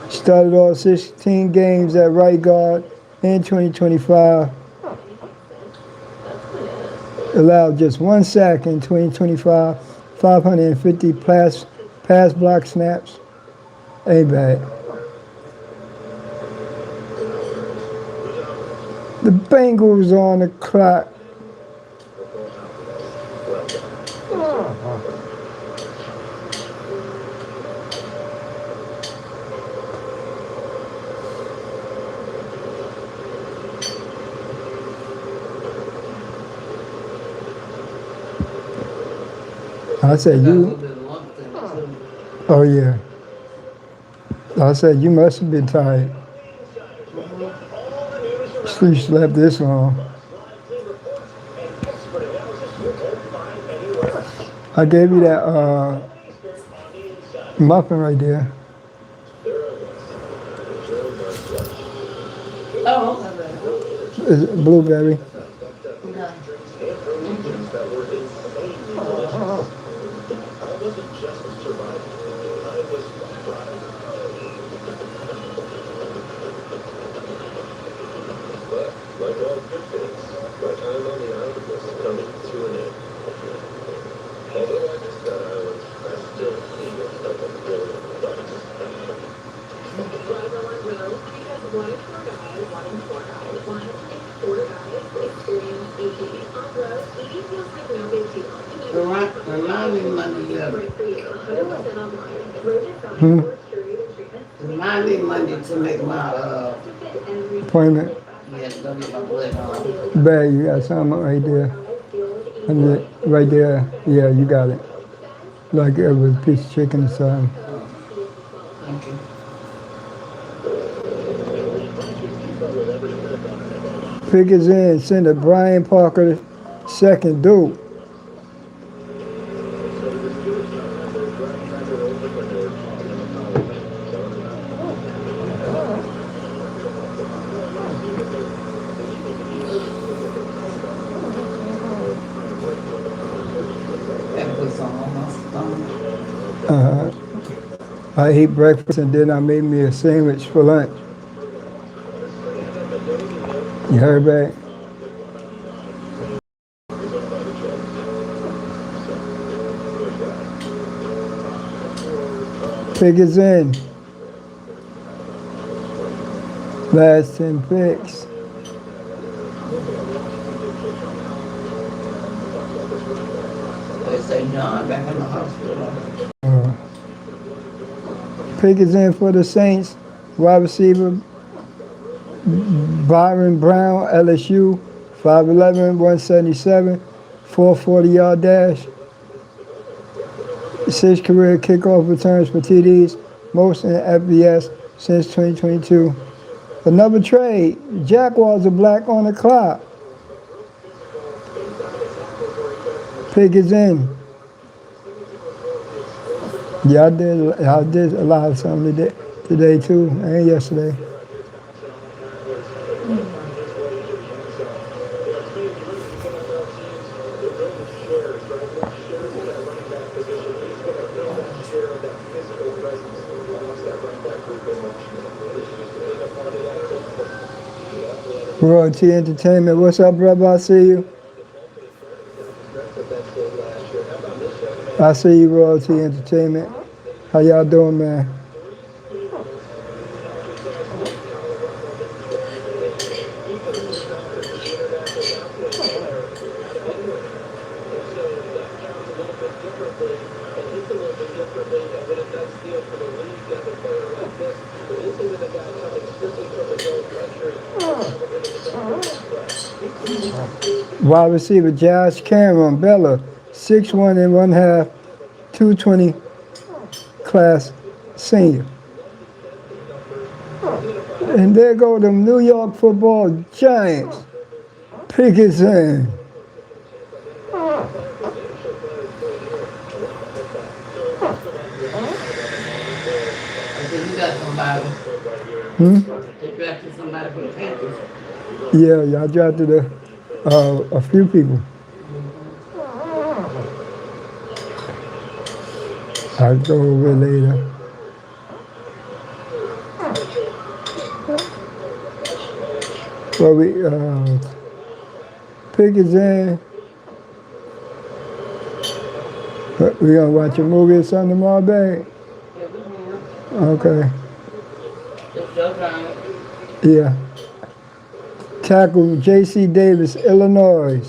Started all 16 games at right guard in 2025. Allowed just one sack in 2025, 550 pass block snaps. Ain't bad. The Bengals on the clock. I said you. Oh yeah. I said you must have been tired. You slept this long. I gave you that muffin right there. Oh, It's blueberry. Like all One tour guide, one tour guide, one tour guide, experience ET. Off-road, ET feels like no big deal. Remind me Monday, yeah. Right for you, 100% online. Road design Hmm? or curated treatment. Remind me Monday to make my, Appointment. yeah, go get my blood on. Bag, you got something right there. Right there. Yeah, you got it. Like it was a piece of chicken or something. Thank you. Pickens in, send a Brian Parker second dope. That put some on my stomach. I ate breakfast and then I made me a sandwich for lunch. You heard back? Pickens in. Last 10 picks. They say John back in the hospital. Pickens in for the Saints. Wide receiver Byron Brown, LSU, 5'11", 177, 440-yard dash. 6 career kickoff returns for TDs, most in FBS since 2022. Another trade. Jaguars are black on the clock. Pickens in. Yeah, I did a lot of something today too, and yesterday. Royalty Entertainment, what's up, brother? I see you. I see you, Royalty Entertainment. How y'all doing, man? Wide receiver Josh Cameron, Bella, 6'1" and 1/2, 220 class senior. And there go the New York Football Giants. Pickens in. I said, you got somebody. They drafted somebody for the Panthers. Yeah, y'all drafted a few people. I'll go over it later. Well, we Pickens in. We gonna watch a movie or something tomorrow, babe? Okay. It's your time. Yeah. Tackle J.C. Davis, Illinois.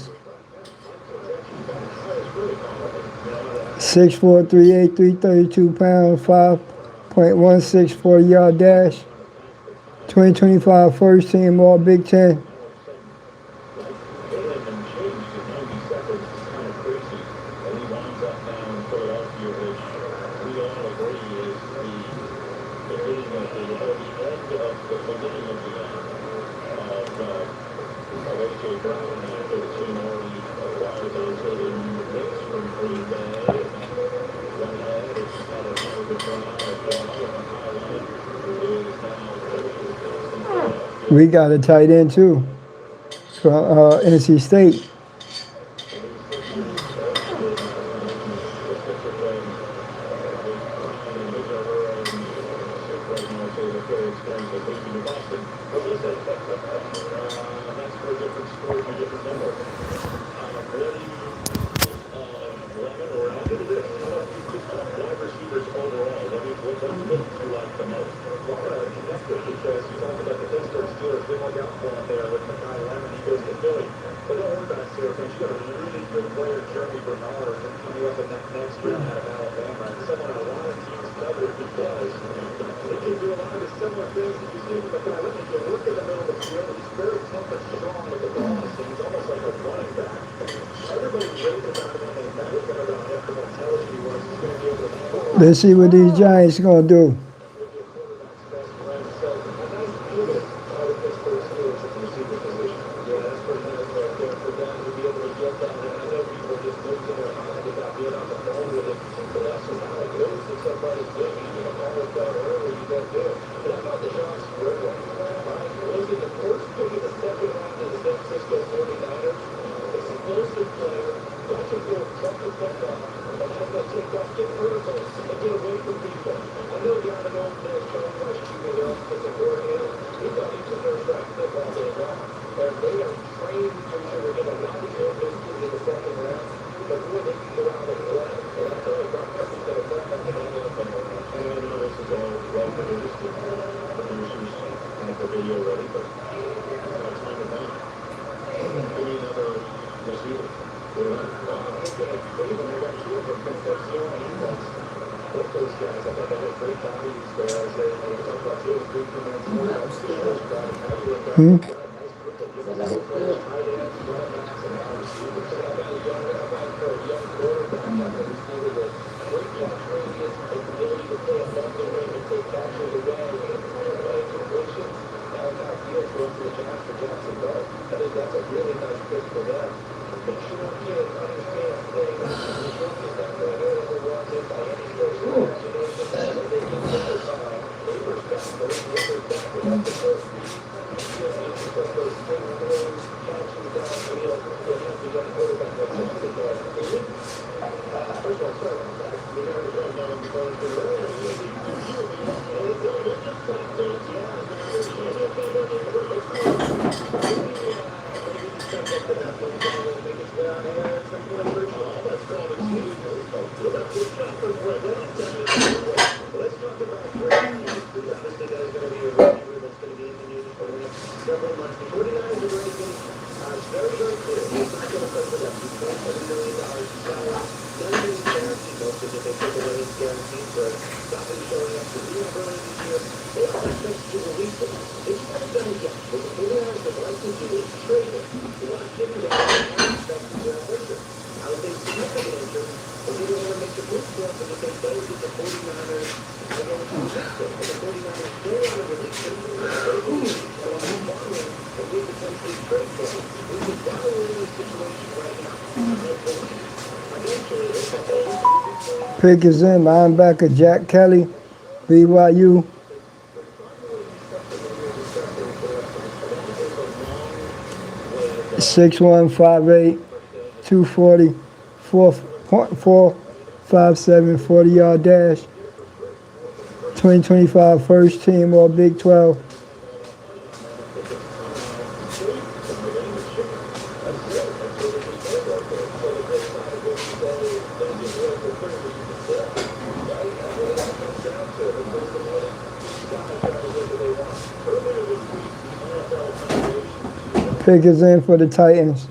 6'4", 3'8", 332 pounds, 5.164 yard dash. 2025 first team All Big Ten. We got a tight end too from NC State. like the most? Florida connected because you talk about the Pittsburgh Steelers, didn't work out for him there with Makai Lemon. He goes to Philly. But don't worry about it, Steelers fans. You got a really good player, Jeremy Bernard, coming up in that next round out of Alabama. And someone a lot of teams covered because he can do a lot of the similar things that you see with Makai Lemon. He can work in the middle of the field. He's very tough and strong with the ball. He's almost like a running back. Everybody raved about him when they met with him about him, how intelligent he was. He's going to be able to Let's see what these Giants gonna do. Pick is in, linebacker Jack Kelly, BYU. Six 5'8", 240, 4.457 40-yard dash. 2025 first team All Big 12. Pick is in for the Titans.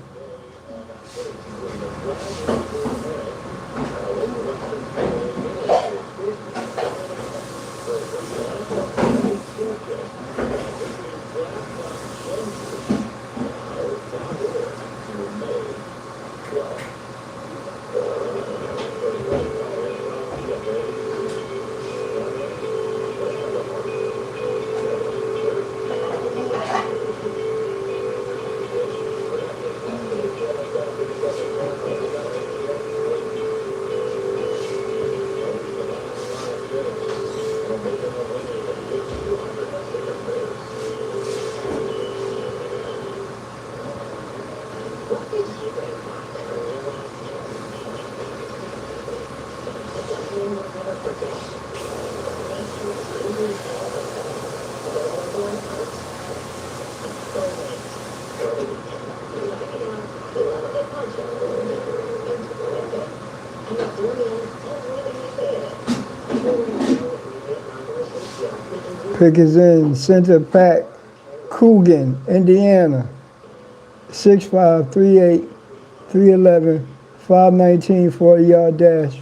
Pick is in. Center Pat Coogan, Indiana. 6'5", 3'8", 311, 519, 40-yard dash.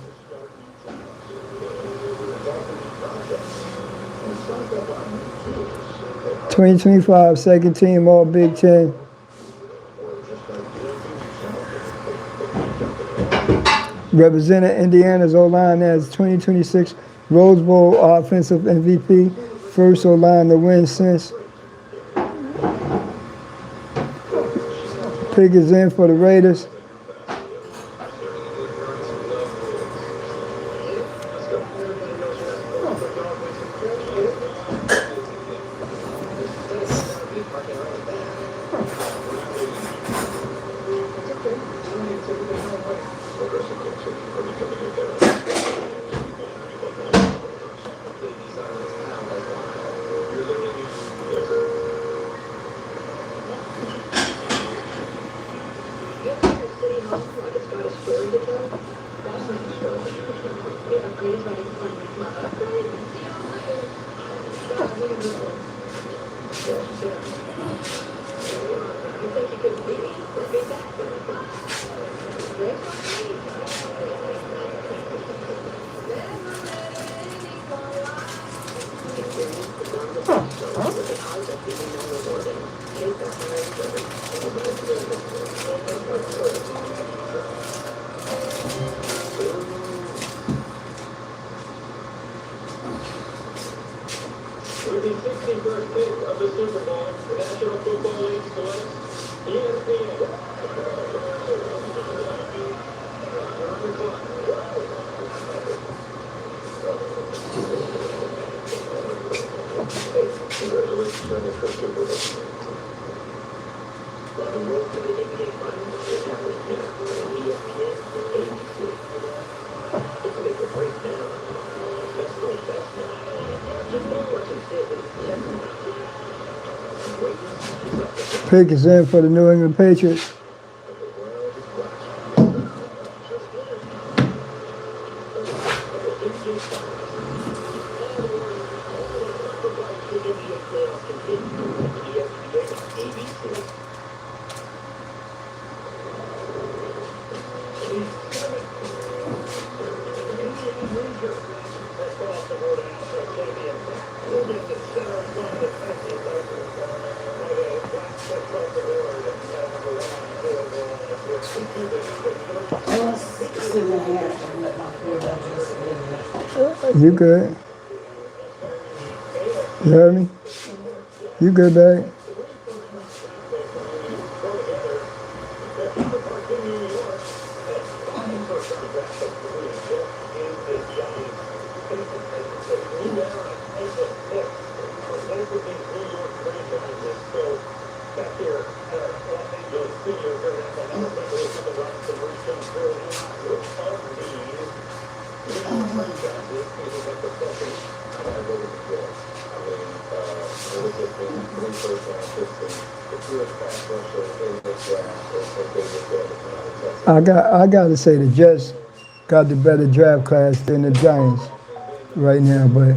2025 second team All Big Ten. Represented Indiana's O-line as 2026 Rose Bowl Offensive MVP. First O-line to win since. Pick is in for the Raiders. With the 61st pick of the Super Bowl, the National Football League selects ESPN. Congratulations on your first Super Bowl. Pick is in for the New England Patriots. You good? You heard me? You good, babe? I got to say the Jets got the better draft class than the Giants right now, but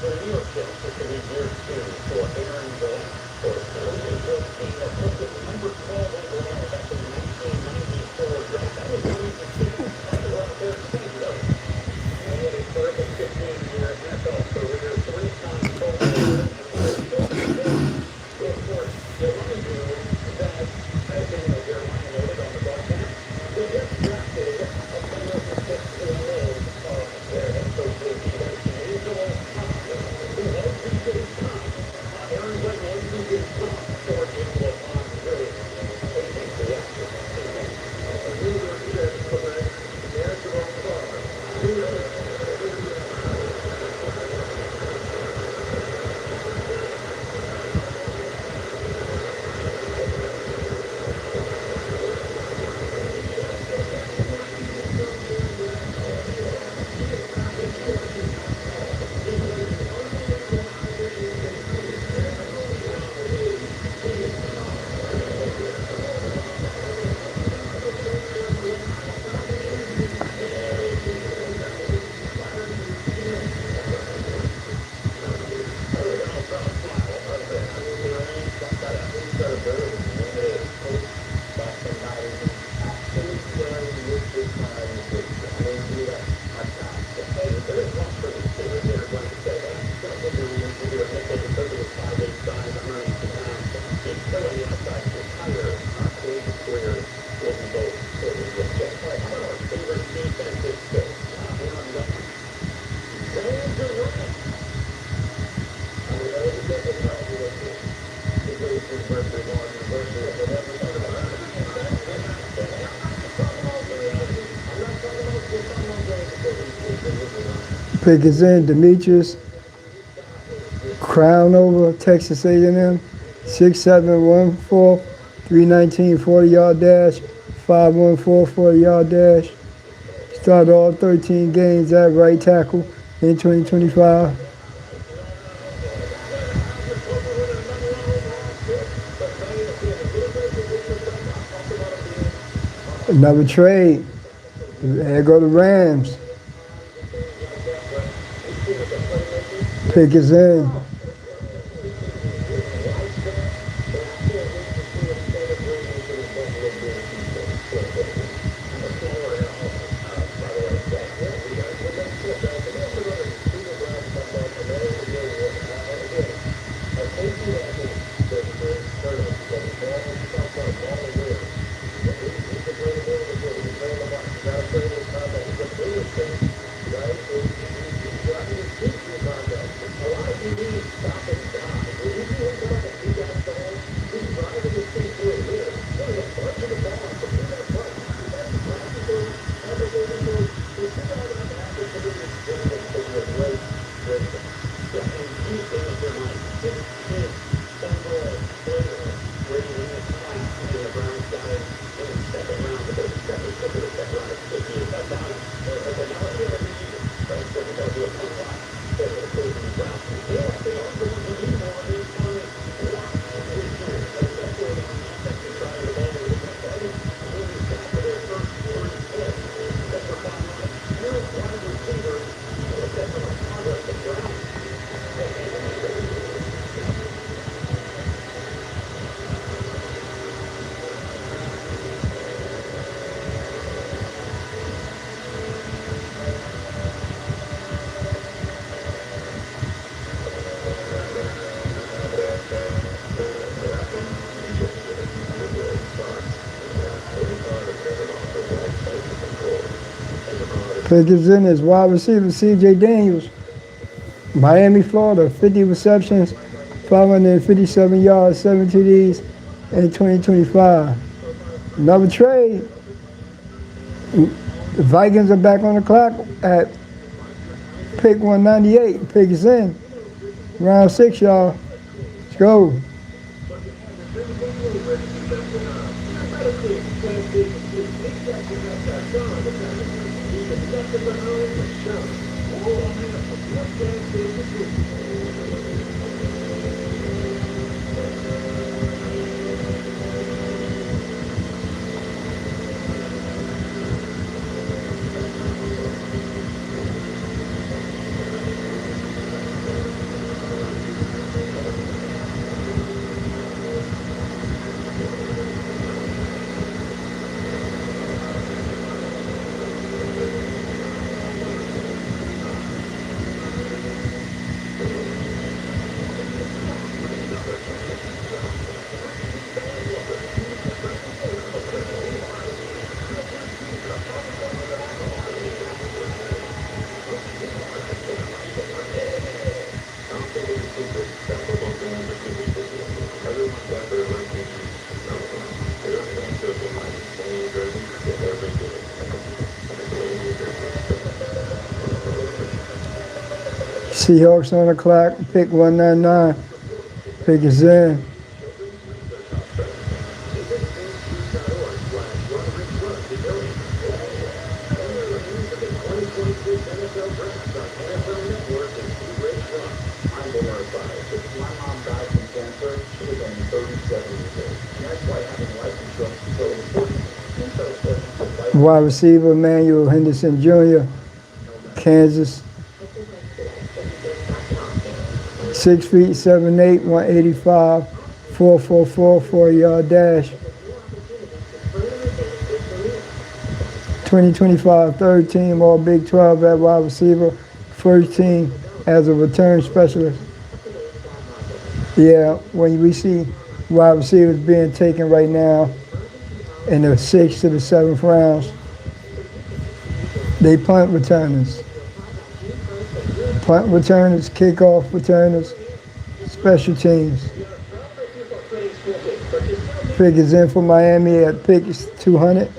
for the New York Jets, this will be year 2 for Aaron Glenn. He built a team that took the number 12 overall back in the 1994 draft. That was when he was a kid. Players were out there saying no. And he had a terrific 15-year NFL career, 3-time Pro Bowler, and was still good. So, of course, you want to do that, as Daniel Jeremiah noted on the broadcast, the Jets drafted a player who fits the mold of their head coach, J.P. And he's the last top. He was BJ's top. Aaron Glenn was BJ's top for Angelo on really a big reaction. A New York Jets select Angelo Carr. New York. Pick is in, Demetrius, Crown over, Texas A&M, 6'7", 319, 40-yard dash, 5'14", 40-yard dash. Started all 13 games at right tackle in 2025. Another trade. There go the Rams. Pick is in. Pick is in as wide receiver C.J. Daniels. Miami, Florida, 50 receptions, 557 yards, 7 TDs in 2025. Another trade. The Vikings are back on the clock at pick 198. Pick is in. Round 6, y'all. Let's go. Seahawks on the clock, pick 199. Pick is in. My mom died from cancer. She was only 37 years old. And that's why having life insurance is so important. And so important to life. Wide receiver Emmanuel Henderson Jr., Kansas. 6 feet 7'8", 185, 4.44, 4-yard dash. 2025 third team All Big 12 at wide receiver, first team as a return specialist. Yeah, when we see wide receivers being taken right now in the 6th to the 7th rounds, they punt returners. Punt returners, kickoff returners, special teams. Pick is in for Miami at pick 200.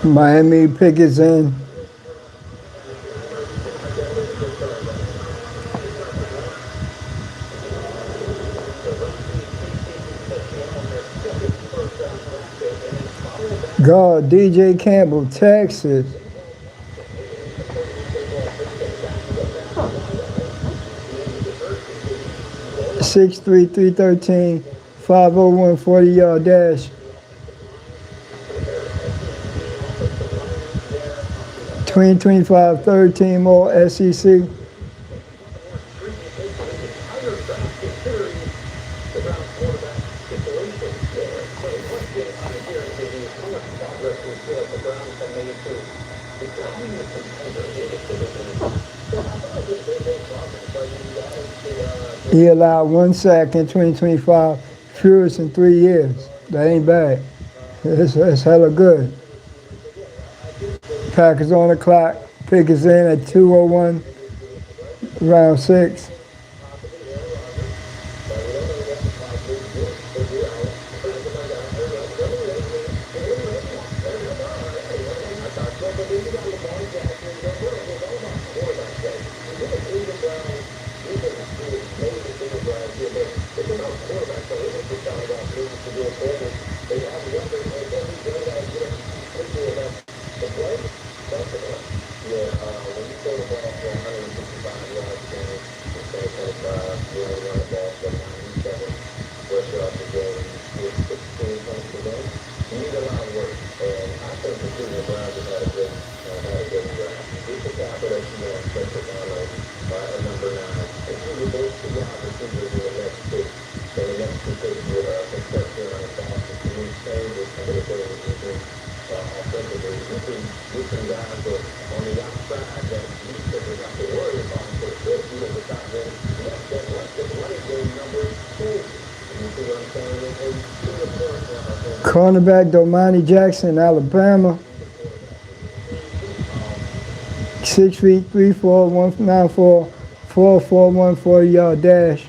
Miami pick is in. God, DJ Campbell, Texas. Six three 313, 501 40-yard dash. 2025 third team All SEC. He allowed 1 sack in 2025, fewest in 3 years. That ain't bad. It's hella good. Packers on the clock. Pick is in at 2:01, round 6. Cornerback Domani Jackson, Alabama. 6 feet 3'4", 194, 4.41 40-yard dash.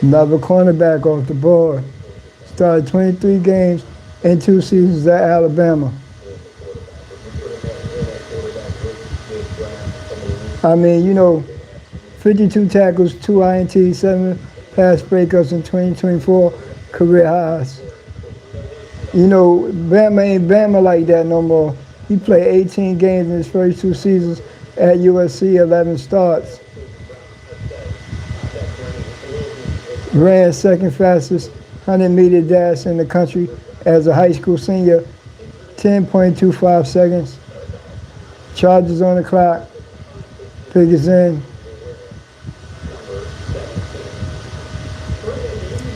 Another cornerback off the board. Started 23 games in 2 seasons at Alabama. I mean, 52 tackles, 2 INTs, 7 pass breakups in 2024, career highs. You know, Bama ain't Bama like that no more. He played 18 games in his first 2 seasons at USC, 11 starts. Ran second fastest 100-meter dash in the country as a high school senior, 10.25 seconds. Charges on the clock. Pick is in.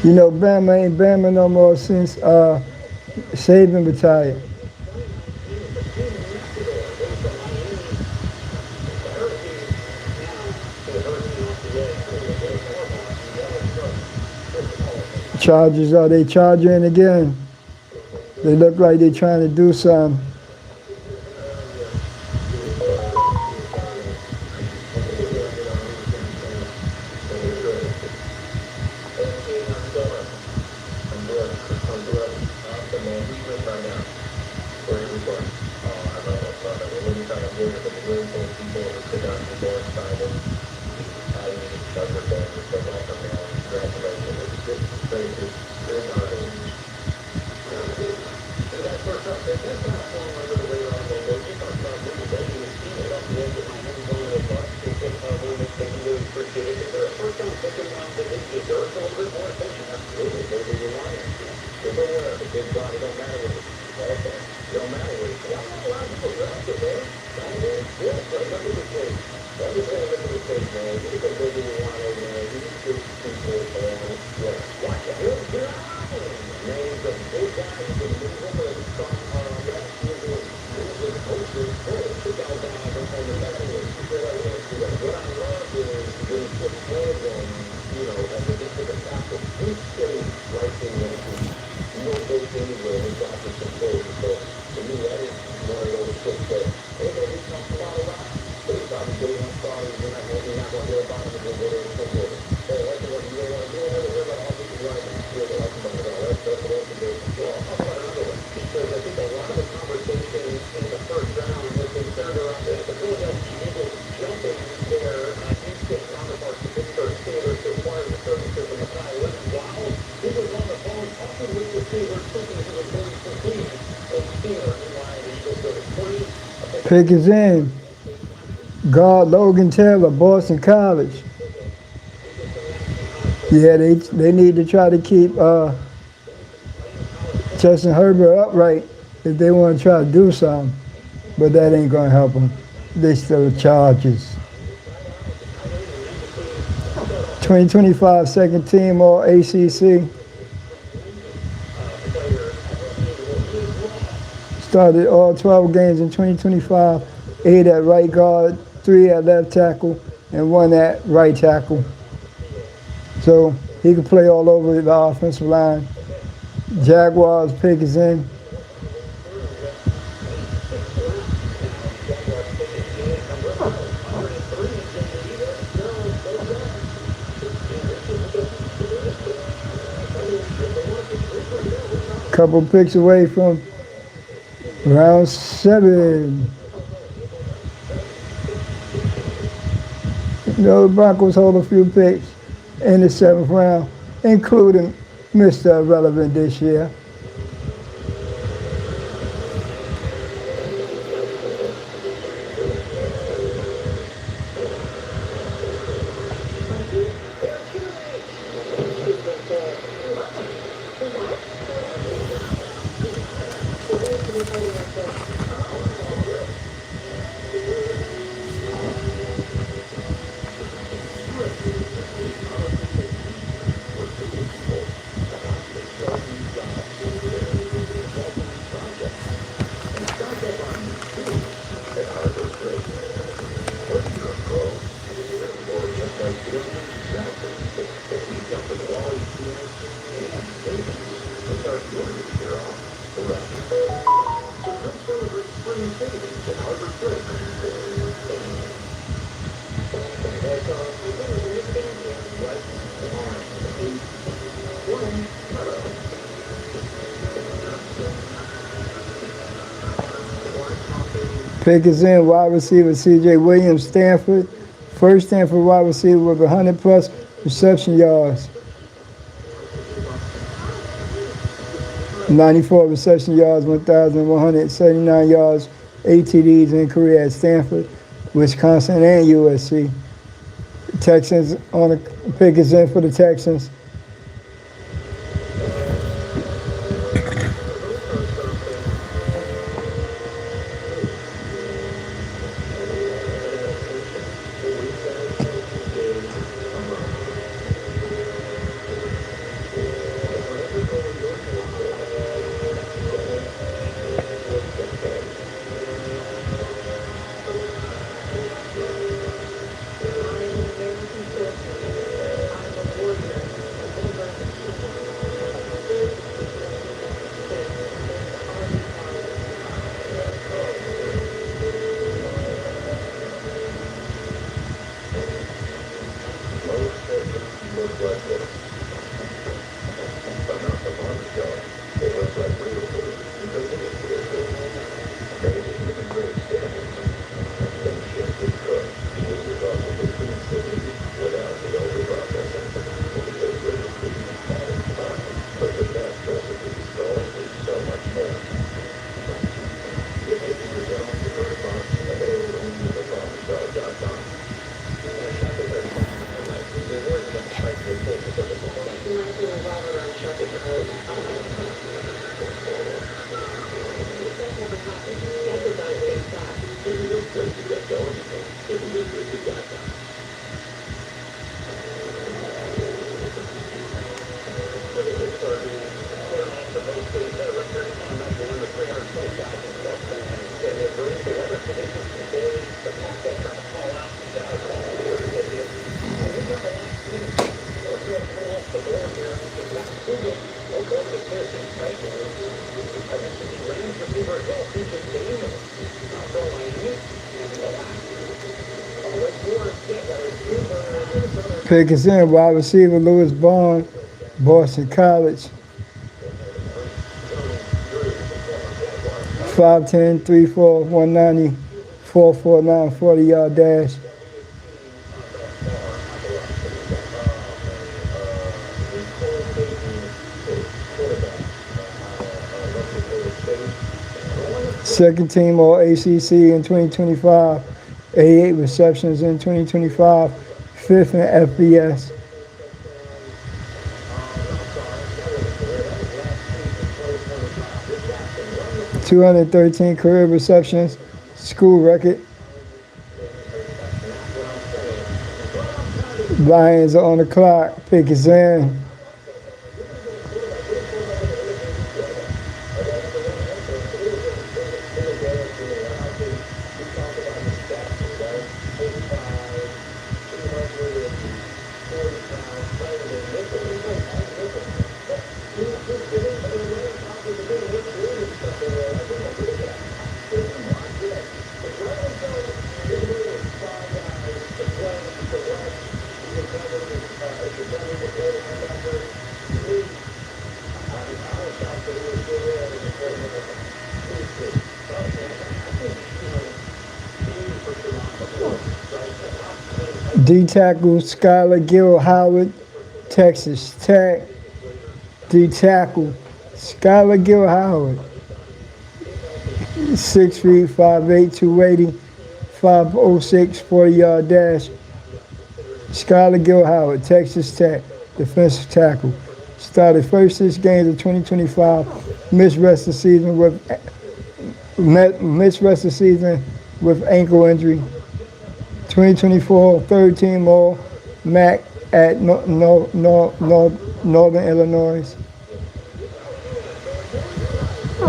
You know, Bama ain't Bama no more since Saban retired. Chargers, are they charging again? They look like they're trying to do something. Pick is in. Guard Logan Taylor, Boston College. Yeah, they need to try to keep Justin Herbert upright if they want to try to do something. But that ain't going to help them. They still the Chargers. 2025 second team All ACC. Started all 12 games in 2025, 8 at right guard, 3 at left tackle, and 1 at right tackle. So he can play all over the offensive line. Jaguars pick is in. Couple picks away from round 7. You know, the Broncos hold a few picks in the 7th round, including Mr. Irrelevant this year. Pick is in. Wide receiver C.J. Williams, Stanford. First Stanford wide receiver with 100+ reception yards. 94 reception yards, 1,179 yards, 8 TDs in career at Stanford, Wisconsin, and USC. Texans on the pick is in for the Texans. Pick is in, wide receiver Lewis Bond, Boston College. 5'10", 3'4", 190, 4.49, 40-yard dash. Second team All ACC in 2025, 88 receptions in 2025, fifth in FBS. 213 career receptions, school record. Lions are on the clock. Pick is in. D tackle Skylar Gill Howard, Texas Tech. D tackle Skylar Gill Howard, 6 feet, 5'8", 280, 5.06, 40-yard dash. Skylar Gill Howard, Texas Tech, defensive tackle. Started first 6 games of 2025. Missed rest of the season with ankle injury. 2024 third team All MAC at Northern Illinois.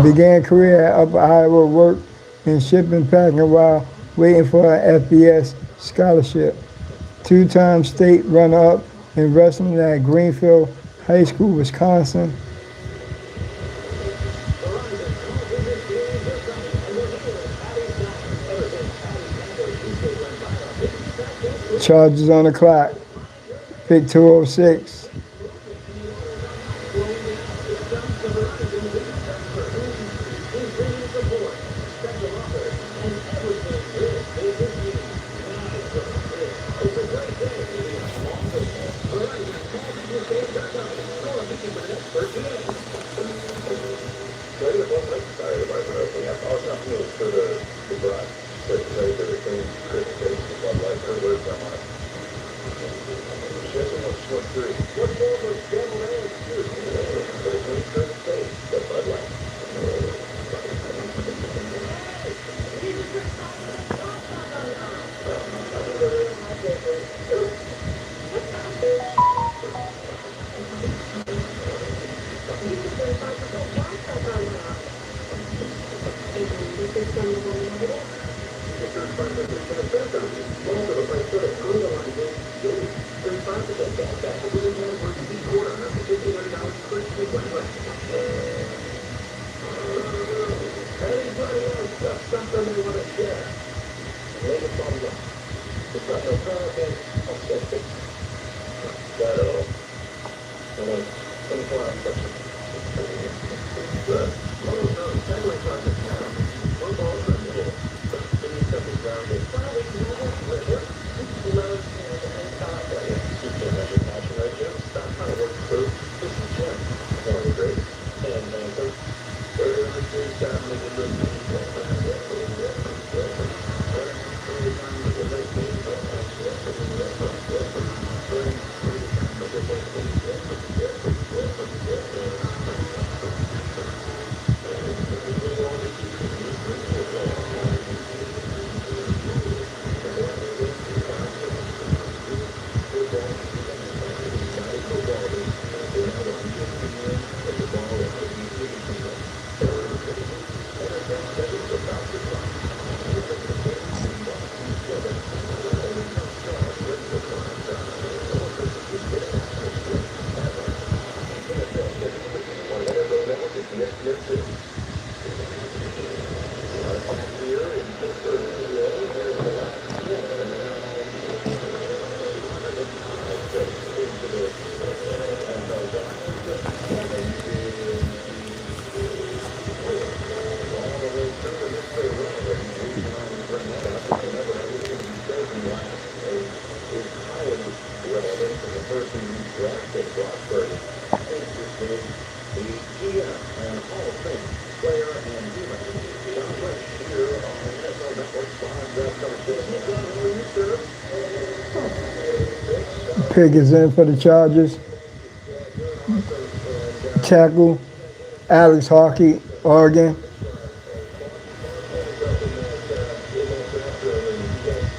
Began career at Upper Iowa, worked in shipping packing while waiting for an FBS scholarship. 2-time state runner-up in wrestling at Greenfield High School, Wisconsin. Charges on the clock. Pick 206. There's some of them over there. It's not 5% back on you. Also, if I put a total on this game, 35% back. If we didn't have for each quarter, that's $1,500 per week. Anybody else got something they want to share? Lay the thumbs up. The special content of Sesame. Got it all. 24 hours question. Good. Secondly, content now. Football Sunday. Give me something grounded. Well, we can have it with it. Love and thought way. You can't have your passion right, Jim. Stop trying to work through. This is Jim. Morning, great. And Manson. Everything's got me in the Pickens in for the Chargers. Tackle, Alex Hockey, Oregon.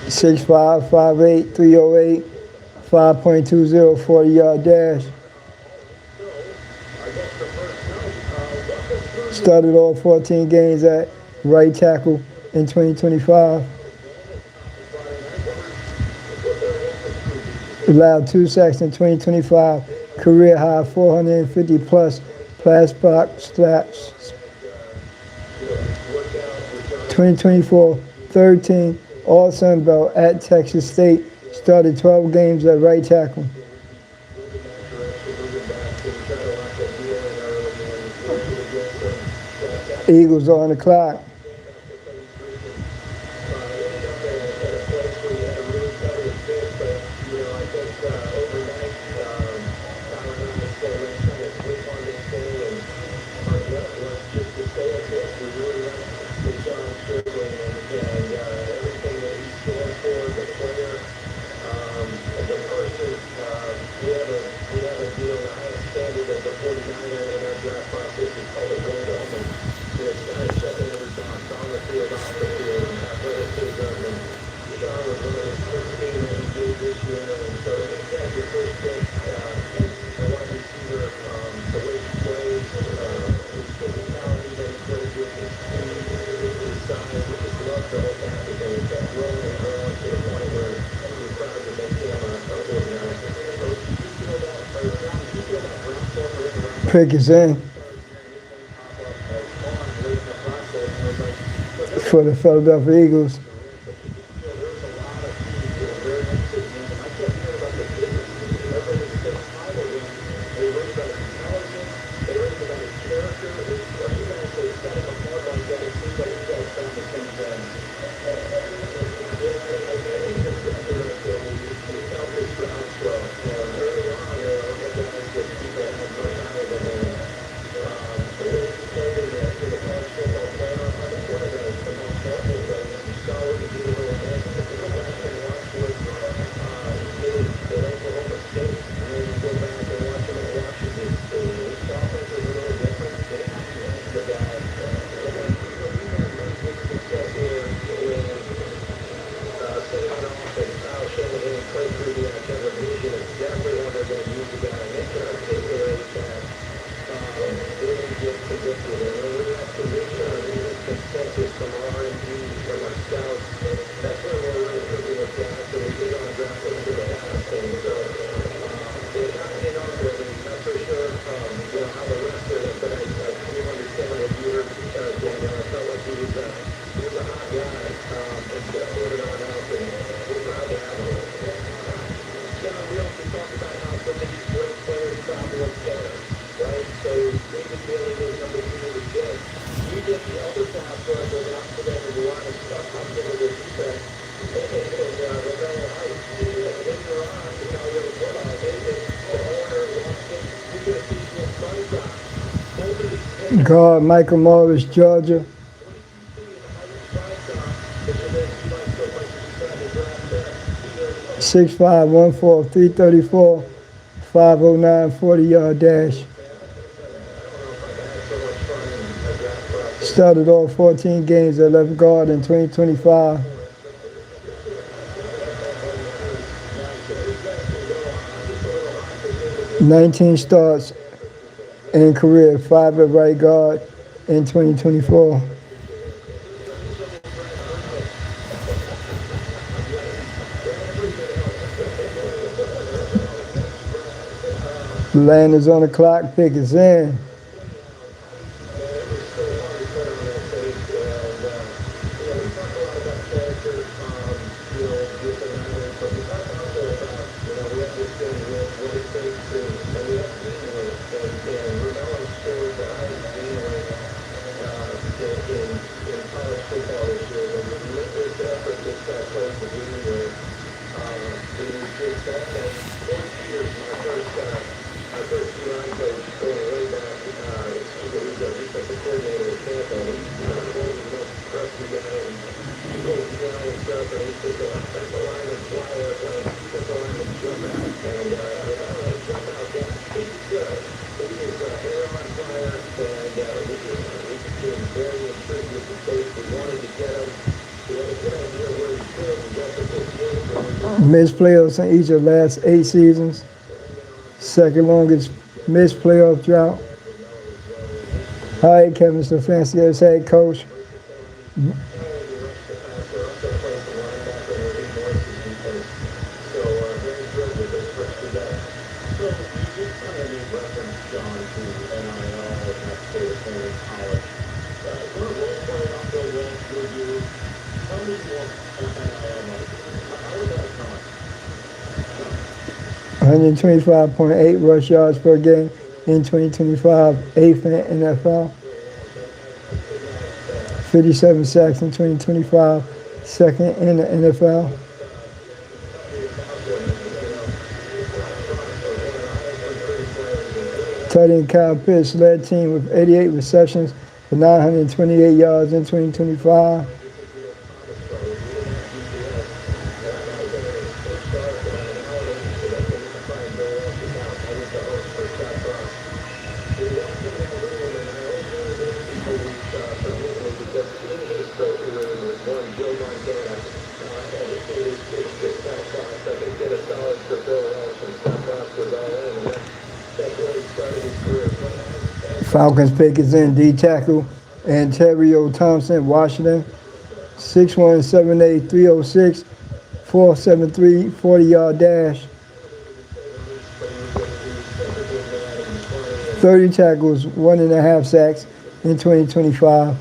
6'5", 5'8", 308, 5.20, 40-yard dash. Started all 14 games at right tackle in 2025. Allowed 2 sacks in 2025, career high 450 plus pass block snaps. 2024, 13 All Sun Belt at Texas State, started 12 games at right tackle. Eagles are on the clock. Pickens in for the Philadelphia Eagles. a hot guy, and stepped moving on up, and we're proud to have him. John, we often talk about how some of these great players travel in pairs, right? So David Bailey was number 2 to the 10. You get the other pass rush over out to them, and you want to stuff up into the defense. And Lavelle Heights, in your eyes, is how you're put on David, the corner, Washington, you get a season front shot. Both of these Guard Michael Morris, Georgia. 6'5", 1'4", 334, 509, 40-yard dash. Started all 14 games at left guard in 2025. "19 starts in career, 5 at right guard in 2024. Land is on the clock, pick is in. Missed playoffs in each of the last 8 seasons. Second longest missed playoff drought. Hi, Kevin Stefanski as head coach. $125.8 rush yards per game in 2025, 8th in NFL. 57 sacks in 2025, 2nd in the NFL. Tight end Kyle Pitts led team with 88 receptions for 928 yards in 2025. Falcons pick is in D tackle Antario Thompson, Washington. 6'1", 7'8", 306, 473, 40-yard dash. 30 tackles, 1.5 sacks in 2025.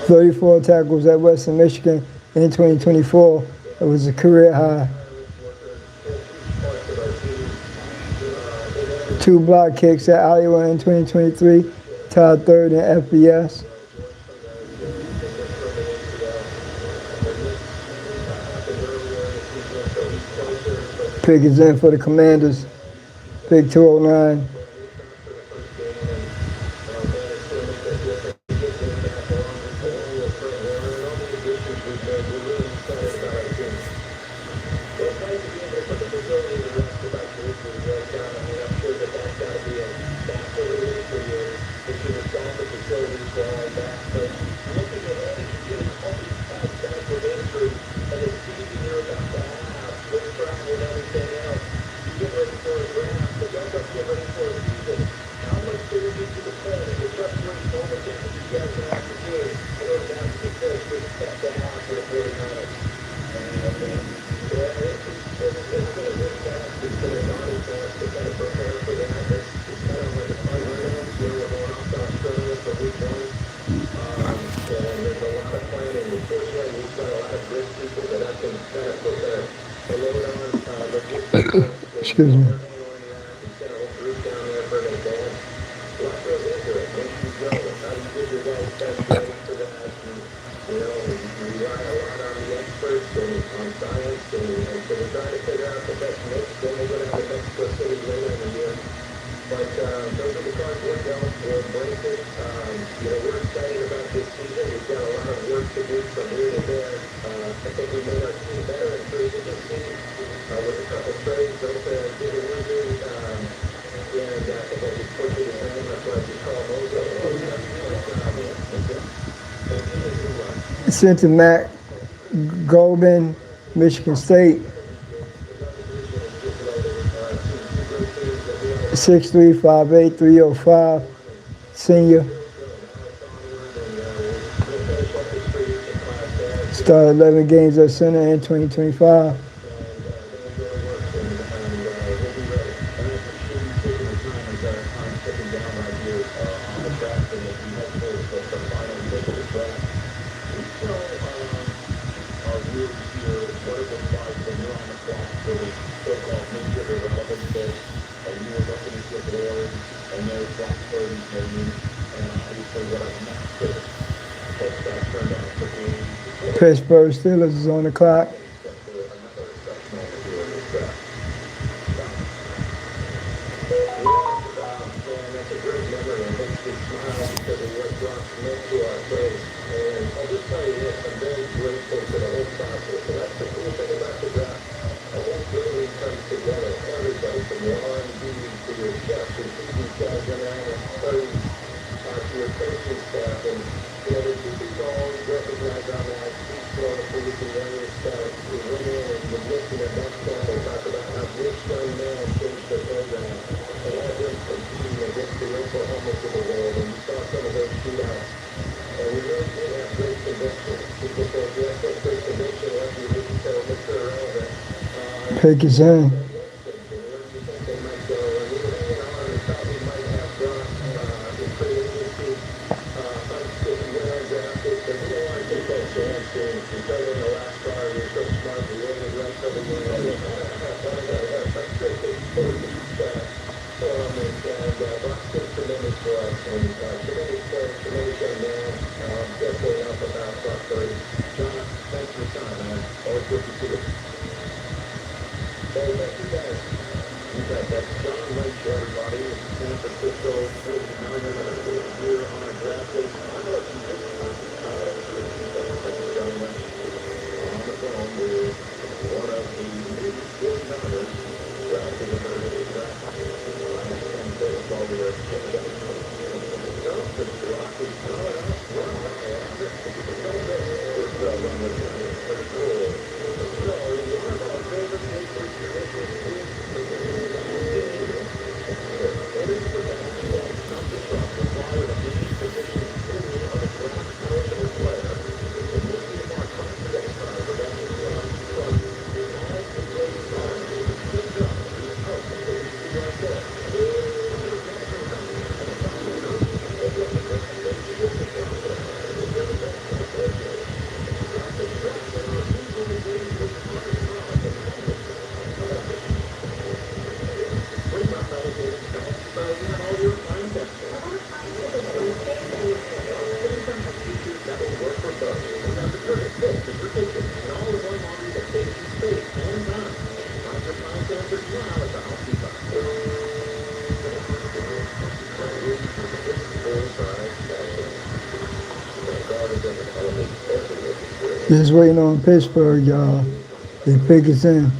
"34 tackles at Western Michigan in 2024. It was a career high. 2 block kicks at Iowa in 2023, tied 3rd in FBS. Pick is in for the Commanders. Pick 209. And there's a lot of planning. Unfortunately, we've got a lot of good people that I can kind of put the load on. Excuse me. We sent a whole group down there for an advance. A lot goes into it. Where do you go? How do you get your guys best ready for that? And, you know, we rely a lot on the experts and on science, and so we're trying to figure out the best mix. Then we're going to have a Mexico City later in the year. But those are the cards we're dealt. We'll embrace it. You know, we're excited about this season. We've got a lot of work to do from here to there. I think we made our team better in free agency with a couple trades. Opa did a wizard. And I think I just put his name. That's why I just call him Ozo. Sent to Matt Golden, Michigan State. 6'3", 5'8", 305, senior. Started 11 games at center in 2025. Pittsburgh Steelers is on the clock. Pick is in. Just waiting on Pittsburgh, y'all. They pick us in.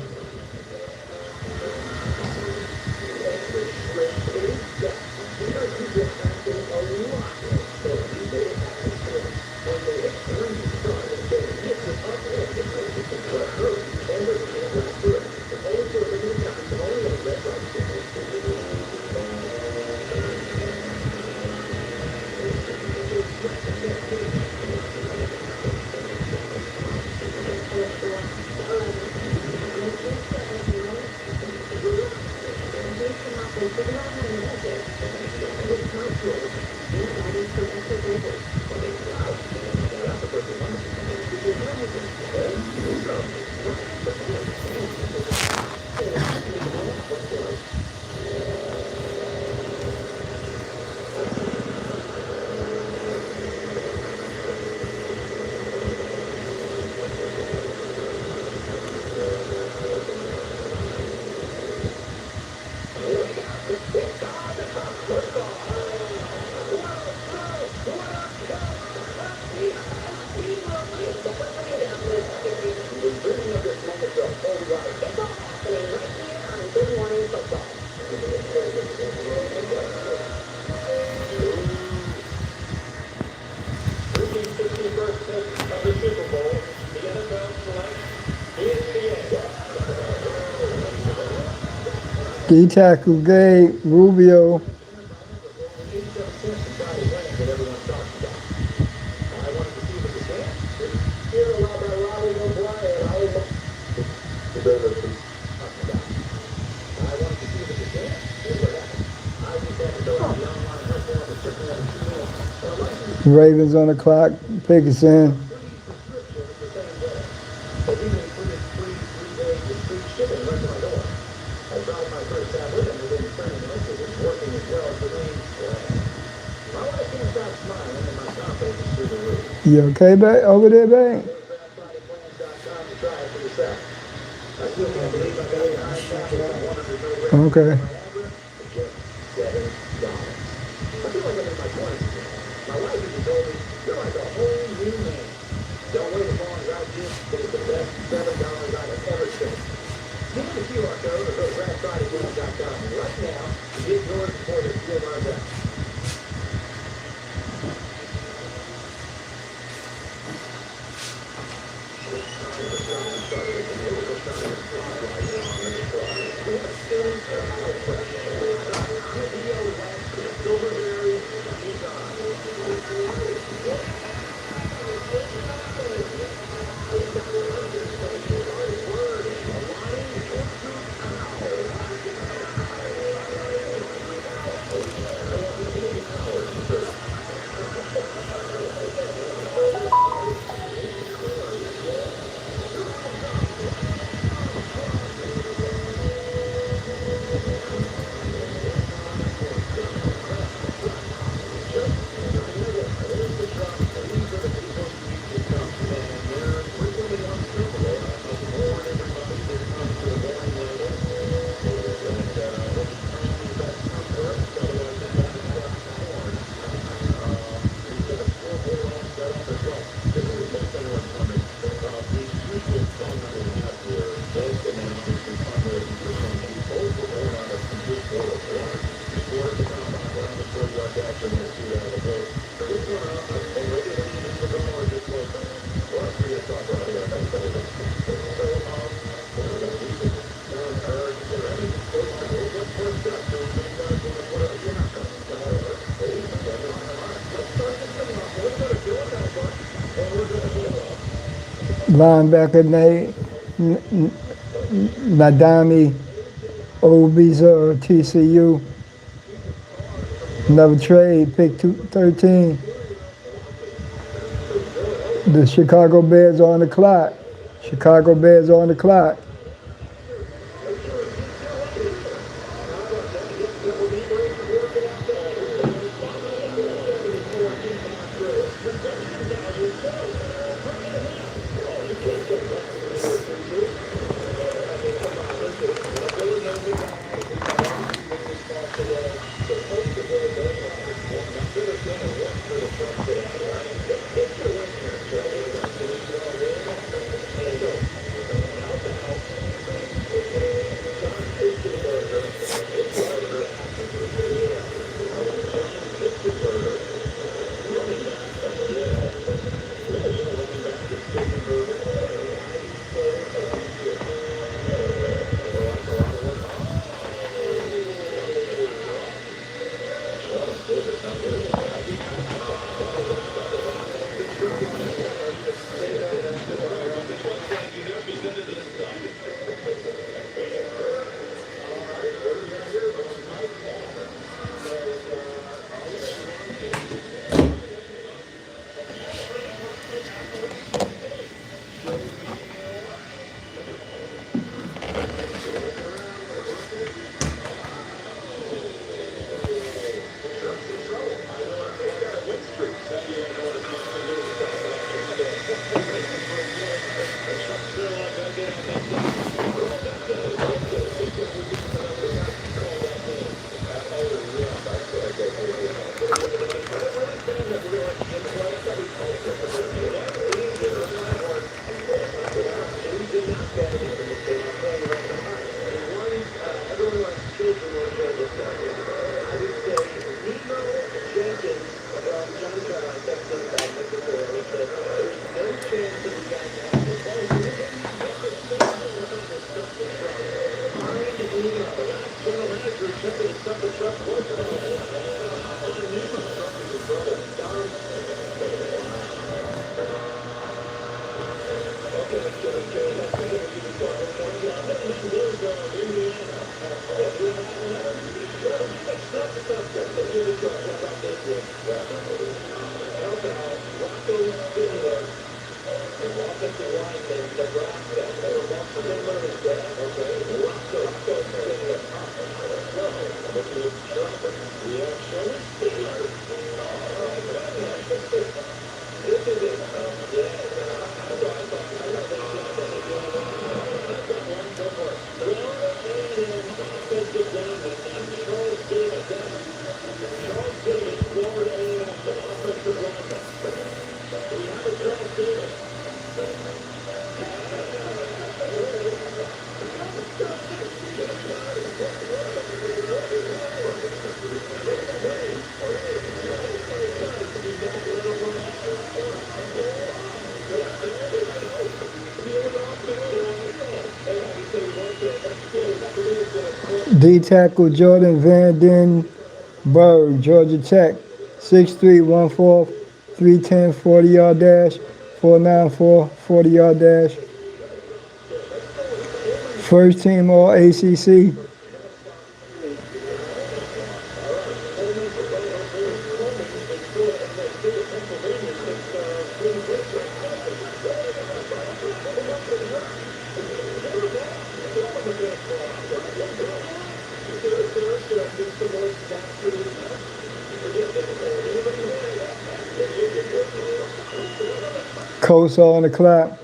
He tackled Gabe Rubio. 87 cents in Friday winning that everyone's talking about. I wanted to see if it was him. Here, allowed by Riley O'Brien. I wanted to see if it was him. Here's what happened. I just had to go to the online platform and check me out in 2 minutes. But a license Ravens on the clock. Pickens in. prescription is the same day. They give me free 3-day discreet shipping right to my door. I tried my first tablet and within 30 minutes it was working as well for me. My wife can't stop smiling and my confidence is through the roof. You okay, babe? Over there, babe? Go to FridayPlans.com to try it for yourself. I still can't believe I got the high tablet and 100 milligrams Okay. on my address for just $7. I feel like I'm in my 20s again. My wife even told me, you're like a whole new man. Don't wait as long as I did. It was the best $7 I have ever spent. Scan the QR code or go to FridayPlans.com right now to get yours before the deal runs out. Linebacker Nadami Obiza, TCU. Another trade, pick 13. The Chicago Bears are on the clock. Chicago Bears are on the clock. about this one? How about Rocco Spindler, an offensive lineman, Nebraska? Remember Mark Spindler, his dad? Okay. Rocco Spindler. No, but he was sharper. Reaction, Spindler. Oh, my goodness. This is it. Yeah. That's what I thought. I thought they should have done it. I've got one. Go for it. Florida A&M offensive lineman named Charles Davis. Charles Davis, Florida A&M offensive lineman. Do we have a Charles Davis? D tackle Jordan Van Den Berg, Georgia Tech, 6'3", 1/4, 310, 40-yard dash, 494, 40-yard dash. First team All ACC. Coastal on the clap.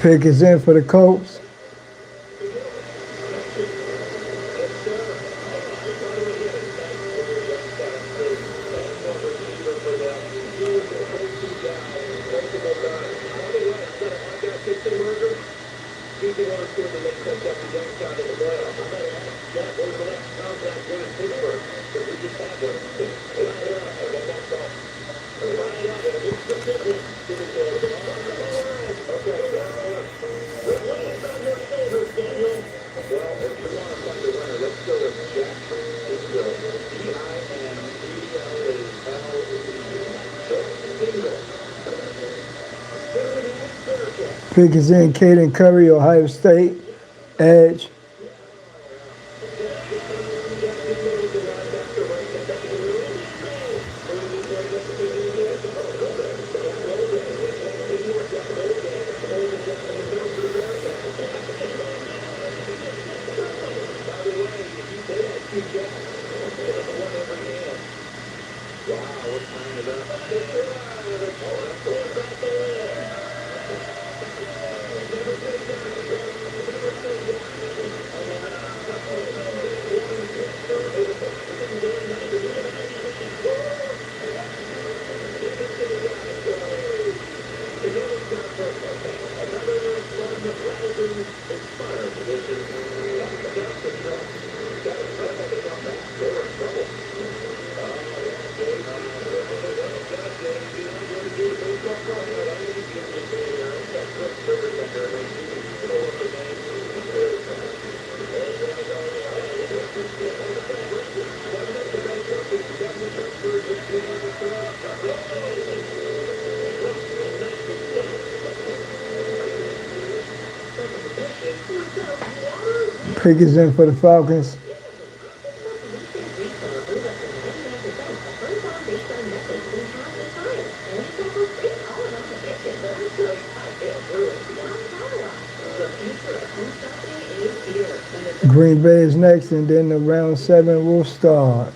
Pick is in for the Colts. Pick is in, Caden Curry, Ohio State, edge. Pick is in for the Falcons. Green Bay is next, and then the round 7 will start.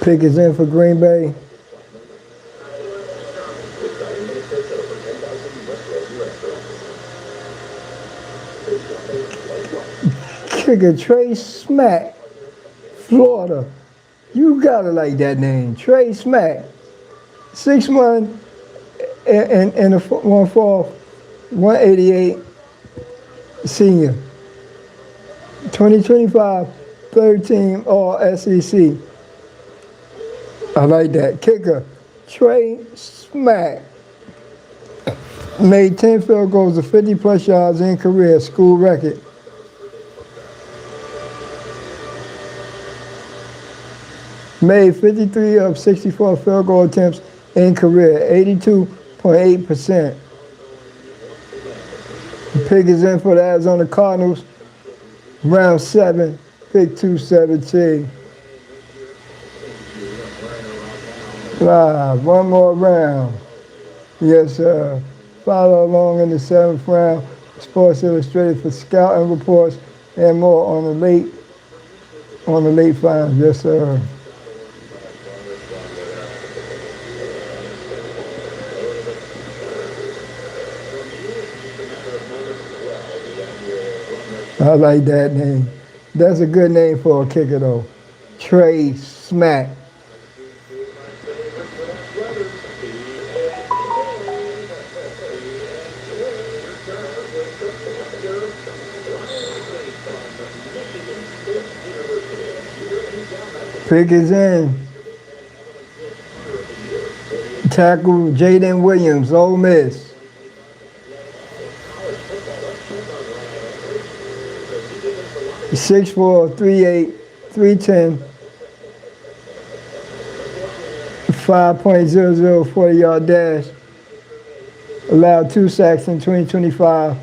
Pick is in for Green Bay. Kicker Trey Smack, Florida. You gotta like that name, Trey Smack. 6'1" and a 1'4", 188 senior. 2025 third team All SEC. I like that. Kicker Trey Smack made 10 field goals of 50 plus yards in career, school record. Made 53 of 64 field goal attempts in career, 82.8%. Pick is in for the Arizona Cardinals, round 7, pick 217. Live, one more round. Yes, sir. Follow along in the 7th round. Sports Illustrated for scouting reports and more on the late finals. Yes, sir. I like that name. That's a good name for a kicker, though. Trey Smack. Pick is in. Tackle Jaden Williams, Ole Miss. 6'4", 3'8", 310, 5.00 40-yard dash. Allowed 2 sacks in 2025.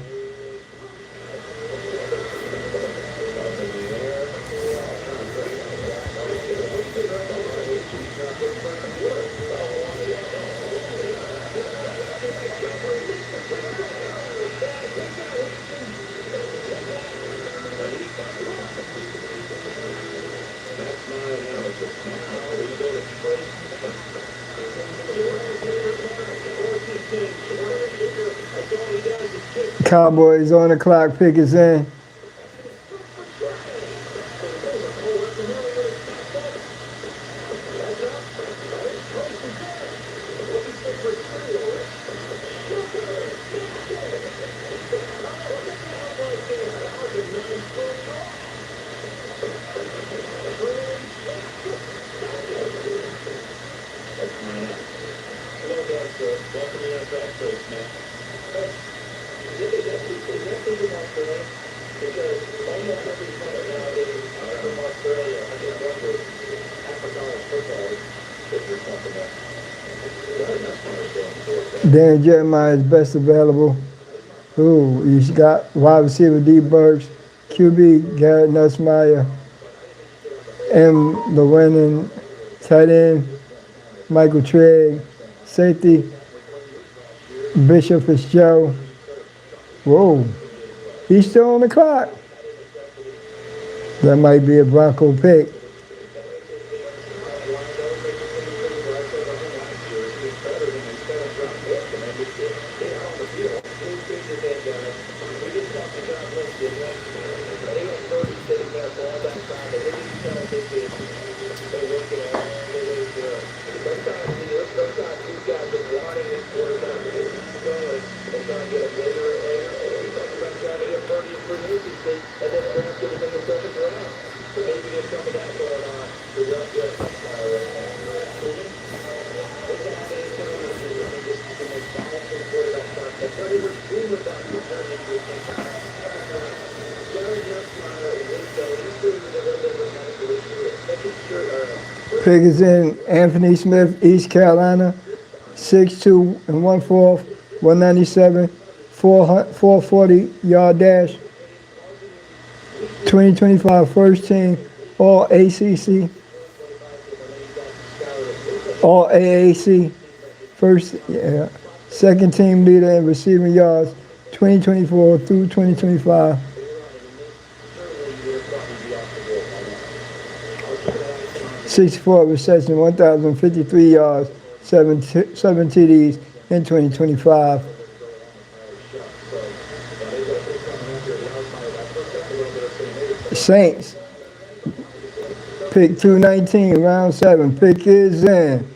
Cowboys on the clock, pick is in. Is that big enough for them? Because almost every player nowadays from Australia, I just wonder, after college football, if there's something else. Darren Jeremiah is best available. Ooh, he's got wide receiver D. Burks, QB Garrett Nussmeier, M. Llewellyn, tight end Michael Trigg, safety Bishop Fitzgerald. Whoa, he's still on the clock. That might be a Bronco pick. Pick is in Anthony Smith, East Carolina, 6'2" and 1/4, 197, 440-yard dash, 2025 first team, all ACC, all AAC, second team leader in receiving yards, 2024 through 2025. 64 receptions, 1,053 yards, 7 TDs in 2025. Saints, pick 219, round 7. Pick is in.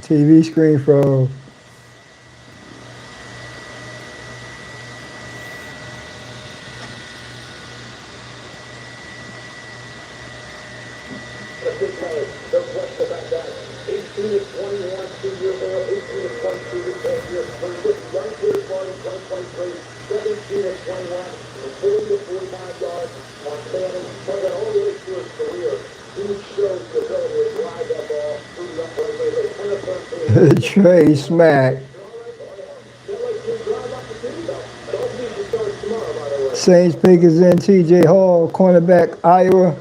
TV screen froze. Trey Smack. Saints pick is in TJ Hall, cornerback, Iowa.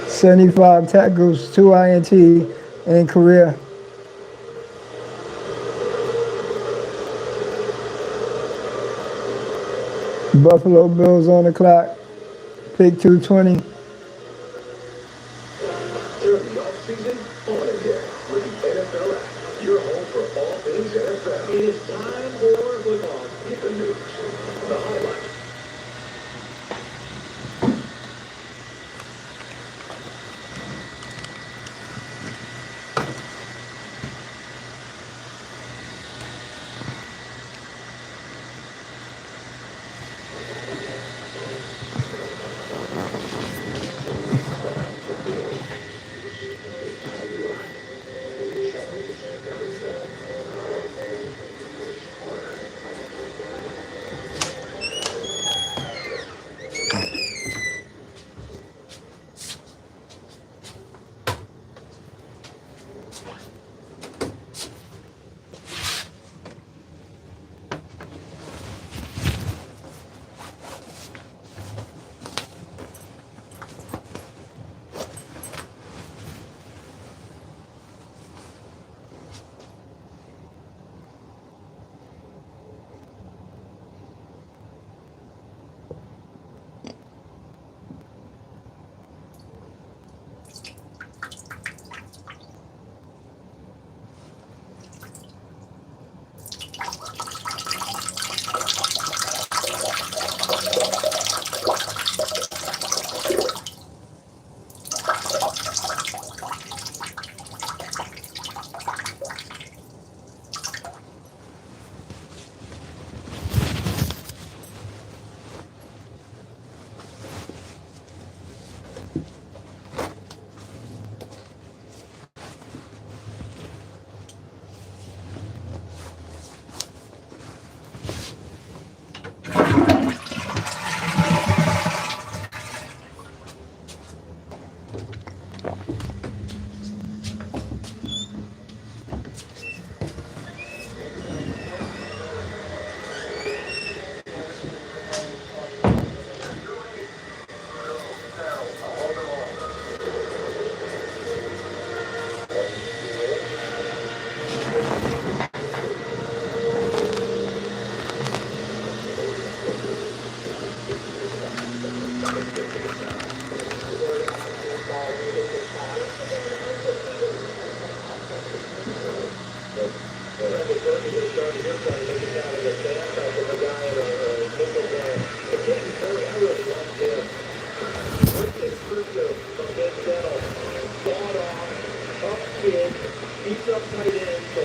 .75 tackles, 2 INT in career. Buffalo Bills on the clock. Pick 220. During the offseason, on a day with the NFL app, your home for all things NFL. It is time for football. Get the news, the highlights.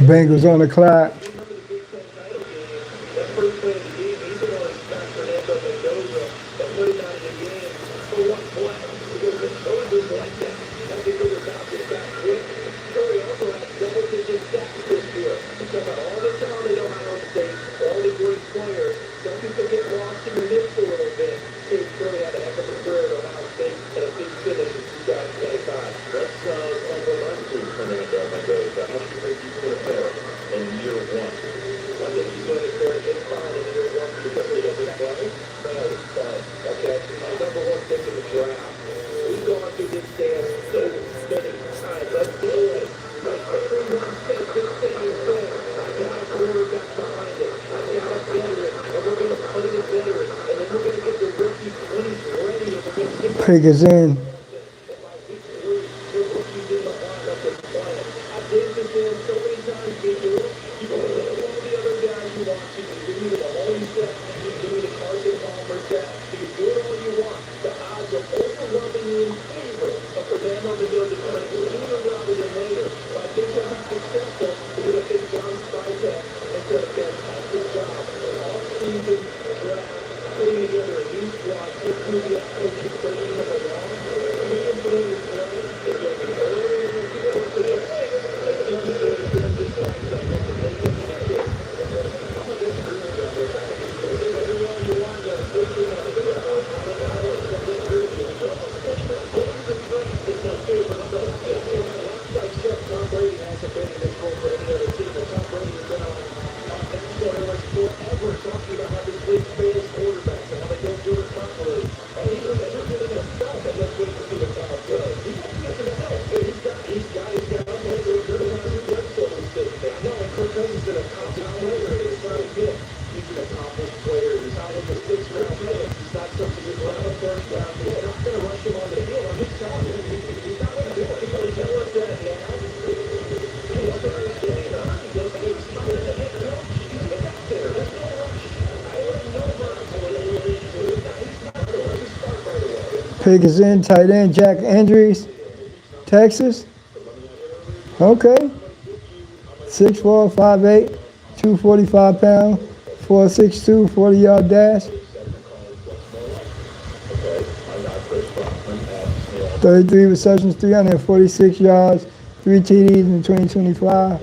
Bengals on the clock. Pick is in. Pick is in, tight end, Jack Andrews, Texas. Okay. 6'4", 5'8", 245 pounds, 4.62, 40-yard dash. 33 receptions, 346 yards, 3 TDs in 2025.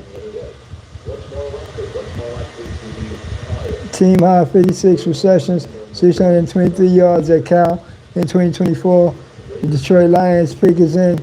team high 56 receptions, 623 yards at Cal in 2024. The Detroit Lions pick is in.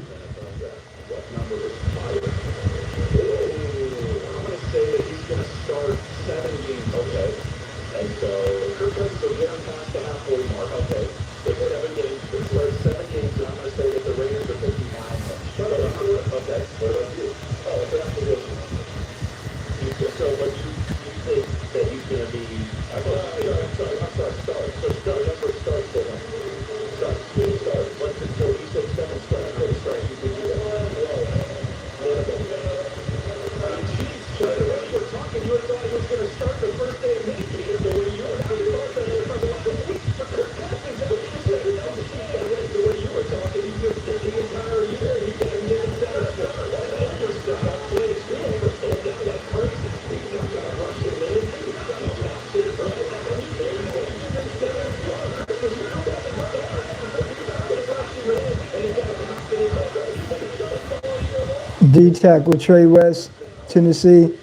D tackle Trey West, Tennessee,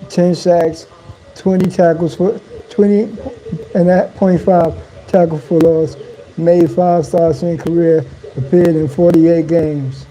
10 sacks, 20 tackles for 20 and that .5 tackle for loss. Made 5 starts in career. Appeared in 48 games.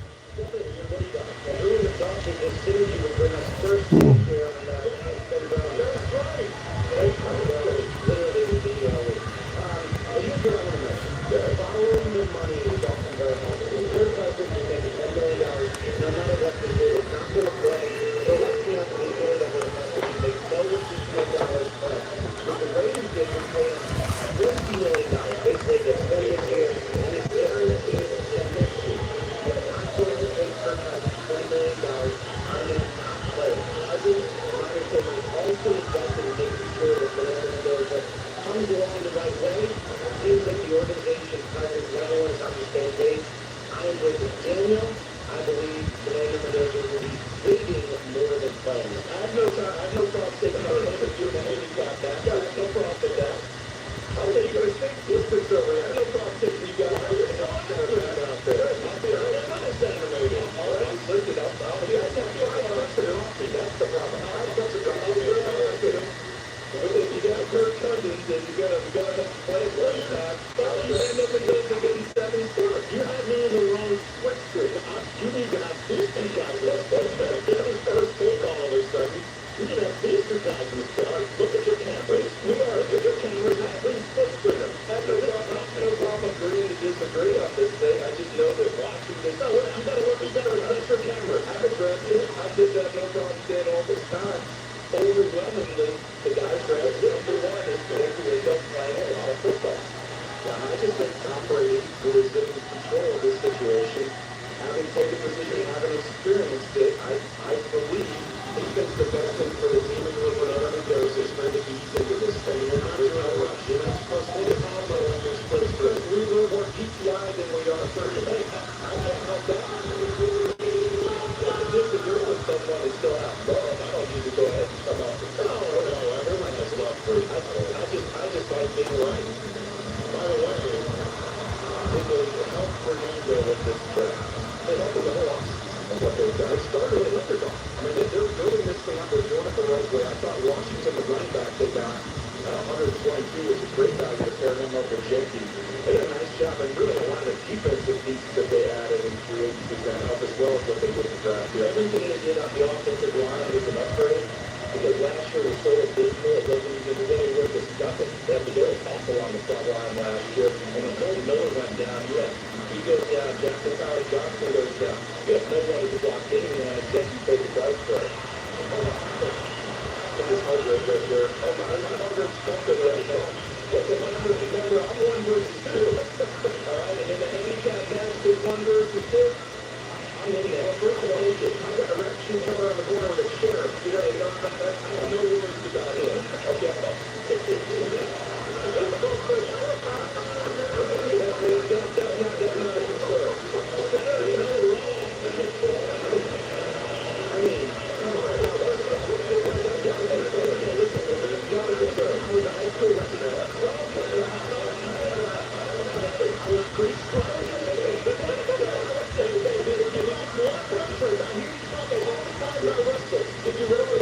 Did you ever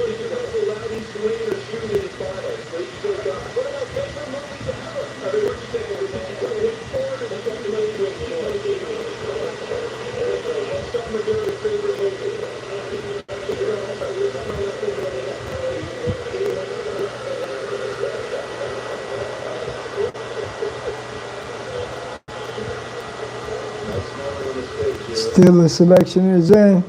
allow these swing or shoot in the finals? What about favorite movies ever? I mean, what do you think? Did you come in for it or did you come in to enjoy the game? What's some of your favorite movies? Still the selection is in.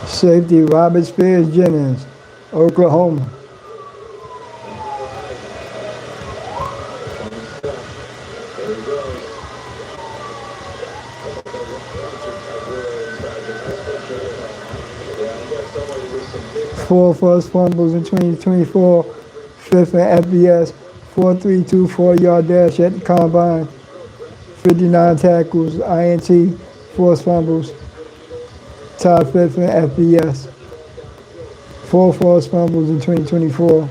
Safety Robert Spears Jennings, Oklahoma. Four forced fumbles in 2024, fifth in FBS, 4.32 4-yard dash at the combine, 59 tackles, INT, forced fumbles, tied fifth in FBS, 4 forced fumbles in 2024.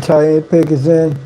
Tight end pick is in.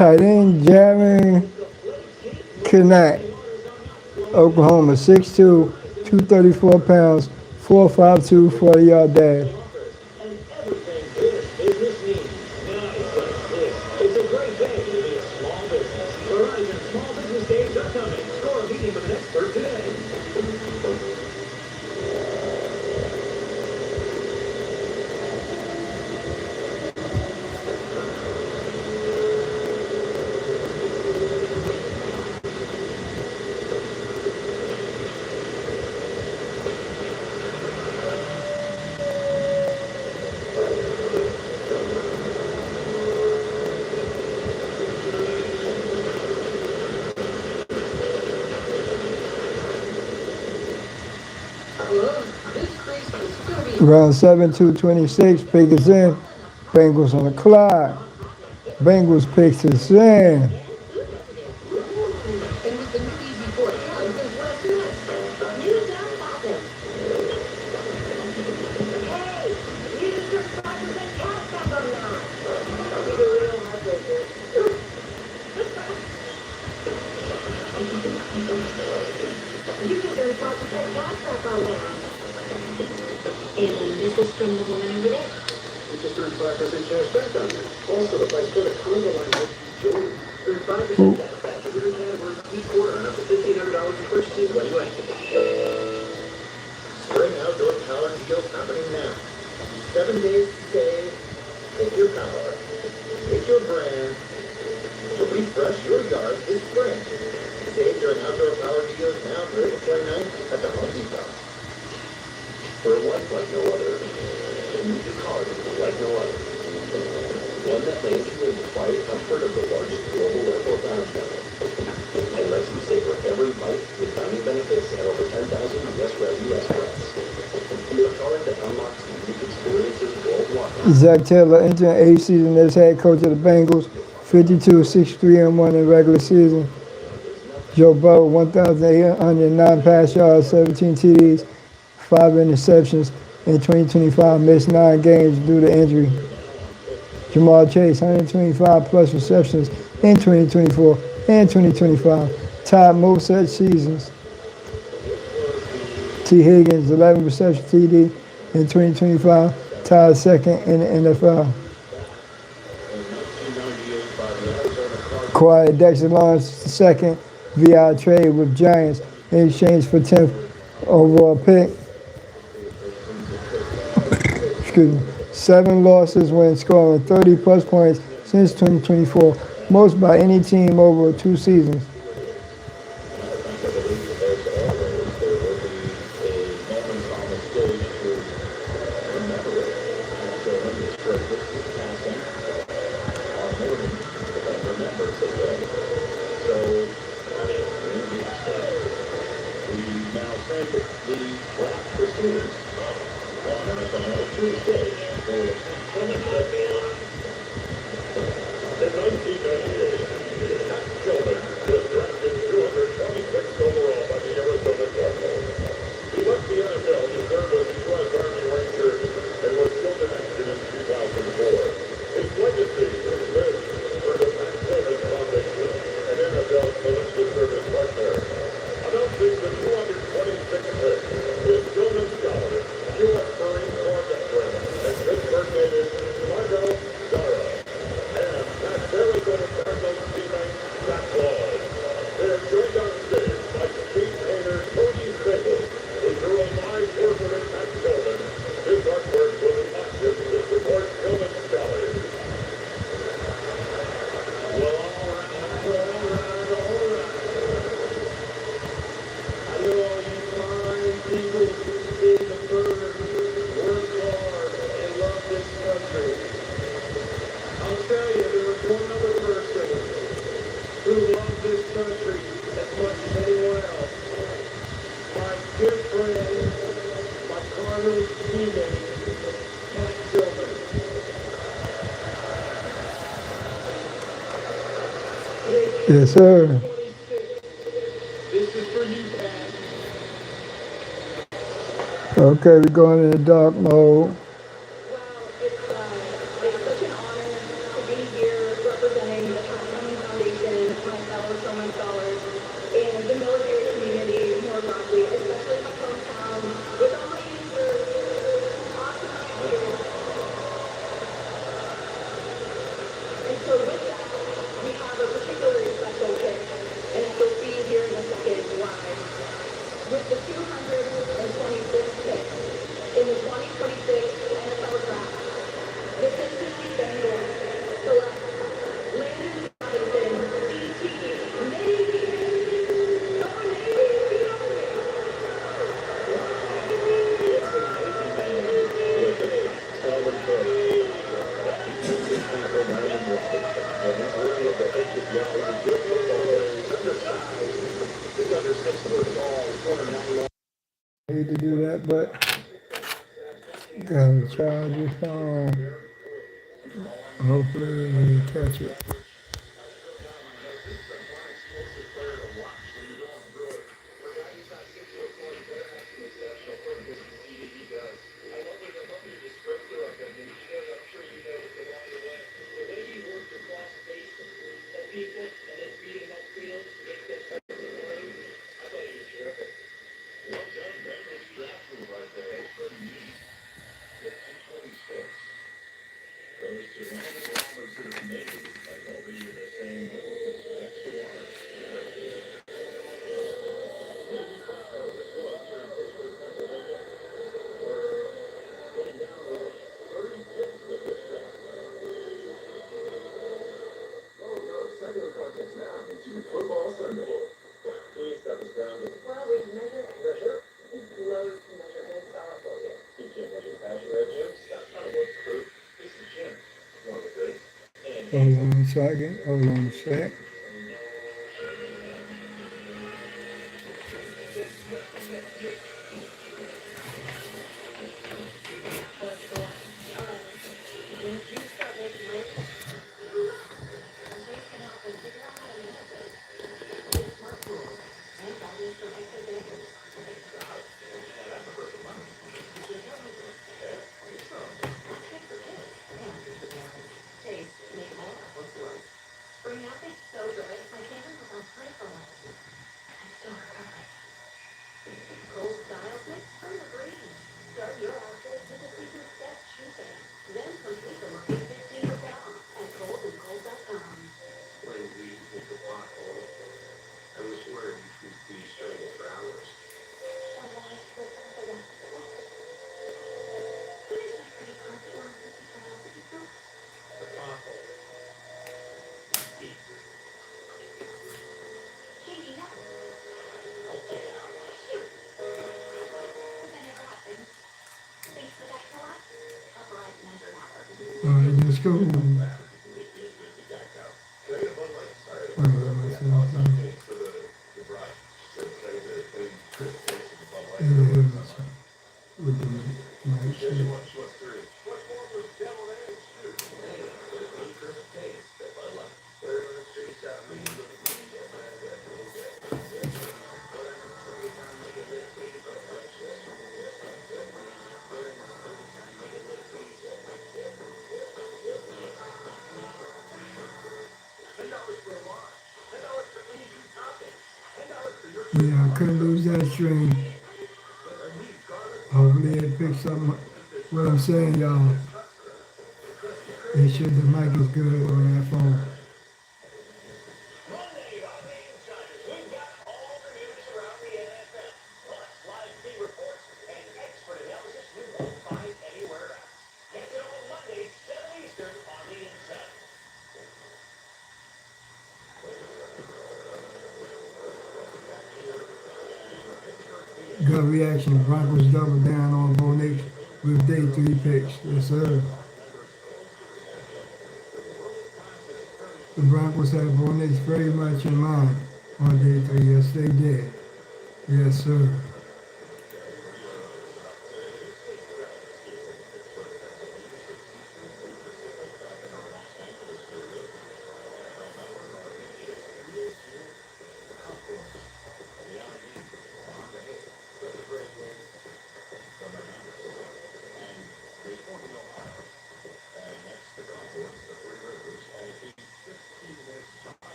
Tight end Jaron Knack, Oklahoma, 6'2", 234 pounds, 4.52, 40-yard dash. And everything this business needs. Nice like this. It's a great day to be a small business. Verizon Small Business Days are coming. Score a meeting with an expert today. Round 7, 226, pick is in. Bengals on the clock. Bengals picks is in. And with the new easy for account, there's less mess. You don't have it. Hey, you just took 5% cash back on that. You're the real heartbreaker. You just earned 5% cash back on that. And this is from the woman over there. We just earned 5% cash back on that. Also, if I spend a condo line with Joey, earn 5% cash back every category each quarter and up to $1,500 in purchases when you activate. Spring outdoor power deals happening now. 7 days to save. Take your power. Take your brand. To refresh your yard this spring. Save during outdoor power deals now through April 29th at the Home Depot. For a life like no other, you need a car like no other. One that lands you in the quiet comfort of the largest global airport lounge network and lets you savor every bite with dining benefits and over 10,000 US restaurants. A car that unlocks unique experiences worldwide. Zach Taylor entering 8th season as head coach of the Bengals, 52, 6-3-1 in regular season. Joe Burrow, 1,809 pass yards, 17 TDs, 5 interceptions in 2025, missed 9 games due to injury. Jamal Chase, 125 plus receptions in 2024 and 2025, tied most such seasons. T. Higgins, 11 reception TD in 2025, tied second in the NFL. Quiet Dexter Lawrence, second via trade with Giants in exchange for 10th overall pick. 7 losses when scoring 30 plus points since 2024, most by any team over 2 seasons. Yes, sir. This is for you, Pat. Okay, we're going into dark mode. It's such an honor to be here representing the California I hate to do that, but gotta charge your phone. Hopefully we catch it. Hold on a second. Hold on a sec. All right, let's go. Yeah, I couldn't lose that stream. Hopefully it picks up what I'm saying, y'all. Make sure the mic is good on that phone. Gut reaction. Broncos double down on Bo Nix with day 3 picks. Yes, sir. The Broncos had Bo Nix very much in mind on day 3. Yes, they did. Yes, sir.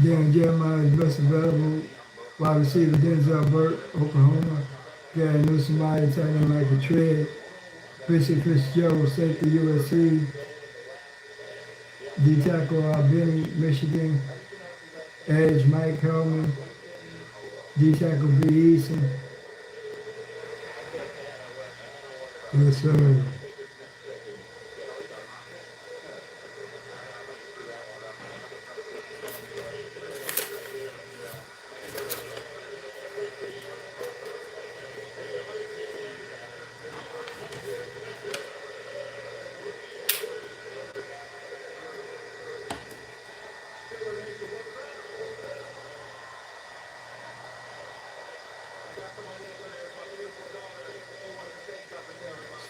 Dan Jeremiah is best available. Wide receiver Denzel Burke, Oklahoma. Gary Newsom, tight end like a tread. Richard Fitzgerald, safety USC. D tackle Benny, Michigan. Edge Mike Hellman. D tackle B Eason. Yes, sir.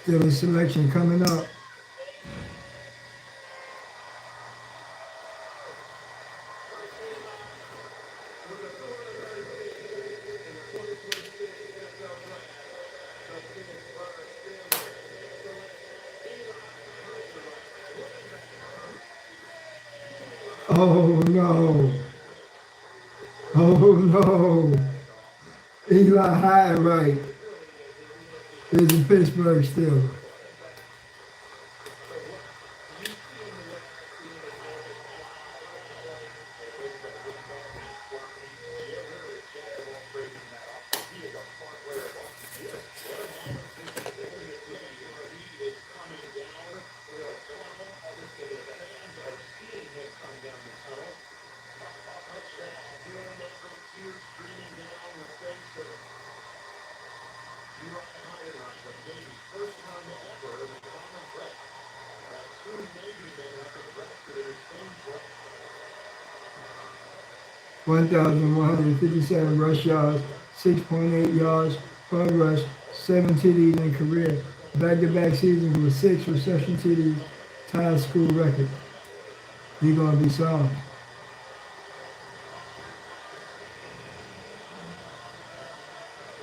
Still a selection coming up. Oh no. Oh no. Eli Hyde, right. Is in Pittsburgh still. (1,157 rush yards, 6.8 yards per rush, 7 TDs in career. Back-to-back seasons with 6 reception TDs, tied school record. He's gonna be solid.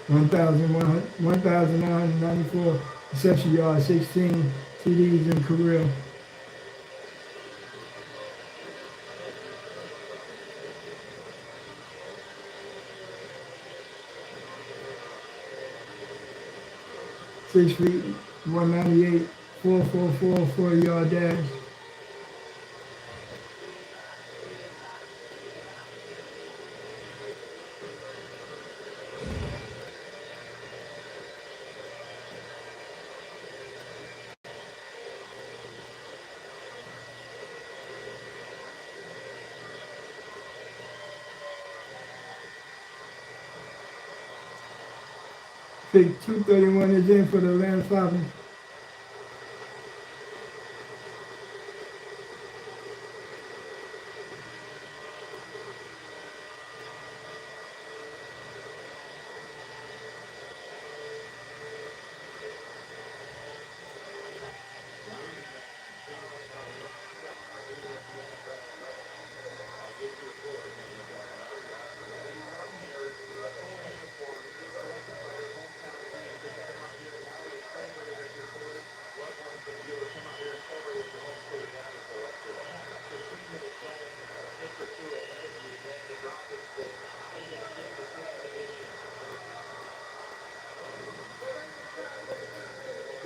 (1,994 reception yards, 16 TDs in career. 6 feet, 198, 4.44 40-yard dash. Pick 231 is in for the Atlanta Falcons.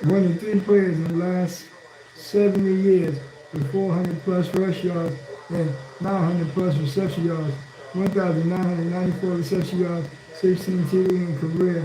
One of 3 players in the last 70 years with 400 plus rush yards and 900 plus reception yards, 1,994 reception yards, 16 TD in career.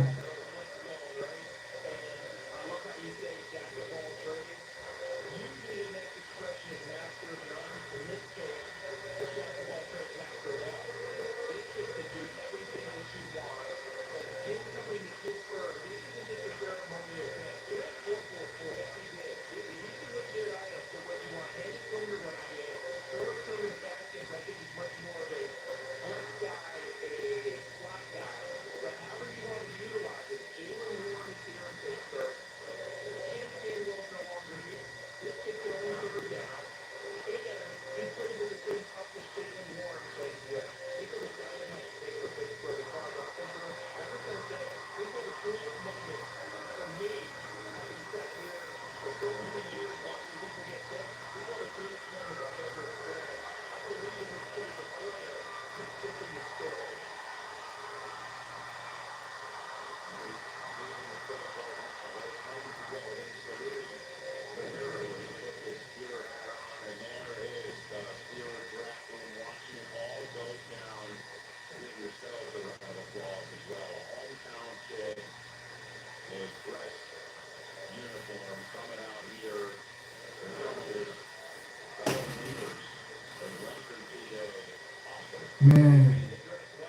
Man,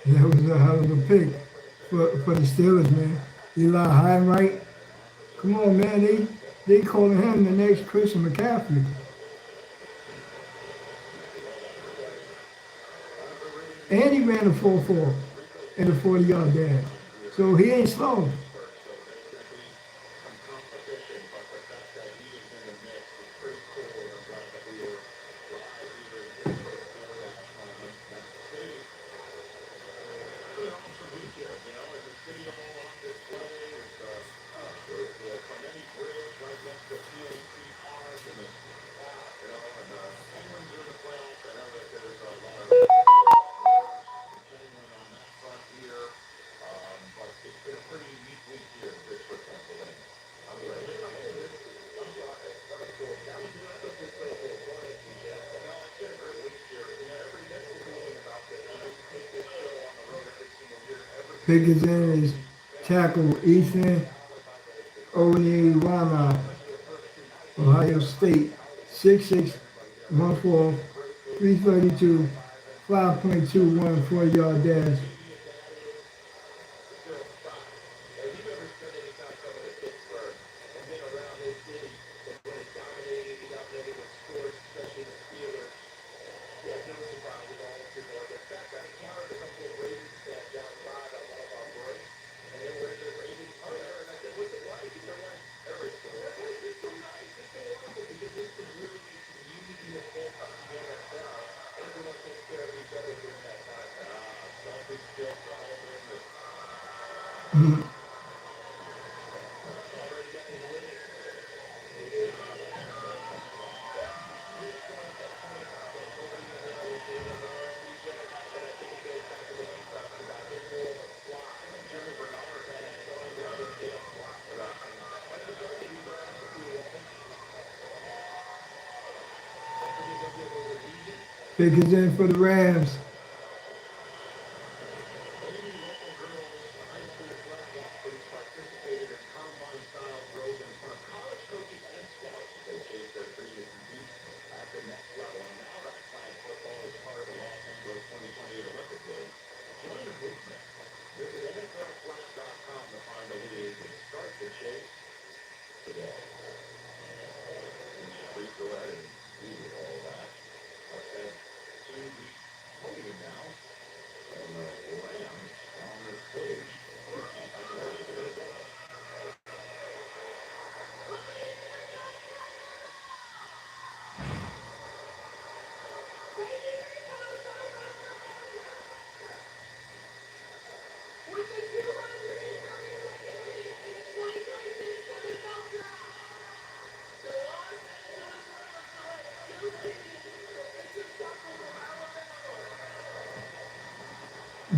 that was a hell of a pick for the Steelers, man. Eli Heinrich. Come on, man. They calling him the next Christian McCaffrey. And he ran a 4.4 in a 40-yard dash. So he ain't slow. Pickens in is tackle Ethan Onyewama, Ohio State, 6'6", 1'4", 332, 5.21 40-yard dash. Pickens in for the Rams.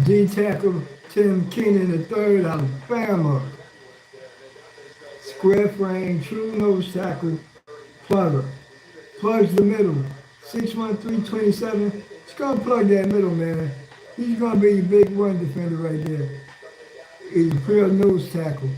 D tackle Tim Keenan III, Alabama. Square frame, true nose tackle, plugger. Plugs the middle. 6'1", 327. It's gonna plug that middle, man. He's gonna be a big run defender right there. He's a pure nose tackle.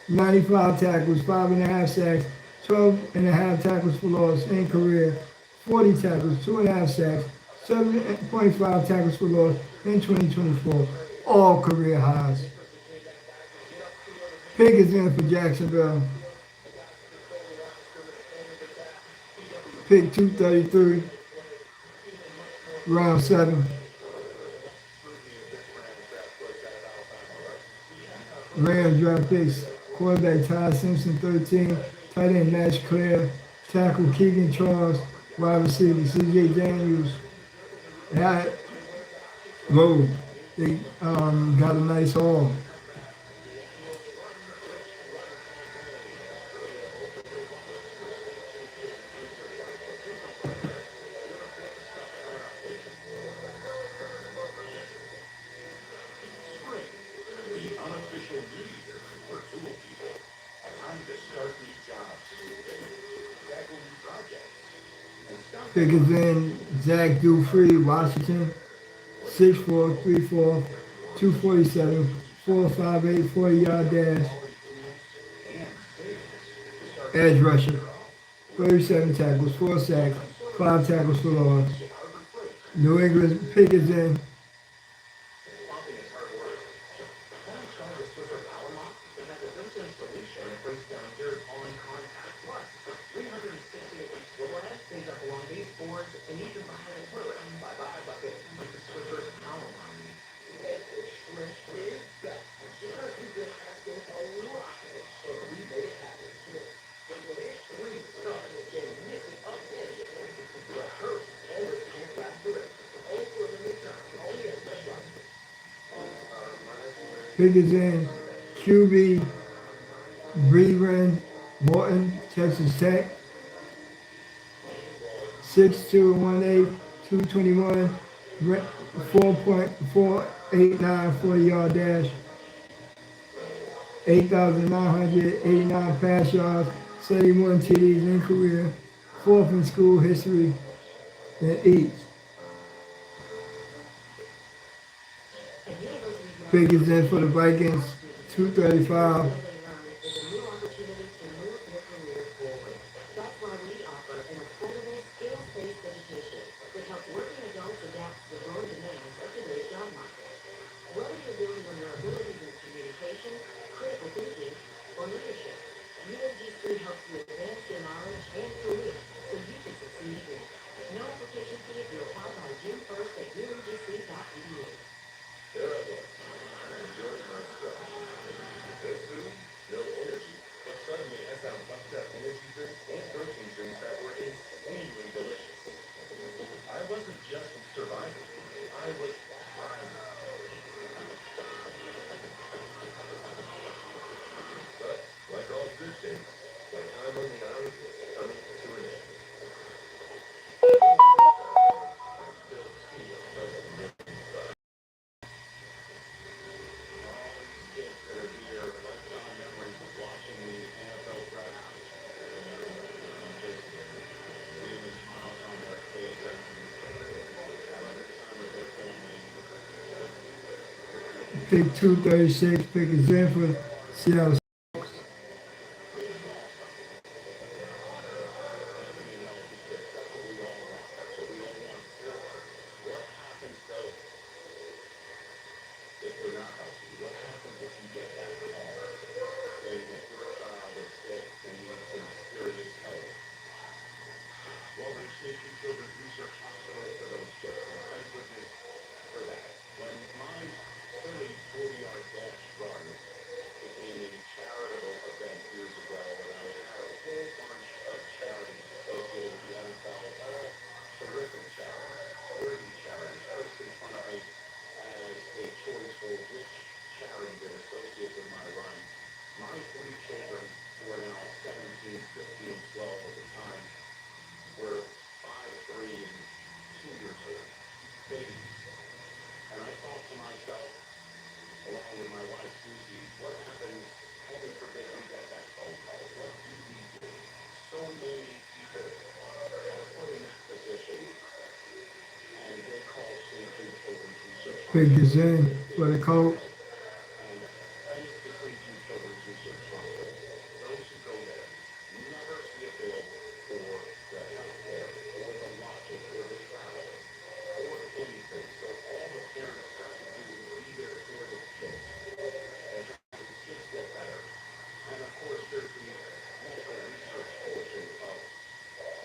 95 tackles, 5.5 sacks, 12.5 tackles for loss in career, 40 tackles, 2.5 sacks, 7.5 tackles for loss in 2024. All career highs. Pickens in for Jacksonville. Pick 233, round 7. Rams draft picks. Quarterback Ty Simpson, 13. Tight end Nash Clare. Tackle Keegan Charles. Wide receiver C.J. Daniels. They got a nice haul. Pickens in Zach Dufree, Washington, 6'4", 3'4", 247, 4.58, 40-yard dash. Edge rusher, 37 tackles, 4 sacks, 5 tackles for loss. New England Pickens in. Pumping is hard work. Then try the Swiffer Power Mop. It has a built-in solution that breaks down dirt on contact. Plus, 368 floor head stays up along baseboards and even behind a toilet. Bye-bye bucket with the Swiffer Power Mop. Pickens in. QB, Breven, Morton, Texas Tech. 6'2", 180, 221, 4.489 40-yard dash, 8,989 pass yards, 71 TDs in career, fourth in school history in each. Pickens in for the Vikings, 235. That's why we offer an affordable, skills-based education that helps working adults adapt to the growing demands of today's job market. Whether you're building on your abilities in communication, critical thinking, or leadership, UNGC helps you advance your knowledge and career so you can succeed again. No application fee if you apply by June 1st at UNGC.edu. There I was, enjoying my stretch. No food, no energy. But suddenly I found pumped up energy drinks and protein drinks that were insanely delicious. I wasn't just surviving, I was thriving. But, like all good things, my time on the island was coming to an end. I still feel those amazing bugs. Always get there here, lifetime memories of watching the NFL draft. Just seeing the smiles on their faces, having the time with their family. Pick 236, Pickens in for Seattle. If we're not healthy, what happens if you get that call saying that your child is sick and needs some serious help? Well, there's Safety Children's Research Hospital for those kids, and thank goodness for that. When my silly 40-yard dash run became a charitable event years ago, and I had a whole bunch of charities associated with the NFL, all terrific charities, worthy charities, placed in front of me as a choice for which charity to associate with my run. My three children, who are now 17, 15, 12 at the time, were 5, 3, and 2 years old, babies. And I thought to myself, along with my wife Susie, what happens, heaven forbid we get that phone call, what do we do? So many people are put in that position, and they call Safety Children's Research Pickens Hospital. in for the Colts. And thanks to Safety Children's Research Hospital, those who go there never see a bill for the health care, or the lodging, or the travel, or anything. So all the parents have to do is be there for the kids, and have the kids get better. And of course, there's the medical research portion of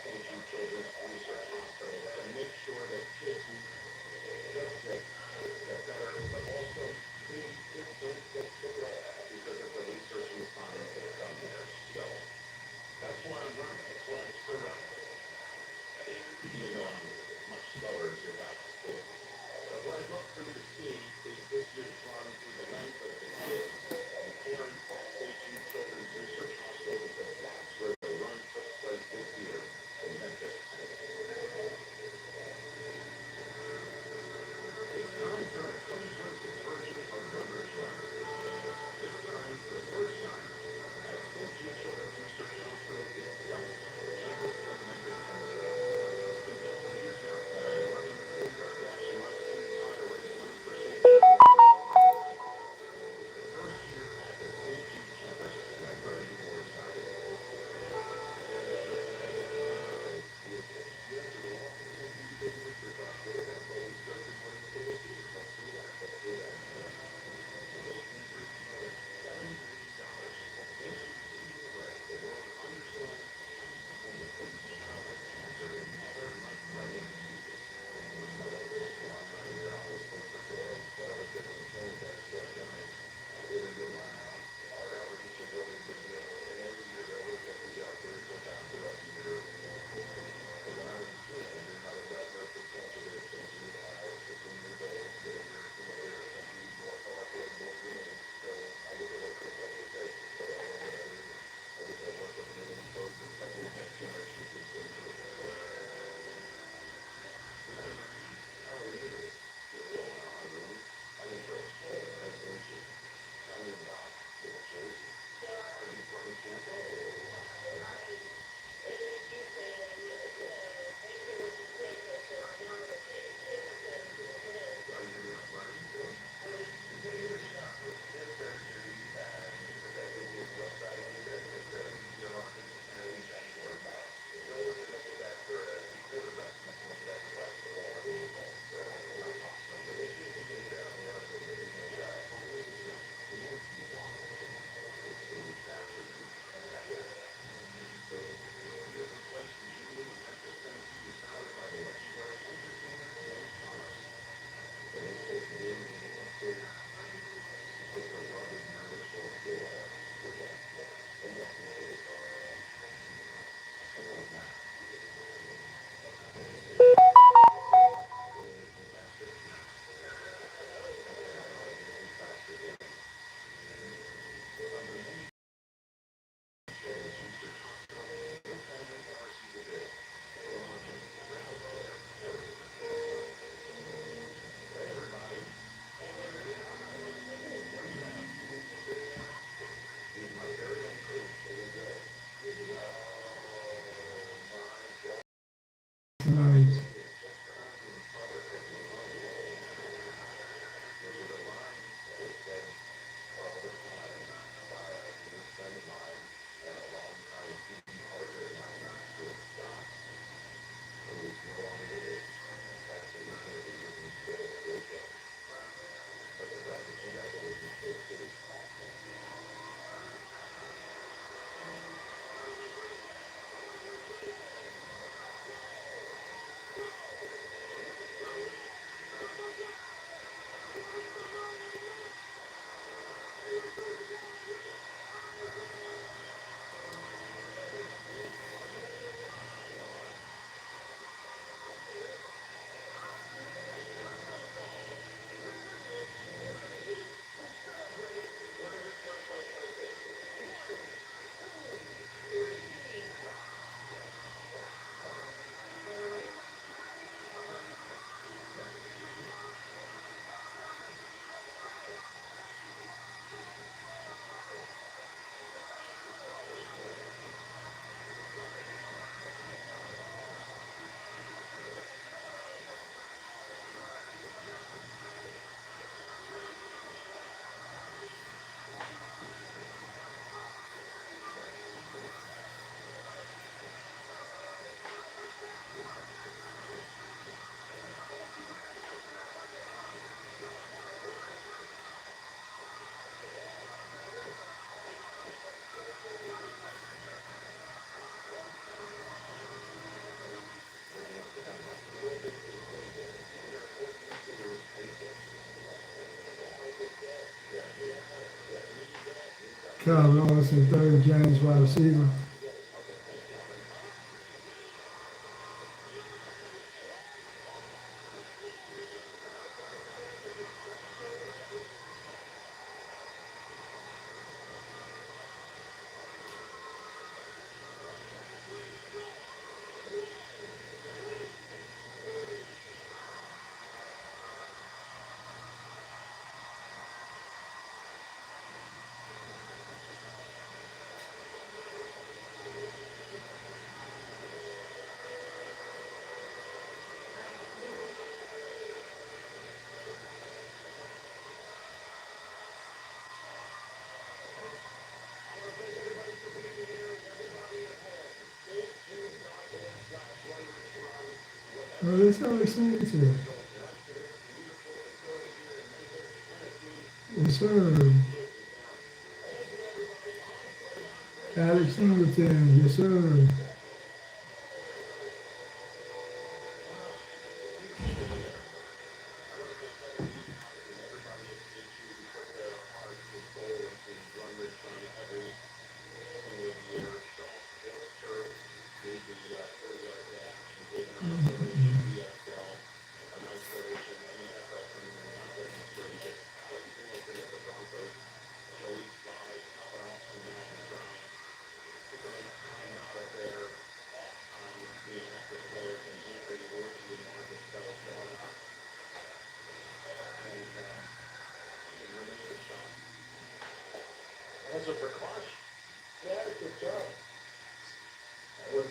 Safety Children's Research Hospital to make sure that kids who get sick get better, but also they Calvin Austin, third. James, wide receiver. Well, let's have a today. Yes, sir. Alex Singleton, yes, sir. As a precaution. Yeah, good job. That was,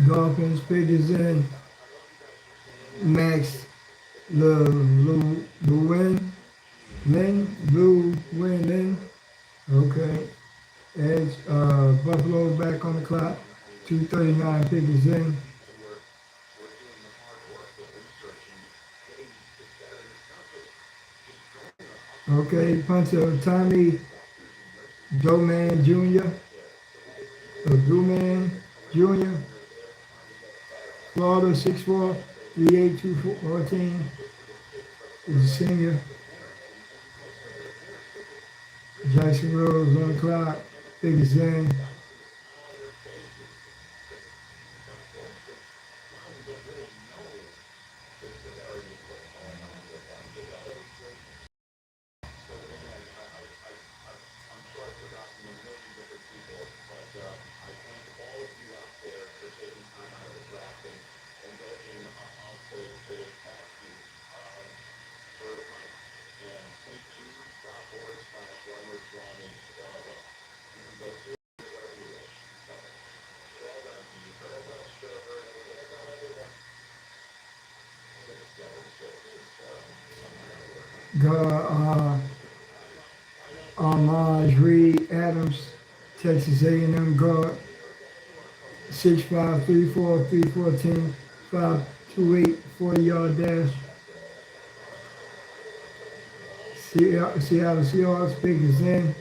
Dolphins, Patriots in. Max Lewin, Lin. Okay. Edge, Buffalo back on the clock. 2:39 Patriots in. Okay, punter Tommy Doman Jr. Duman Jr. Florida 6'4", 3'8", 214. Is a senior. Jackson Rose on the clock. Biggest in. Armaj Reed Adams, Texas A&M guard, 6'5", 3'4", 314, 5'28", 40-yard dash. Seattle Seahawks, biggest in.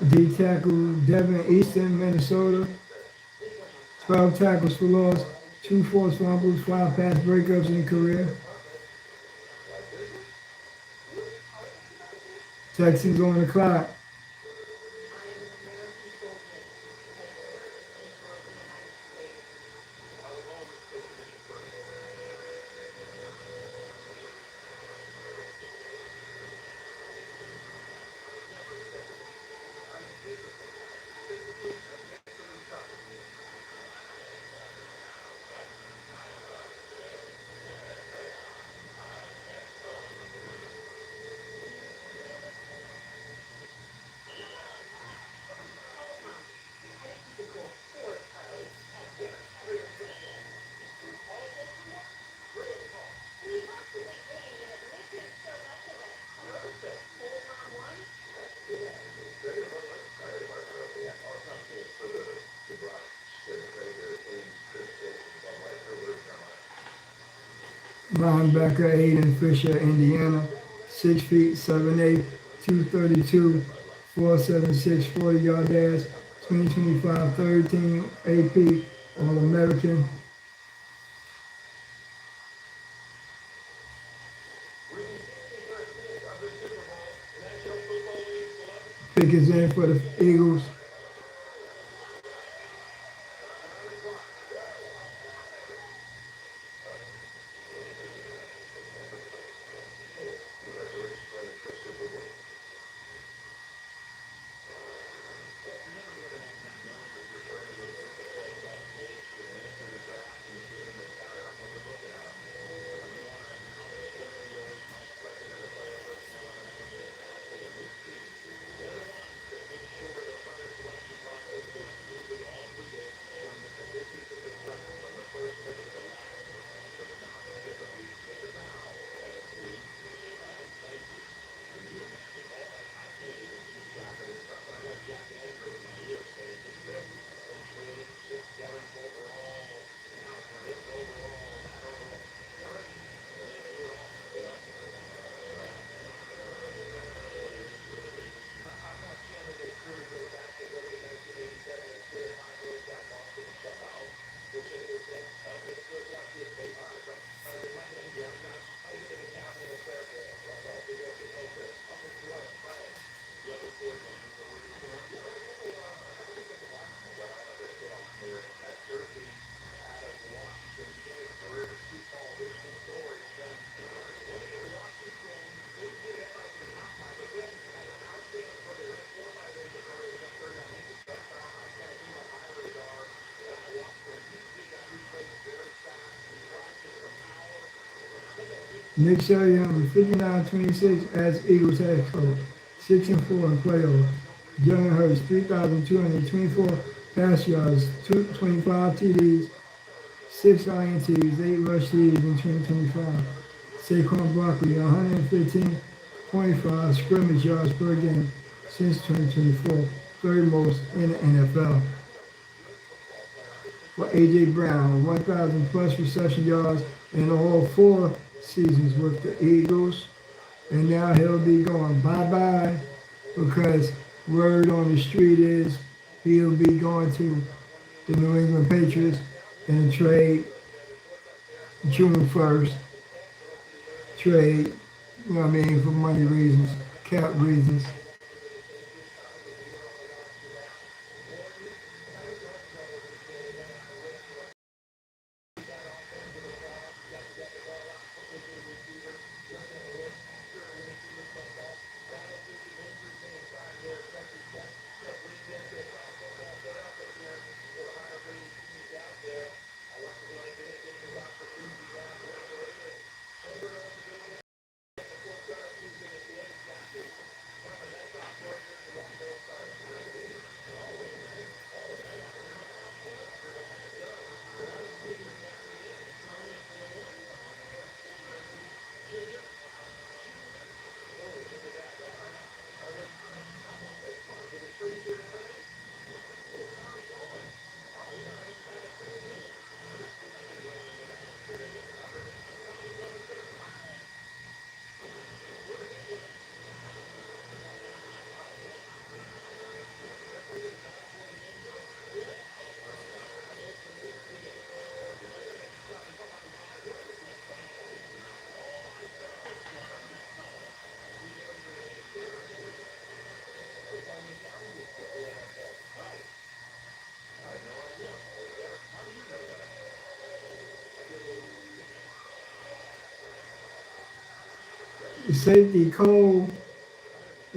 D tackle Devin Easton, Minnesota. 12 tackles for loss, 2 forced fumbles, 5 pass breakups in career. Texans on the clock. Linebacker Aiden Fisher, Indiana, 6 feet 7'8", 232, 476 40-yard dash, 2025 third team AP All-American. Pick is in for the Eagles. Nick Sirianni, 59-26 as Eagles head coach, 6-4 in playoffs. Jalen Hurts, 3,224 pass yards, 25 TDs, 6 INTs, 8 rush TDs in 2025. Saquon Barkley, 115.5 scrimmage yards per game since 2024, third most in the NFL. For A.J. Brown, 1,000 plus reception yards in all 4 seasons with the Eagles. And now he'll be going bye-bye because word on the street is he'll be going to the New England Patriots in a trade June 1st. Trade, you know what I mean, for money reasons, cap reasons. Safety Cole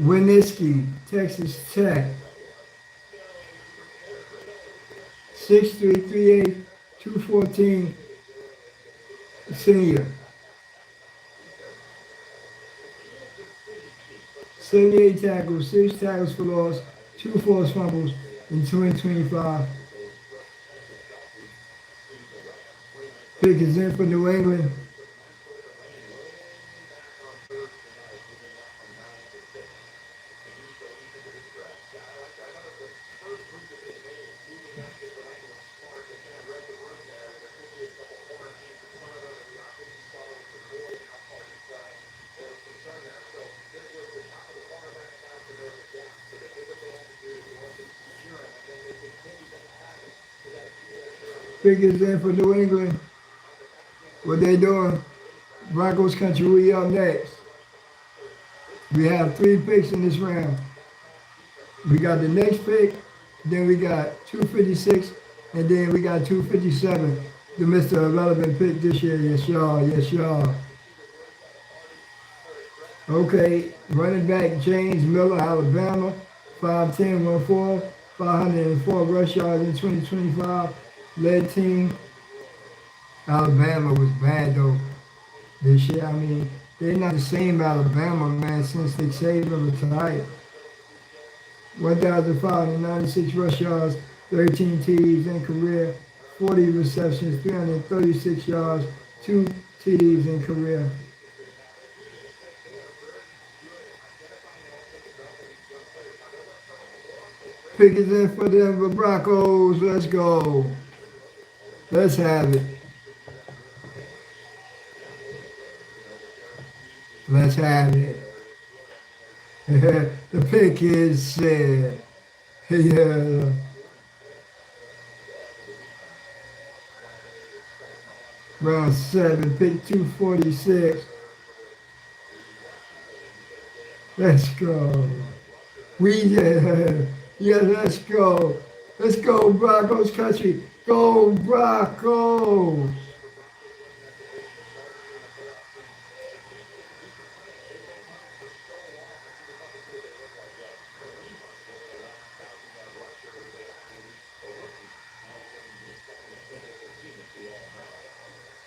Winitsky, Texas Tech. 6'3", 214, senior. 78 tackles, 6 tackles for loss, 2 forced fumbles in 2025. Pick is in for New England. Pick is in for New England. What they doing? Broncos country, we up next. We have 3 picks in this round. We got the next pick, then we got 256, and then we got 257. The Mr. Irrelevant pick this year. Yes, y'all. Yes, y'all. Okay, running back James Miller, Alabama, 5'10", 140, 504 rush yards in 2025. Led team. Alabama was bad though this year. I mean, they're not the same Alabama, man, since Nick Saban retired. 1,596 rush yards, 13 TDs in career, 40 receptions, 336 yards, 2 TDs in career. Pick is in for Denver Broncos. Let's go. Let's have it. Let's have it. The pick is set. Yeah. Round 7, pick 246. Let's go. Yeah, let's go. Let's go, Broncos country. Go, Broncos.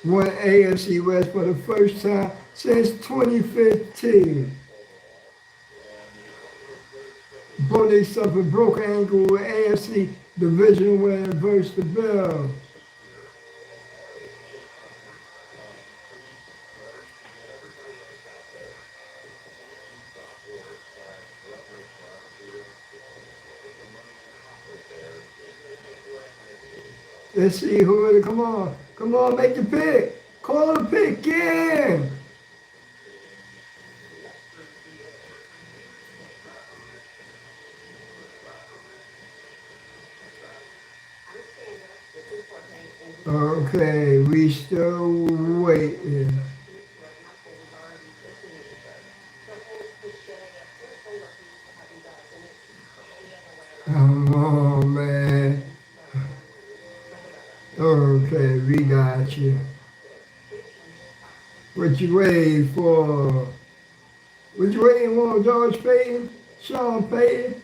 Won AFC West for the first time since 2015. Boney suffered broken ankle with AFC division win versus the Bills. Let's see who it is. Come on, make the pick. Call the pick in. Okay, we still waiting. Come on, man. Okay, we got you. What you waiting for? What you waiting for, George Payton? Sean Payton?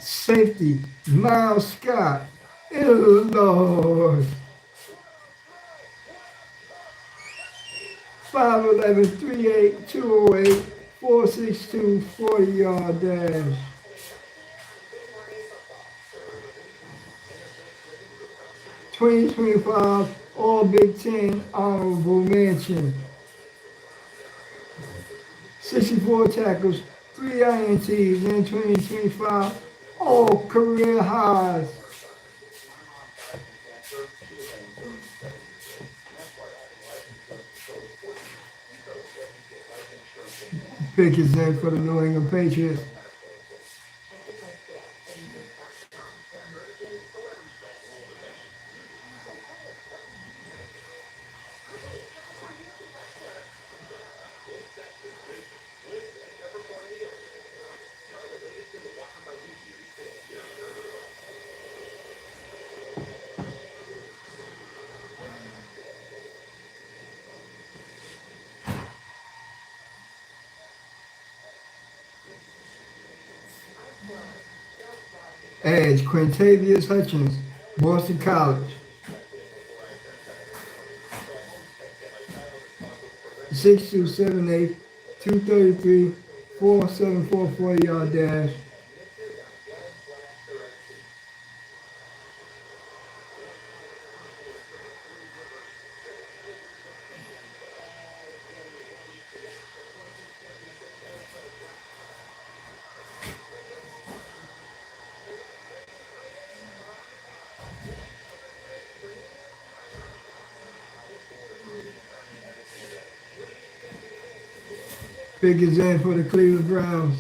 Safety, Miles Scott, Illinois. 5'11", 3'8", 208, 4.62, 40-yard dash. (2025) All Big Ten honorable mention. 64 tackles, 3 INTs in 2025. All career highs. Pick is in for the New England Patriots. Edge, Quintavious Hutchins, Boston College. 6'2", 7'8", 233, 4.74 40-yard dash. Pick is in for the Cleveland Browns.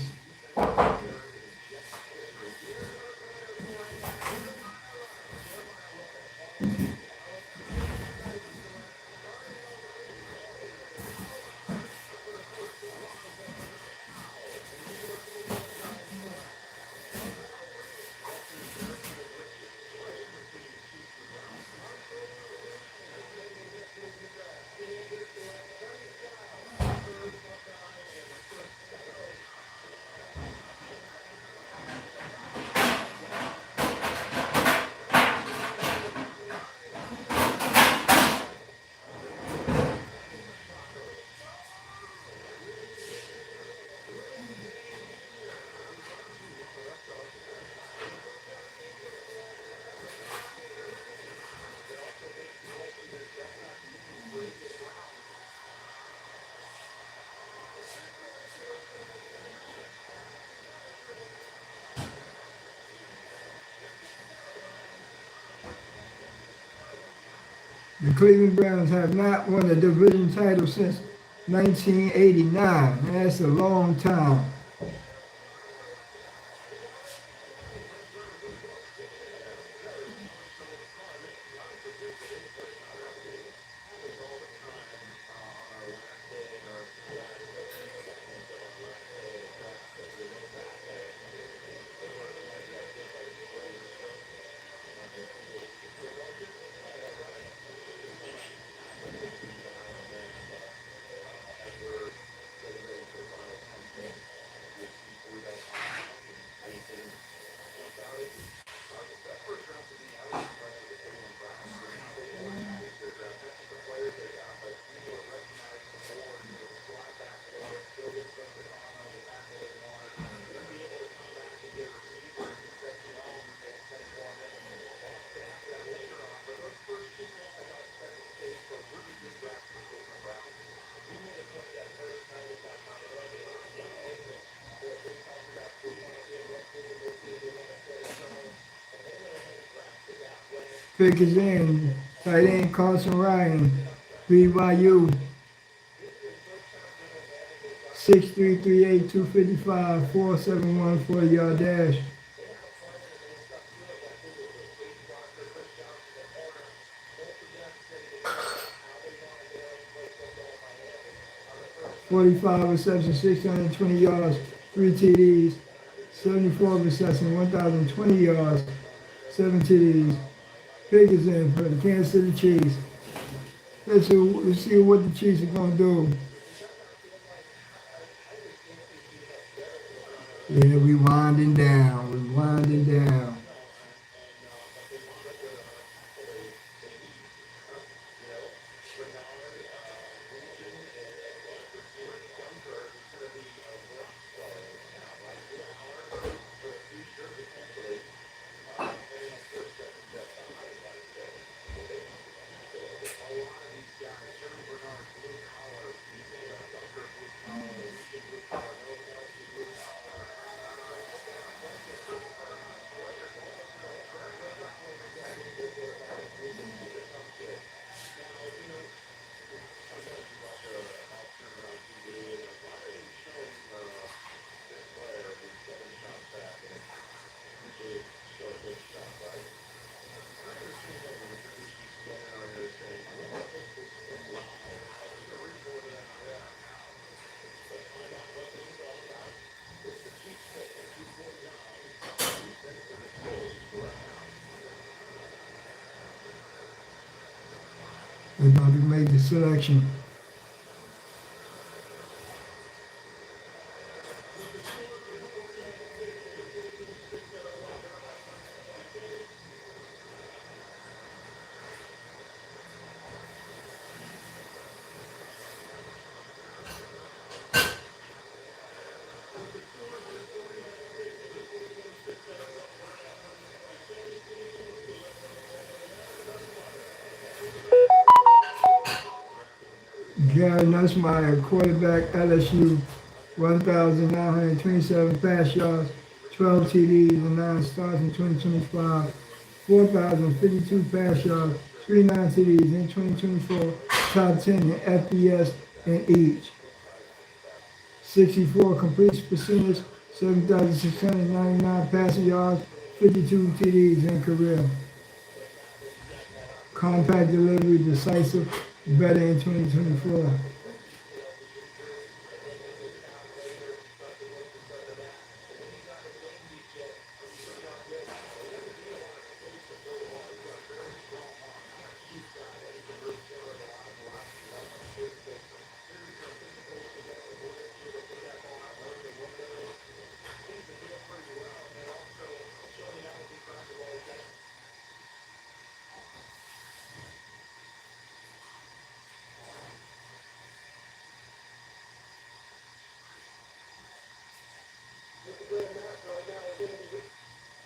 The Cleveland Browns have not won a division title since 1989. That's a long time. Pick is in. Tight end Carson Ryan, BYU. 6'3", 3'8", 255, 4.71 40-yard dash. .45 receptions, 620 yards, 3 TDs. 74 receptions, 1,020 yards, 7 TDs. Pick is in for the Kansas City Chiefs. Let's see what the Chiefs are going to do. Yeah, we winding down. They're about to make the selection. Gary Nussmeier, quarterback, LSU, 1,927 pass yards, 12 TDs, and 9 starts in 2025, 4,052 pass yards, 3 non-TDs in 2024, top 10 in FBS in each. 64 complete percentage, 7,699 passing yards, 52 TDs in career. Compact delivery, decisive, better in 2024.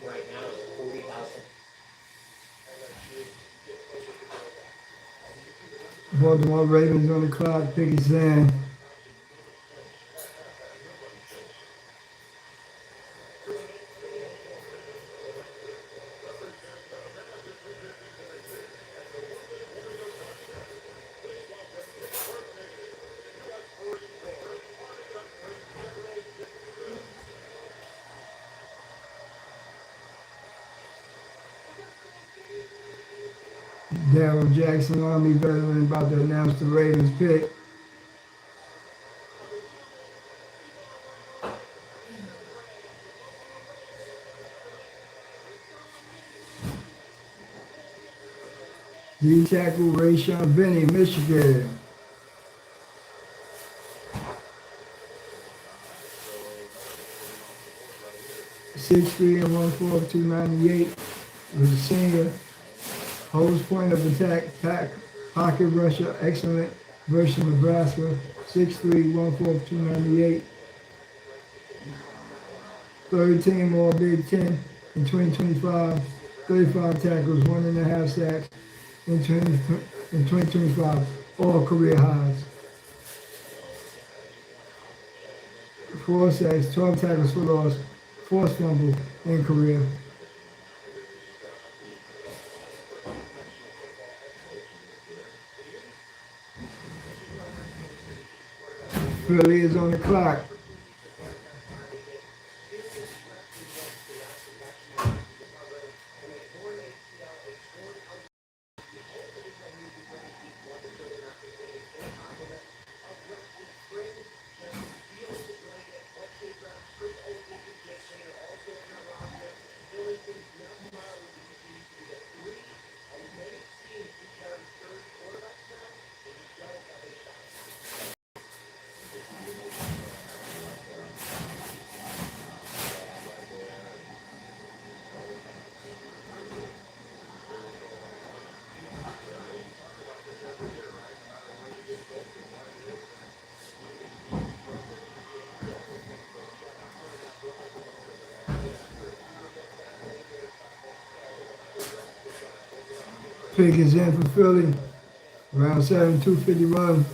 Right now it's 40,000. Baltimore Ravens on the clock, pick is in. Darrell Jackson, Army veteran, about to announce the Ravens pick. D tackle Rayshon Benny, Michigan. 6'3" and 1/4, 298. Was a senior. Holds point of attack, pocket rusher, excellent versus Nebraska. 6'3", 1/4, 298. Third team All Big Ten in 2025. 35 tackles, 1.5 sacks in 2025. All career highs. 4 sacks, 12 tackles for loss, forced fumble in career. Philly is on the clock. Pick is in for Philly. Round 7, 251.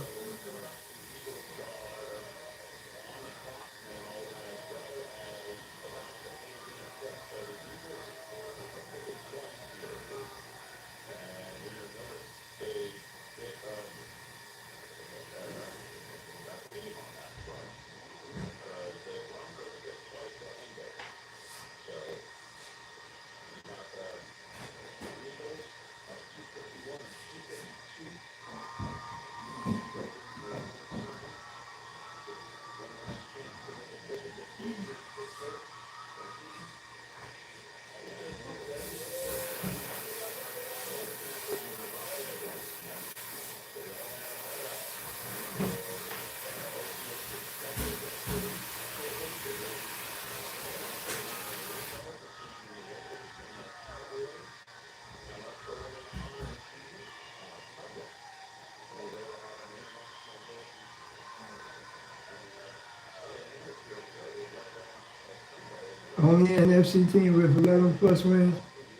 Only NFC team with 11 plus wins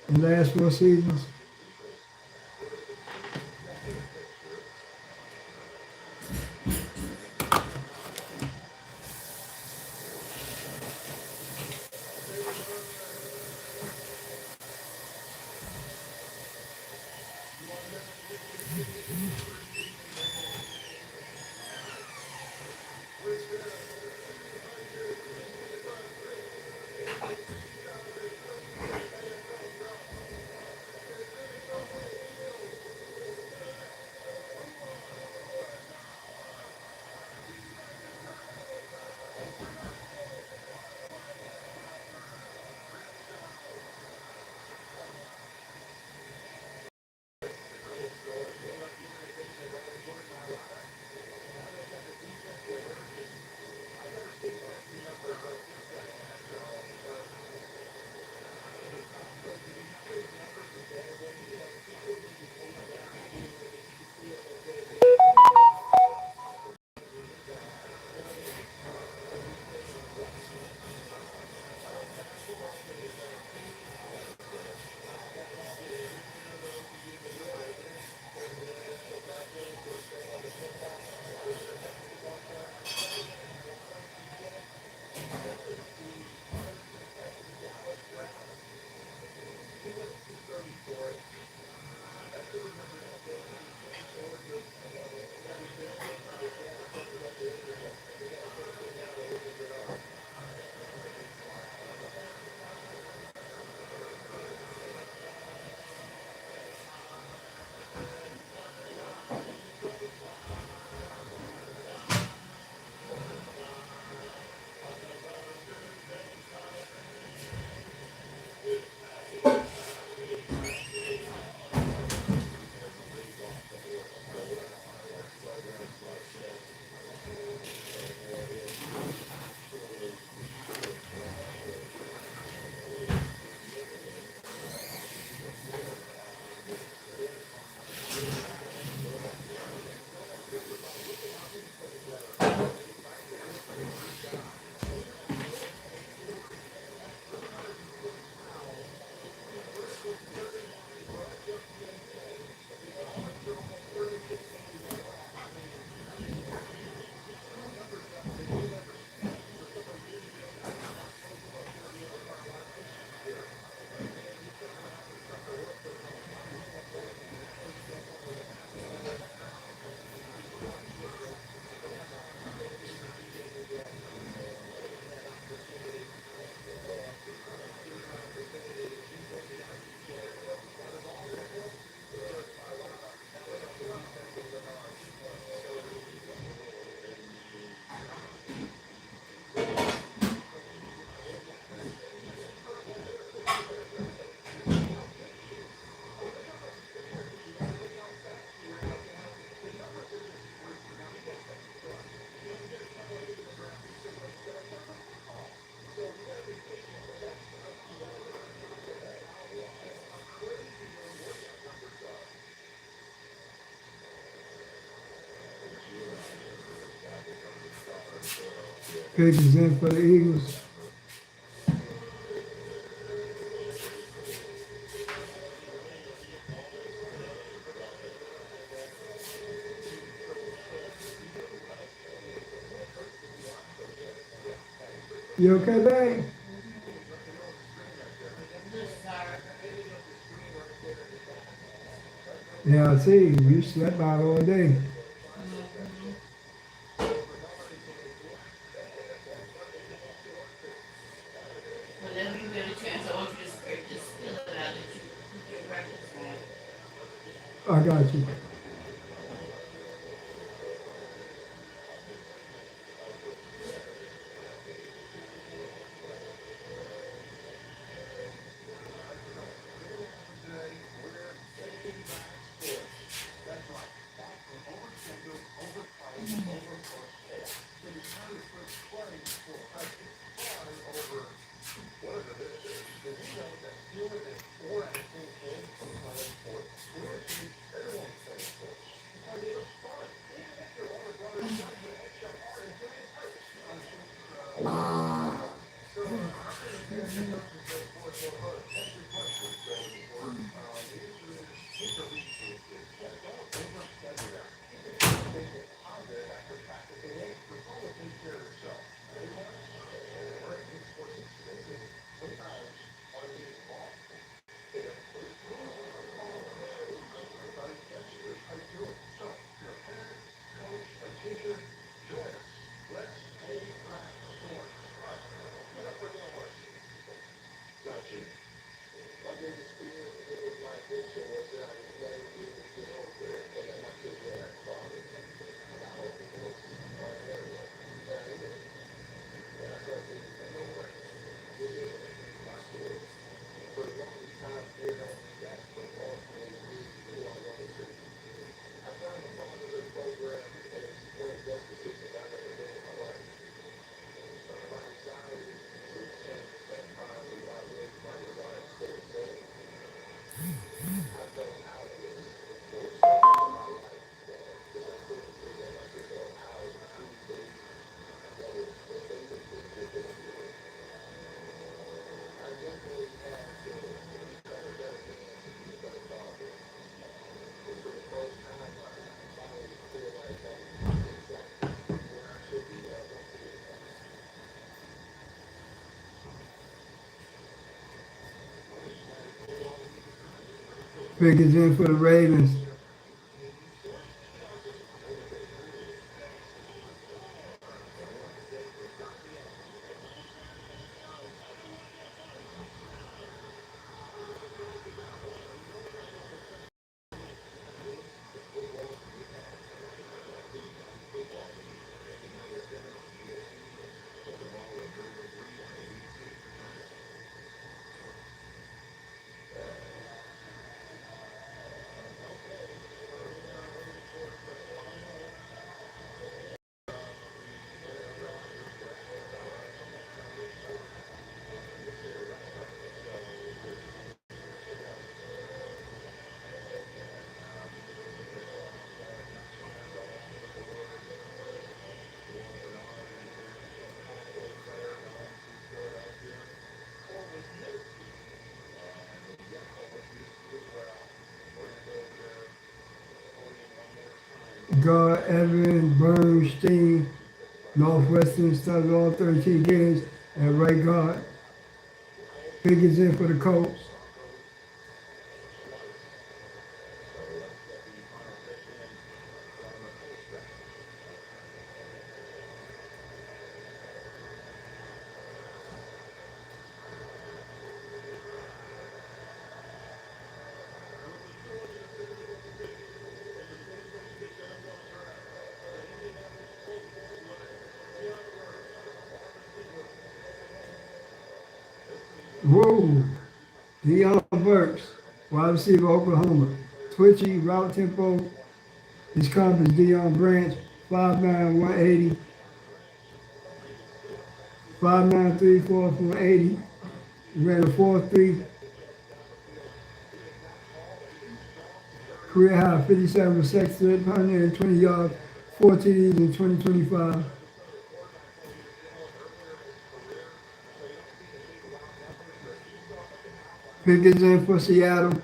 in the last 4 seasons. Patriots in for the Eagles. You okay, babe? Yeah, I see. You slept out all day. Whenever you get a chance, I want you to scrape this skillet out that you put your breakfast on. I got you. Pickens in for the Ravens. Guard Evan Bernstein, Northwestern started all 13 games at right guard. Pickens in for the Colts. Whoa! Deion Burks, wide receiver, Oklahoma. Twitchy, route tempo. His comp is Deion Branch, 5'9", 180. 5'9", 3'4", 180. Ran a 4.3. Career high, 57 receptions, 120 yards, 4 TDs in 2025. Pickens in for Seattle.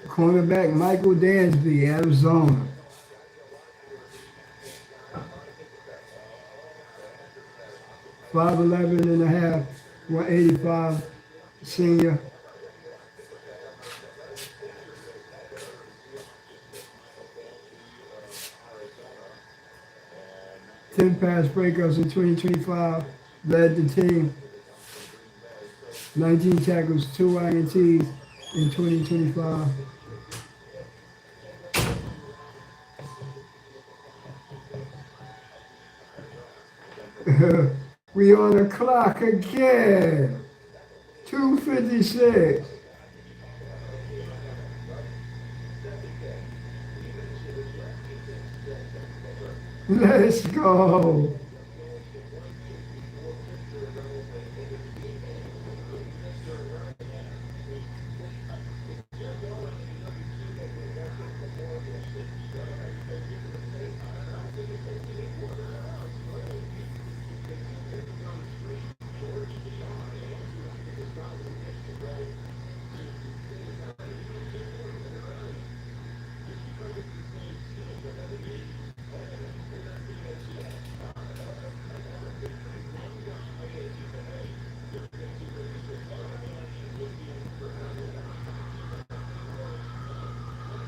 Cornerback Michael Dansby, Arizona. 5'11" and a half, 185, senior. Ten pass breakups in 2025, led the team. 19 tackles, 2 INTs in 2025. We on the clock again. 2:56. Let's go.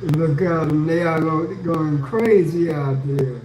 Look at them, they are going crazy out there.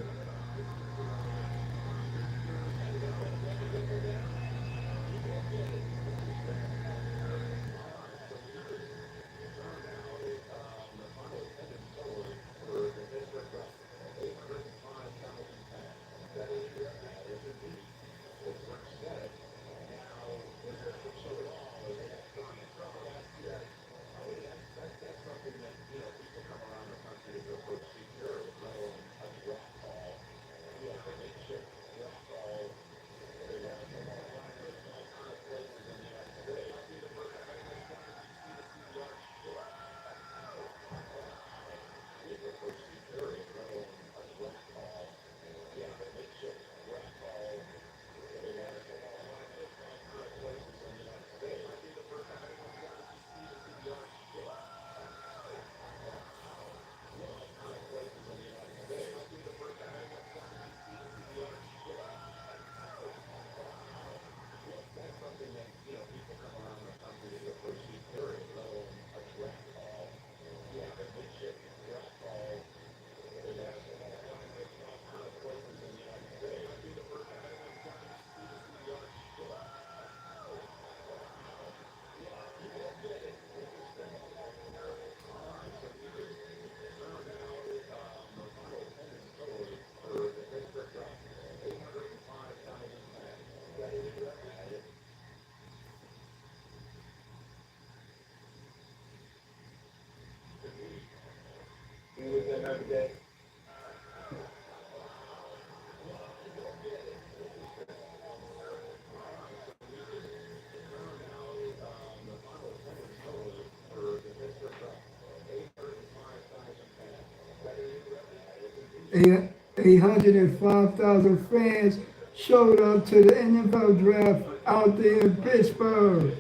A 805,000 fans showed up to the NFL draft out there in Pittsburgh.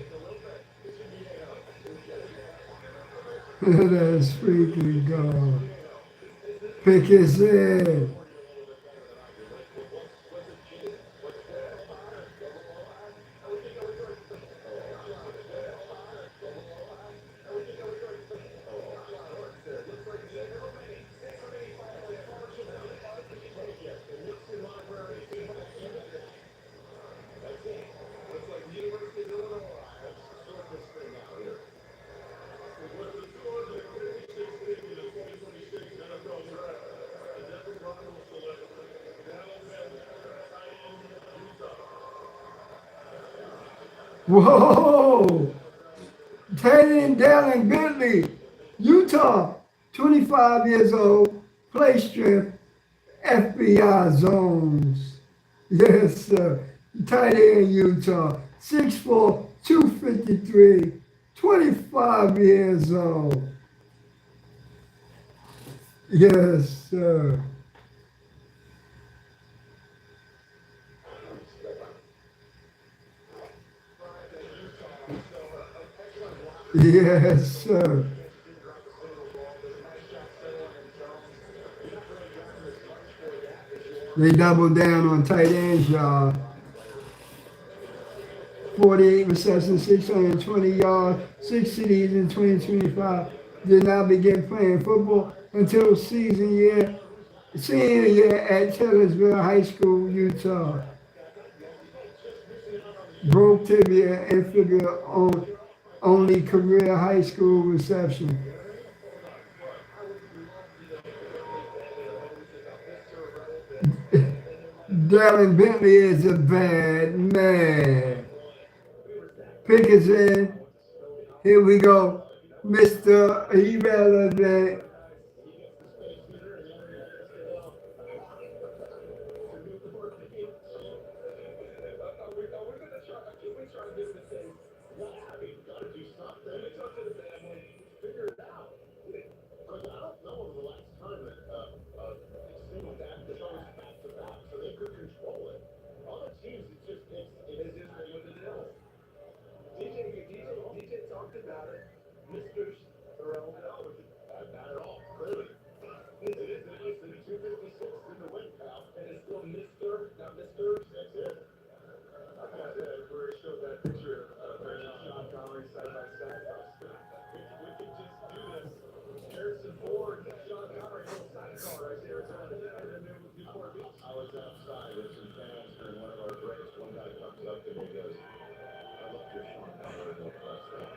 That's freaking God. Pickett said, whoa! Taylor Dallin Bentley, Utah, 25 years old, play strength, FBI zones. Yes, sir. Tight end, Utah, 6'4", 253, 25 years old. Yes, sir. Yes, sir. They doubled down on tight ends, y'all. 48 receptions, 620 yards, 6 cities in 2025. Did not begin playing football until senior year at Taylorsville High School, Utah. Broke tibia and fibula on only career high school reception. Darren Bentley is a bad man. Pickett's in. Here we go. Mr. Irrelevant. DJ talked about it. Mr. Terrell, not at all, clearly. It's the 256 in the win count, and it's still Mr., not Mr. That's it. I got that where it showed that picture of Sean Connery side by side. We could just do this. Harrison Ford, Sean Connery, little sidecar right there. And then before I was outside with some fans during one of our breaks. One guy comes up to me and goes, I love your Sean Connery little press thing.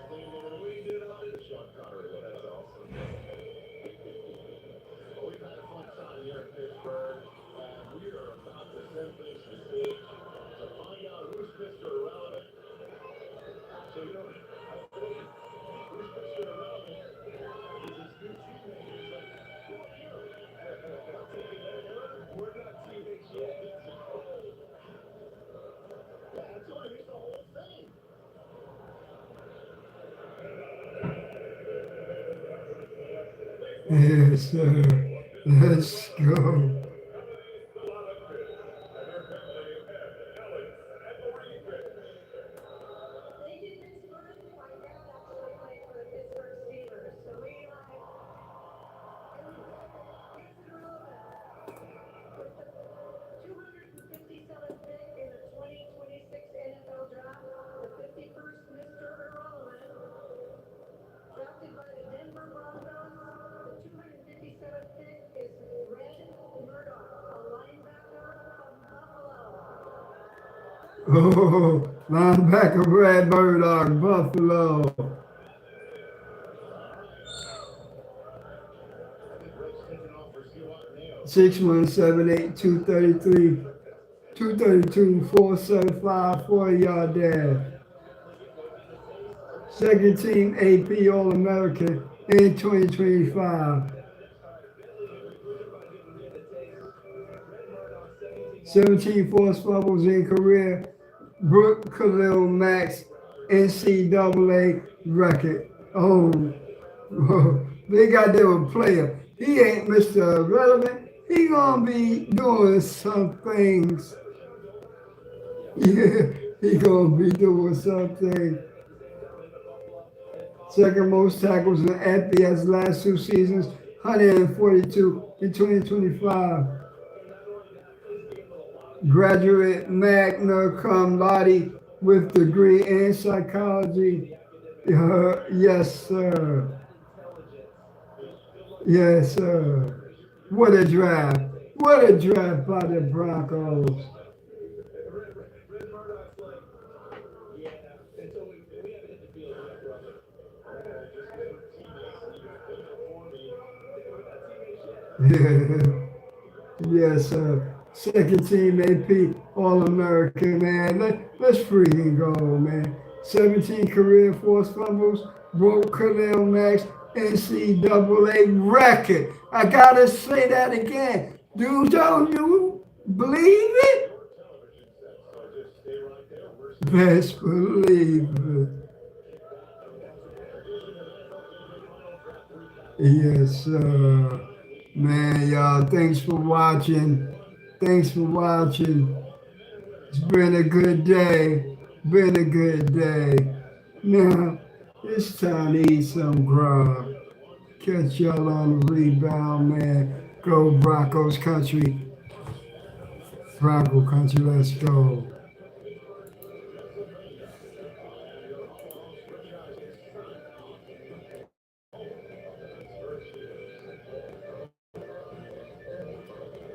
We did all the Sean Connery. That's awesome. Well, we've had a fun time here in Pittsburgh. We are about to send things to Steve to find out who's Mr. Irrelevant. So, you know, who's Mr. Irrelevant? Is his new teammate who's like, who are you? We're not teammates yet. Yeah, I told him he's the whole thing. Yes, sir. Let's go. Oh, linebacker Brad Murdoch, Buffalo. 6'1", 233, 232, 475, 40-yard dash. Second team AP All-American in 2025. 17 forced fumbles in career. Brooke Khalil Max NCAA record. Oh, they got there a player. He ain't Mr. Relevant. He gonna be doing some things. Yeah, he gonna be doing something. Second most tackles in FBS last 2 seasons, 142 in 2025. Graduate magna cum laude with degree in psychology. Yes, sir. Yes, sir. What a draft. What a draft by the Broncos. Yes, sir. Second team AP All-American, man. Let's freaking go, man. 17 career forced fumbles, broke Khalil Max NCAA record. I gotta say that again. Dude, don't you believe it? Best believe it. Yes, sir. Man, y'all, thanks for watching. Thanks for watching. It's been a good day. Been a good day. Now, it's time to eat some grub. Catch y'all on the rebound, man. Go Broncos country. Bronco country, let's go.